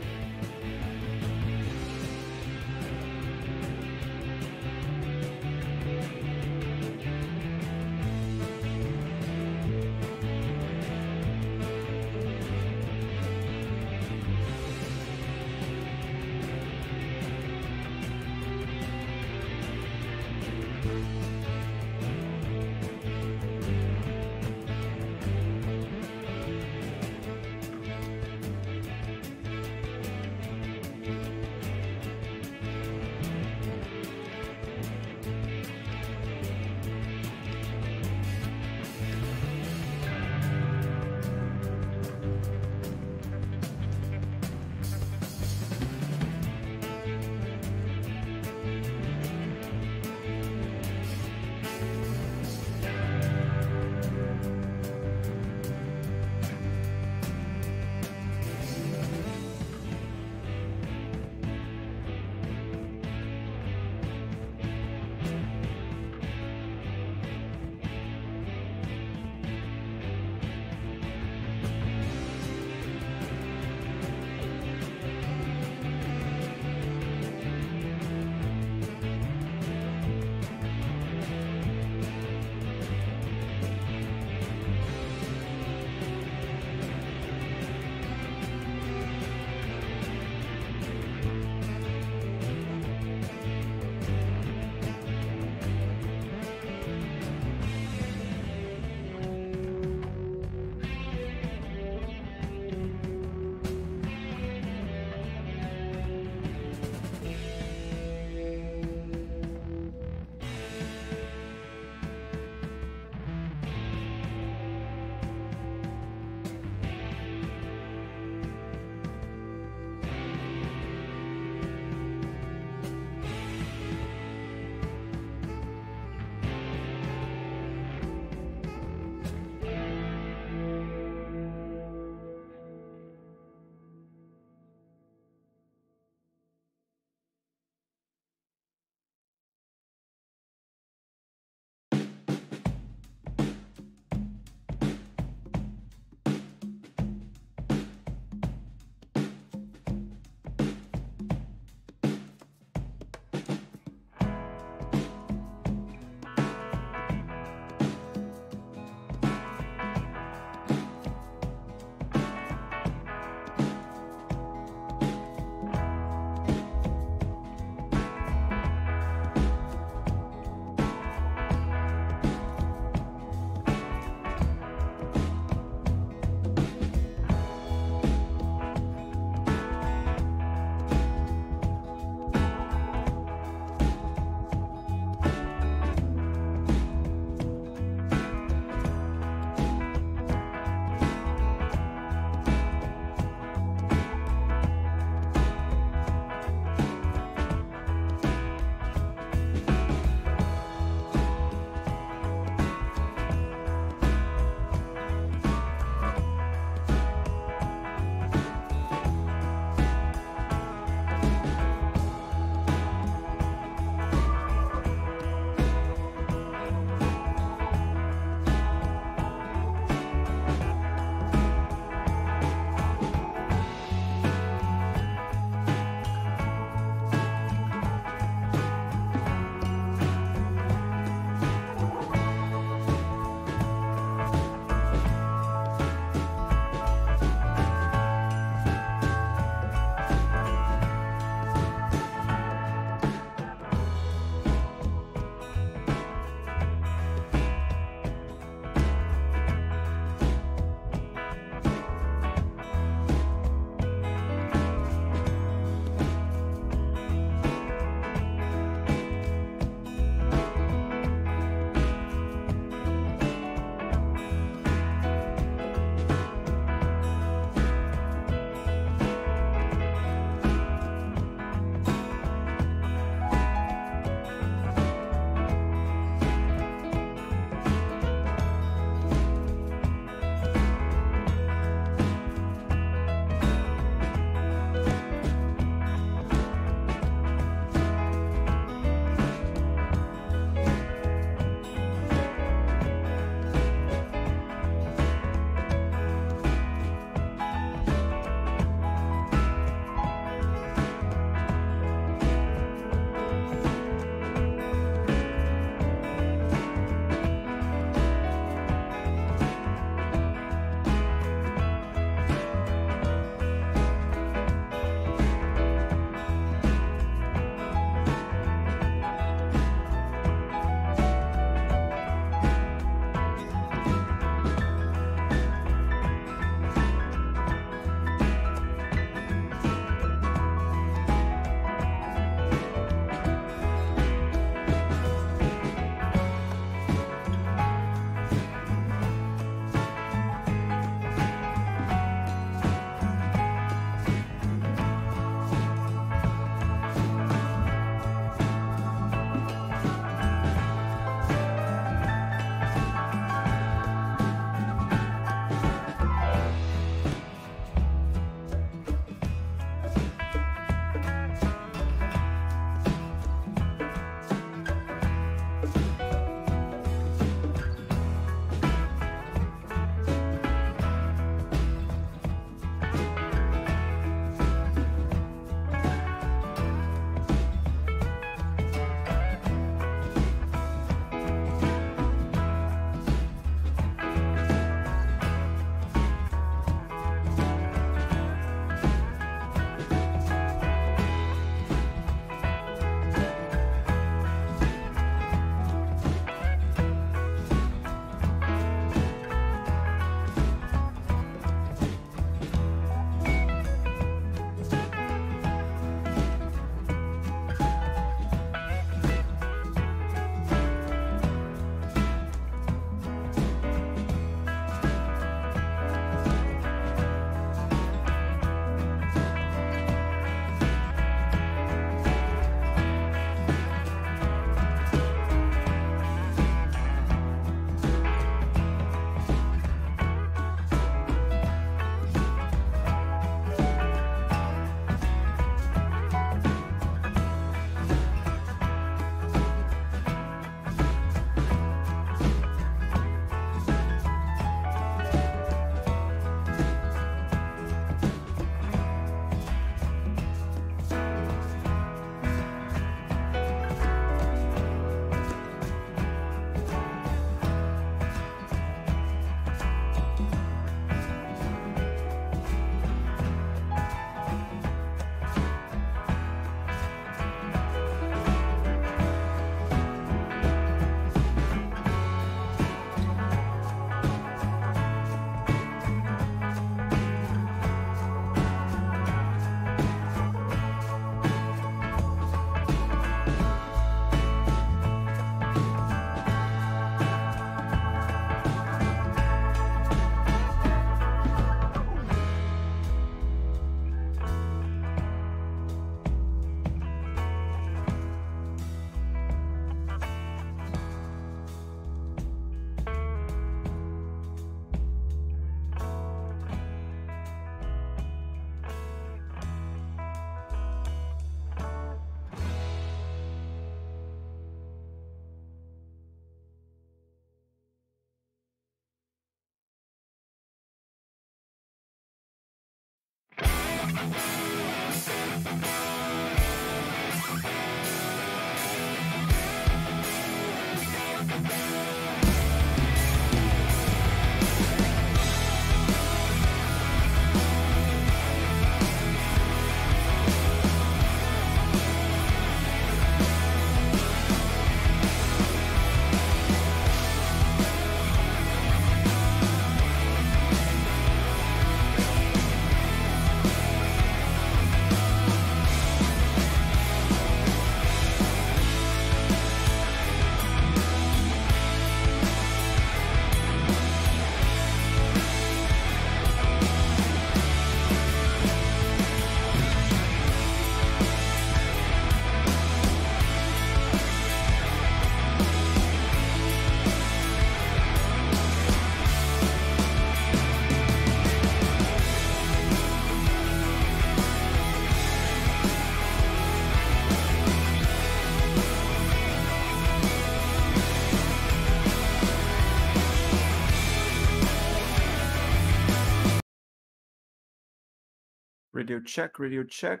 Radio check, radio check.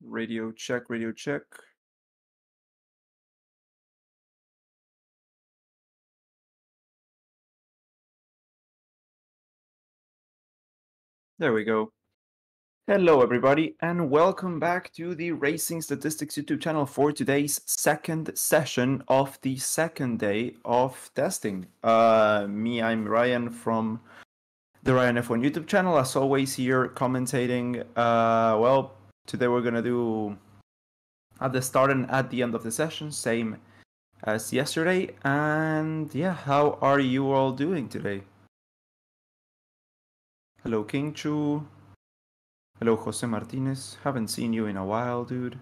Radio check, radio check. There we go. Hello, everybody, and welcome back to the Racing Statistics YouTube channel for today's second session of the second day of testing. I'm Ryan from the Ryan F1 YouTube channel, as always, here commentating. Well, today we're going to do at the start and at the end of the session, same as yesterday. And yeah, how are you all doing today? Hello, King Chu. Hello, Jose Martinez. Haven't seen you in a while, dude.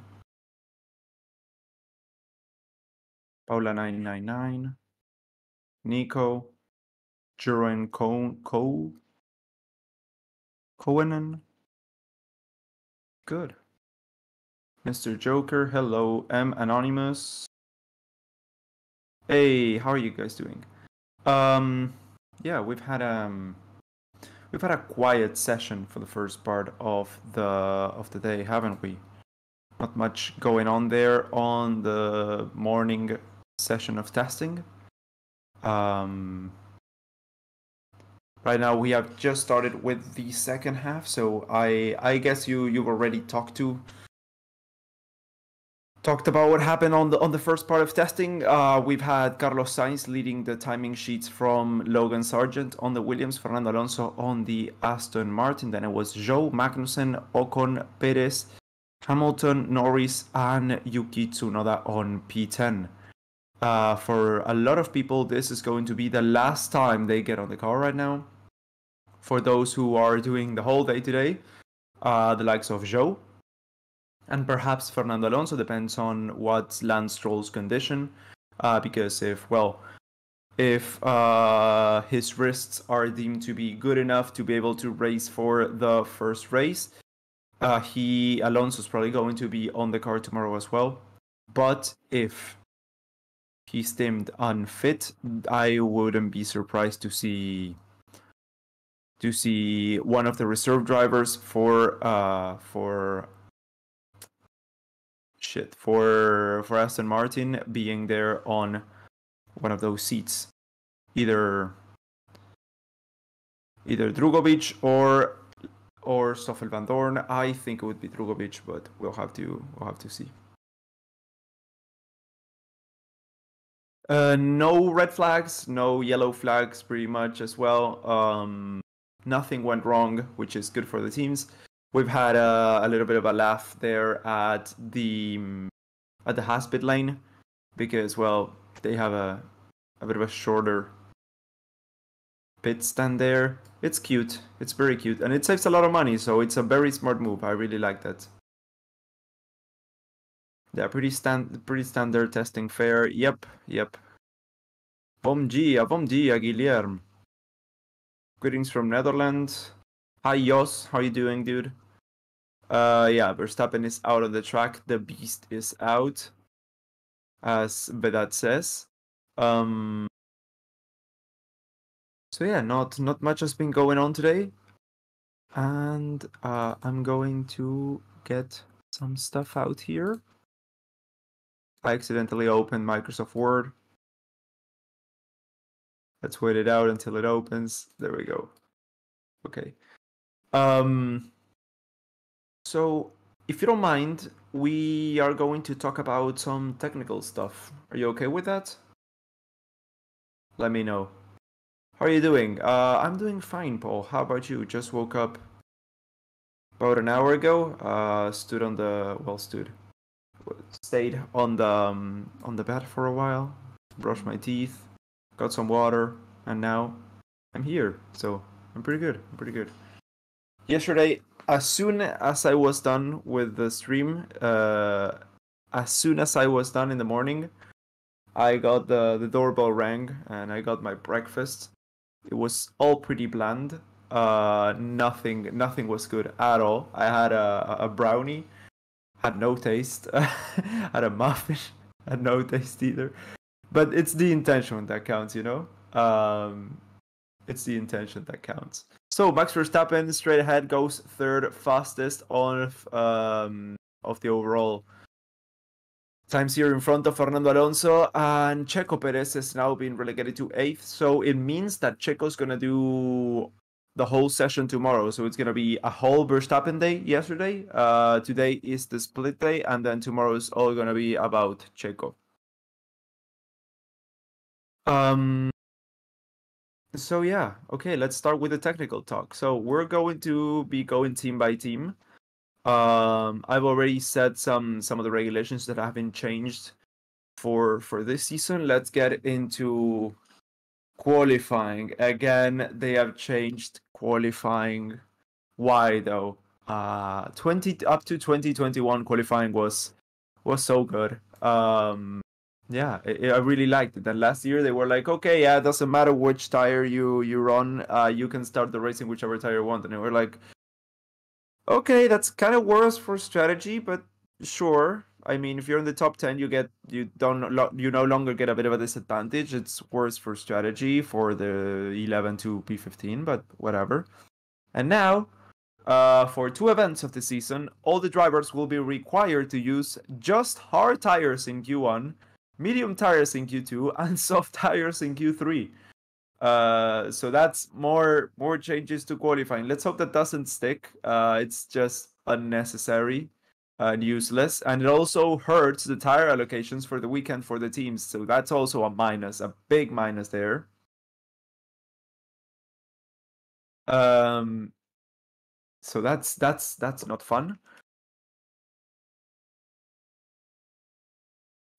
Paula999. Nico. Jeroen Coenen. Good. Mr. Joker. Hello, M Anonymous. Hey, how are you guys doing? Yeah, we've had a quiet session for the first part of the day, haven't we? Not much going on there on the morning session of testing. Right now we have just started with the second half, so I guess you've already talked about what happened on the first part of testing. We've had Carlos Sainz leading the timing sheets from Logan Sargent on the Williams, Fernando Alonso on the Aston Martin. Then it was Zhou, Magnussen, Ocon, Perez, Hamilton, Norris, and Yuki Tsunoda on P10. For a lot of people, this is going to be the last time they get on the car right now. For those who are doing the whole day today, the likes of Zhou, and perhaps Fernando Alonso, depends on what's Lance Stroll's condition. Because if his wrists are deemed to be good enough to be able to race for the first race, Alonso's probably going to be on the car tomorrow as well. But if he's deemed unfit, I wouldn't be surprised to see one of the reserve drivers for Aston Martin being there on one of those seats, either Drugovic or Stoffel Van Dorn. I think it would be Drugovic, but we'll have to see. No red flags, no yellow flags, pretty much as well. Nothing went wrong, which is good for the teams. We've had a little bit of a laugh there at the Haas-pit lane, because, well, they have a bit of a shorter pit stand there. It's cute. It's very cute, and it saves a lot of money, so it's a very smart move. I really like that. Yeah, pretty standard testing fare. Yep. Bom dia, Guilherme. Greetings from Netherlands. Hi, Jos. How you doing, dude? Yeah, Verstappen is out on the track. The beast is out, as Vedat says. So yeah, not much has been going on today, and I'm going to get some stuff out here. I accidentally opened Microsoft Word. Let's wait it out until it opens. There we go. Okay. So if you don't mind, we are going to talk about some technical stuff. Are you okay with that? Let me know. How are you doing? I'm doing fine, Paul. How about you? Just woke up about an hour ago. Stayed on the bed for a while, brushed my teeth, got some water, and now I'm here. So I'm pretty good. Yesterday, as soon as I was done with the stream, as soon as I was done in the morning, I got the doorbell rang and I got my breakfast. It was all pretty bland. Nothing was good at all. I had a brownie, had no taste. Had a muffin, had no taste either. But it's the intention that counts, you know. It's the intention that counts. So Max Verstappen straight ahead goes third fastest of the overall times here in front of Fernando Alonso, and Checo Perez has now been relegated to 8th. So it means that Checo's gonna do the whole session tomorrow. So it's gonna be a whole Verstappen day yesterday. Today is the split day, and then tomorrow is all gonna be about Checo. So yeah, okay, let's start with the technical talk. So we're going to be going team by team. I've already said some of the regulations that have been changed for this season. Let's get into qualifying. Again, they have changed qualifying. Why though? 20 up to 2021 qualifying was so good. Yeah, I really liked it. And last year they were like, okay, yeah, it doesn't matter which tire you run, you can start the racing whichever tire you want. And they were like, okay, that's kind of worse for strategy, but sure. I mean, if you're in the top 10, you no longer get a bit of a disadvantage. It's worse for strategy for the 11 to P15, but whatever. And now, for 2 events of the season, all the drivers will be required to use just hard tires in Q1, medium tires in Q2, and soft tires in Q3. So that's more changes to qualifying. Let's hope that doesn't stick. It's just unnecessary and useless, and it also hurts the tire allocations for the weekend for the teams. So that's also a big minus there. So that's not fun.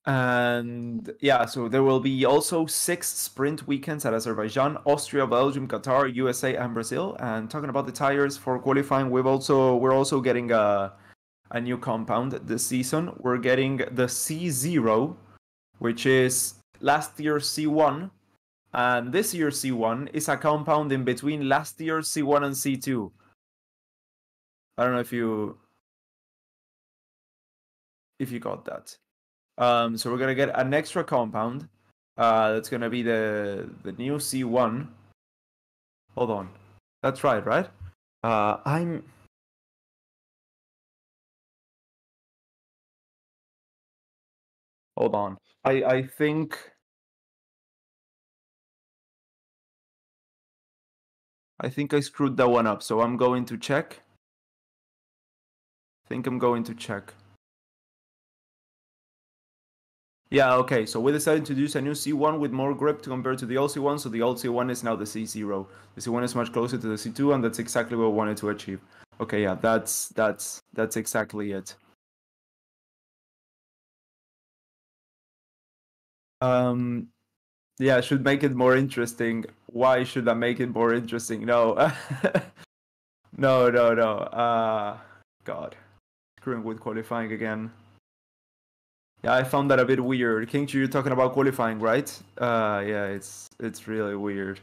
And yeah, so there will be also 6 sprint weekends at Azerbaijan, Austria, Belgium, Qatar, USA, and Brazil. And talking about the tires for qualifying, we're also getting a new compound this season. We're getting the C0, which is last year's C1, and this year's C1 is a compound in between last year's C1 and C2. I don't know if you got that. So we're gonna get an extra compound. That's gonna be the new C1. Hold on, that's right? Hold on. I think I screwed that one up. So I'm going to check. Yeah, okay, so we decided to use a new C1 with more grip to compare to the old C1, so the old C1 is now the C0. The C1 is much closer to the C2, and that's exactly what we wanted to achieve. Okay, yeah, that's exactly it. Yeah, I should make it more interesting. Why should I make it more interesting? No. No. God. Screwing with qualifying again. Yeah, I found that a bit weird. Kingchi, you're talking about qualifying, right? Yeah, it's really weird.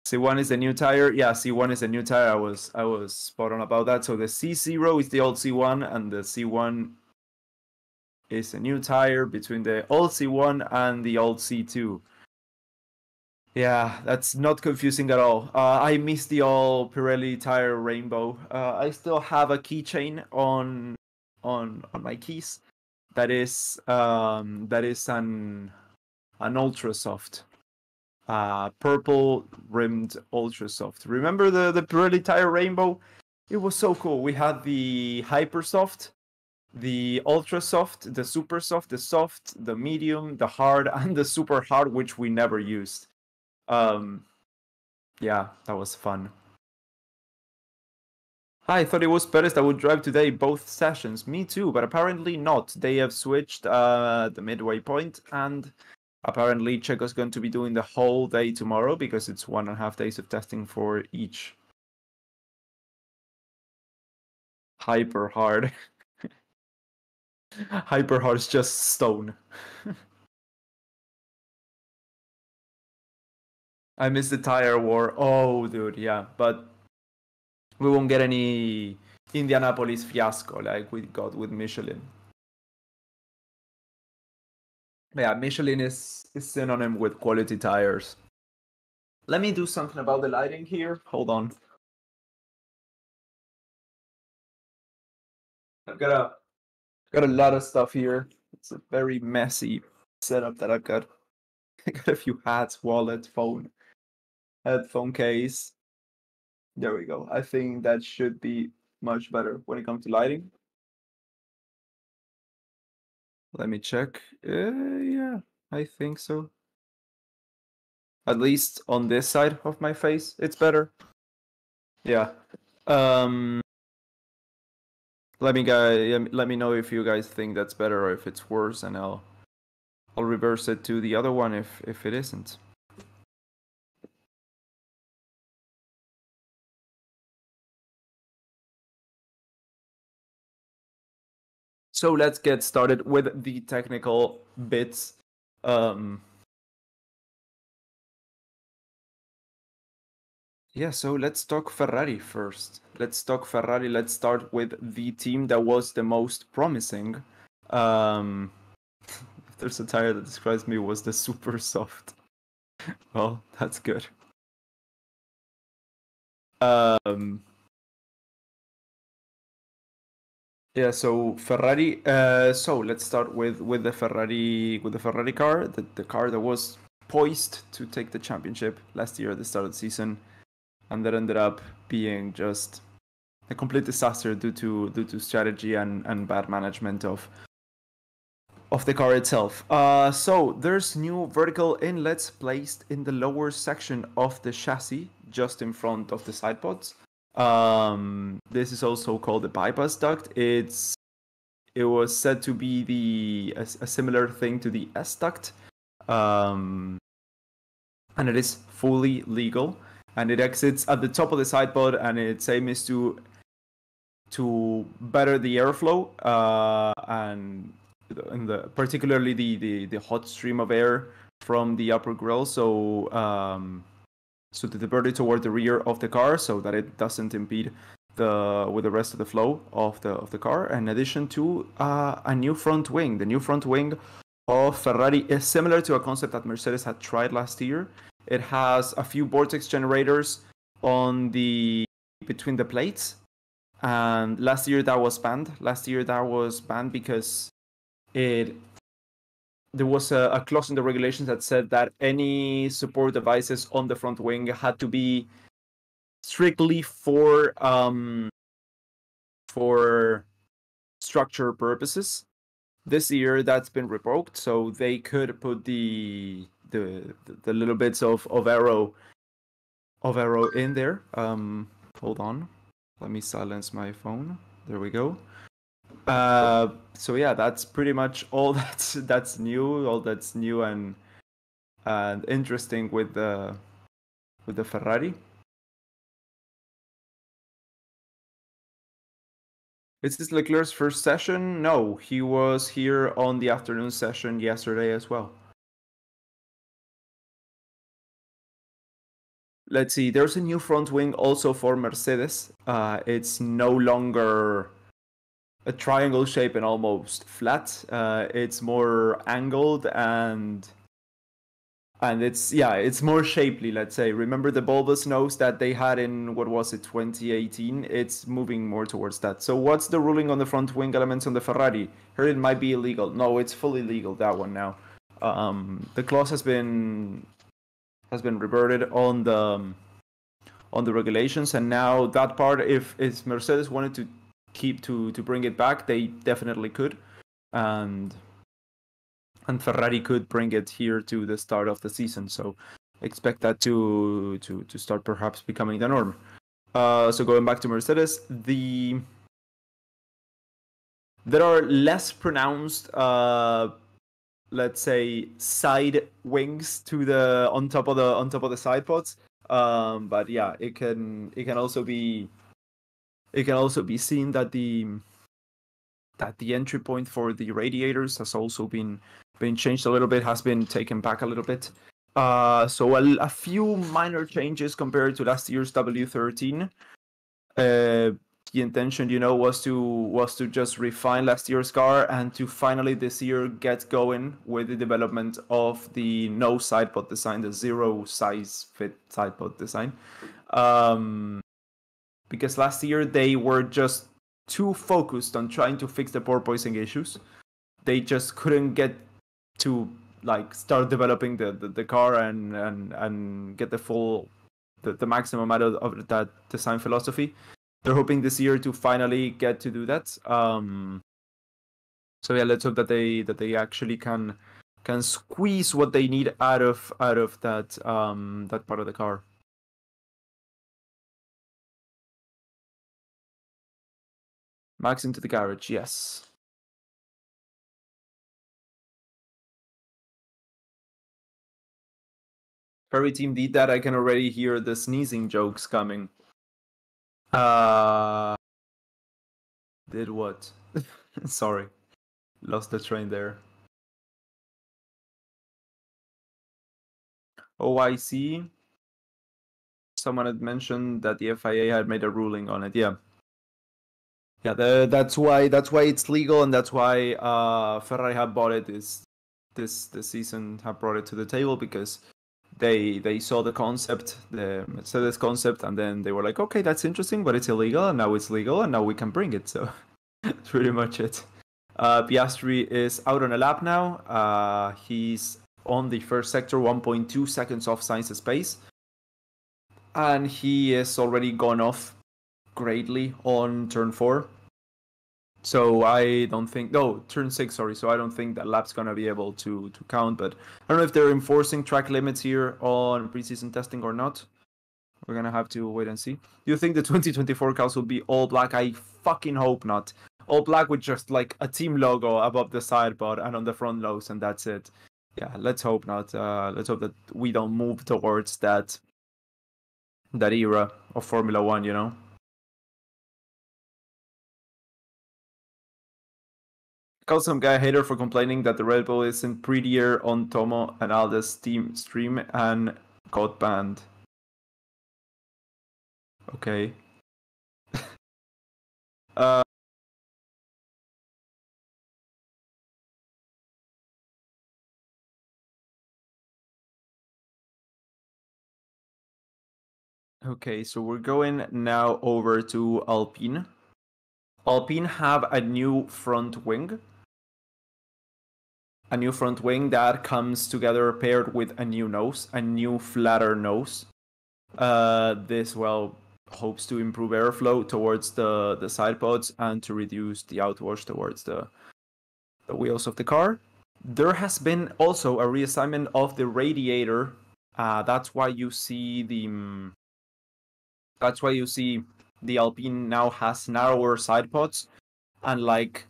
C1 is the new tire. Yeah, C1 is the new tire. I was spot on about that. So the C0 is the old C1, and the C1 is a new tire between the old C1 and the old C2. Yeah, that's not confusing at all. I missed the all Pirelli tire rainbow. I still have a keychain on my keys. That is an ultra soft, purple rimmed ultra soft. Remember the Pirelli tire rainbow? It was so cool. We had the hyper soft, the ultra soft, the super soft, the soft, the medium, the hard, and the super hard, which we never used. Yeah, that was fun. I thought it was Perez that would drive today both sessions. Me too, but apparently not. They have switched the midway point, and apparently Checo's going to be doing the whole day tomorrow because it's 1.5 days of testing for each. Hyper hard. Hyper hard is just stone. I miss the tire war. Oh, dude, yeah, but we won't get any Indianapolis fiasco like we got with Michelin. Yeah, Michelin is synonym with quality tires. Let me do something about the lighting here. Hold on. I've got a lot of stuff here. It's a very messy setup that I've got. I got a few hats, wallet, phone, headphone case. There we go. I think that should be much better when it comes to lighting. Let me check. Yeah, I think so. At least on this side of my face, it's better. Yeah. Let me know if you guys think that's better or if it's worse, and I'll reverse it to the other one if it isn't. So let's get started with the technical bits. Yeah, so let's talk Ferrari first. Let's talk Ferrari. Let's start with the team that was the most promising. If there's a tire that describes me, was the super soft. Well, that's good. Yeah, so Ferrari. So let's start with the Ferrari car, the car that was poised to take the championship last year at the start of the season, and that ended up being just a complete disaster due to strategy and bad management of the car itself. So there's new vertical inlets placed in the lower section of the chassis, just in front of the side pods. This is also called the bypass duct. It was said to be a similar thing to the S-Duct, and it is fully legal. And it exits at the top of the side pod, and its aim is to better the airflow and particularly the hot stream of air from the upper grille. So to divert it toward the rear of the car so that it doesn't impede with the rest of the flow of the car. In addition to a new front wing. The new front wing of Ferrari is similar to a concept that Mercedes had tried last year. It has a few vortex generators between the plates, and last year that was banned. Because there was a clause in the regulations that said that any support devices on the front wing had to be strictly for structure purposes. This year that's been revoked, so they could put the little bits of arrow in there. Hold on, let me silence my phone. There we go. So yeah, that's pretty much all that's new. All that's new and interesting with the Ferrari. Is this Leclerc's first session? No, he was here on the afternoon session yesterday as well. Let's see, there's a new front wing also for Mercedes. It's no longer a triangle shape and almost flat. It's more angled and And it's more shapely, let's say. Remember the bulbous nose that they had in, what was it, 2018? It's moving more towards that. So what's the ruling on the front wing elements on the Ferrari? Heard it might be illegal. No, it's fully legal, that one now. The clause has been reverted on the regulations, and now that part, if Mercedes wanted to keep to bring it back, they definitely could. And Ferrari could bring it here to the start of the season, so expect that to start perhaps becoming the norm. So going back to Mercedes, there are less pronounced, let's say, side wings to the on top of the side pods. But yeah, it can also be seen that the entry point for the radiators has also been changed a little bit, has been taken back a little bit. So a few minor changes compared to last year's W13. The intention, was to just refine last year's car and to finally this year get going with the development of the no side pod design, the zero size fit side pod design. Because last year they were just too focused on trying to fix the porpoising issues. They just couldn't get to start developing the car and get the maximum out of that design philosophy. They're hoping this year to finally get to do that. So yeah, let's hope that they actually can squeeze what they need out of that part of the car. Max into the garage, yes. Ferrari team did that. I can already hear the sneezing jokes coming. Did what? Sorry. Lost the train there. Oh, I see. Someone had mentioned that the FIA had made a ruling on it. Yeah. Yeah, that's why it's legal, and that's why Ferrari have bought it this season, have brought it to the table, because they saw the concept, the Mercedes concept, and then they were like, okay, that's interesting, but it's illegal, and now it's legal, and now we can bring it. So that's pretty much it. Piastri is out on a lap now. He's on the first sector, 1.2 seconds off Sainz's pace, and he is already gone off greatly on turn 4. So I don't think... No, turn 6, sorry. So I don't think that lap's going to be able to count. But I don't know if they're enforcing track limits here on preseason testing or not. We're going to have to wait and see. Do you think the 2024 cars will be all black? I fucking hope not. All black with just like a team logo above the side pod and on the front nose, and that's it. Yeah, let's hope not. Let's hope that we don't move towards that era of Formula 1, you know? Call some guy a hater for complaining that the Red Bull isn't prettier on Tomo and Alda's team stream and got banned. Okay. Okay, so we're going now over to Alpine. Alpine have a new front wing. A new front wing that comes together paired with a new nose, a new flatter nose. This, well, hopes to improve airflow towards the side pods and to reduce the outwash towards the wheels of the car. There has been also a reassignment of the radiator. That's why you see the Alpine now has narrower side pods, and like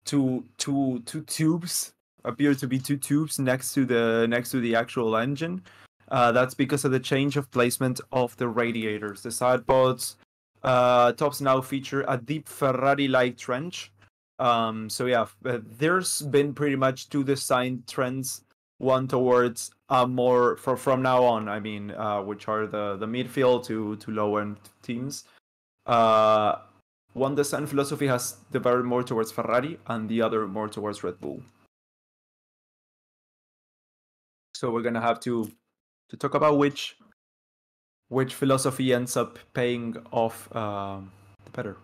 two tubes appear to be two tubes next to the actual engine. That's because of the change of placement of the radiators. The side pods tops now feature a deep Ferrari-like trench. So yeah, there's been pretty much two design trends. One towards more from now on, I mean, which are the midfield to low-end teams. One design philosophy has developed more towards Ferrari, and the other more towards Red Bull. So we're gonna have to talk about which philosophy ends up paying off better.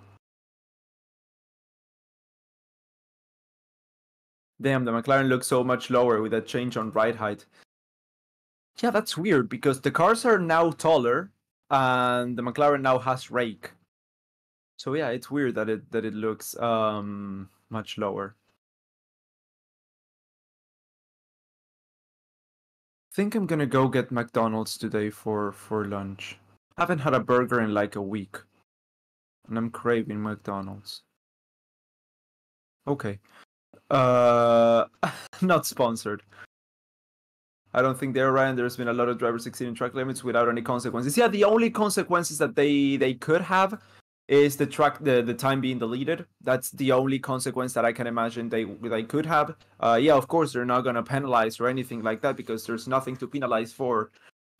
Damn, the McLaren looks so much lower with that change on ride height. Yeah, that's weird because the cars are now taller and the McLaren now has rake. So yeah, it's weird that it looks much lower. I think I'm gonna go get McDonald's today for lunch. I haven't had a burger in like a week. And I'm craving McDonald's. Okay. Not sponsored. I don't think they're right. There's been a lot of drivers exceeding track limits without any consequences. Yeah, the only consequences that they could have is the time being deleted. That's the only consequence that I can imagine they could have. Yeah, of course they're not gonna penalize or anything like that because there's nothing to penalize for.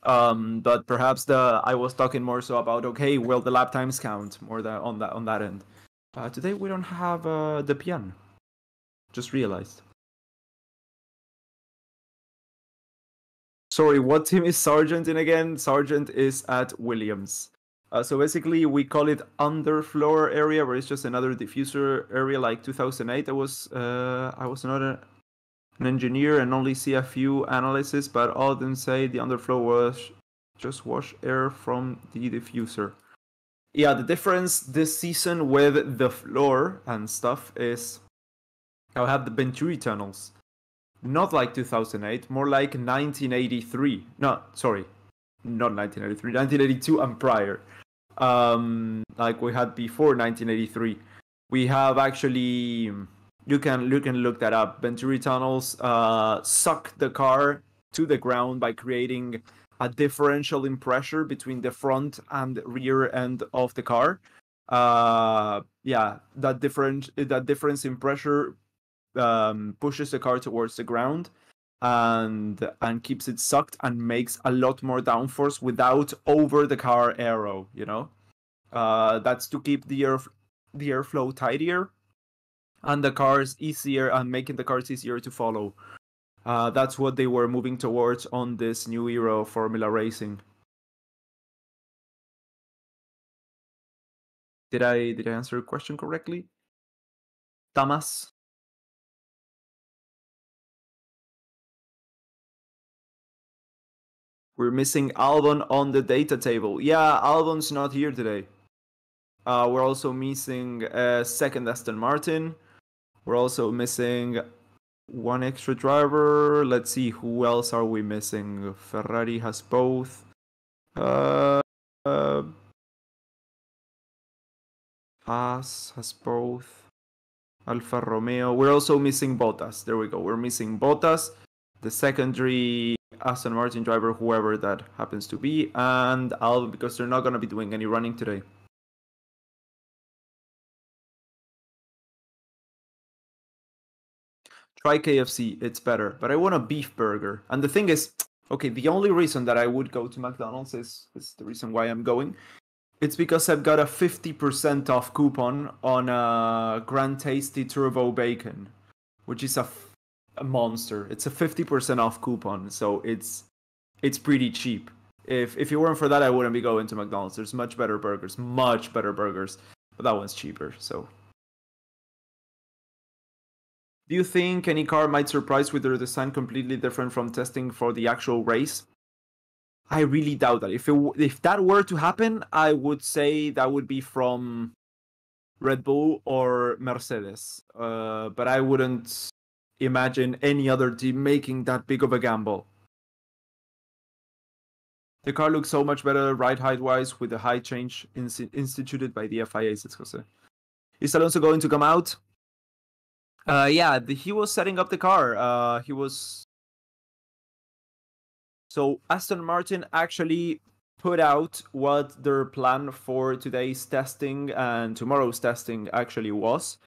But perhaps I was talking more so about, okay, will the lap times count more on that end. Today we don't have the piano. Just realized. Sorry, what team is Sargent in again? Sargent is at Williams. So basically we call it underfloor area, where it's just another diffuser area like 2008. I was not an engineer and only see a few analysis, but all of them say the underfloor was just wash air from the diffuser. Yeah, the difference this season with the floor and stuff is I have the Venturi tunnels. Not like 2008, more like 1983. No, sorry, not 1983, 1982 and prior. Like we had before 1983. We have actually, you can look that up. Venturi tunnels suck the car to the ground by creating a differential in pressure between the front and rear end of the car. Yeah, that difference in pressure pushes the car towards the ground and keeps it sucked and makes a lot more downforce without over the car aero, you know. That's to keep the airflow tidier and the cars easier and making the cars easier to follow. That's what they were moving towards on this new era of Formula racing. Did I answer your question correctly, Tamas? We're missing Albon on the data table. Yeah, Albon's not here today. We're also missing second Aston Martin. We're also missing one extra driver. Let's see, who else are we missing? Ferrari has both. Haas has both. Alfa Romeo. We're also missing Bottas. There we go. We're missing Bottas, the secondary Aston Martin driver, whoever that happens to be, and Albon, because they're not going to be doing any running today. Try KFC, it's better. But I want a beef burger. And the thing is, okay, the only reason that I would go to McDonald's is the reason why I'm going. It's because I've got a 50% off coupon on a Grand Tasty Turbo Bacon, which is a monster. It's a 50% off coupon, so it's pretty cheap. If it weren't for that, I wouldn't be going to McDonald's. There's much better burgers, but that one's cheaper, so. Do you think any car might surprise with their design completely different from testing for the actual race? I really doubt that. If that were to happen, I would say that would be from Red Bull or Mercedes. But I wouldn't imagine any other team making that big of a gamble. The car looks so much better ride height-wise with the height change instituted by the FIA, says Jose. Is Alonso going to come out? Yeah, he was setting up the car. So Aston Martin actually put out what their plan for today's testing and tomorrow's testing actually was.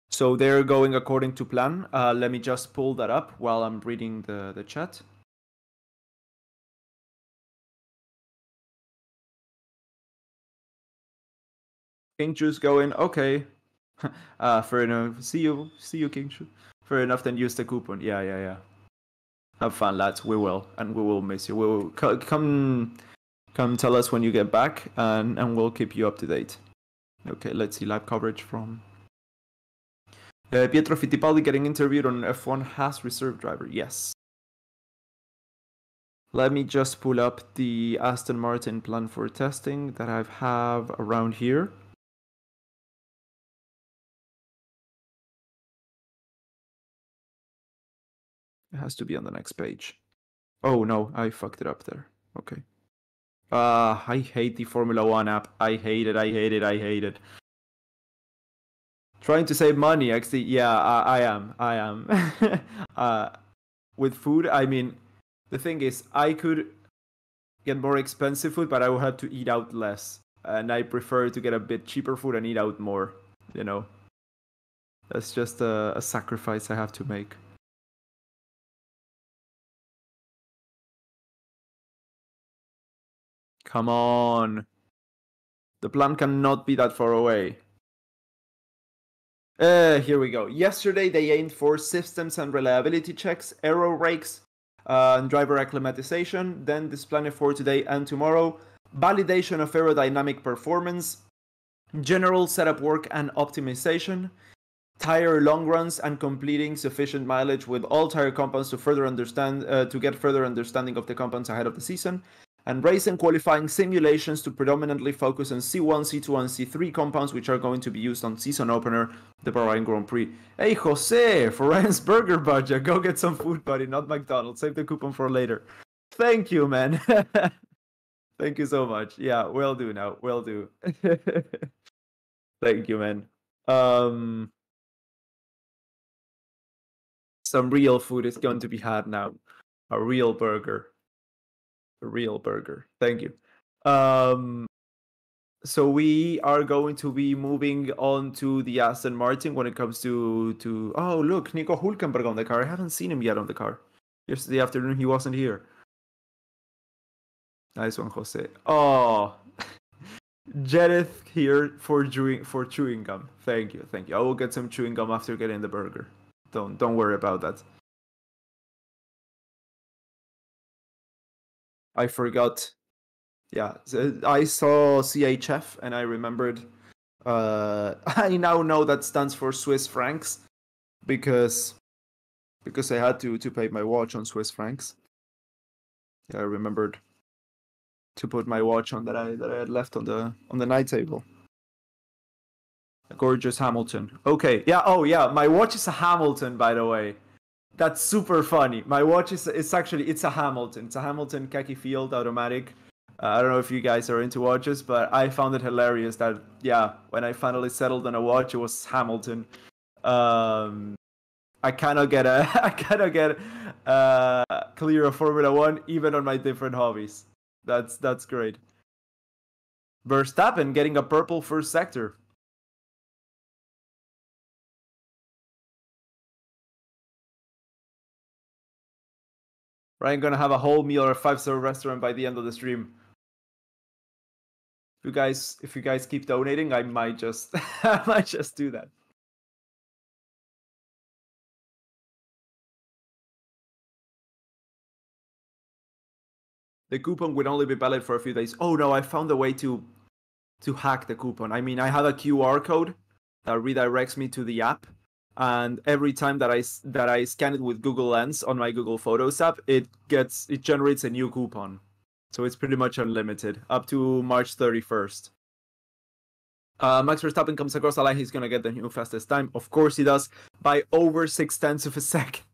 So they're going according to plan. Let me just pull that up while I'm reading the chat. King Chu's going, okay. Fair enough. See you, King Chu. Fair enough, then use the coupon. Yeah. Have fun, lads. We will, and we will miss you. We will come tell us when you get back, and we'll keep you up to date. Okay, let's see live coverage from Pietro Fittipaldi getting interviewed on F1 Haas reserve driver. Yes. Let me just pull up the Aston Martin plan for testing that I have around here. It has to be on the next page. Oh no, I fucked it up there. Okay. I hate the Formula One app. I hate it. I hate it. I hate it. Trying to save money, actually. Yeah, I am. I am. With food, I mean, the thing is, I could get more expensive food, but I would have to eat out less. And I prefer to get a bit cheaper food and eat out more. You know, that's just a sacrifice I have to make. Come on. The plan cannot be that far away. Here we go. Yesterday, they aimed for systems and reliability checks, aero rakes, and driver acclimatization. Then this plan for today and tomorrow. Validation of aerodynamic performance, general setup work and optimization, tire long runs, and completing sufficient mileage with all tire compounds to get further understanding of the compounds ahead of the season. And race and qualifying simulations to predominantly focus on C1, C2, and C3 compounds, which are going to be used on season opener, the Bahrain Grand Prix. Hey, Jose, for Ryan's burger budget, go get some food, buddy, not McDonald's. Save the coupon for later. Thank you, man. Thank you so much. Yeah, will do now. Will do. Thank you, man. Some real food is going to be had now. A real burger. A real burger. Thank you. So we are going to be moving on to the Aston Martin when it comes to oh look, Nico Hülkenberg on the car. I haven't seen him yet on the car. Yesterday afternoon he wasn't here. Nice one, Jose. Oh, Jedith here for chewing gum. Thank you. I will get some chewing gum after getting the burger. Don't worry about that. I forgot. Yeah, I saw CHF and I remembered. I now know that stands for Swiss francs because I had to pay my watch on Swiss francs. Yeah, I remembered to put my watch on that I had left on the night table. A gorgeous Hamilton. Okay, yeah. Oh yeah, my watch is a Hamilton, by the way. That's super funny. My watch it's a Hamilton. It's a Hamilton khaki field automatic. I don't know if you guys are into watches, but I found it hilarious that when I finally settled on a watch, it was Hamilton. I cannot get clear of Formula One even on my different hobbies. That's great. Verstappen getting a purple first sector. Ryan gonna have a whole meal or a 5-star restaurant by the end of the stream. If you guys keep donating, I might just do that. The coupon would only be valid for a few days. Oh no, I found a way to hack the coupon. I mean, I have a QR code that redirects me to the app, and every time that I scan it with Google Lens on my Google Photos app, it generates a new coupon. So it's pretty much unlimited up to March 31st. Max Verstappen comes across the line. He's gonna get the new fastest time. Of course he does, by over 0.6 of a second.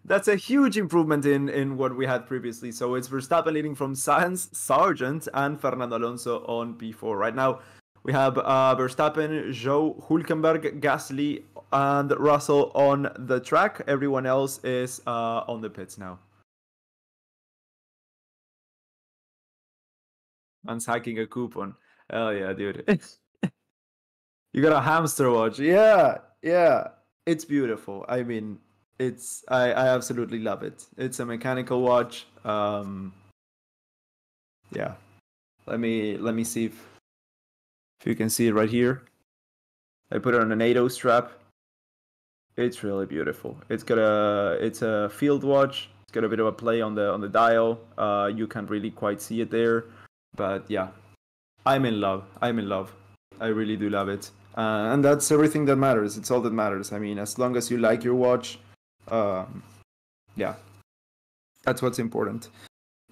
That's a huge improvement in what we had previously. So it's Verstappen leading from Sainz, Sargent, and Fernando Alonso on P4. Right now, we have Verstappen, Zhou, Hülkenberg, Gasly, and Russell on the track. Everyone else is on the pits now. Man's hacking a coupon. Hell yeah, dude. You got a hamster watch. Yeah. It's beautiful. I mean, I absolutely love it. It's a mechanical watch. Yeah. Let me see if you can see it right here. I put it on an 8.0 strap. It's really beautiful. It's a field watch. It's got a bit of a play on the dial. You can't really quite see it there, but yeah, I'm in love. I'm in love. I really do love it, and that's everything that matters. It's all that matters. I mean, as long as you like your watch, yeah, that's what's important.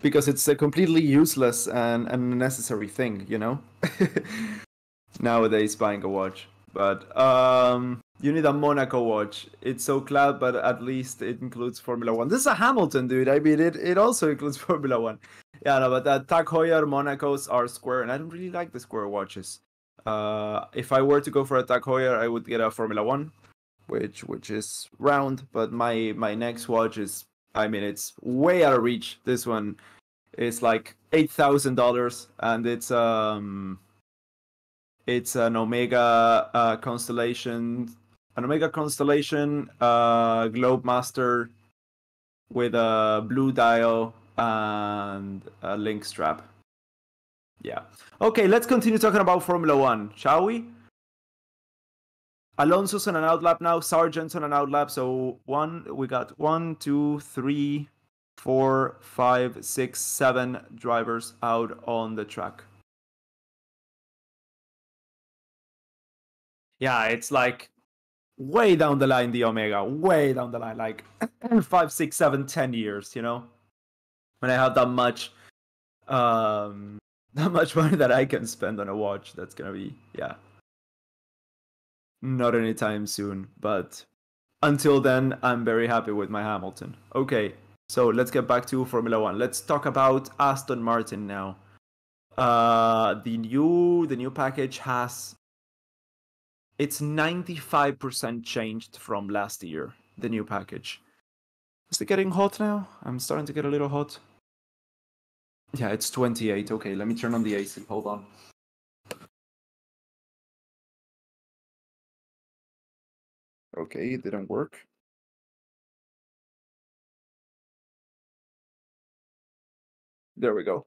Because it's a completely useless and unnecessary thing, you know, nowadays buying a watch. But you need a Monaco watch. It's so clad, but at least it includes Formula One. This is a Hamilton, dude. I mean, it also includes Formula One. Yeah, no, but Tag Heuer Monacos are square, and I don't really like the square watches. If I were to go for a Tag Heuer, I would get a Formula One, which is round. But my next watch is, I mean, it's way out of reach. This one is like $8,000, and it's an Omega Constellation, Globemaster with a blue dial and a link strap. Yeah. Okay, let's continue talking about Formula One, shall we? Alonso's on an outlap now. Sargent's on an outlap. So we got 1, 2, 3, 4, 5, 6, 7 drivers out on the track. Yeah, it's like way down the line, the Omega, way down the line, like 5, 6, 7, 10 years, you know? When I have that much money that I can spend on a watch, that's gonna be, yeah. Not anytime soon, but until then, I'm very happy with my Hamilton. Okay, so let's get back to Formula One. Let's talk about Aston Martin now. The new package it's 95% changed from last year. The new package. Is it getting hot now? I'm starting to get a little hot. Yeah, it's 28. Okay, let me turn on the AC. Hold on. Okay, it didn't work. There we go.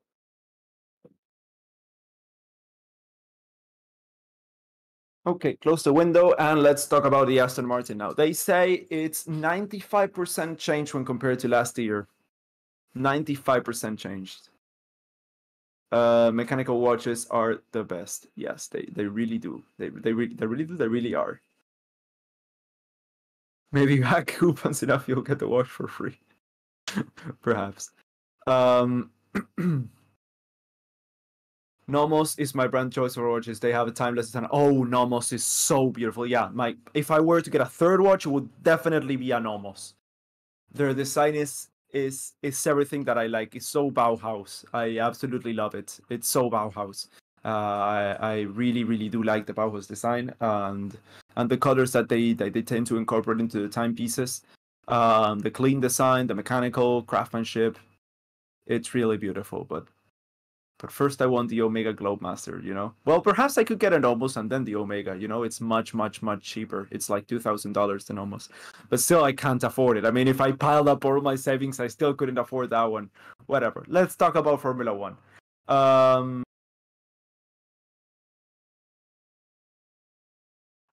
Okay, close the window and let's talk about the Aston Martin now. They say it's 95% change when compared to last year. 95% changed. Mechanical watches are the best. Yes, they really do. They really do. They really are. Maybe you hack coupons enough, you'll get the watch for free. Perhaps. Nomos is my brand choice for watches. They have a timeless design. Oh, Nomos is so beautiful. Yeah, if I were to get a third watch, it would definitely be a Nomos. Their design is everything that I like. It's so Bauhaus. I absolutely love it. It's so Bauhaus. I really, really do like the Bauhaus design and the colors that they tend to incorporate into the timepieces. The clean design, the mechanical craftsmanship. It's really beautiful, but first I want the Omega Globemaster, you know? Well, perhaps I could get an Nomos and then the Omega, you know? It's much, much, much cheaper. It's like $2,000 the Nomos. But still, I can't afford it. I mean, if I piled up all my savings, I still couldn't afford that one. Whatever. Let's talk about Formula One.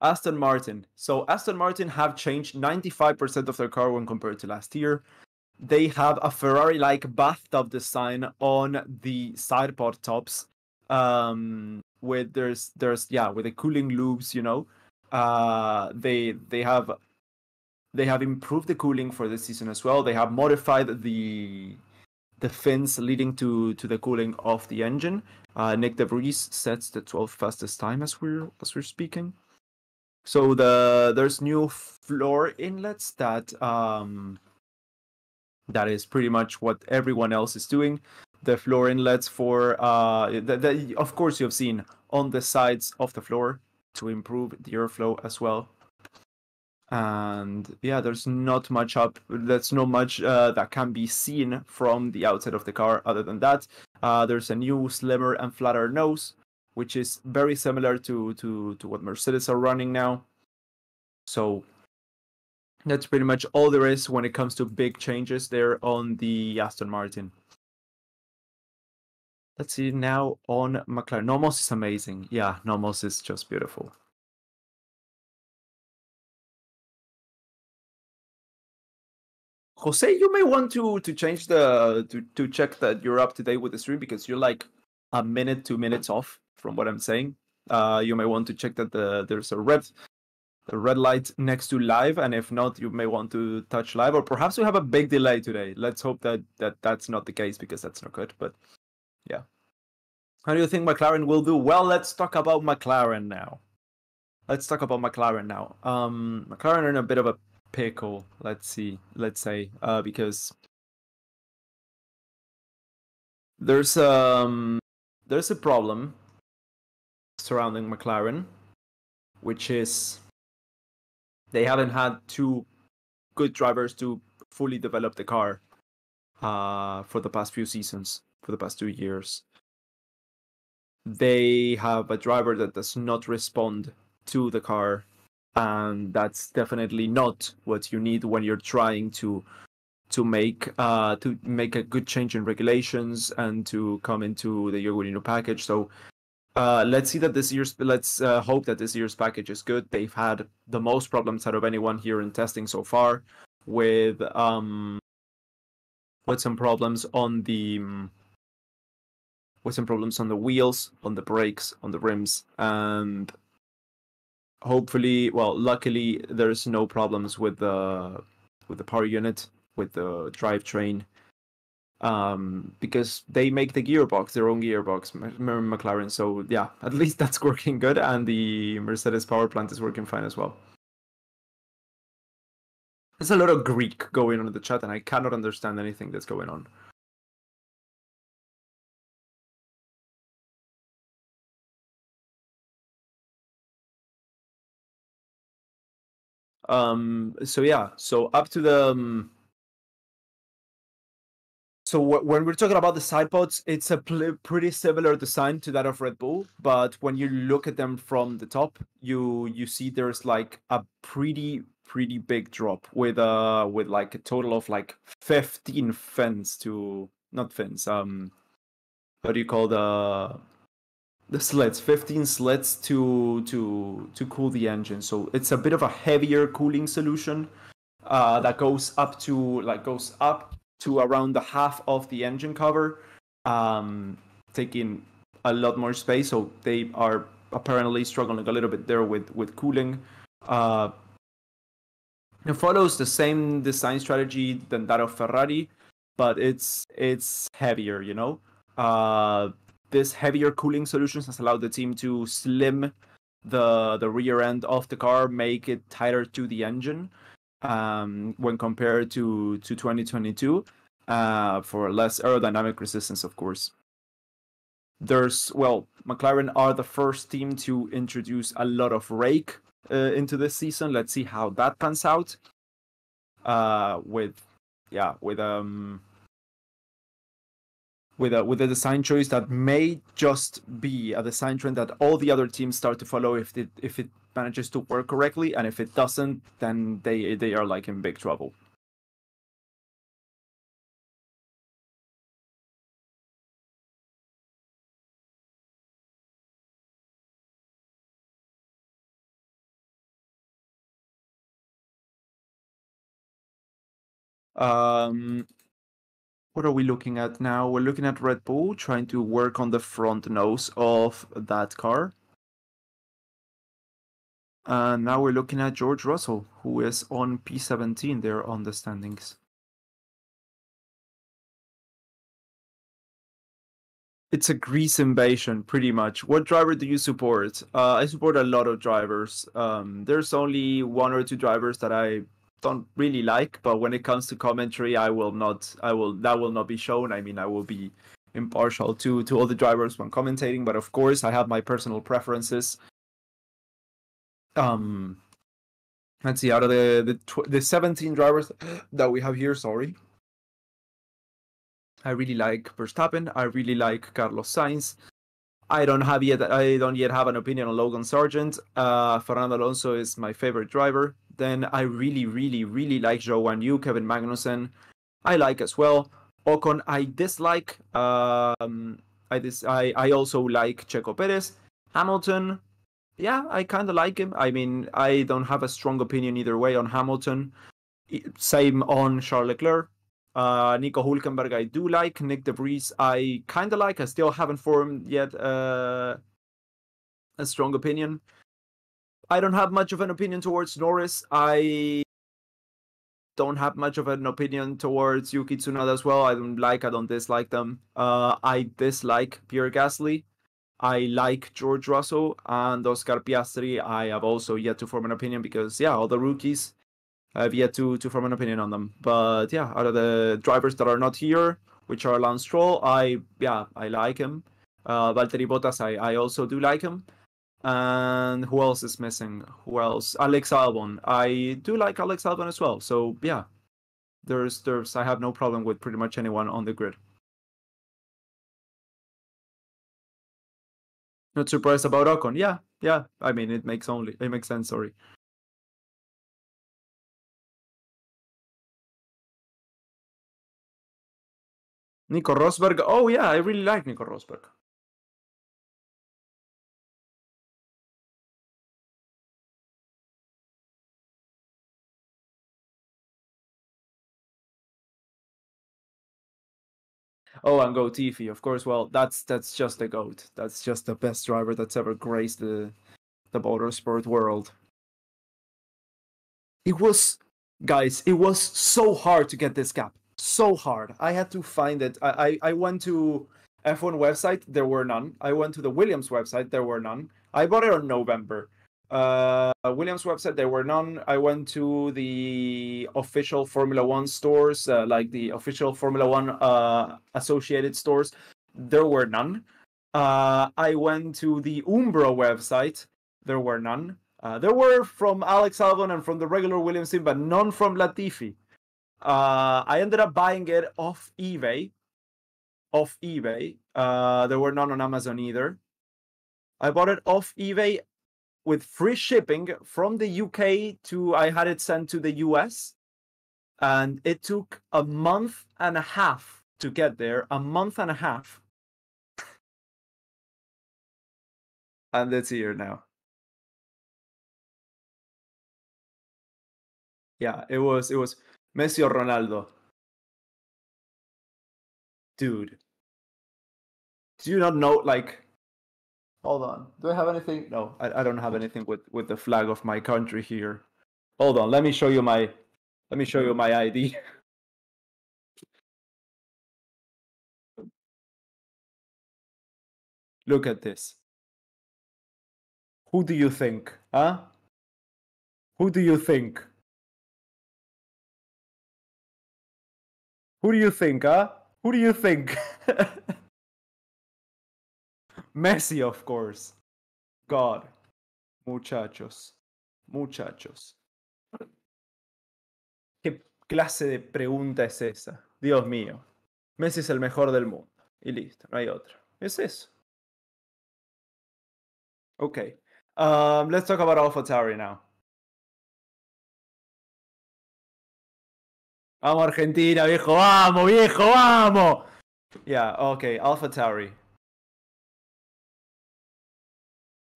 Aston Martin. So Aston Martin have changed 95% of their car when compared to last year. They have a Ferrari-like bathtub design on the side pod tops, with there's with the cooling loops, you know. They have improved the cooling for this season as well. They have modified the fins leading to the cooling of the engine. Nick DeVries sets the 12th fastest time as we're speaking. So there's new floor inlets that is pretty much what everyone else is doing. The floor inlets for of course you've seen on the sides of the floor to improve the airflow as well. And yeah, there's not much that can be seen from the outside of the car. Other than that, there's a new slimmer and flatter nose, which is very similar to what Mercedes are running now. So that's pretty much all there is when it comes to big changes there on the Aston Martin. Let's see now on McLaren. Nomos is amazing. Yeah, Nomos is just beautiful. Jose, you may want to change to check that you're up to date with the stream, because you're like a minute, 2 minutes off from what I'm saying. You may want to check that there's a red light next to live, and if not, you may want to touch live, or perhaps we have a big delay today. Let's hope that's not the case, because that's not good. But yeah, how do you think McLaren will do? Well, let's talk about McLaren now. McLaren are in a bit of a pickle. Let's say because there's a problem surrounding McLaren, which is they haven't had two good drivers to fully develop the car for the past few seasons, for the past 2 years. They have a driver that does not respond to the car, and that's definitely not what you need when you're trying to make a good change in regulations and to come into the Yogurino package. So let's hope that this year's package is good. They've had the most problems out of anyone here in testing so far, with some problems on the wheels, on the brakes, on the rims, and luckily there's no problems with the power unit, with the drivetrain, because they make their own gearbox, McLaren. So yeah, at least that's working good, and the Mercedes power plant is working fine as well. There's a lot of Greek going on in the chat, and I cannot understand anything that's going on. So up to the when we're talking about the side pods, it's a pretty similar design to that of Red Bull, but when you look at them from the top, you see there's like a pretty big drop with like a total of like 15 fins to not fins. How do you call the slits? 15 slits to cool the engine. So it's a bit of a heavier cooling solution that goes up to around the half of the engine cover, taking a lot more space. So they are apparently struggling a little bit there with cooling. It follows the same design strategy than that of Ferrari, but it's heavier, you know. This heavier cooling solutions has allowed the team to slim the rear end of the car, make it tighter to the engine, when compared to 2022, for less aerodynamic resistance, of course. McLaren are the first team to introduce a lot of rake into this season. Let's see how that pans out. With a design choice that may just be a design trend that all the other teams start to follow if it manages to work correctly, and if it doesn't, then they are like in big trouble. What are we looking at now? We're looking at Red Bull trying to work on the front nose of that car. And now we're looking at George Russell, who is on P17 there on the standings. It's a grease invasion, pretty much. What driver do you support? I support a lot of drivers. There's only 1 or 2 drivers that I don't really like, but when it comes to commentary, that will not be shown. I mean, I will be impartial to all the drivers when commentating, but of course I have my personal preferences. Let's see, out of the 17 drivers that we have here, I really like Verstappen. I really like Carlos Sainz. I don't yet have an opinion on Logan Sargent. Fernando Alonso is my favorite driver. Then I really like Zhou Guanyu, Kevin Magnussen. I like as well. Ocon, I dislike. I also like Checo Perez. Hamilton, yeah, I kind of like him. I mean, I don't have a strong opinion either way on Hamilton. Same on Charles Leclerc. Nico Hülkenberg I do like. Nick de Vries I kind of like. I still haven't formed yet a strong opinion. I don't have much of an opinion towards Norris. I don't have much of an opinion towards Yuki Tsunoda as well. I don't dislike them. I dislike Pierre Gasly. I like George Russell and Oscar Piastri. I have also yet to form an opinion because, yeah, all the rookies, I have yet to form an opinion on them. But yeah, out of the drivers that are not here, which are Lance Stroll, I like him. Valtteri Bottas, I also do like him. And who else is missing? Who else? Alex Albon. I do like Alex Albon as well. So yeah, I have no problem with pretty much anyone on the grid. Not surprised about Ocon. Yeah. I mean, it makes sense. Sorry. Nico Rosberg. Oh yeah, I really like Nico Rosberg. Oh, and Go Tiffy, of course. Well, that's just the GOAT. That's just the best driver that's ever graced the motorsport world. It was so hard to get this cap. So hard. I had to find it. I went to F1 website, there were none. I went to the Williams website, there were none. I bought it on November. Williams website, there were none. I went to the official Formula One stores, like the official Formula One associated stores. There were none. I went to the Umbro website. There were none. There were from Alex Albon and from the regular Williams team, but none from Latifi. I ended up buying it off eBay. There were none on Amazon either. I bought it off eBay with free shipping from the UK I had it sent to the US. And it took a month and a half to get there. A month and a half. And it's here now. Yeah, it was Messi or Ronaldo. Dude. Do you not know, like... Hold on. Do I have anything? No, I don't have anything with the flag of my country here. Hold on, let me show you my ID. Look at this. Who do you think? Huh? Who do you think? Who do you think, huh? Who do you think? Messi, of course. God. Muchachos. ¿Qué clase de pregunta es esa? Dios mío. Messi es el mejor del mundo. Y listo, no hay otro. Es eso. Okay. Let's talk about AlphaTauri now. Vamos Argentina, viejo, vamos. Yeah, okay, AlphaTauri.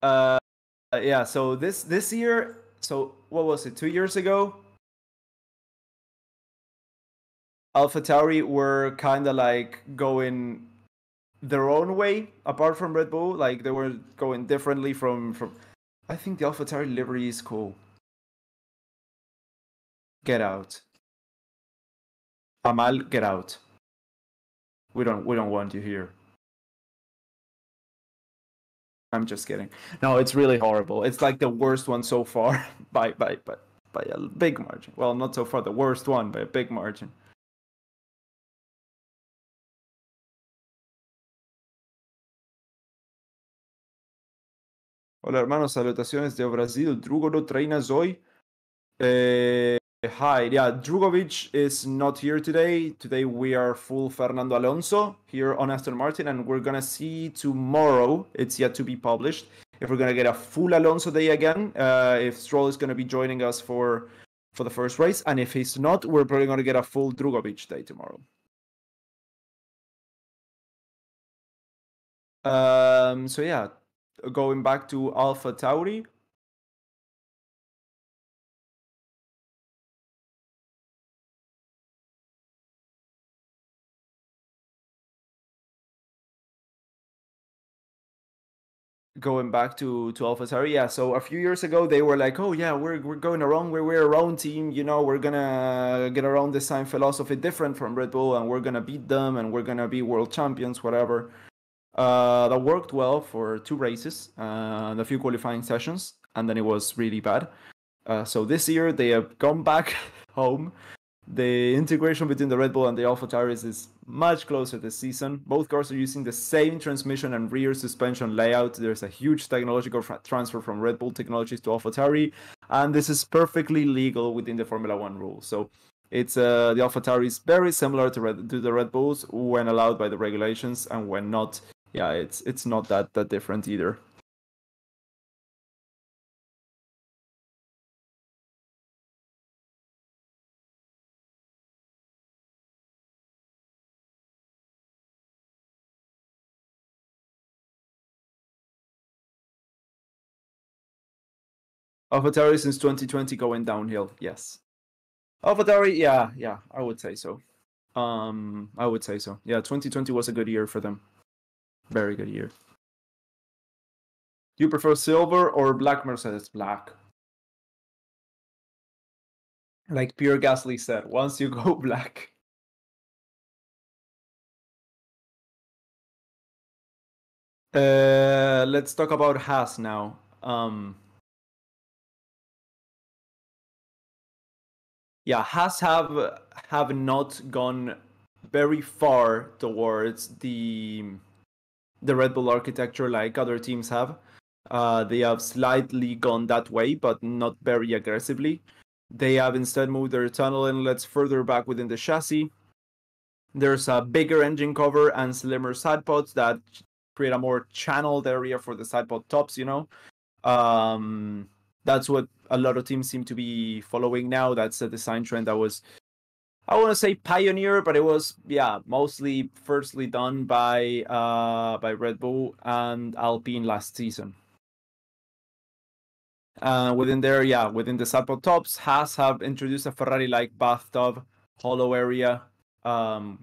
Yeah, so this year, so what was it, 2 years ago? AlphaTauri were kind of like going their own way, apart from Red Bull. Like they were going differently from. I think the AlphaTauri livery is cool. Get out. Amal, get out. We don't want you here. I'm just kidding. No, it's really horrible. It's like the worst one so far by a big margin. Well, not so far the worst one by a big margin. Hola hermanos, salutaciones de Brasil. Drugo no treinas hoy. Hi, yeah, Drugovic is not here today. Today we are full Fernando Alonso here on Aston Martin, and we're gonna see tomorrow, it's yet to be published, if we're gonna get a full Alonso day again, if Stroll is gonna be joining us for the first race, and if he's not, we're probably gonna get a full Drugovic day tomorrow. So yeah, going back to AlphaTauri. going back to AlphaTauri, yeah. So a few years ago, they were like, "Oh yeah, we're going around. We're our own team. You know, we're gonna get our own design philosophy different from Red Bull, and we're gonna beat them, and we're gonna be world champions, whatever." That worked well for 2 races and a few qualifying sessions, and then it was really bad. So this year they have gone back home. The integration between the Red Bull and the AlphaTauri is much closer this season. Both cars are using the same transmission and rear suspension layout. There's a huge technological transfer from Red Bull technologies to AlphaTauri, and this is perfectly legal within the Formula One rules. So it's the AlphaTauri is very similar to the Red Bulls when allowed by the regulations, and when not, yeah, it's not that different either. AlphaTauri since 2020 going downhill, yes. AlphaTauri, yeah, I would say so. I would say so. Yeah, 2020 was a good year for them. Very good year. Do you prefer silver or black Mercedes? Black. Like Pierre Gasly said, once you go black. Let's talk about Haas now. Yeah, Haas have not gone very far towards the Red Bull architecture like other teams have. They have slightly gone that way, but not very aggressively. They have instead moved their tunnel inlets further back within the chassis. There's a bigger engine cover and slimmer side pods that create a more channeled area for the side pod tops, you know. That's what a lot of teams seem to be following now. That's a design trend that was, I want to say pioneer, but it was, yeah, mostly firstly done by Red Bull and Alpine last season. Within there, yeah, within the sidepod tops, Haas have introduced a Ferrari-like bathtub hollow area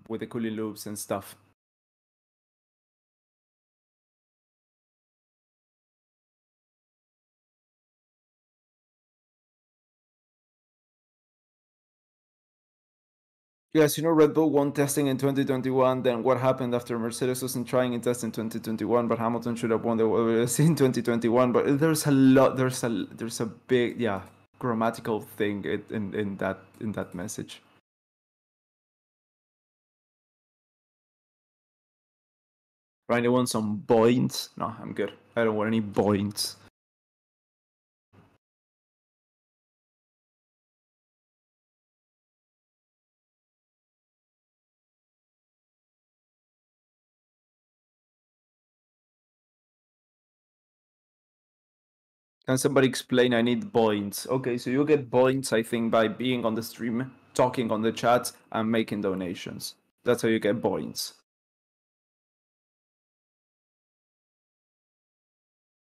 with the cooling loops and stuff. Yes, you know, Red Bull won testing in 2021. Then what happened after Mercedes wasn't trying in test in 2021, but Hamilton should have won the WRC in 2021. But there's a big, yeah, grammatical thing in that message. Right, you want some points? No, I'm good. I don't want any points. Can somebody explain? I need points. Okay, so you get points, I think, by being on the stream, talking on the chat, and making donations. That's how you get points.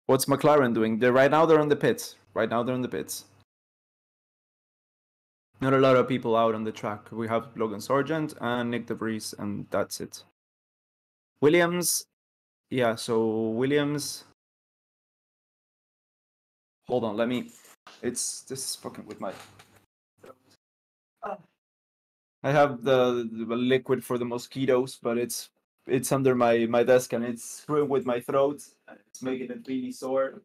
What's McLaren doing? Right now they're in the pits. Right now they're in the pits. Not a lot of people out on the track. We have Logan Sargent and Nick DeVries, and that's it. Williams, yeah, so Williams. Hold on, let me. This is fucking with my. I have the liquid for the mosquitoes, but it's under my desk and it's screwing with my throat. It's making it really sore.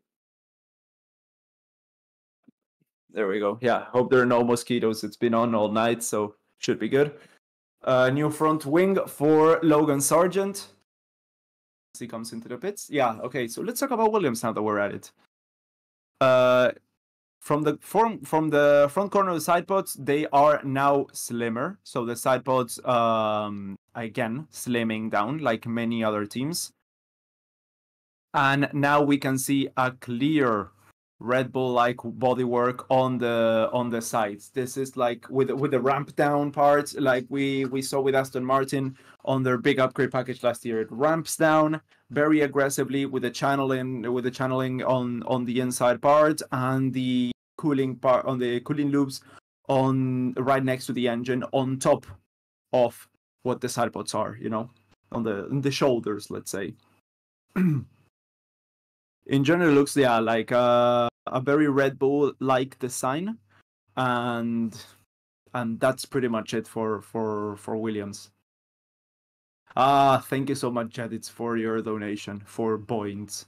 There we go. Yeah, hope there are no mosquitoes. It's been on all night, so should be good. New front wing for Logan Sargent. As he comes into the pits. Yeah, okay, so let's talk about Williams now that we're at it. From the front corner of the side pods, they are now slimmer. So the side pods, again, slimming down like many other teams. And now we can see a clear Red Bull-like bodywork on the sides. This is like with the ramp down part, like we saw with Aston Martin on their big upgrade package last year. It ramps down very aggressively with the channeling on the inside part and the cooling part on the cooling loops on right next to the engine on top of what the side pods are, you know, on the shoulders, let's say. in general, it looks like a very Red Bull-like design, and that's pretty much it for Williams. Thank you so much, Jed. It's for your donation for points.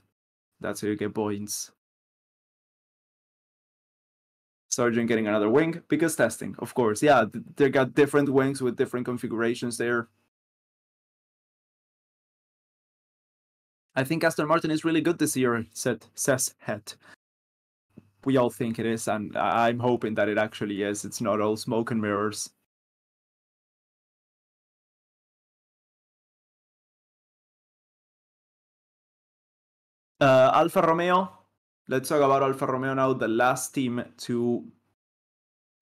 That's how you get points. Sargent getting another wing because testing, of course. Yeah, they got different wings with different configurations there. I think Aston Martin is really good this year, says Het. We all think it is, and I'm hoping that it actually is. It's not all smoke and mirrors. Alfa Romeo. Let's talk about Alfa Romeo now, the last team to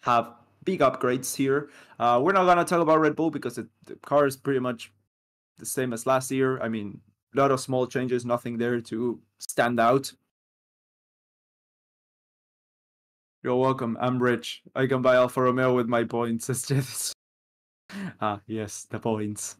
have big upgrades here. We're not going to talk about Red Bull because the car is pretty much the same as last year. I mean, a lot of small changes, nothing there to stand out. You're welcome. I'm rich. I can buy Alfa Romeo with my points. It's just... yes, the points.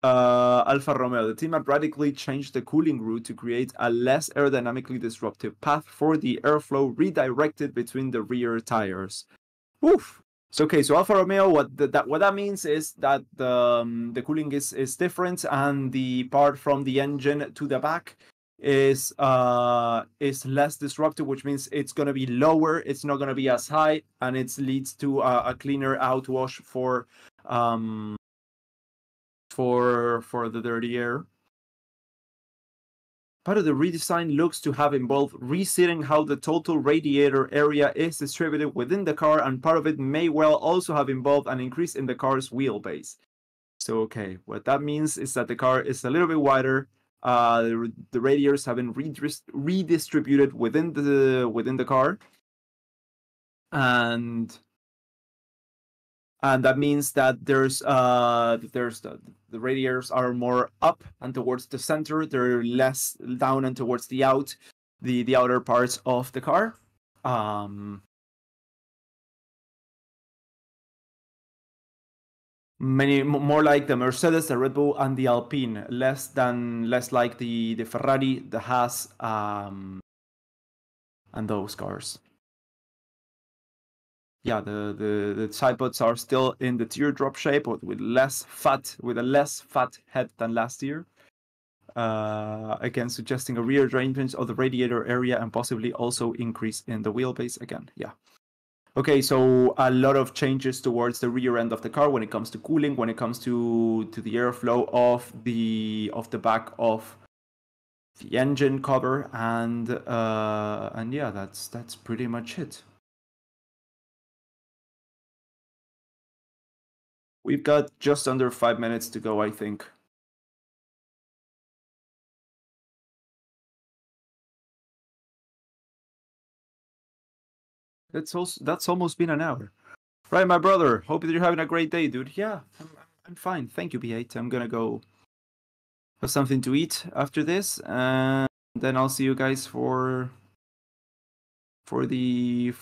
Alfa Romeo. The team had radically changed the cooling route to create a less aerodynamically disruptive path for the airflow redirected between the rear tires. Oof. So okay, so Alfa Romeo, what that means is that the cooling is different, and the part from the engine to the back is less disruptive, which means it's going to be lower. It's not going to be as high, and it leads to a cleaner outwash for the dirty air. Part of the redesign looks to have involved resetting how the total radiator area is distributed within the car, and part of it may well also have involved an increase in the car's wheelbase. So okay, what that means is that the car is a little bit wider. The radiators have been redistributed within the car, and that means that there's the radiators are more up and towards the center. They're less down and towards the outer parts of the car. More like the Mercedes, the Red Bull, and the Alpine, less like the Ferrari, the Haas, and those cars. Yeah, the side pods are still in the teardrop shape, but with a less fat head than last year. Again, suggesting a rearrangement of the radiator area and possibly also increase in the wheelbase again. Yeah. Okay, so a lot of changes towards the rear end of the car when it comes to cooling, when it comes to the airflow of the back of the engine cover, and yeah, that's pretty much it. We've got just under 5 minutes to go, I think. That's almost been an hour. Right, my brother. Hope that you're having a great day, dude. Yeah, I'm fine. Thank you, B8. I'm gonna go have something to eat after this, and then I'll see you guys for the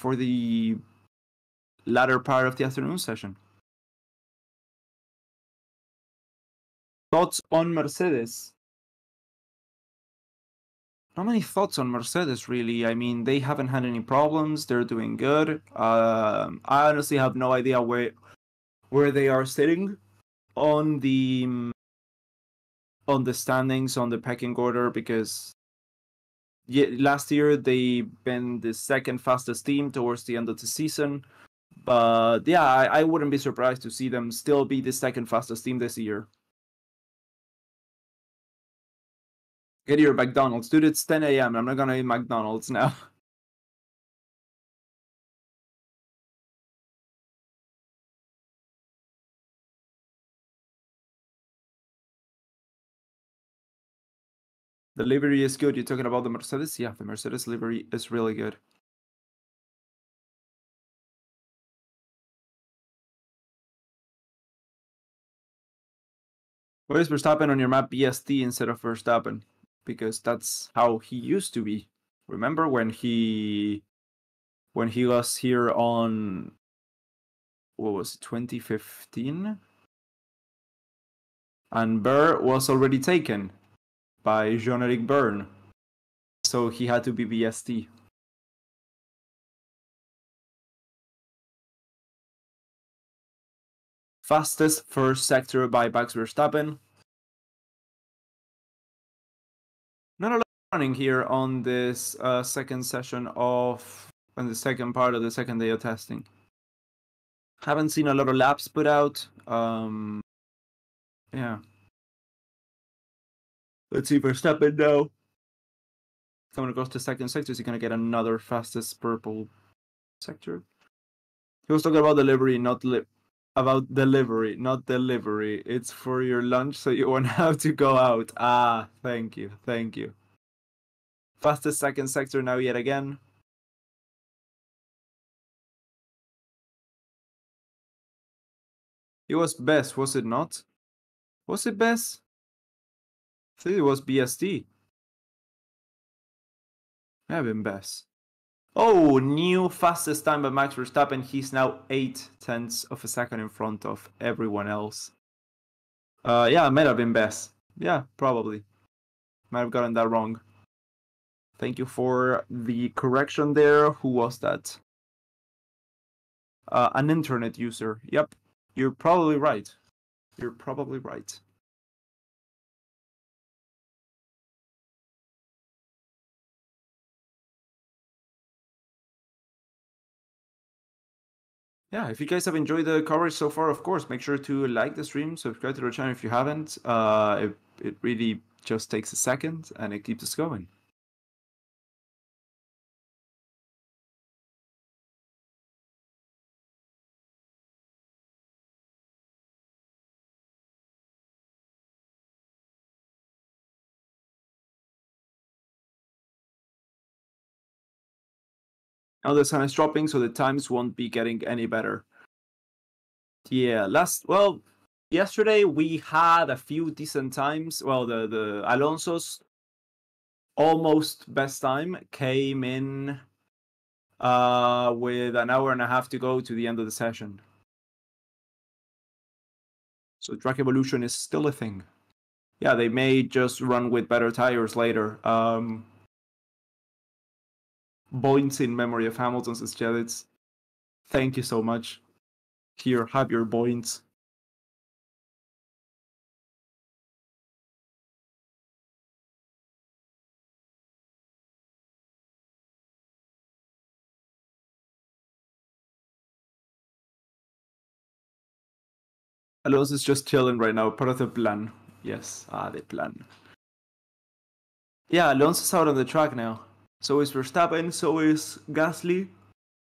latter part of the afternoon session. Thoughts on Mercedes? Not many thoughts on Mercedes, really. I mean, they haven't had any problems. They're doing good. I honestly have no idea where they are sitting on the standings, on the pecking order, because last year they've been the second fastest team towards the end of the season. But yeah, I wouldn't be surprised to see them still be the second fastest team this year. Get your McDonald's. Dude, it's 10 a.m. I'm not gonna eat McDonald's now. The livery is good. You're talking about the Mercedes? Yeah, the Mercedes livery is really good. Why is Verstappen on your map BST instead of Verstappen? Because that's how he used to be. Remember when he was here on, what was it, 2015? And Burr was already taken. by Jean-Eric Byrne. So he had to be BST. Fastest first sector by Max Verstappen. Not a lot running here on this second session on the second part of the second day of testing. Haven't seen a lot of laps put out. Yeah. Let's see Verstappen now. Coming across the second sector, is he going to get another fastest purple sector? He was talking about delivery, not about delivery, not delivery. It's for your lunch, so you won't have to go out. Ah, thank you, thank you. Fastest second sector now yet again. It was best, was it not? Was it best? I think it was BST. May have been best. Oh, new fastest time by Max Verstappen. He's now 0.8 of a second in front of everyone else. Yeah, it might have been best. Yeah, probably. Might have gotten that wrong. Thank you for the correction there. Who was that? An internet user. Yep, you're probably right. You're probably right. Yeah, if you guys have enjoyed the coverage so far, of course, make sure to like the stream, subscribe to the channel if you haven't. It really just takes a second and it keeps us going. Now the sun is dropping, so the times won't be getting any better. Yeah, yesterday we had a few decent times. Well, the Alonso's almost best time came in with an hour and a half to go to the end of the session. So track evolution is still a thing. Yeah, they may just run with better tires later. Points in memory of Hamilton, says Jedits. Thank you so much. Here, have your points. Alonso's just chilling right now, part of the plan. Yes, the plan. Yeah, Alonso's out on the track now. So is Verstappen, so is Gasly,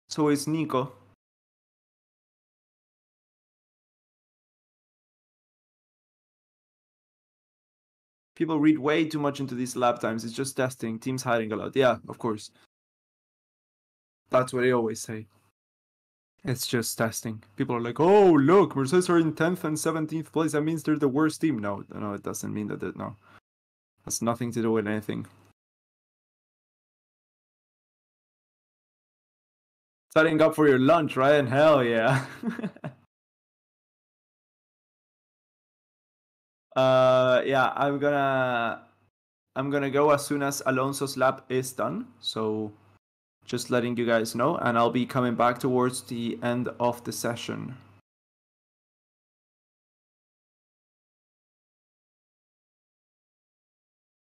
so is Nico. People read way too much into these lap times. It's just testing. Teams hiding a lot. Yeah, of course. That's what I always say. It's just testing. People are like, oh, look, Mercedes are in 10th and 17th place. That means they're the worst team. No, it doesn't mean that. No. Has nothing to do with anything. Setting up for your lunch, Ryan? Hell yeah. Yeah, I'm gonna go as soon as Alonso's lap is done. So just letting you guys know, and I'll be coming back towards the end of the session.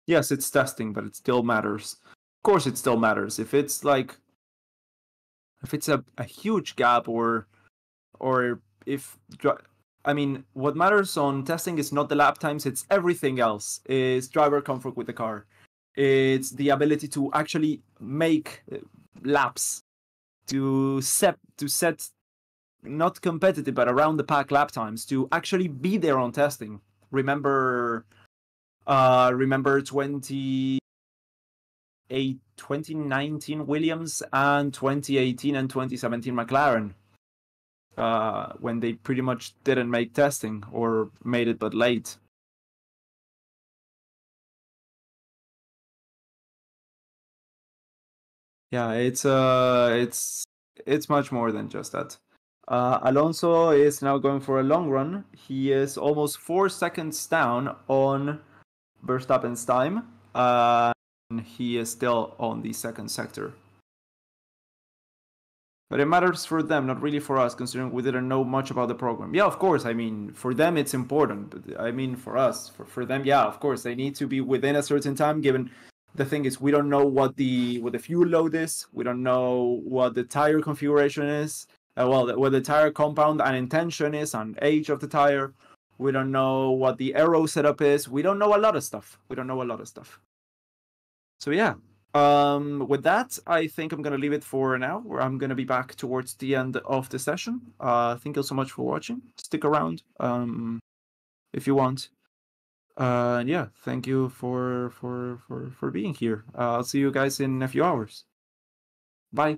Yes, it's testing, but it still matters. Of course it still matters. If it's like a huge gap or if I mean, what matters on testing is not the lap times, it's everything else. It's driver comfort with the car. It's the ability to actually make laps, to set not competitive but around the pack lap times, to actually be there on testing. Remember 2019 Williams and 2018 and 2017 McLaren, when they pretty much didn't make testing or made it but late. Yeah, it's much more than just that. Alonso is now going for a long run. He is almost 4 seconds down on Verstappen's time. And he is still on the second sector. But it matters for them, not really for us, considering we didn't know much about the program. Yeah, of course. I mean, for them, it's important. But I mean, for us, for them, yeah, of course, they need to be within a certain time. Given the thing is, we don't know what the fuel load is. We don't know what the tire configuration is. What the tire compound and intention is, and age of the tire. We don't know what the aero setup is. We don't know a lot of stuff. So yeah. With that, I think I'm going to leave it for now, where I'm going to be back towards the end of the session. Thank you so much for watching. Stick around if you want. Yeah, thank you for being here. I'll see you guys in a few hours. Bye.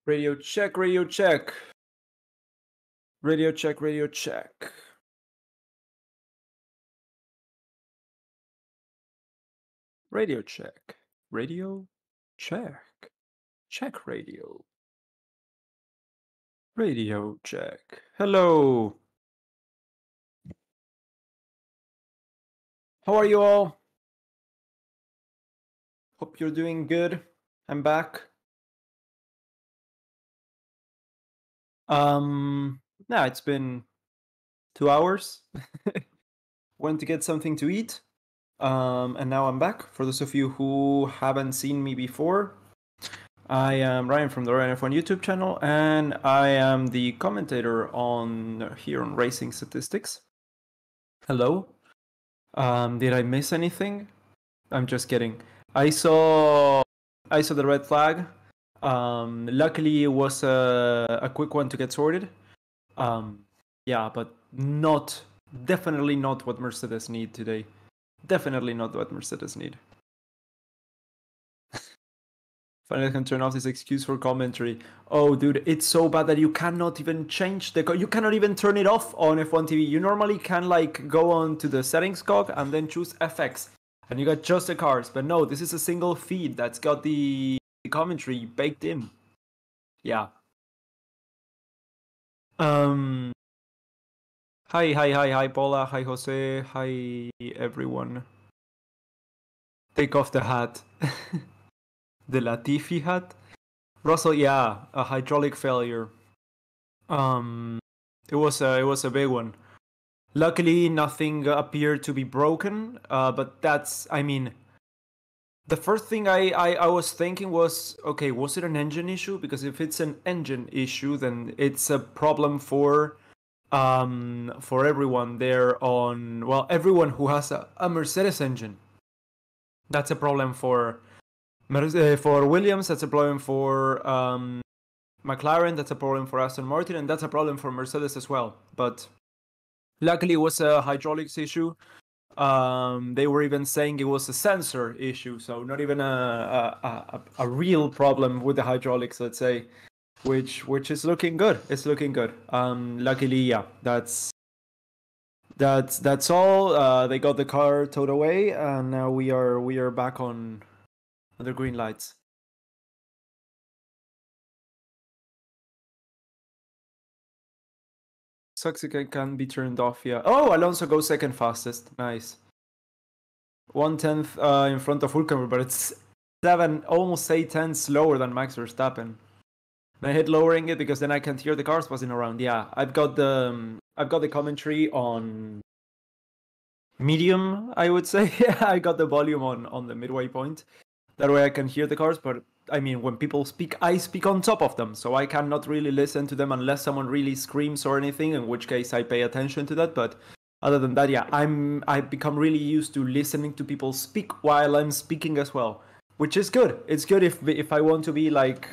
Radio check, radio check. Radio check, radio check. Radio check. Radio check. Check radio. Radio check. Hello. How are you all? Hope you're doing good. I'm back. Nah, it's been 2 hours. Went to get something to eat. And now I'm back. For those of you who haven't seen me before, I am Ryan from the Ryan F1 YouTube channel, and I am the commentator here on Racing Statistics. Hello. Did I miss anything? I'm just kidding. I saw the red flag. Luckily, it was a quick one to get sorted. Yeah, but definitely not what Mercedes need today. Definitely not what Mercedes need. Finally, I can turn off this excuse for commentary. Oh, dude, it's so bad that you cannot even change you cannot even turn it off on F1 TV. You normally can like go on to the settings cog and then choose FX, and you got just the cars. But no, this is a single feed that's got the commentary baked in. Yeah. Hi, Paula. Hi, Jose. Hi, everyone. Take off the hat. The Latifi hat. Russell, yeah, a hydraulic failure. It was a big one. Luckily, nothing appeared to be broken. But that's, I mean, the first thing I was thinking was, okay, was it an engine issue? Because if it's an engine issue, then it's a problem for everyone there on, well, everyone who has a Mercedes engine. That's a problem for Williams. That's a problem for McLaren. That's a problem for Aston Martin, and that's a problem for Mercedes as well. But luckily, it was a hydraulics issue. They were even saying it was a sensor issue, so not even a real problem with the hydraulics, let's say, which is looking good. It's looking good. Luckily, yeah, that's all. They got the car towed away, and now we are back on the green lights. Suxica can be turned off, yeah. Oh, Alonso goes second fastest. Nice. 1/10 in front of Hülkenberg, but it's 7, almost 8 tenths slower than Max Verstappen. And I hit lowering it because then I can't hear the cars buzzing around. Yeah, I've got the commentary on medium, I would say. Yeah, I got the volume on the midway point. That way I can hear the cars, but I mean, when people speak, I speak on top of them, so I cannot really listen to them unless someone really screams or anything, in which case I pay attention to that. But other than that, yeah, I've become really used to listening to people speak while I'm speaking as well, which is good. It's good if I want to be like,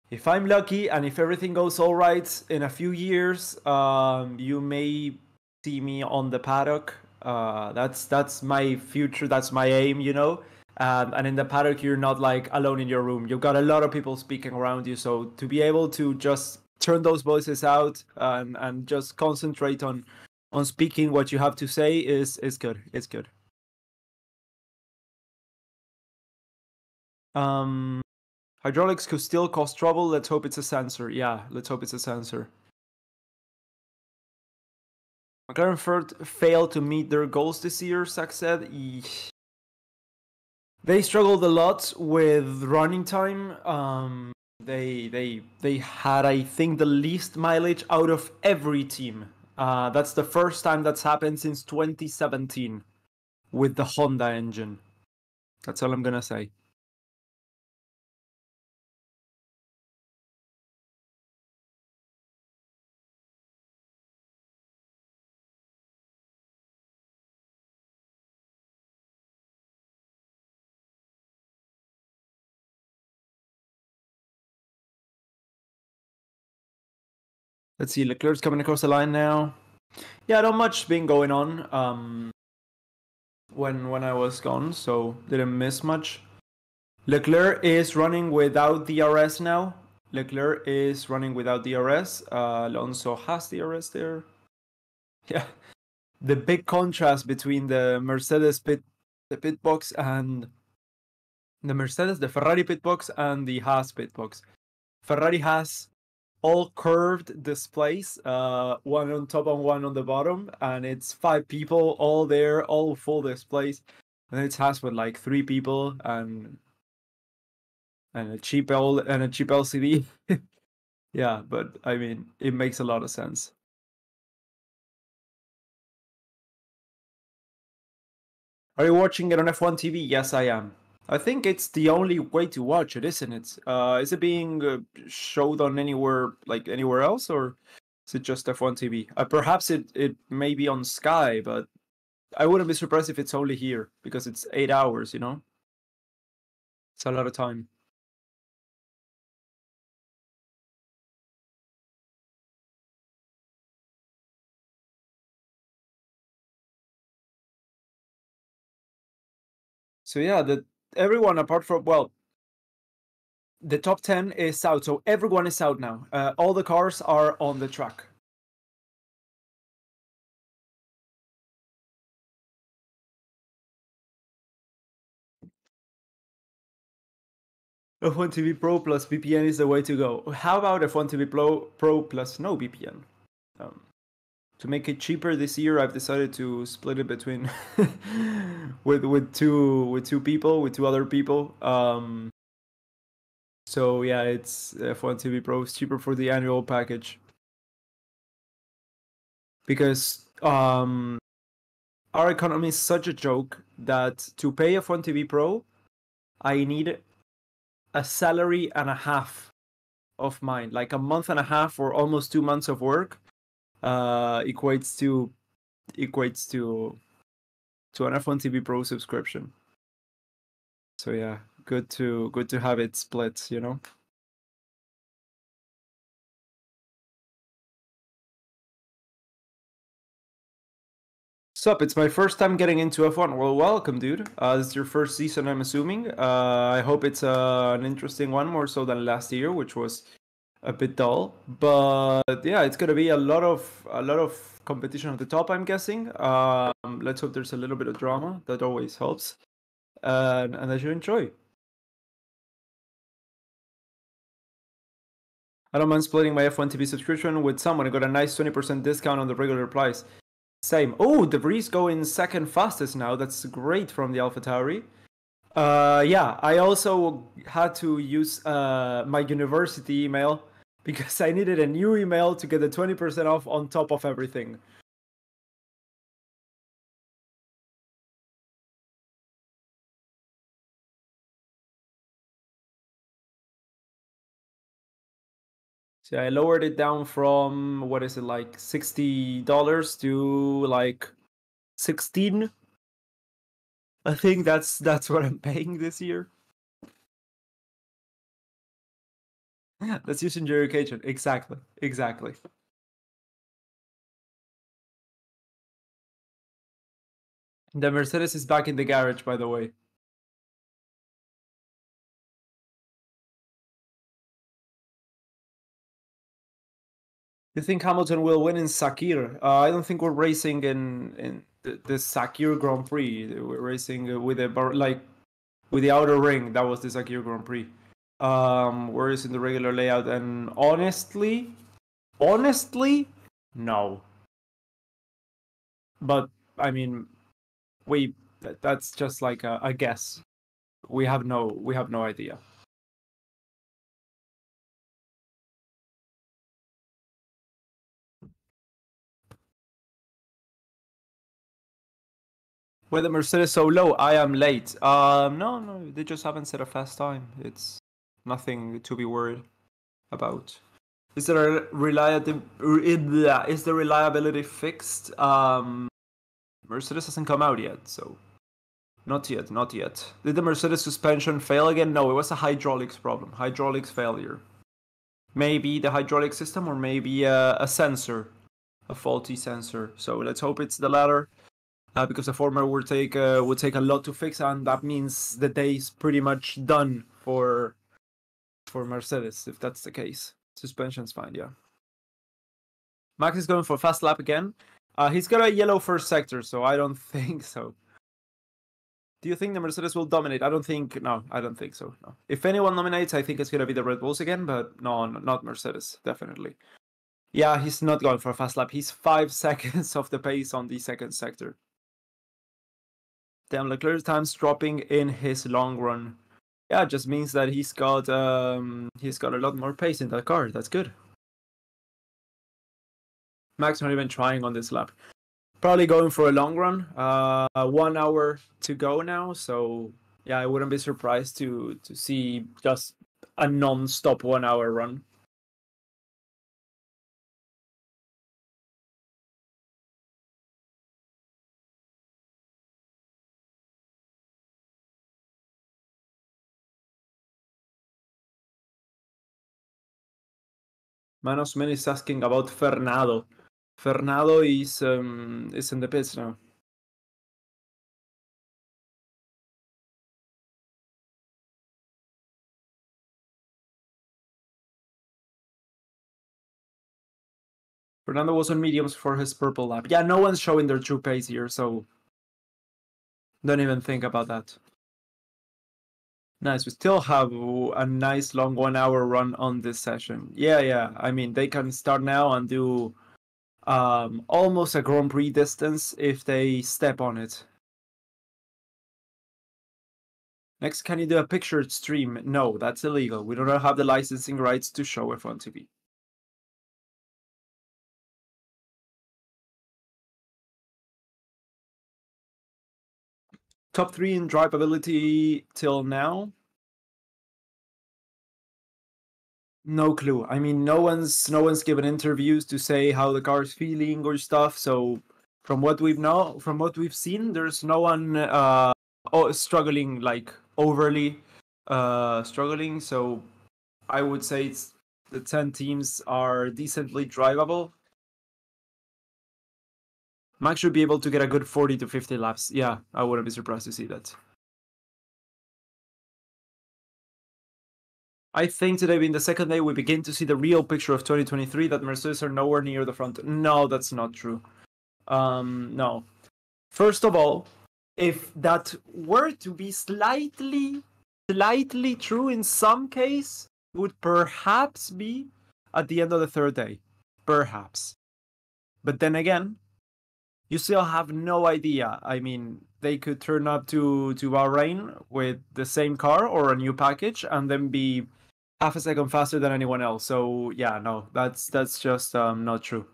if I'm lucky and if everything goes all right in a few years, you may see me on the paddock. That's my future. That's my aim, you know. And in the paddock, you're not like alone in your room. You've got a lot of people speaking around you. So to be able to just turn those voices out and just concentrate on speaking what you have to say is good. It's good. Hydraulics could still cause trouble. Let's hope it's a sensor. Yeah, let's hope it's a sensor. McLaren failed to meet their goals this year, Zach said. They struggled a lot with running time. They had, I think, the least mileage out of every team. That's the first time that's happened since 2017 with the Honda engine. That's all I'm gonna say. Let's see, Leclerc's coming across the line now. Yeah, not much been going on when I was gone, so didn't miss much. Leclerc is running without DRS now. Leclerc is running without DRS. Alonso has DRS there. Yeah, the big contrast between the Mercedes pit box and the Ferrari pit box and the Haas pit box. Ferrari has all curved displays, one on top and one on the bottom, and it's 5 people all there, all full displays. And it has with like 3 people and a cheap LCD. Yeah, but I mean, it makes a lot of sense. Are you watching it on F1 TV? Yes, I am. I think it's the only way to watch it, isn't it? Is it being showed on anywhere else, or is it just F1 TV? Perhaps it may be on Sky, but I wouldn't be surprised if it's only here because it's 8 hours, you know? It's a lot of time. So yeah, everyone apart from, well, the top 10 is out, so everyone is out now. All the cars are on the track. F1 TV Pro plus VPN is the way to go. How about F1 TV Pro plus no VPN? To make it cheaper this year, I've decided to split it between with two other people. So yeah, it's F1 TV Pro is cheaper for the annual package because our economy is such a joke that to pay F1 TV Pro, I need a salary and a half of mine, like a month and a half or almost 2 months of work. Equates to an F1 TV Pro subscription. So yeah, good to have it split, you know. Sup, it's my first time getting into F1. Well, welcome, dude. This is your first season, I'm assuming. I hope it's an interesting one, more so than last year, which was a bit dull. But yeah, it's gonna be a lot of competition at the top, I'm guessing. Let's hope there's a little bit of drama. That always helps. And I should enjoy. I don't mind splitting my F1 TV subscription with someone. I got a nice 20% discount on the regular price. Same. Oh, Debris going second fastest now. That's great from the AlphaTauri. Yeah, I also had to use my university email because I needed a new email to get the 20% off on top of everything. So I lowered it down from, what is it, like $60 to like 16. I think that's what I'm paying this year. That's using your education. Exactly. The Mercedes is back in the garage, by the way. You think Hamilton will win in Sakir? I don't think we're racing in the Sakir Grand Prix. We're racing with the outer ring. That was the Sakir Grand Prix. Where is in the regular layout? And honestly, no. But I mean, that's just like a guess. We have no idea. Why the Mercedes so low? I am late. No, they just haven't set a fast time. It's nothing to be worried about. Is the reliability fixed? Mercedes hasn't come out yet, so not yet. Did the Mercedes suspension fail again? No, it was a hydraulics problem. Hydraulics failure. Maybe the hydraulic system, or maybe a sensor, a faulty sensor. So let's hope it's the latter. because the former would take a lot to fix, and that means the day's pretty much done for Mercedes if that's the case. Suspension's fine, yeah. Max is going for a fast lap again. He's got a yellow first sector, so I don't think so. Do you think the Mercedes will dominate? I don't think so. No. If anyone dominates, I think it's going to be the Red Bulls again, but no, not Mercedes, definitely. Yeah, he's not going for a fast lap. He's 5 seconds off the pace on the second sector. Damn, Leclerc's time's dropping in his long run. Yeah, it just means that he's got a lot more pace in that car. That's good. Max not even trying on this lap. Probably going for a long run. 1 hour to go now, so yeah, I wouldn't be surprised to see just a non-stop 1 hour run. Manosman is asking about Fernando. Fernando is in the pits now. Fernando was on mediums for his purple lap. Yeah, no one's showing their true pace here, so don't even think about that. Nice, we still have a nice long 1 hour run on this session. Yeah, I mean, they can start now and do almost a Grand Prix distance if they step on it. Next, can you do a pictured stream? No, that's illegal. We don't have the licensing rights to show F1 TV. Top 3 in drivability till now? No clue. I mean, no one's given interviews to say how the car's feeling or stuff. So from what we've seen, there's no one struggling, like overly struggling. So I would say the 10 teams are decently drivable. Max should be able to get a good 40 to 50 laps. Yeah, I wouldn't be surprised to see that. I think today being the second day, we begin to see the real picture of 2023, that Mercedes are nowhere near the front. No, that's not true. No. First of all, if that were to be slightly true in some case, would perhaps be at the end of the third day. Perhaps. But then again, you still have no idea. I mean, they could turn up to Bahrain with the same car or a new package and then be half a second faster than anyone else. So yeah, no, that's just not true.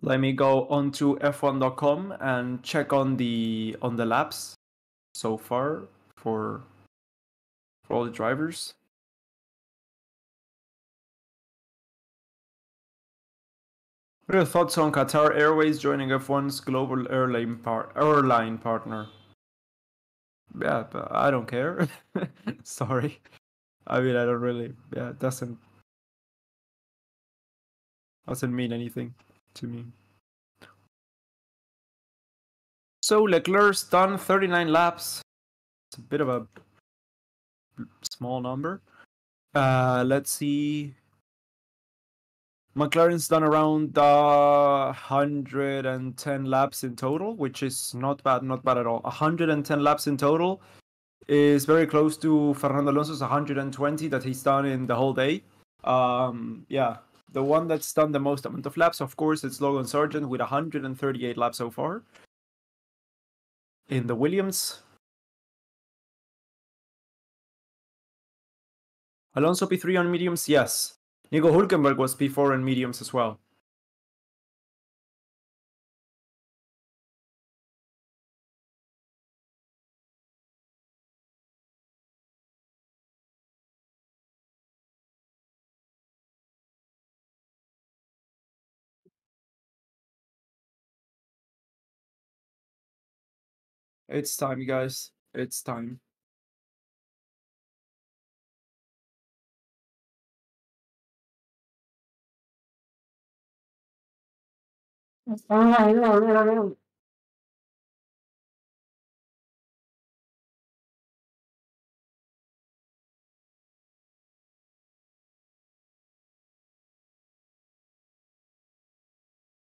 Let me go onto f1.com and check on the laps so far for all the drivers. What are your thoughts on Qatar Airways joining F1's global airline partner? Yeah, but I don't care. Sorry. I mean, I don't really. Yeah, it doesn't mean anything to me. So Leclerc's done 39 laps. It's a bit of a small number. Let's see. McLaren's done around 110 laps in total, which is not bad at all. 110 laps in total is very close to Fernando Alonso's 120 that he's done in the whole day. Yeah, the one that's done the most amount of laps, of course, it's Logan Sargent with 138 laps so far in the Williams. Alonso P3 on mediums, yes. Nico Hülkenberg was P4 on mediums as well. It's time, guys. It's time.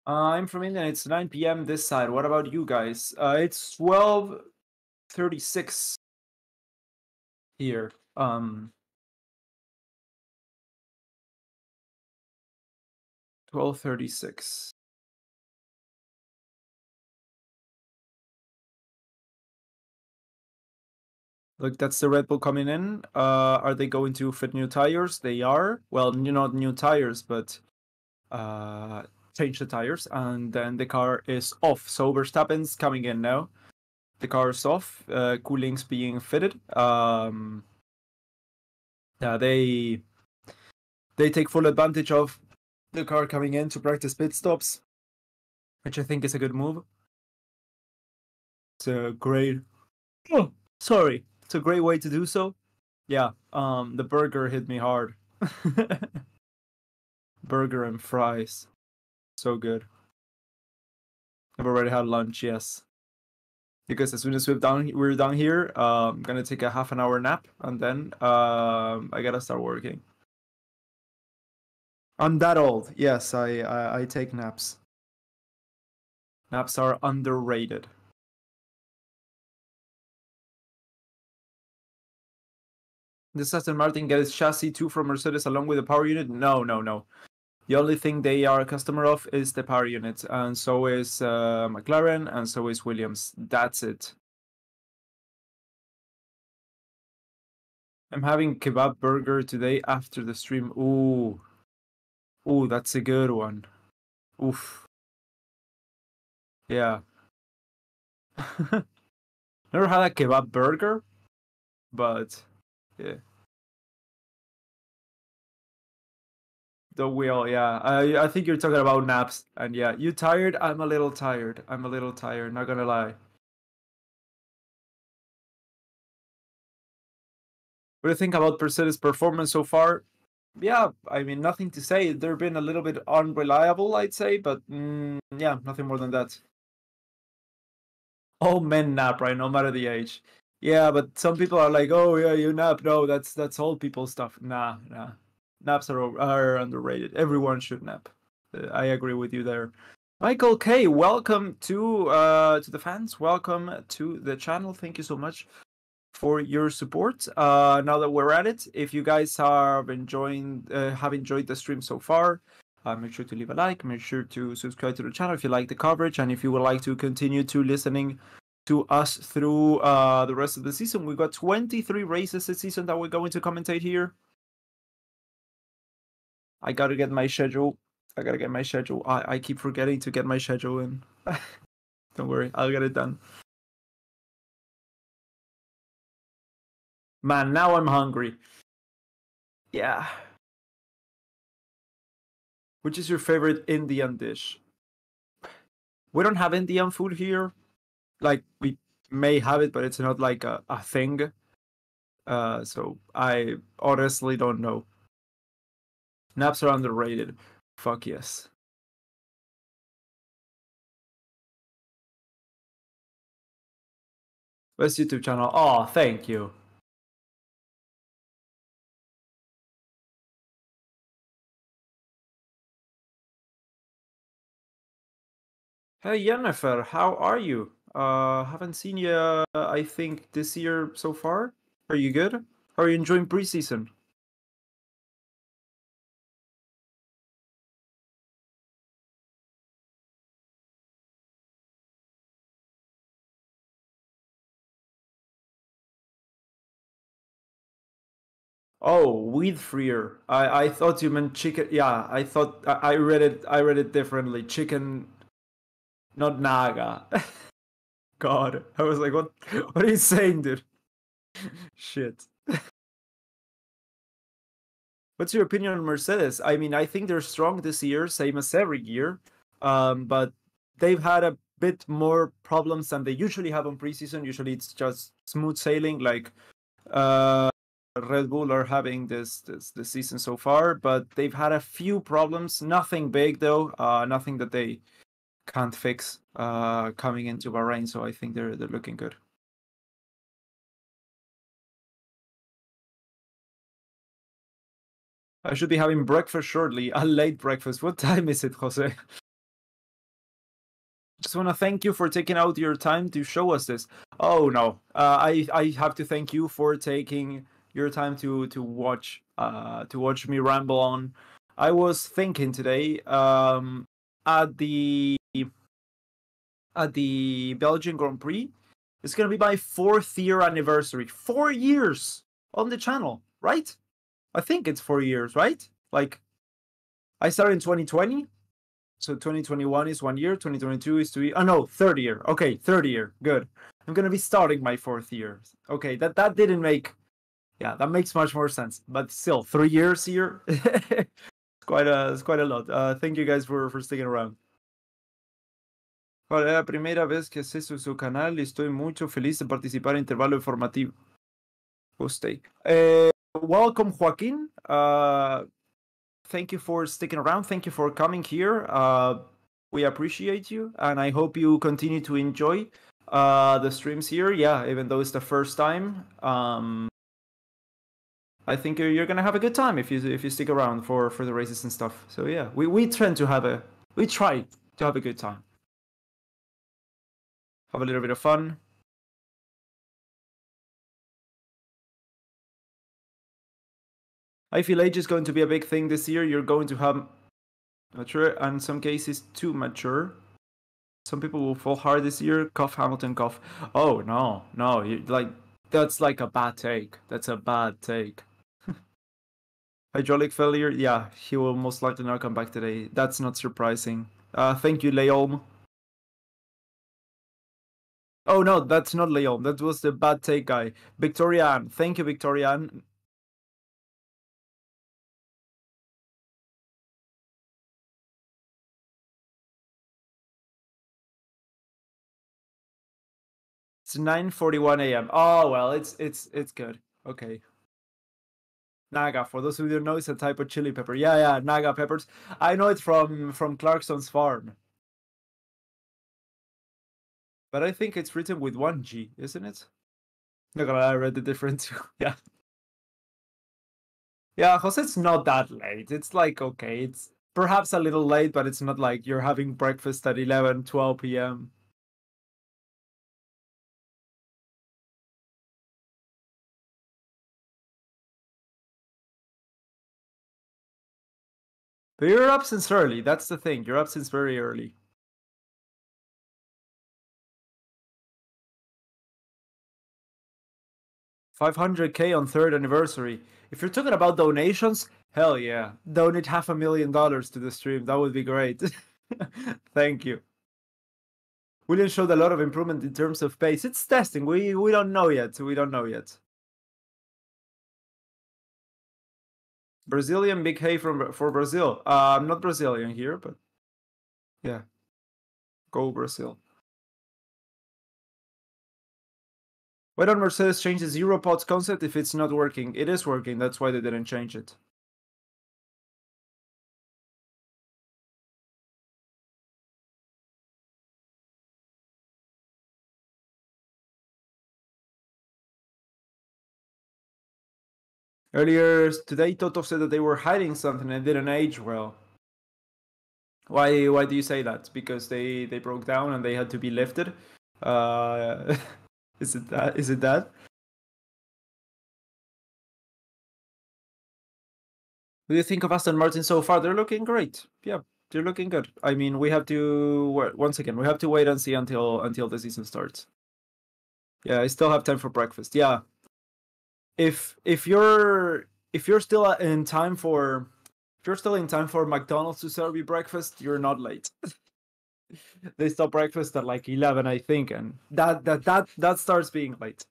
I'm from India. It's 9 p.m. this side. What about you guys? It's 12:36 here. 12:36. Look, that's the Red Bull coming in. Are they going to fit new tires? They are. Well, not new tires, but change the tires, and then the car is off. So Verstappen's coming in now. The car is off. Cooling's being fitted. Yeah, they take full advantage of the car coming in to practice pit stops, which I think is a good move. It's a great. Oh, sorry. It's a great way to do so. Yeah. The burger hit me hard. Burger and fries. So good. I've already had lunch, yes. Because as soon as we're down here, I'm gonna take a half an hour nap, and then I gotta start working. I'm that old. Yes, I take naps. Naps are underrated. Does Aston Martin get its chassis too from Mercedes along with the power unit? No. The only thing they are a customer of is the power unit, and so is McLaren, and so is Williams. That's it. I'm having kebab burger today after the stream. Ooh, that's a good one. Oof. Yeah. Never had a kebab burger, but yeah. The wheel, yeah. I think you're talking about naps, and yeah, you tired? I'm a little tired. Not gonna lie. What do you think about Mercedes' performance so far? Yeah, I mean, nothing to say. They've been a little bit unreliable, I'd say, but yeah, nothing more than that. All men nap, right? No matter the age. Yeah, but some people are like, "Oh yeah, you nap." No, that's old people stuff. Nah. Naps are underrated. Everyone should nap. I agree with you there. Michael K, welcome to the fans. Welcome to the channel. Thank you so much for your support. Now that we're at it, if you guys have enjoyed the stream so far, make sure to leave a like. Make sure to subscribe to the channel if you like the coverage, and if you would like to continue to listening to us through the rest of the season. We've got 23 races this season that we're going to commentate here. I gotta get my schedule. I keep forgetting to get my schedule in. Don't worry, I'll get it done. Man, now I'm hungry. Yeah. Which is your favorite Indian dish? We don't have Indian food here. Like, we may have it, but it's not like a thing. So I honestly don't know. Naps are underrated. Fuck yes. Best YouTube channel. Oh, thank you. Hey Jennifer, how are you? Haven't seen you, I think, this year so far. Are you good? Are you enjoying preseason? Oh, weed freer. I thought you meant chicken. Yeah, I thought I read it differently. Chicken, not naga. God, I was like, what are you saying, dude? Shit. What's your opinion on Mercedes? I mean, I think they're strong this year, same as every year. But they've had a bit more problems than they usually have on preseason. Usually it's just smooth sailing, like Red Bull are having this season so far, but they've had a few problems. Nothing big though. Nothing that they can't fix coming into Bahrain. So I think they're looking good. I should be having breakfast shortly. A late breakfast. What time is it, Jose? Just want to thank you for taking out your time to show us this. Oh no, I have to thank you for taking your time to watch me ramble on. I was thinking today at the Belgian Grand Prix, it's gonna be my 4th year anniversary. 4 years on the channel, right? I think it's 4 years, right? Like, I started in 2020. So 2021 is 1 year, 2022 is 2 years. Oh no, 3rd year. Okay, 3rd year. Good. I'm gonna be starting my 4th year. Okay, that didn't make. Yeah, that makes much more sense. But still, 3 years here. It's quite a lot. Thank you guys for sticking around. Vale, la primera vez que aceso su canal y estoy mucho feliz de participar en intervalo informativo. Stay. Welcome, Joaquin. Thank you for sticking around. Thank you for coming here. We appreciate you, and I hope you continue to enjoy the streams here. Yeah, even though it's the first time, I think you're gonna have a good time if you stick around for the races and stuff. So yeah, we try to have a good time, have a little bit of fun. I feel age is going to be a big thing this year. You're going to have mature, and in some cases too mature. Some people will fall hard this year. Cough, Hamilton, cough. Oh no, that's like a bad take. That's a bad take. Hydraulic failure. Yeah, he will most likely not come back today. That's not surprising. Thank you, Leom. Oh no, that's not Leom. That was the bad take guy. Victorian. Thank you, Victorian. It's 9:41 a.m. Oh well, it's good. Okay. Naga, for those who don't know, it's a type of chili pepper. Yeah, Naga peppers. I know it from Clarkson's farm. But I think it's written with 1G, isn't it? Not gonna lie, I read the difference. Yeah. Yeah, Jose, it's not that late. It's like, okay, it's perhaps a little late, but it's not like you're having breakfast at 11, 12 p.m. But you're up since early. That's the thing. You're up since very early. $500K on 3rd anniversary. If you're talking about donations, hell yeah. Donate $500,000 to the stream. That would be great. Thank you. Williams showed a lot of improvement in terms of pace. It's testing. We don't know yet. We don't know yet. Brazilian big hay for Brazil. I'm not Brazilian here, but yeah. Go Brazil. Why don't Mercedes change the zero pods concept if it's not working? It is working. That's why they didn't change it. Earlier today, Toto said that they were hiding something and didn't age well. Why do you say that? Because they broke down and they had to be lifted? Is it that? Is it that? What do you think of Aston Martin so far? They're looking great. Yeah, they're looking good. I mean, we have to once again, we have to wait and see until the season starts. Yeah, I still have time for breakfast. Yeah. If you're still in time for McDonald's to serve you breakfast, you're not late. They stop breakfast at like 11, I think, and that starts being late.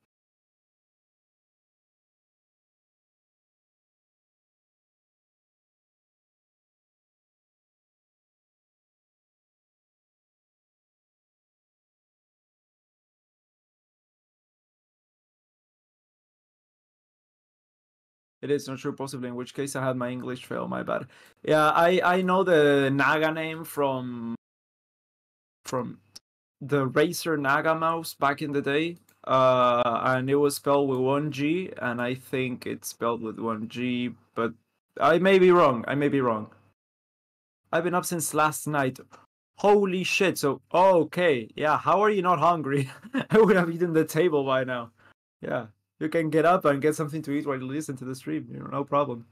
It is not true, possibly, in which case I had my English fail, my bad. Yeah, I know the Naga name from the Racer Naga mouse back in the day. And it was spelled with 1G, and I think it's spelled with 1G, but I may be wrong. I've been up since last night. Holy shit. So, okay. Yeah, how are you not hungry? I would have eaten the table by now. Yeah, you can get up and get something to eat while you listen to the stream. No problem.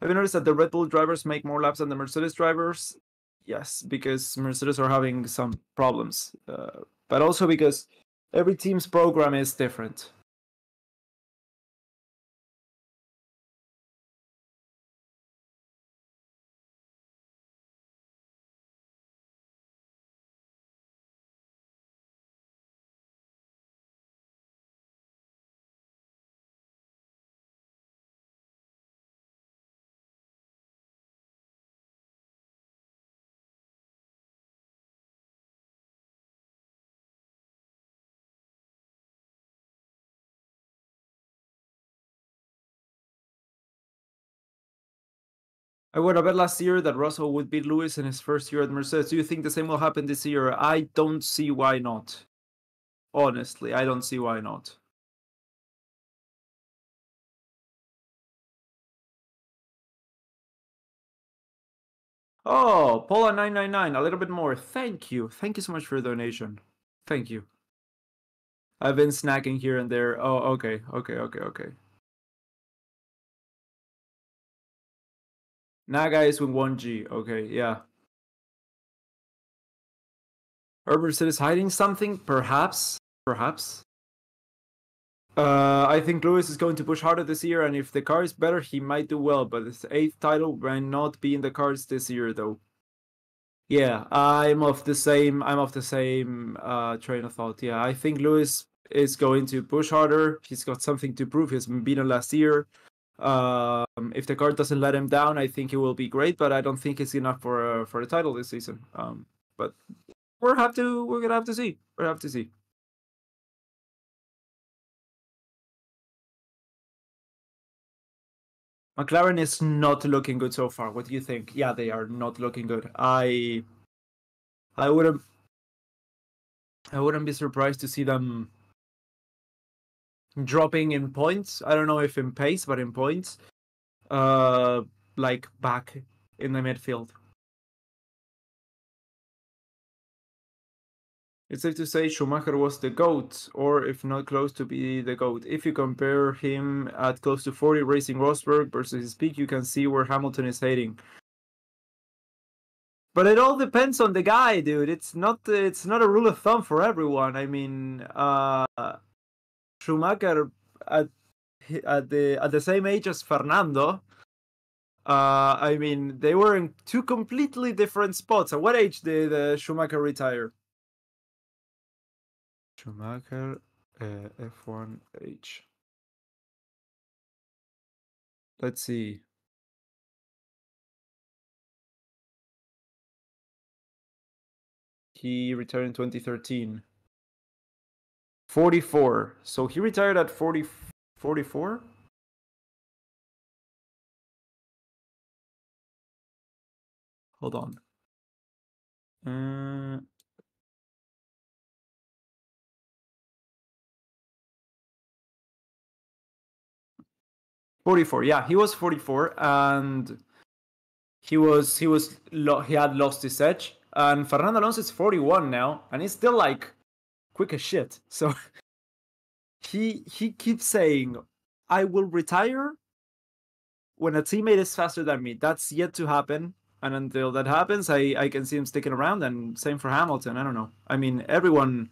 Have you noticed that the Red Bull drivers make more laps than the Mercedes drivers? Yes, because Mercedes are having some problems. But also because every team's program is different. I would have bet last year that Russell would beat Lewis in his first year at Mercedes. Do you think the same will happen this year? I don't see why not. Honestly, I don't see why not. Oh, Paula999, a little bit more. Thank you. Thank you so much for your donation. Thank you. I've been snacking here and there. Oh, okay. Naga is with 1G. Okay, yeah. Herbert is hiding something? Perhaps. I think Lewis is going to push harder this year, and if the car is better, he might do well. But his 8th title might not be in the cards this year, though. Yeah, I'm of the same train of thought. Yeah, I think Lewis is going to push harder. He's got something to prove. He's been beaten last year. If the car doesn't let him down, I think he will be great. But I don't think it's enough for the title this season. But we're gonna have to see. McLaren is not looking good so far. What do you think? Yeah, they are not looking good. I wouldn't be surprised to see them dropping in points. I don't know if in pace, but in points. Like back in the midfield. It's safe to say Schumacher was the GOAT, or if not close to be the GOAT. If you compare him at close to 40 racing Rosberg versus his peak, you can see where Hamilton is heading. But it all depends on the guy, dude. It's not a rule of thumb for everyone. I mean, Schumacher at the same age as Fernando. I mean, they were in two completely different spots. At what age did Schumacher retire? Schumacher, F1H. Let's see. He retired in 2013. 44. So he retired at 44? Hold on. 44. Yeah, he was 44, and he had lost his edge. And Fernando Alonso is 41 now, and he's still like quick as shit. So he keeps saying, "I will retire when a teammate is faster than me." That's yet to happen. And until that happens, I can see him sticking around. And same for Hamilton. I don't know. I mean, everyone.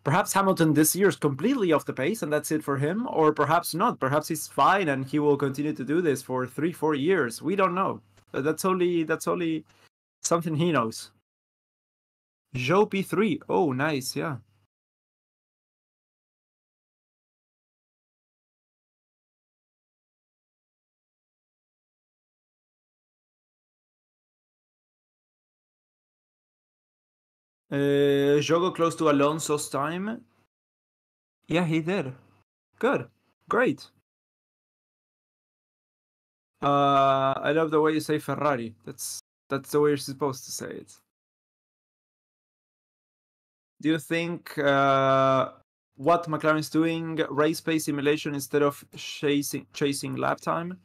Perhaps Hamilton this year is completely off the pace, and that's it for him. Or perhaps not. Perhaps he's fine, and he will continue to do this for 3-4 years. We don't know. That's only something he knows. Joe P3. Oh, nice. Yeah. Jogo close to Alonso's time. Yeah, he did. Good. Great. I love the way you say Ferrari. That's the way you're supposed to say it. Do you think what McLaren's doing, race pace simulation instead of chasing lap time?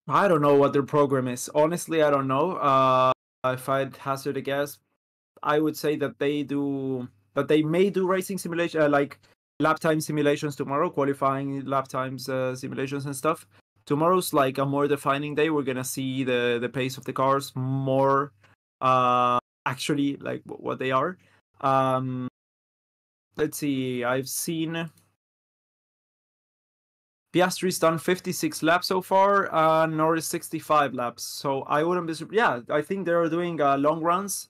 I don't know what their program is. Honestly, I don't know. If I'd hazard a guess, I would say that they may do racing simulation, like lap time simulations tomorrow, qualifying lap times simulations and stuff. Tomorrow's like a more defining day. We're gonna see the pace of the cars more actually like what they are. Let's see. I've seen Piastri's done 56 laps so far, Norris 65 laps. So I wouldn't be surprised. Yeah, I think they are doing long runs.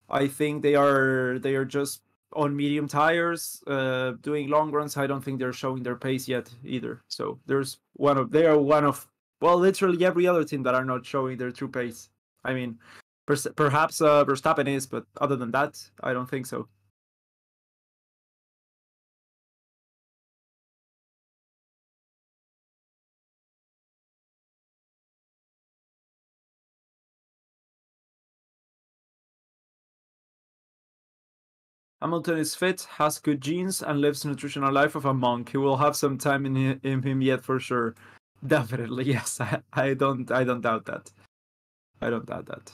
I think they are just on medium tires, doing long runs. I don't think they're showing their pace yet either. So they are one of literally every other team that are not showing their true pace. I mean, perhaps Verstappen is, but other than that, I don't think so. Hamilton is fit, has good genes, and lives a nutritional life of a monk. He will have some time in him yet for sure. Definitely, yes. I don't doubt that. I don't doubt that.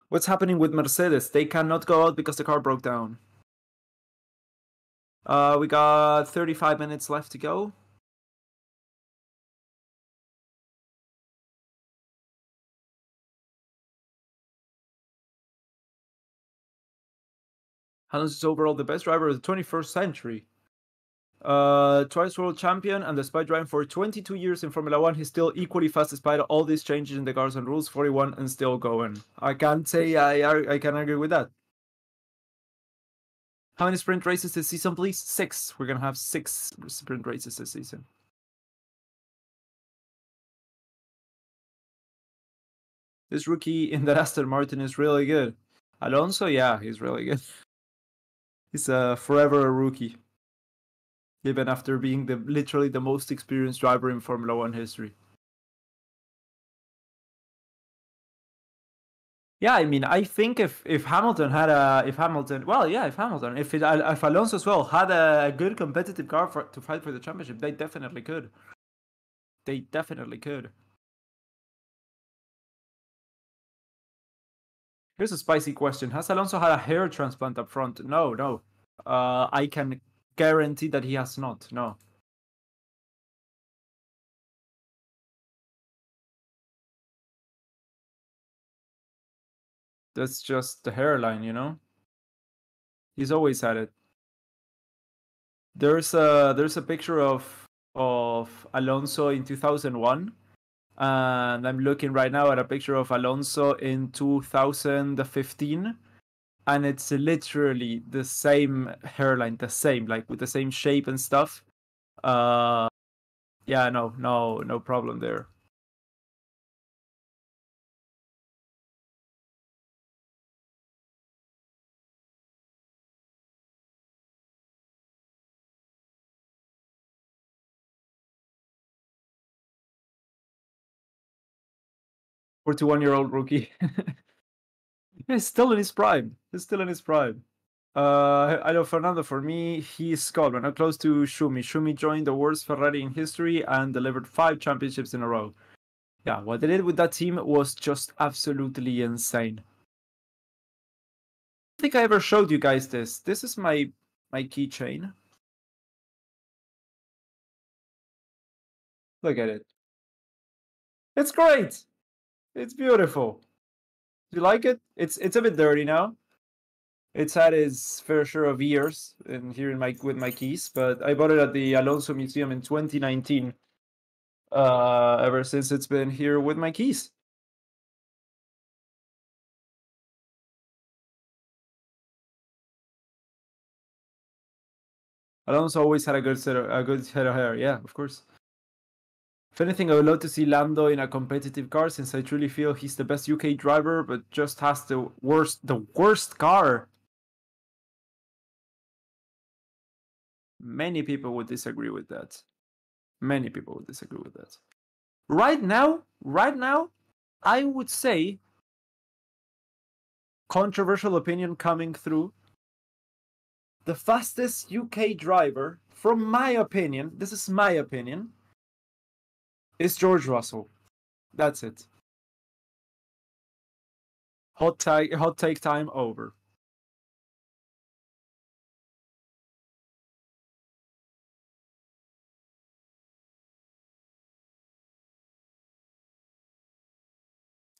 What's happening with Mercedes? They cannot go out because the car broke down. We got 35 minutes left to go. Alonso is overall the best driver of the 21st century. Twice world champion, and despite driving for 22 years in Formula 1, he's still equally fast despite all these changes in the cars and rules. 41 and still going. I can't say I can agree with that. How many sprint races this season, please? 6. We're gonna have 6 sprint races this season. This rookie in the Aston Martin is really good. Alonso, yeah, he's really good. He's forever a rookie, even after being literally the most experienced driver in Formula 1 history. Yeah, I mean, I think if Hamilton had if Alonso as well had a good competitive car to fight for the championship, they definitely could. They definitely could. Here's a spicy question: has Alonso had a hair transplant up front? No. I can guarantee that he has not. No. That's just the hairline, you know? He's always had it. There's a picture of Alonso in 2001, and I'm looking right now at a picture of Alonso in 2015, and it's literally the same hairline, the same, like with the same shape and stuff. Yeah, no problem there. "41-year-old rookie." He's still in his prime. I know Fernando, for me, he's Scotland, not close to Schumi. Schumi joined the worst Ferrari in history and delivered 5 championships in a row. Yeah, what they did with that team was just absolutely insane. I think I ever showed you guys this. This is my keychain. Look at it. It's great. It's beautiful. Do you like it? It's a bit dirty now. It's had its fair share of years with my keys, but I bought it at the Alonso Museum in 2019. Ever since it's been here with my keys. Alonso always had a good head of hair. Yeah, of course. If anything, I would love to see Lando in a competitive car, since I truly feel he's the best UK driver, but just has the worst car. Many people would disagree with that. Many people would disagree with that. Right now, I would say, controversial opinion coming through, the fastest UK driver, from my opinion, this is my opinion, is George Russell. That's it. Hot take time over.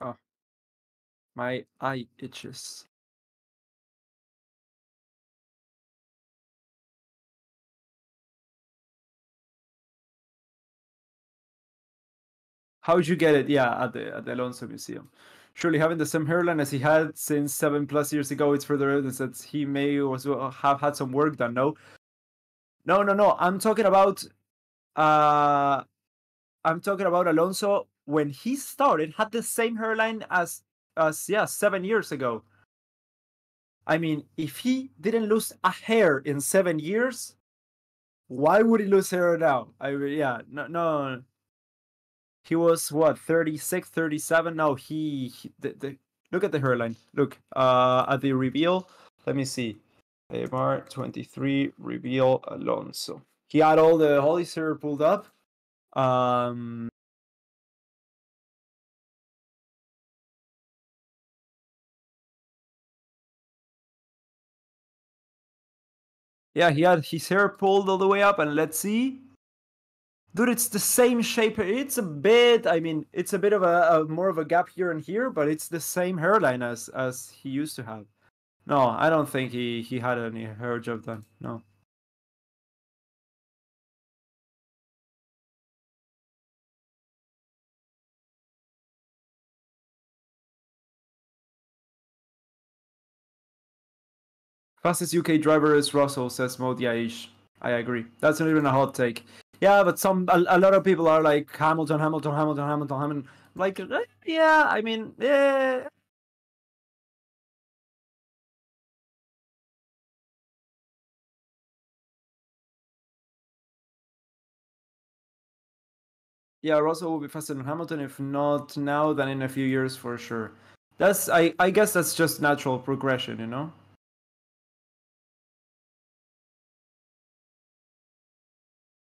Oh, my eye itches. How'd you get it? Yeah, at the Alonso Museum. Surely having the same hairline as he had since 7+ years ago, it's further evidence that he may also have had some work done. No. I'm talking about Alonso when he started had the same hairline as 7 years ago. I mean, if he didn't lose a hair in 7 years, why would he lose hair now? No. He was what, 36, 37? No, look at the hairline. Look, at the reveal. Let me see. AMR 23 reveal Alonso. He had all his hair pulled up. Yeah, he had his hair pulled all the way up, and let's see. Dude, it's the same shape. It's a bit, it's a bit of a more of a gap here and here, but it's the same hairline as he used to have. No, I don't think he had any hair job done. No. Fastest UK driver is Russell, says Mo Diaish. I agree. That's not even a hot take. Yeah, but a lot of people are like Hamilton. Like, yeah, yeah. Yeah, Russell will be faster than Hamilton, if not now, then in a few years for sure. I guess that's just natural progression, you know?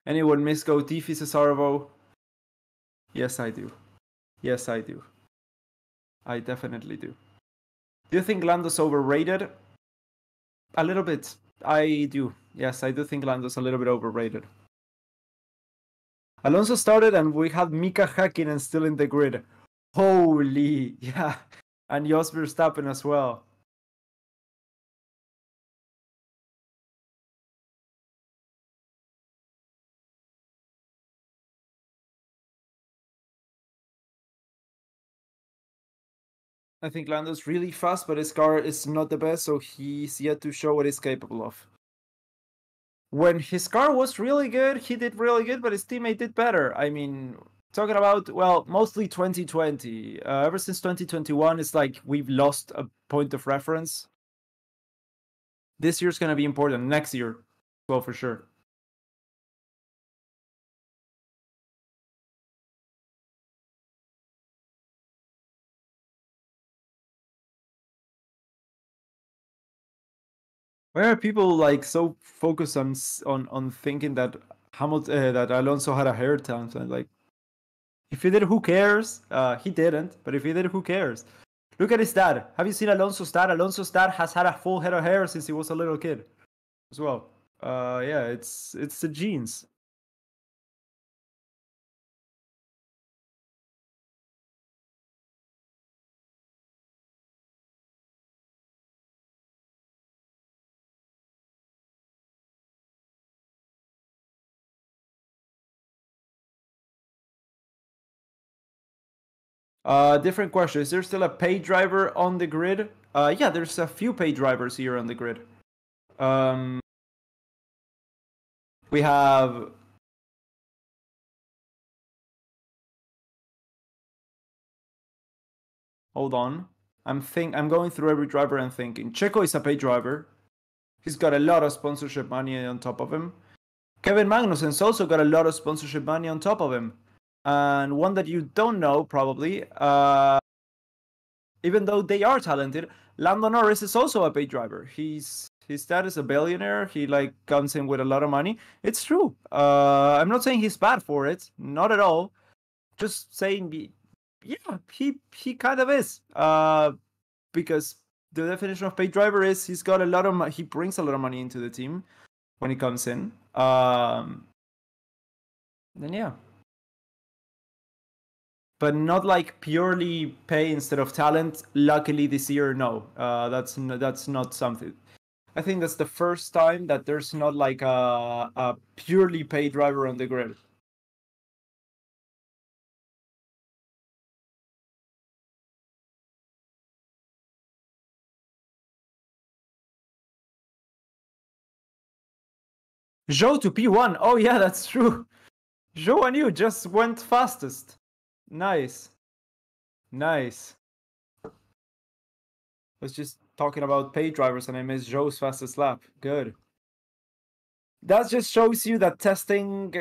Anyone miss Go Tiffy Cesarvo? Yes, I do. Yes, I do. I definitely do. Do you think Lando's overrated? A little bit. I do. Yes, I do think Lando's a little bit overrated. Alonso started and we had Mika Hakkinen still in the grid. Holy, yeah. And Jos Verstappen as well. I think Lando's really fast, but his car is not the best, so he's yet to show what he's capable of. When his car was really good, he did really good, but his teammate did better. I mean, talking about, well, mostly 2020. Ever since 2021, it's like we've lost a point of reference. This year's going to be important. Next year, well, for sure. Why are people like so focused on thinking that Hamilton that Alonso had a hair transplant? Like, if he did, who cares? He didn't, but if he did, who cares? Look at his dad. Have you seen Alonso's dad? Alonso's dad has had a full head of hair since he was a little kid, as well. Yeah, it's the genes. Different question. Is there still a paid driver on the grid? Yeah, there's a few paid drivers here on the grid. We have. Hold on. I'm going through every driver and thinking. Checo is a paid driver. He's got a lot of sponsorship money on top of him. Kevin Magnussen's also got a lot of sponsorship money on top of him. And one that you don't know, probably, even though they are talented, Lando Norris is also a paid driver. His dad is a billionaire. He like comes in with a lot of money. It's true. I'm not saying he's bad for it. Not at all. Just saying, yeah, he kind of is. Because the definition of paid driver is he's got a lot of he brings a lot of money into the team when he comes in. Then yeah. But not like purely pay instead of talent. Luckily this year, no. That's not something. I think that's the first time that there's not like a purely paid driver on the grid. Zhou to P1. Oh yeah, that's true. Zhou and you just went fastest. Nice. Nice. I was just talking about paid drivers and I missed Zhou's fastest lap. Good. That just shows you that testing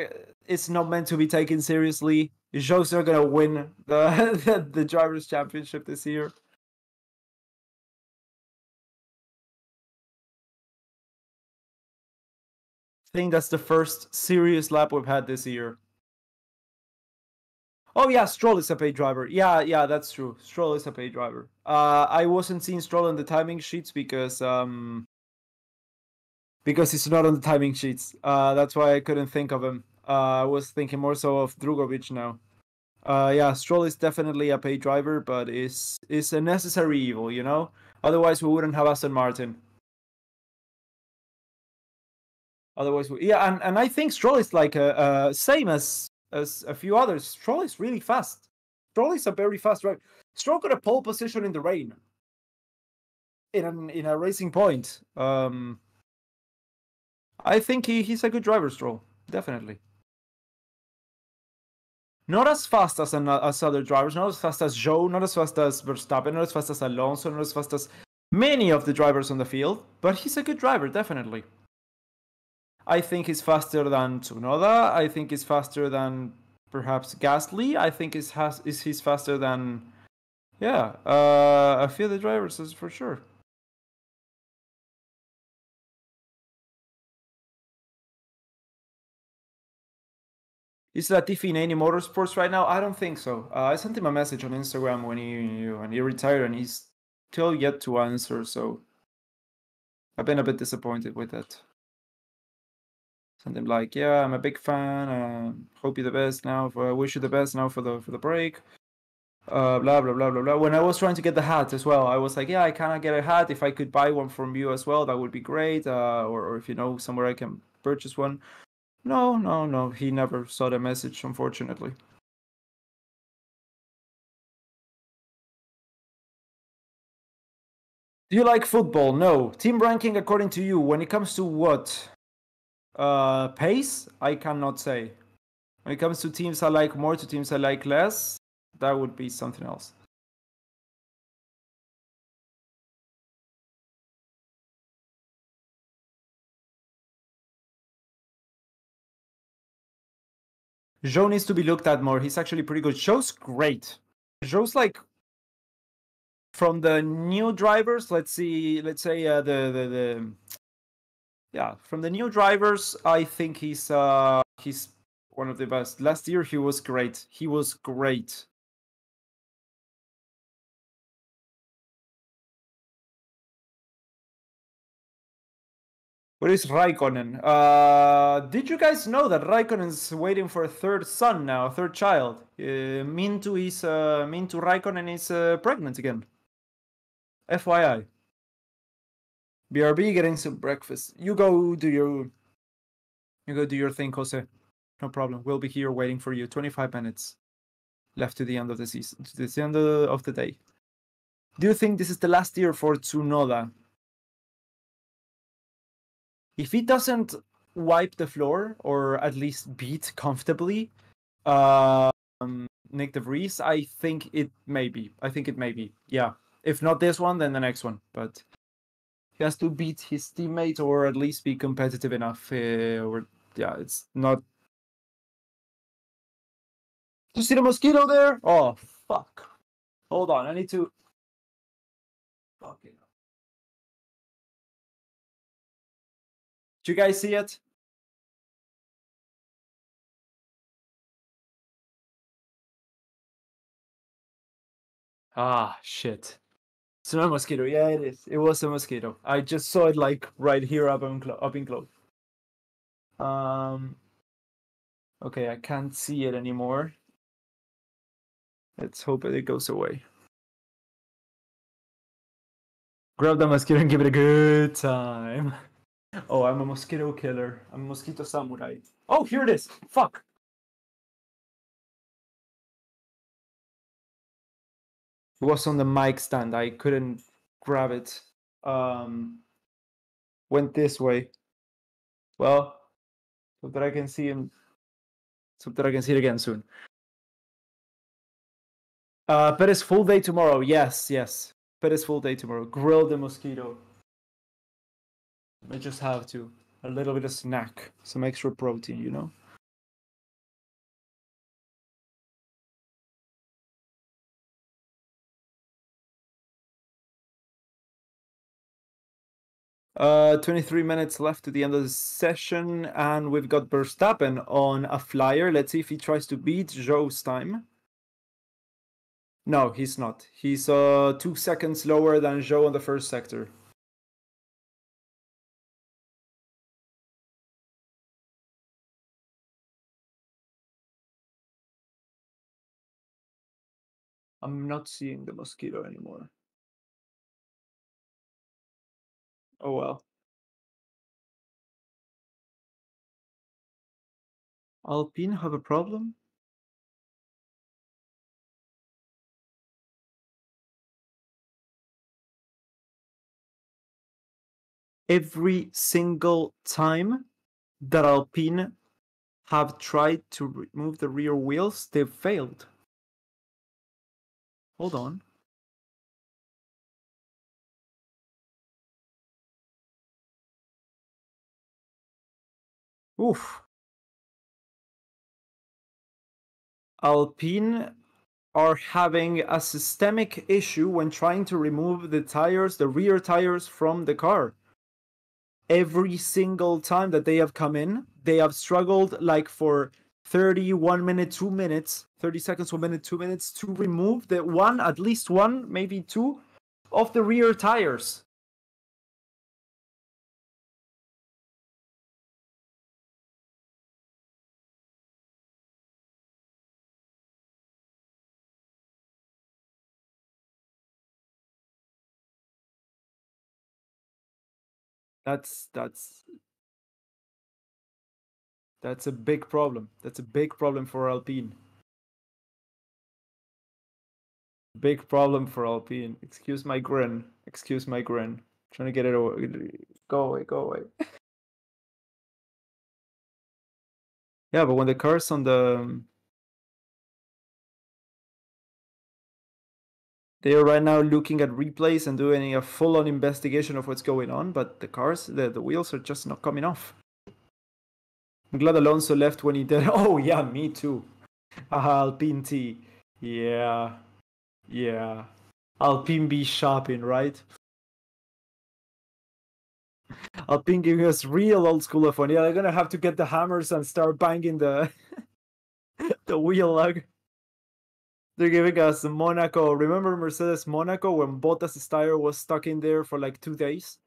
is not meant to be taken seriously. Zhou's not gonna win the drivers' championship this year. I think that's the first serious lap we've had this year. Oh yeah, Stroll is a paid driver. Yeah, that's true. Stroll is a paid driver. I wasn't seeing Stroll in the timing sheets because he's not on the timing sheets. That's why I couldn't think of him. I was thinking more so of Drugovic now. Yeah, Stroll is definitely a paid driver, but is a necessary evil, you know? Otherwise, we wouldn't have Aston Martin. Otherwise, and I think Stroll is like same as a few others. Stroll is really fast. Stroll is a very fast driver. Stroll got a pole position in the rain. In a racing point. I think he's a good driver, Stroll. Definitely. Not as fast as other drivers, not as fast as Zhou, not as fast as Verstappen, not as fast as Alonso, not as fast as many of the drivers on the field, but he's a good driver, definitely. I think he's faster than Tsunoda. I think he's faster than perhaps Gasly. I think he's faster than a few of the drivers, is for sure. Is Latifi in any motorsports right now? I don't think so. I sent him a message on Instagram when he retired, and he's still yet to answer. So I've been a bit disappointed with that. Sent him like, yeah, I'm a big fan. Hope you the best now. Wish you the best now for the break. Blah blah blah blah blah. When I was trying to get the hat as well, I was like, yeah, I cannot get a hat. If I could buy one from you as well, that would be great. Or if you know somewhere I can purchase one. No. He never saw the message, unfortunately. Do you like football? No. Team ranking according to you. When it comes to what? Pace? I cannot say. When it comes to teams I like more to teams I like less, that would be something else. Zhou needs to be looked at more. He's actually pretty good. Zhou's great. Zhou's like from the new drivers. Let's say from the new drivers, I think he's one of the best. Last year he was great. Where is Raikkonen? Did you guys know that Raikkonen's waiting for a third son now, a third child? Mintu Raikkonen is pregnant again. FYI. BRB getting some breakfast. You go do your thing, Jose. No problem. We'll be here waiting for you. 25 minutes left to the end of the season, to the end of the day. Do you think this is the last year for Tsunoda? If he doesn't wipe the floor or at least beat comfortably Nick de Vries, I think it may be. Yeah. If not this one, then the next one. But he has to beat his teammate or at least be competitive enough. Or yeah, it's not. You see the mosquito there? Oh fuck! Hold on, I need to. Okay. Do you guys see it? Ah, shit. It's not a mosquito. Yeah, it is. It was a mosquito. I just saw it like right here up in close. Okay, I can't see it anymore. Let's hope it goes away. Grab the mosquito and give it a good time. Oh, I'm a mosquito killer. I'm a mosquito samurai. Oh, here it is. Fuck. It was on the mic stand. I couldn't grab it. Went this way. Well, so that I can see him. So that I can see it again soon. Perez full day tomorrow. Yes. Perez full day tomorrow. Grill the mosquito. I just have to. A little bit of snack. Some extra protein, you know? 23 minutes left to the end of the session, and we've got Verstappen on a flyer. Let's see if he tries to beat Zhou's time. No, he's not. He's 2 seconds lower than Zhou on the first sector. I'm not seeing the mosquito anymore. Oh well. Alpine have a problem? Every single time that Alpine have tried to remove the rear wheels, they've failed. Hold on. Oof. Alpine are having a systemic issue when trying to remove the tires, the rear tires from the car. Every single time that they have come in, they have struggled like for 30, 1 minute, 2 minutes, 30 seconds, 1 minute, 2 minutes to remove the one, at least one, maybe two of the rear tires. That's a big problem. That's a big problem for Alpine. Big problem for Alpine. Excuse my grin. Excuse my grin. Trying to get it away. Go away, go away. Yeah, but when the car's on the... They are right now looking at replays and doing a full-on investigation of what's going on, but the cars, the wheels are just not coming off. I'm glad Alonso left when he did. Oh, yeah, me too. Alpine T. Yeah. Yeah. Alpine be shopping, right? Alpine giving us real old school of fun. Yeah, they're gonna have to get the hammers and start banging the the wheel lug. They're giving us Monaco. Remember Mercedes Monaco when Bottas' tire was stuck in there for like 2 days?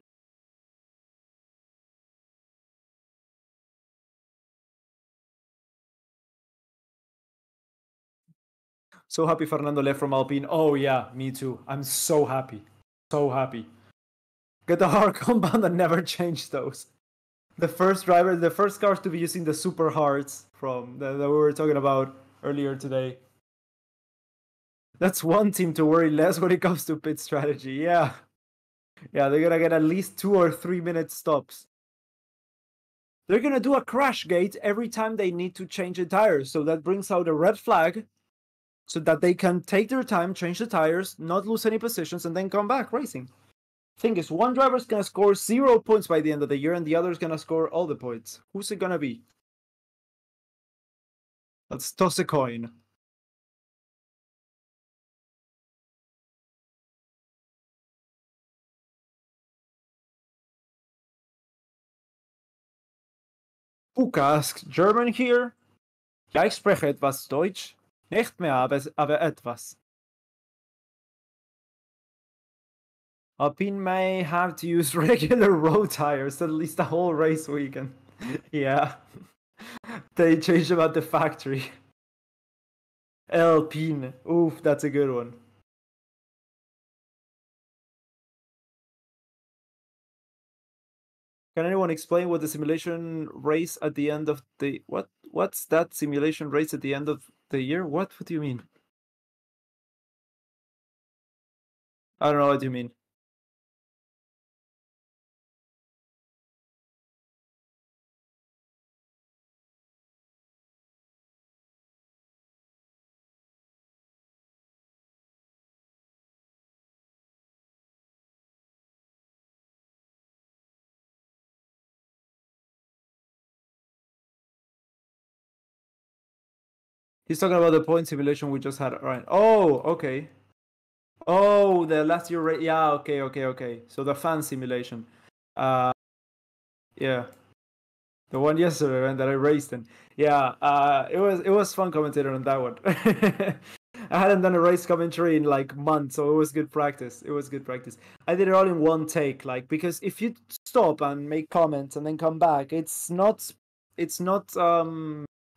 So happy Fernando left from Alpine. Oh yeah, me too. I'm so happy. So happy. Get the hard compound and never change those. The first cars to be using the super hards from that we were talking about earlier today. That's one team to worry less when it comes to pit strategy. Yeah. Yeah, they're gonna get at least 2 or 3 minute stops. They're gonna do a crash gate every time they need to change the tires. So that brings out a red flag so that they can take their time, change the tires, not lose any positions, and then come back racing. Thing is, one driver's gonna score 0 points by the end of the year, and the other's gonna score all the points. Who's it gonna be? Let's toss a coin. Puka asks, German here? Ja, ich spreche etwas Deutsch. Nicht mehr, aber etwas. Alpine may have to use regular road tires at least the whole race weekend. Yeah. They changed them at the factory. Alpine. Oof, that's a good one. Can anyone explain what the simulation race at the end of the what's that simulation race at the end of the year? What do you mean? I don't know what you mean. He's talking about the point simulation we just had, right? Oh, okay. Oh, the last year race. Yeah, okay. So the fan simulation. Yeah. The one yesterday that I raced in. Yeah, it was fun commentating on that one. I hadn't done a race commentary in like months, so it was good practice. It was good practice. I did it all in one take, like, because if you stop and make comments and then come back, it's not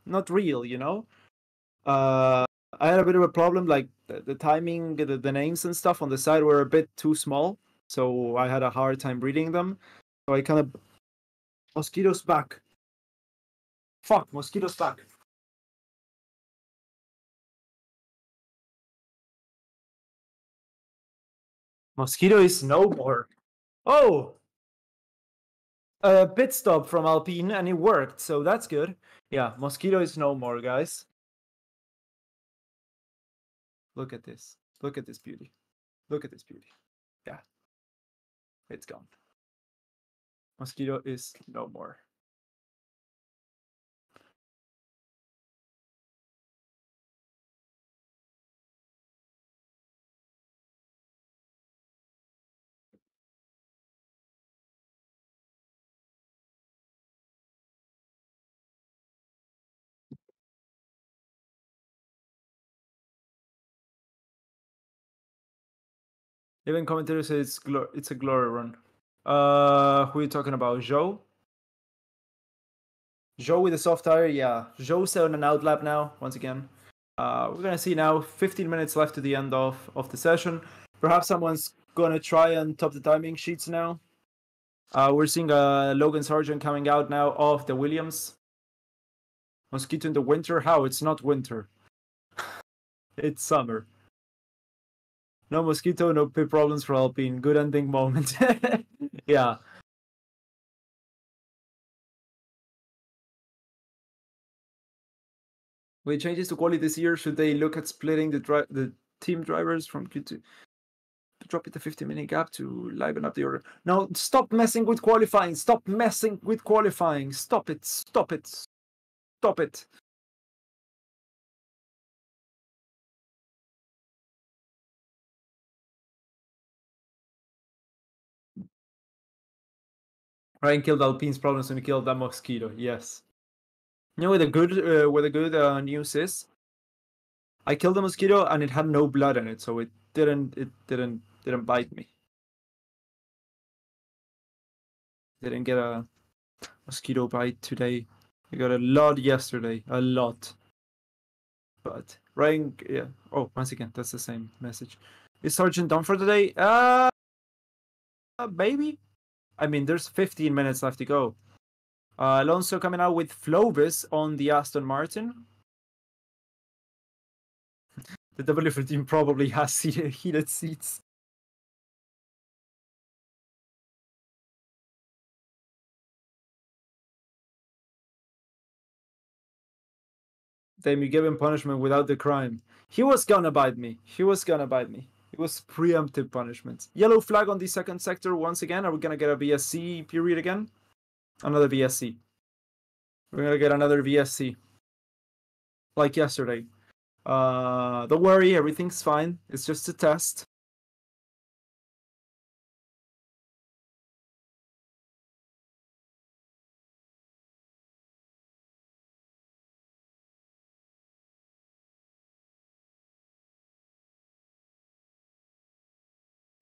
not real, you know. I had a bit of a problem, like the timing, the names and stuff on the side were a bit too small, so I had a hard time reading them. So I kind of mosquitoes back. Fuck, mosquitoes back. Mosquito is no more. Oh! A pit stop from Alpine and it worked, so that's good. Yeah, Mosquito is no more, guys. Look at this. Look at this beauty. Look at this beauty. Yeah. It's gone. Mosquito is no more. Even commentators say it's a glory run. Who are you talking about? Joe? Joe with a soft tire, yeah. Joe's on an outlap now, once again. We're gonna see now, 15 minutes left to the end of the session. Perhaps someone's gonna try and top the timing sheets now. We're seeing Logan Sargent coming out now of the Williams. Mosquito in the winter? How? It's not winter. It's summer. No mosquito, no pit problems for Alpine. Good ending moment. Yeah. With changes to quality this year, should they look at splitting the team drivers from Q2 to drop it a 50-minute gap to liven up the order? No, stop messing with qualifying. Stop messing with qualifying. Stop it. Stop it. Stop it. Ryan killed Alpine's problems when he killed that mosquito. Yes. You know where the good news is? I killed the mosquito and it had no blood in it, so it didn't bite me. Didn't get a mosquito bite today. I got a lot yesterday, a lot. But Ryan, yeah. Oh, once again, that's the same message. Is Sargent done for today? Maybe. I mean, there's 15 minutes left to go. Alonso coming out with Flowbus on the Aston Martin. The W14 probably has heated seats. Damn, you gave him punishment without the crime. He was gonna bite me. He was gonna bite me. It was preemptive punishment. Yellow flag on the second sector once again. Are we gonna get a VSC period again? Another VSC. We're gonna get another VSC. like yesterday. Don't worry, everything's fine. It's just a test.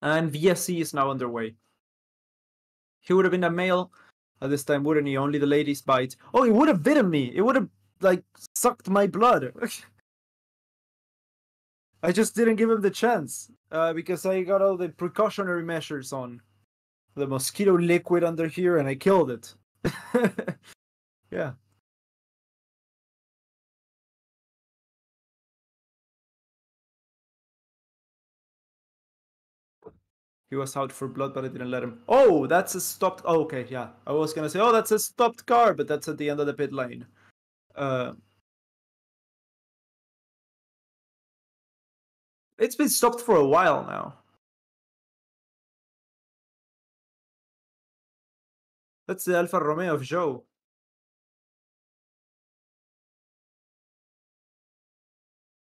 And VSC is now underway. He would have been a male at this time, wouldn't he? Only the ladies bite. Oh, he would have bitten me. It would have, like, sucked my blood. I just didn't give him the chance because I got all the precautionary measures on. The mosquito liquid under here, and I killed it. Yeah. He was out for blood, but I didn't let him. Oh, that's a stopped. Oh, okay, yeah. I was gonna say, oh, that's a stopped car, but that's at the end of the pit lane. It's been stopped for a while now. That's the Alfa Romeo of Joe.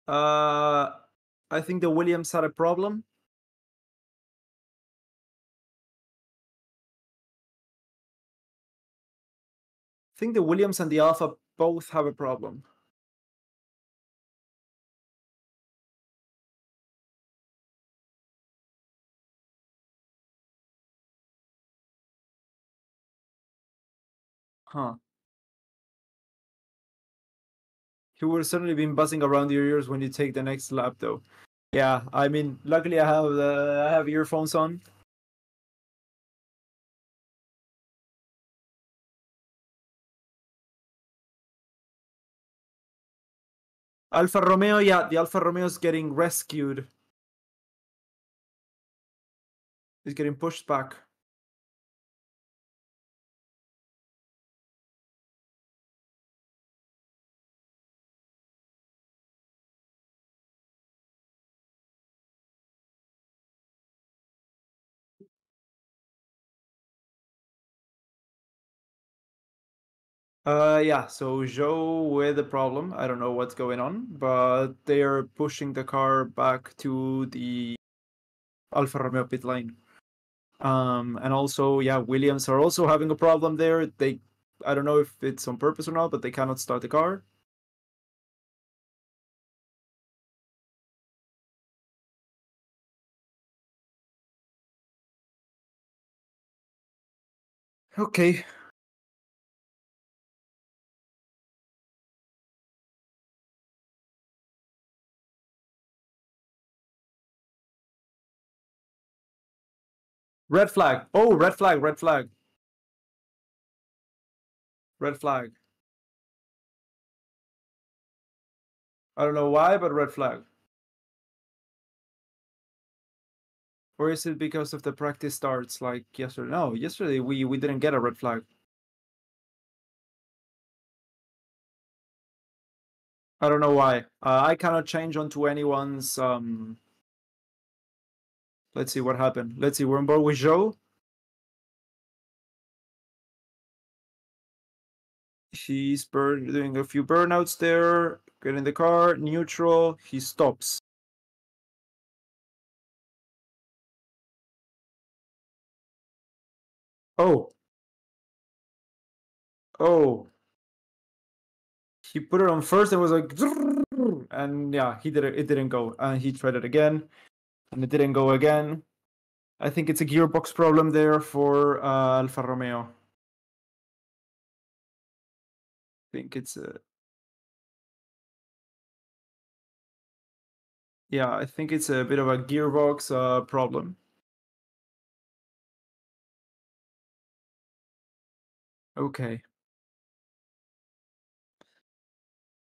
I think the Williams had a problem. I think the Williams and the Alfa both have a problem. Huh. He would have certainly been buzzing around your ears when you take the next lap, though. Yeah, I mean, luckily I have earphones on. Alfa Romeo, yeah, the Alfa Romeo is getting rescued. He's getting pushed back. Yeah, so Joe with a problem. I don't know what's going on, but they are pushing the car back to the Alfa Romeo pit lane. And also, yeah, Williams are also having a problem there. I don't know if it's on purpose or not, but they cannot start the car. Okay. Red flag. Oh, red flag, red flag. Red flag. I don't know why, but red flag. Or is it because of the practice starts like yesterday? No, yesterday we didn't get a red flag. I don't know why. I cannot change onto anyone's. Let's see what happened. Let's see. We're on board with Joe. He's doing a few burnouts there. Get in the car. Neutral. He stops. Oh. Oh. He put it on first and was like, and yeah, he did it. It didn't go. And he tried it again, and it didn't go again. I think it's a gearbox problem there for Alfa Romeo. I think it's a. Yeah, I think it's a bit of a gearbox problem. Okay.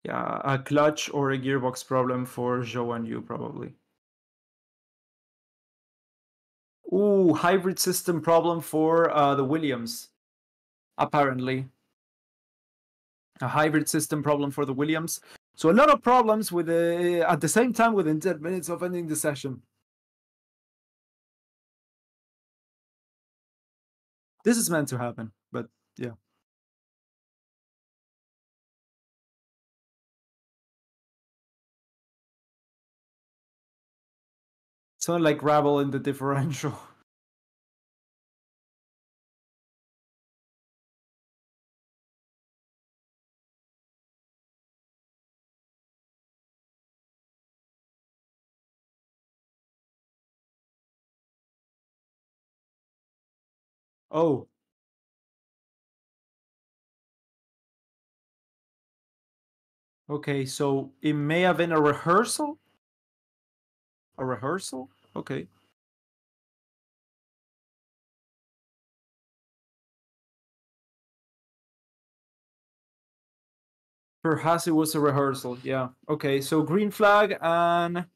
Yeah, a clutch or a gearbox problem for Joe and you, probably. Ooh, hybrid system problem for the Williams, apparently. A hybrid system problem for the Williams. So a lot of problems with at the same time within 10 minutes of ending the session. This is meant to happen, but yeah. It's not like gravel in the differential. Oh. Okay, so it may have been a rehearsal? A rehearsal? Okay. Perhaps it was a rehearsal, yeah. Okay, so green flag, and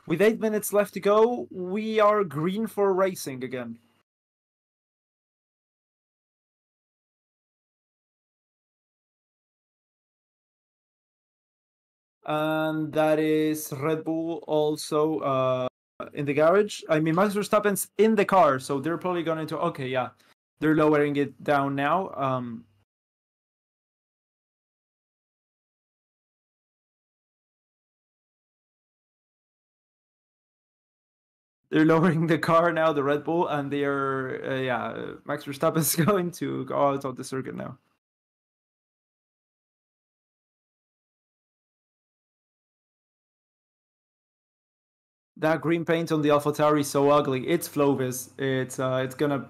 with 8 minutes left to go, we are green for racing again. And that is Red Bull also in the garage. I mean, Max Verstappen's in the car, so they're probably going to... Okay, yeah. They're lowering it down now. They're lowering the car now, the Red Bull, and they're... yeah, Max Verstappen's going to go out of the circuit now. That green paint on the AlphaTauri is so ugly. It's Flovis. It's not gonna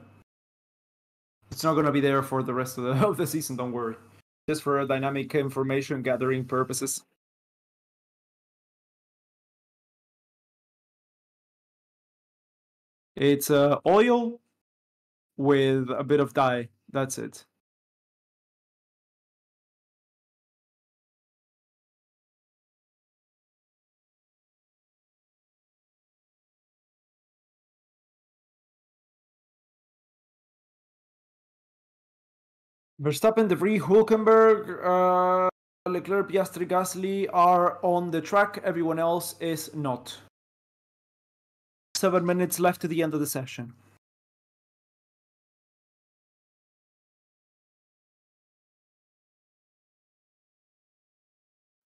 be there for the rest of the of the season. Don't worry. Just for dynamic information gathering purposes. It's oil with a bit of dye. That's it. Verstappen, De Vries, Hulkenberg, Leclerc, Piastri, Gasly are on the track. Everyone else is not. 7 minutes left to the end of the session.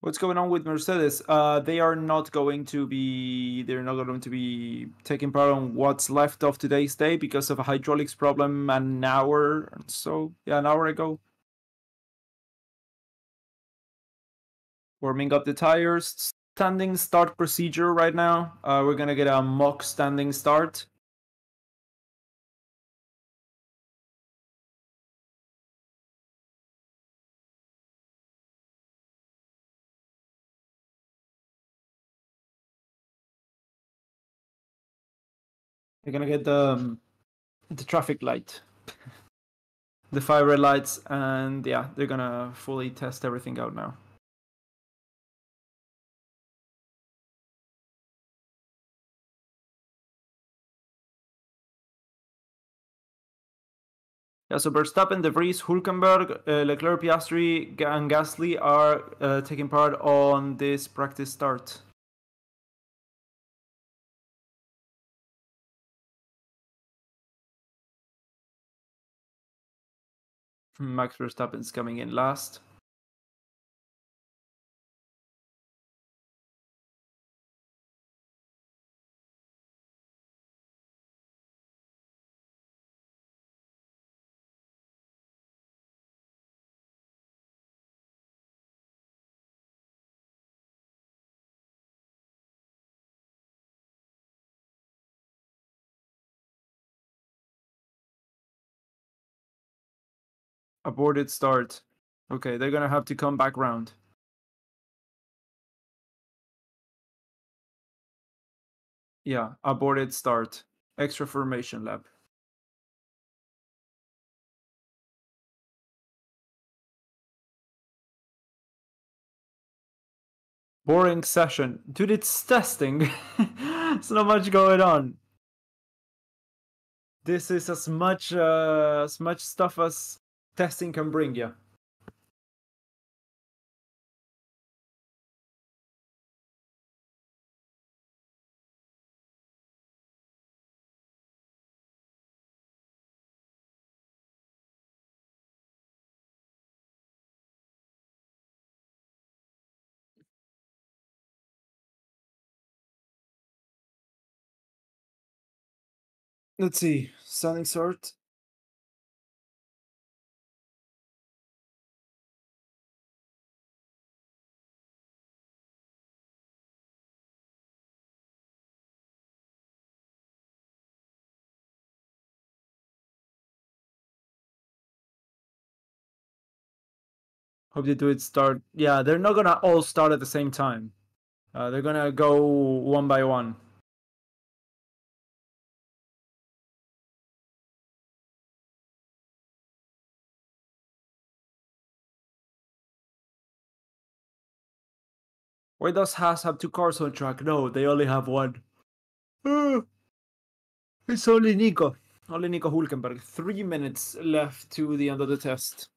What's going on with Mercedes? They are not going to be. They're not going to be taking part on what's left of today's day because of a hydraulics problem an hour an hour ago. Warming up the tires. Standing start procedure right now. We're gonna get a mock standing start. They're gonna get the traffic light, the 5 red lights, and yeah, they're gonna fully test everything out now. Yeah, so Verstappen, De Vries, Hulkenberg, Leclerc, Piastri, and Gasly are taking part on this practice start. Max Verstappen's coming in last. Aborted start. Okay, they're gonna have to come back round. Yeah, aborted start. Extra formation lap. Boring session. Dude, it's testing. There's not much going on. This is as much stuff as testing can bring you. Let's see. Standing start. Hope they do it start. Yeah, they're not gonna all start at the same time. They're gonna go one by one. Why does Haas have 2 cars on track? No, they only have one. It's only Nico. Only Nico Hülkenberg. 3 minutes left to the end of the test.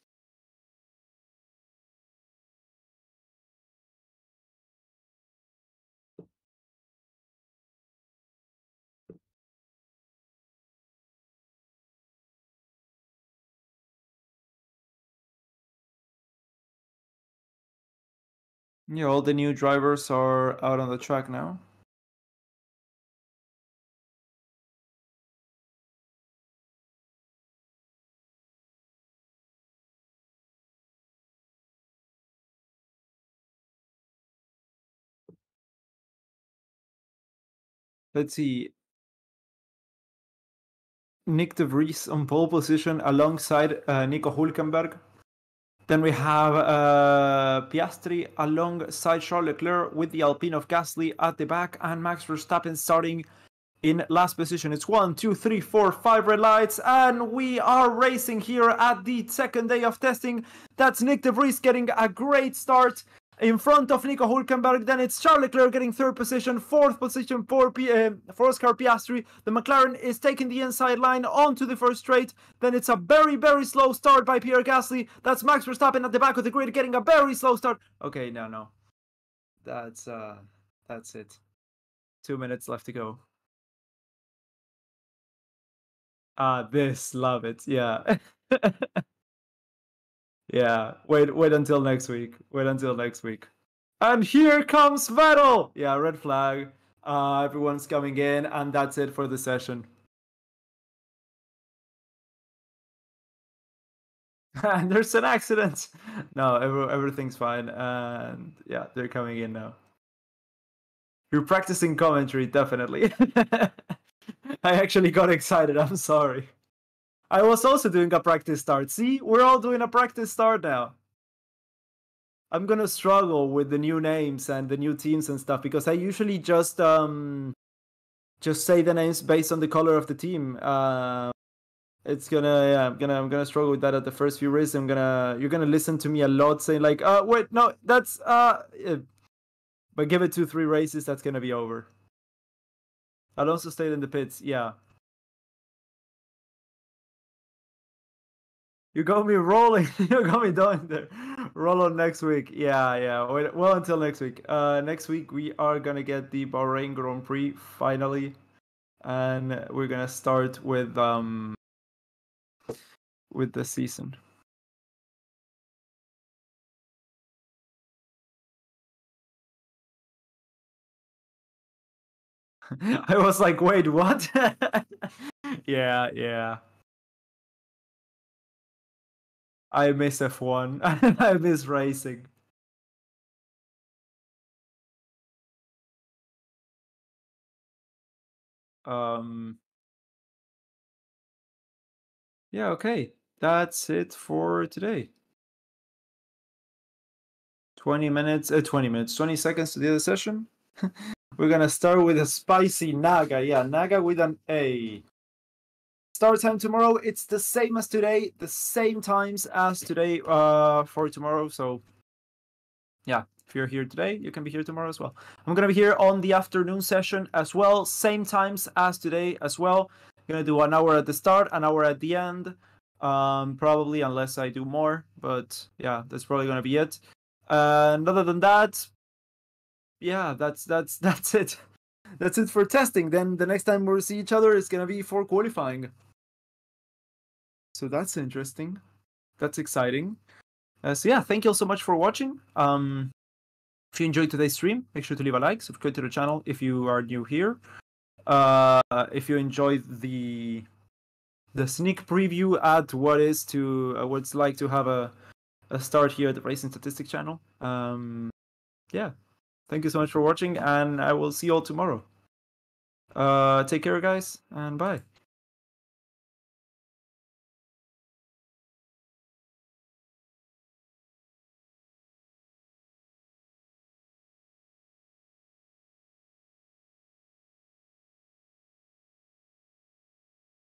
Yeah, all the new drivers are out on the track now. Let's see. Nick de Vries on pole position alongside Nico Hülkenberg. Then we have Piastri alongside Charles Leclerc with the Alpine of Gasly at the back, and Max Verstappen starting in last position. It's 1, 2, 3, 4, 5 red lights, and we are racing here at the second day of testing. That's Nick de Vries getting a great start in front of Nico Hülkenberg. Then it's Charles Leclerc getting third position, fourth position for Oscar Piastri. The McLaren is taking the inside line onto the first straight. Then it's a very, very slow start by Pierre Gasly. That's Max Verstappen at the back of the grid getting a very slow start. Okay, no. That's it. 2 minutes left to go. Love it. Yeah. Yeah, wait until next week. Wait until next week. And here comes Vettel! Yeah, red flag. Everyone's coming in, and that's it for the session. And there's an accident. No, everything's fine. And yeah, they're coming in now. You're practicing commentary, definitely. I actually got excited. I'm sorry. I was also doing a practice start. See, we're all doing a practice start now. I'm gonna struggle with the new names and the new teams and stuff because I usually just say the names based on the color of the team. It's gonna, yeah, I'm gonna struggle with that at the first few races. You're gonna listen to me a lot saying like, wait, no, that's but give it 2-3 races, that's gonna be over. Alonso stayed in the pits, yeah. You got me rolling. You got me doing there. Roll on next week. Yeah. Wait, well, until next week. Next week we are gonna get the Bahrain Grand Prix finally, and we're gonna start with the season. I was like, wait, what? Yeah. I miss F1. I miss racing. Yeah, okay. That's it for today. 20 seconds to the other session. We're gonna start with a spicy Naga. Yeah, Naga with an A. Start time tomorrow, it's the same as today, the same times as today for tomorrow. So yeah, if you're here today, you can be here tomorrow as well. I'm gonna be here on the afternoon session as well, same times as today as well. I'm gonna do an hour at the start, an hour at the end, probably, unless I do more, but yeah, that's probably gonna be it. And other than that, yeah, that's it. That's it for testing. Then the next time we'll see each other is gonna be for qualifying. So that's interesting. That's exciting. So yeah, thank you all so much for watching. If you enjoyed today's stream, make sure to leave a like, subscribe to the channel if you are new here. If you enjoyed the sneak preview, add what it's like to have a start here at the Racing Statistics channel. Yeah, thank you so much for watching, and I will see you all tomorrow. Take care, guys, and bye.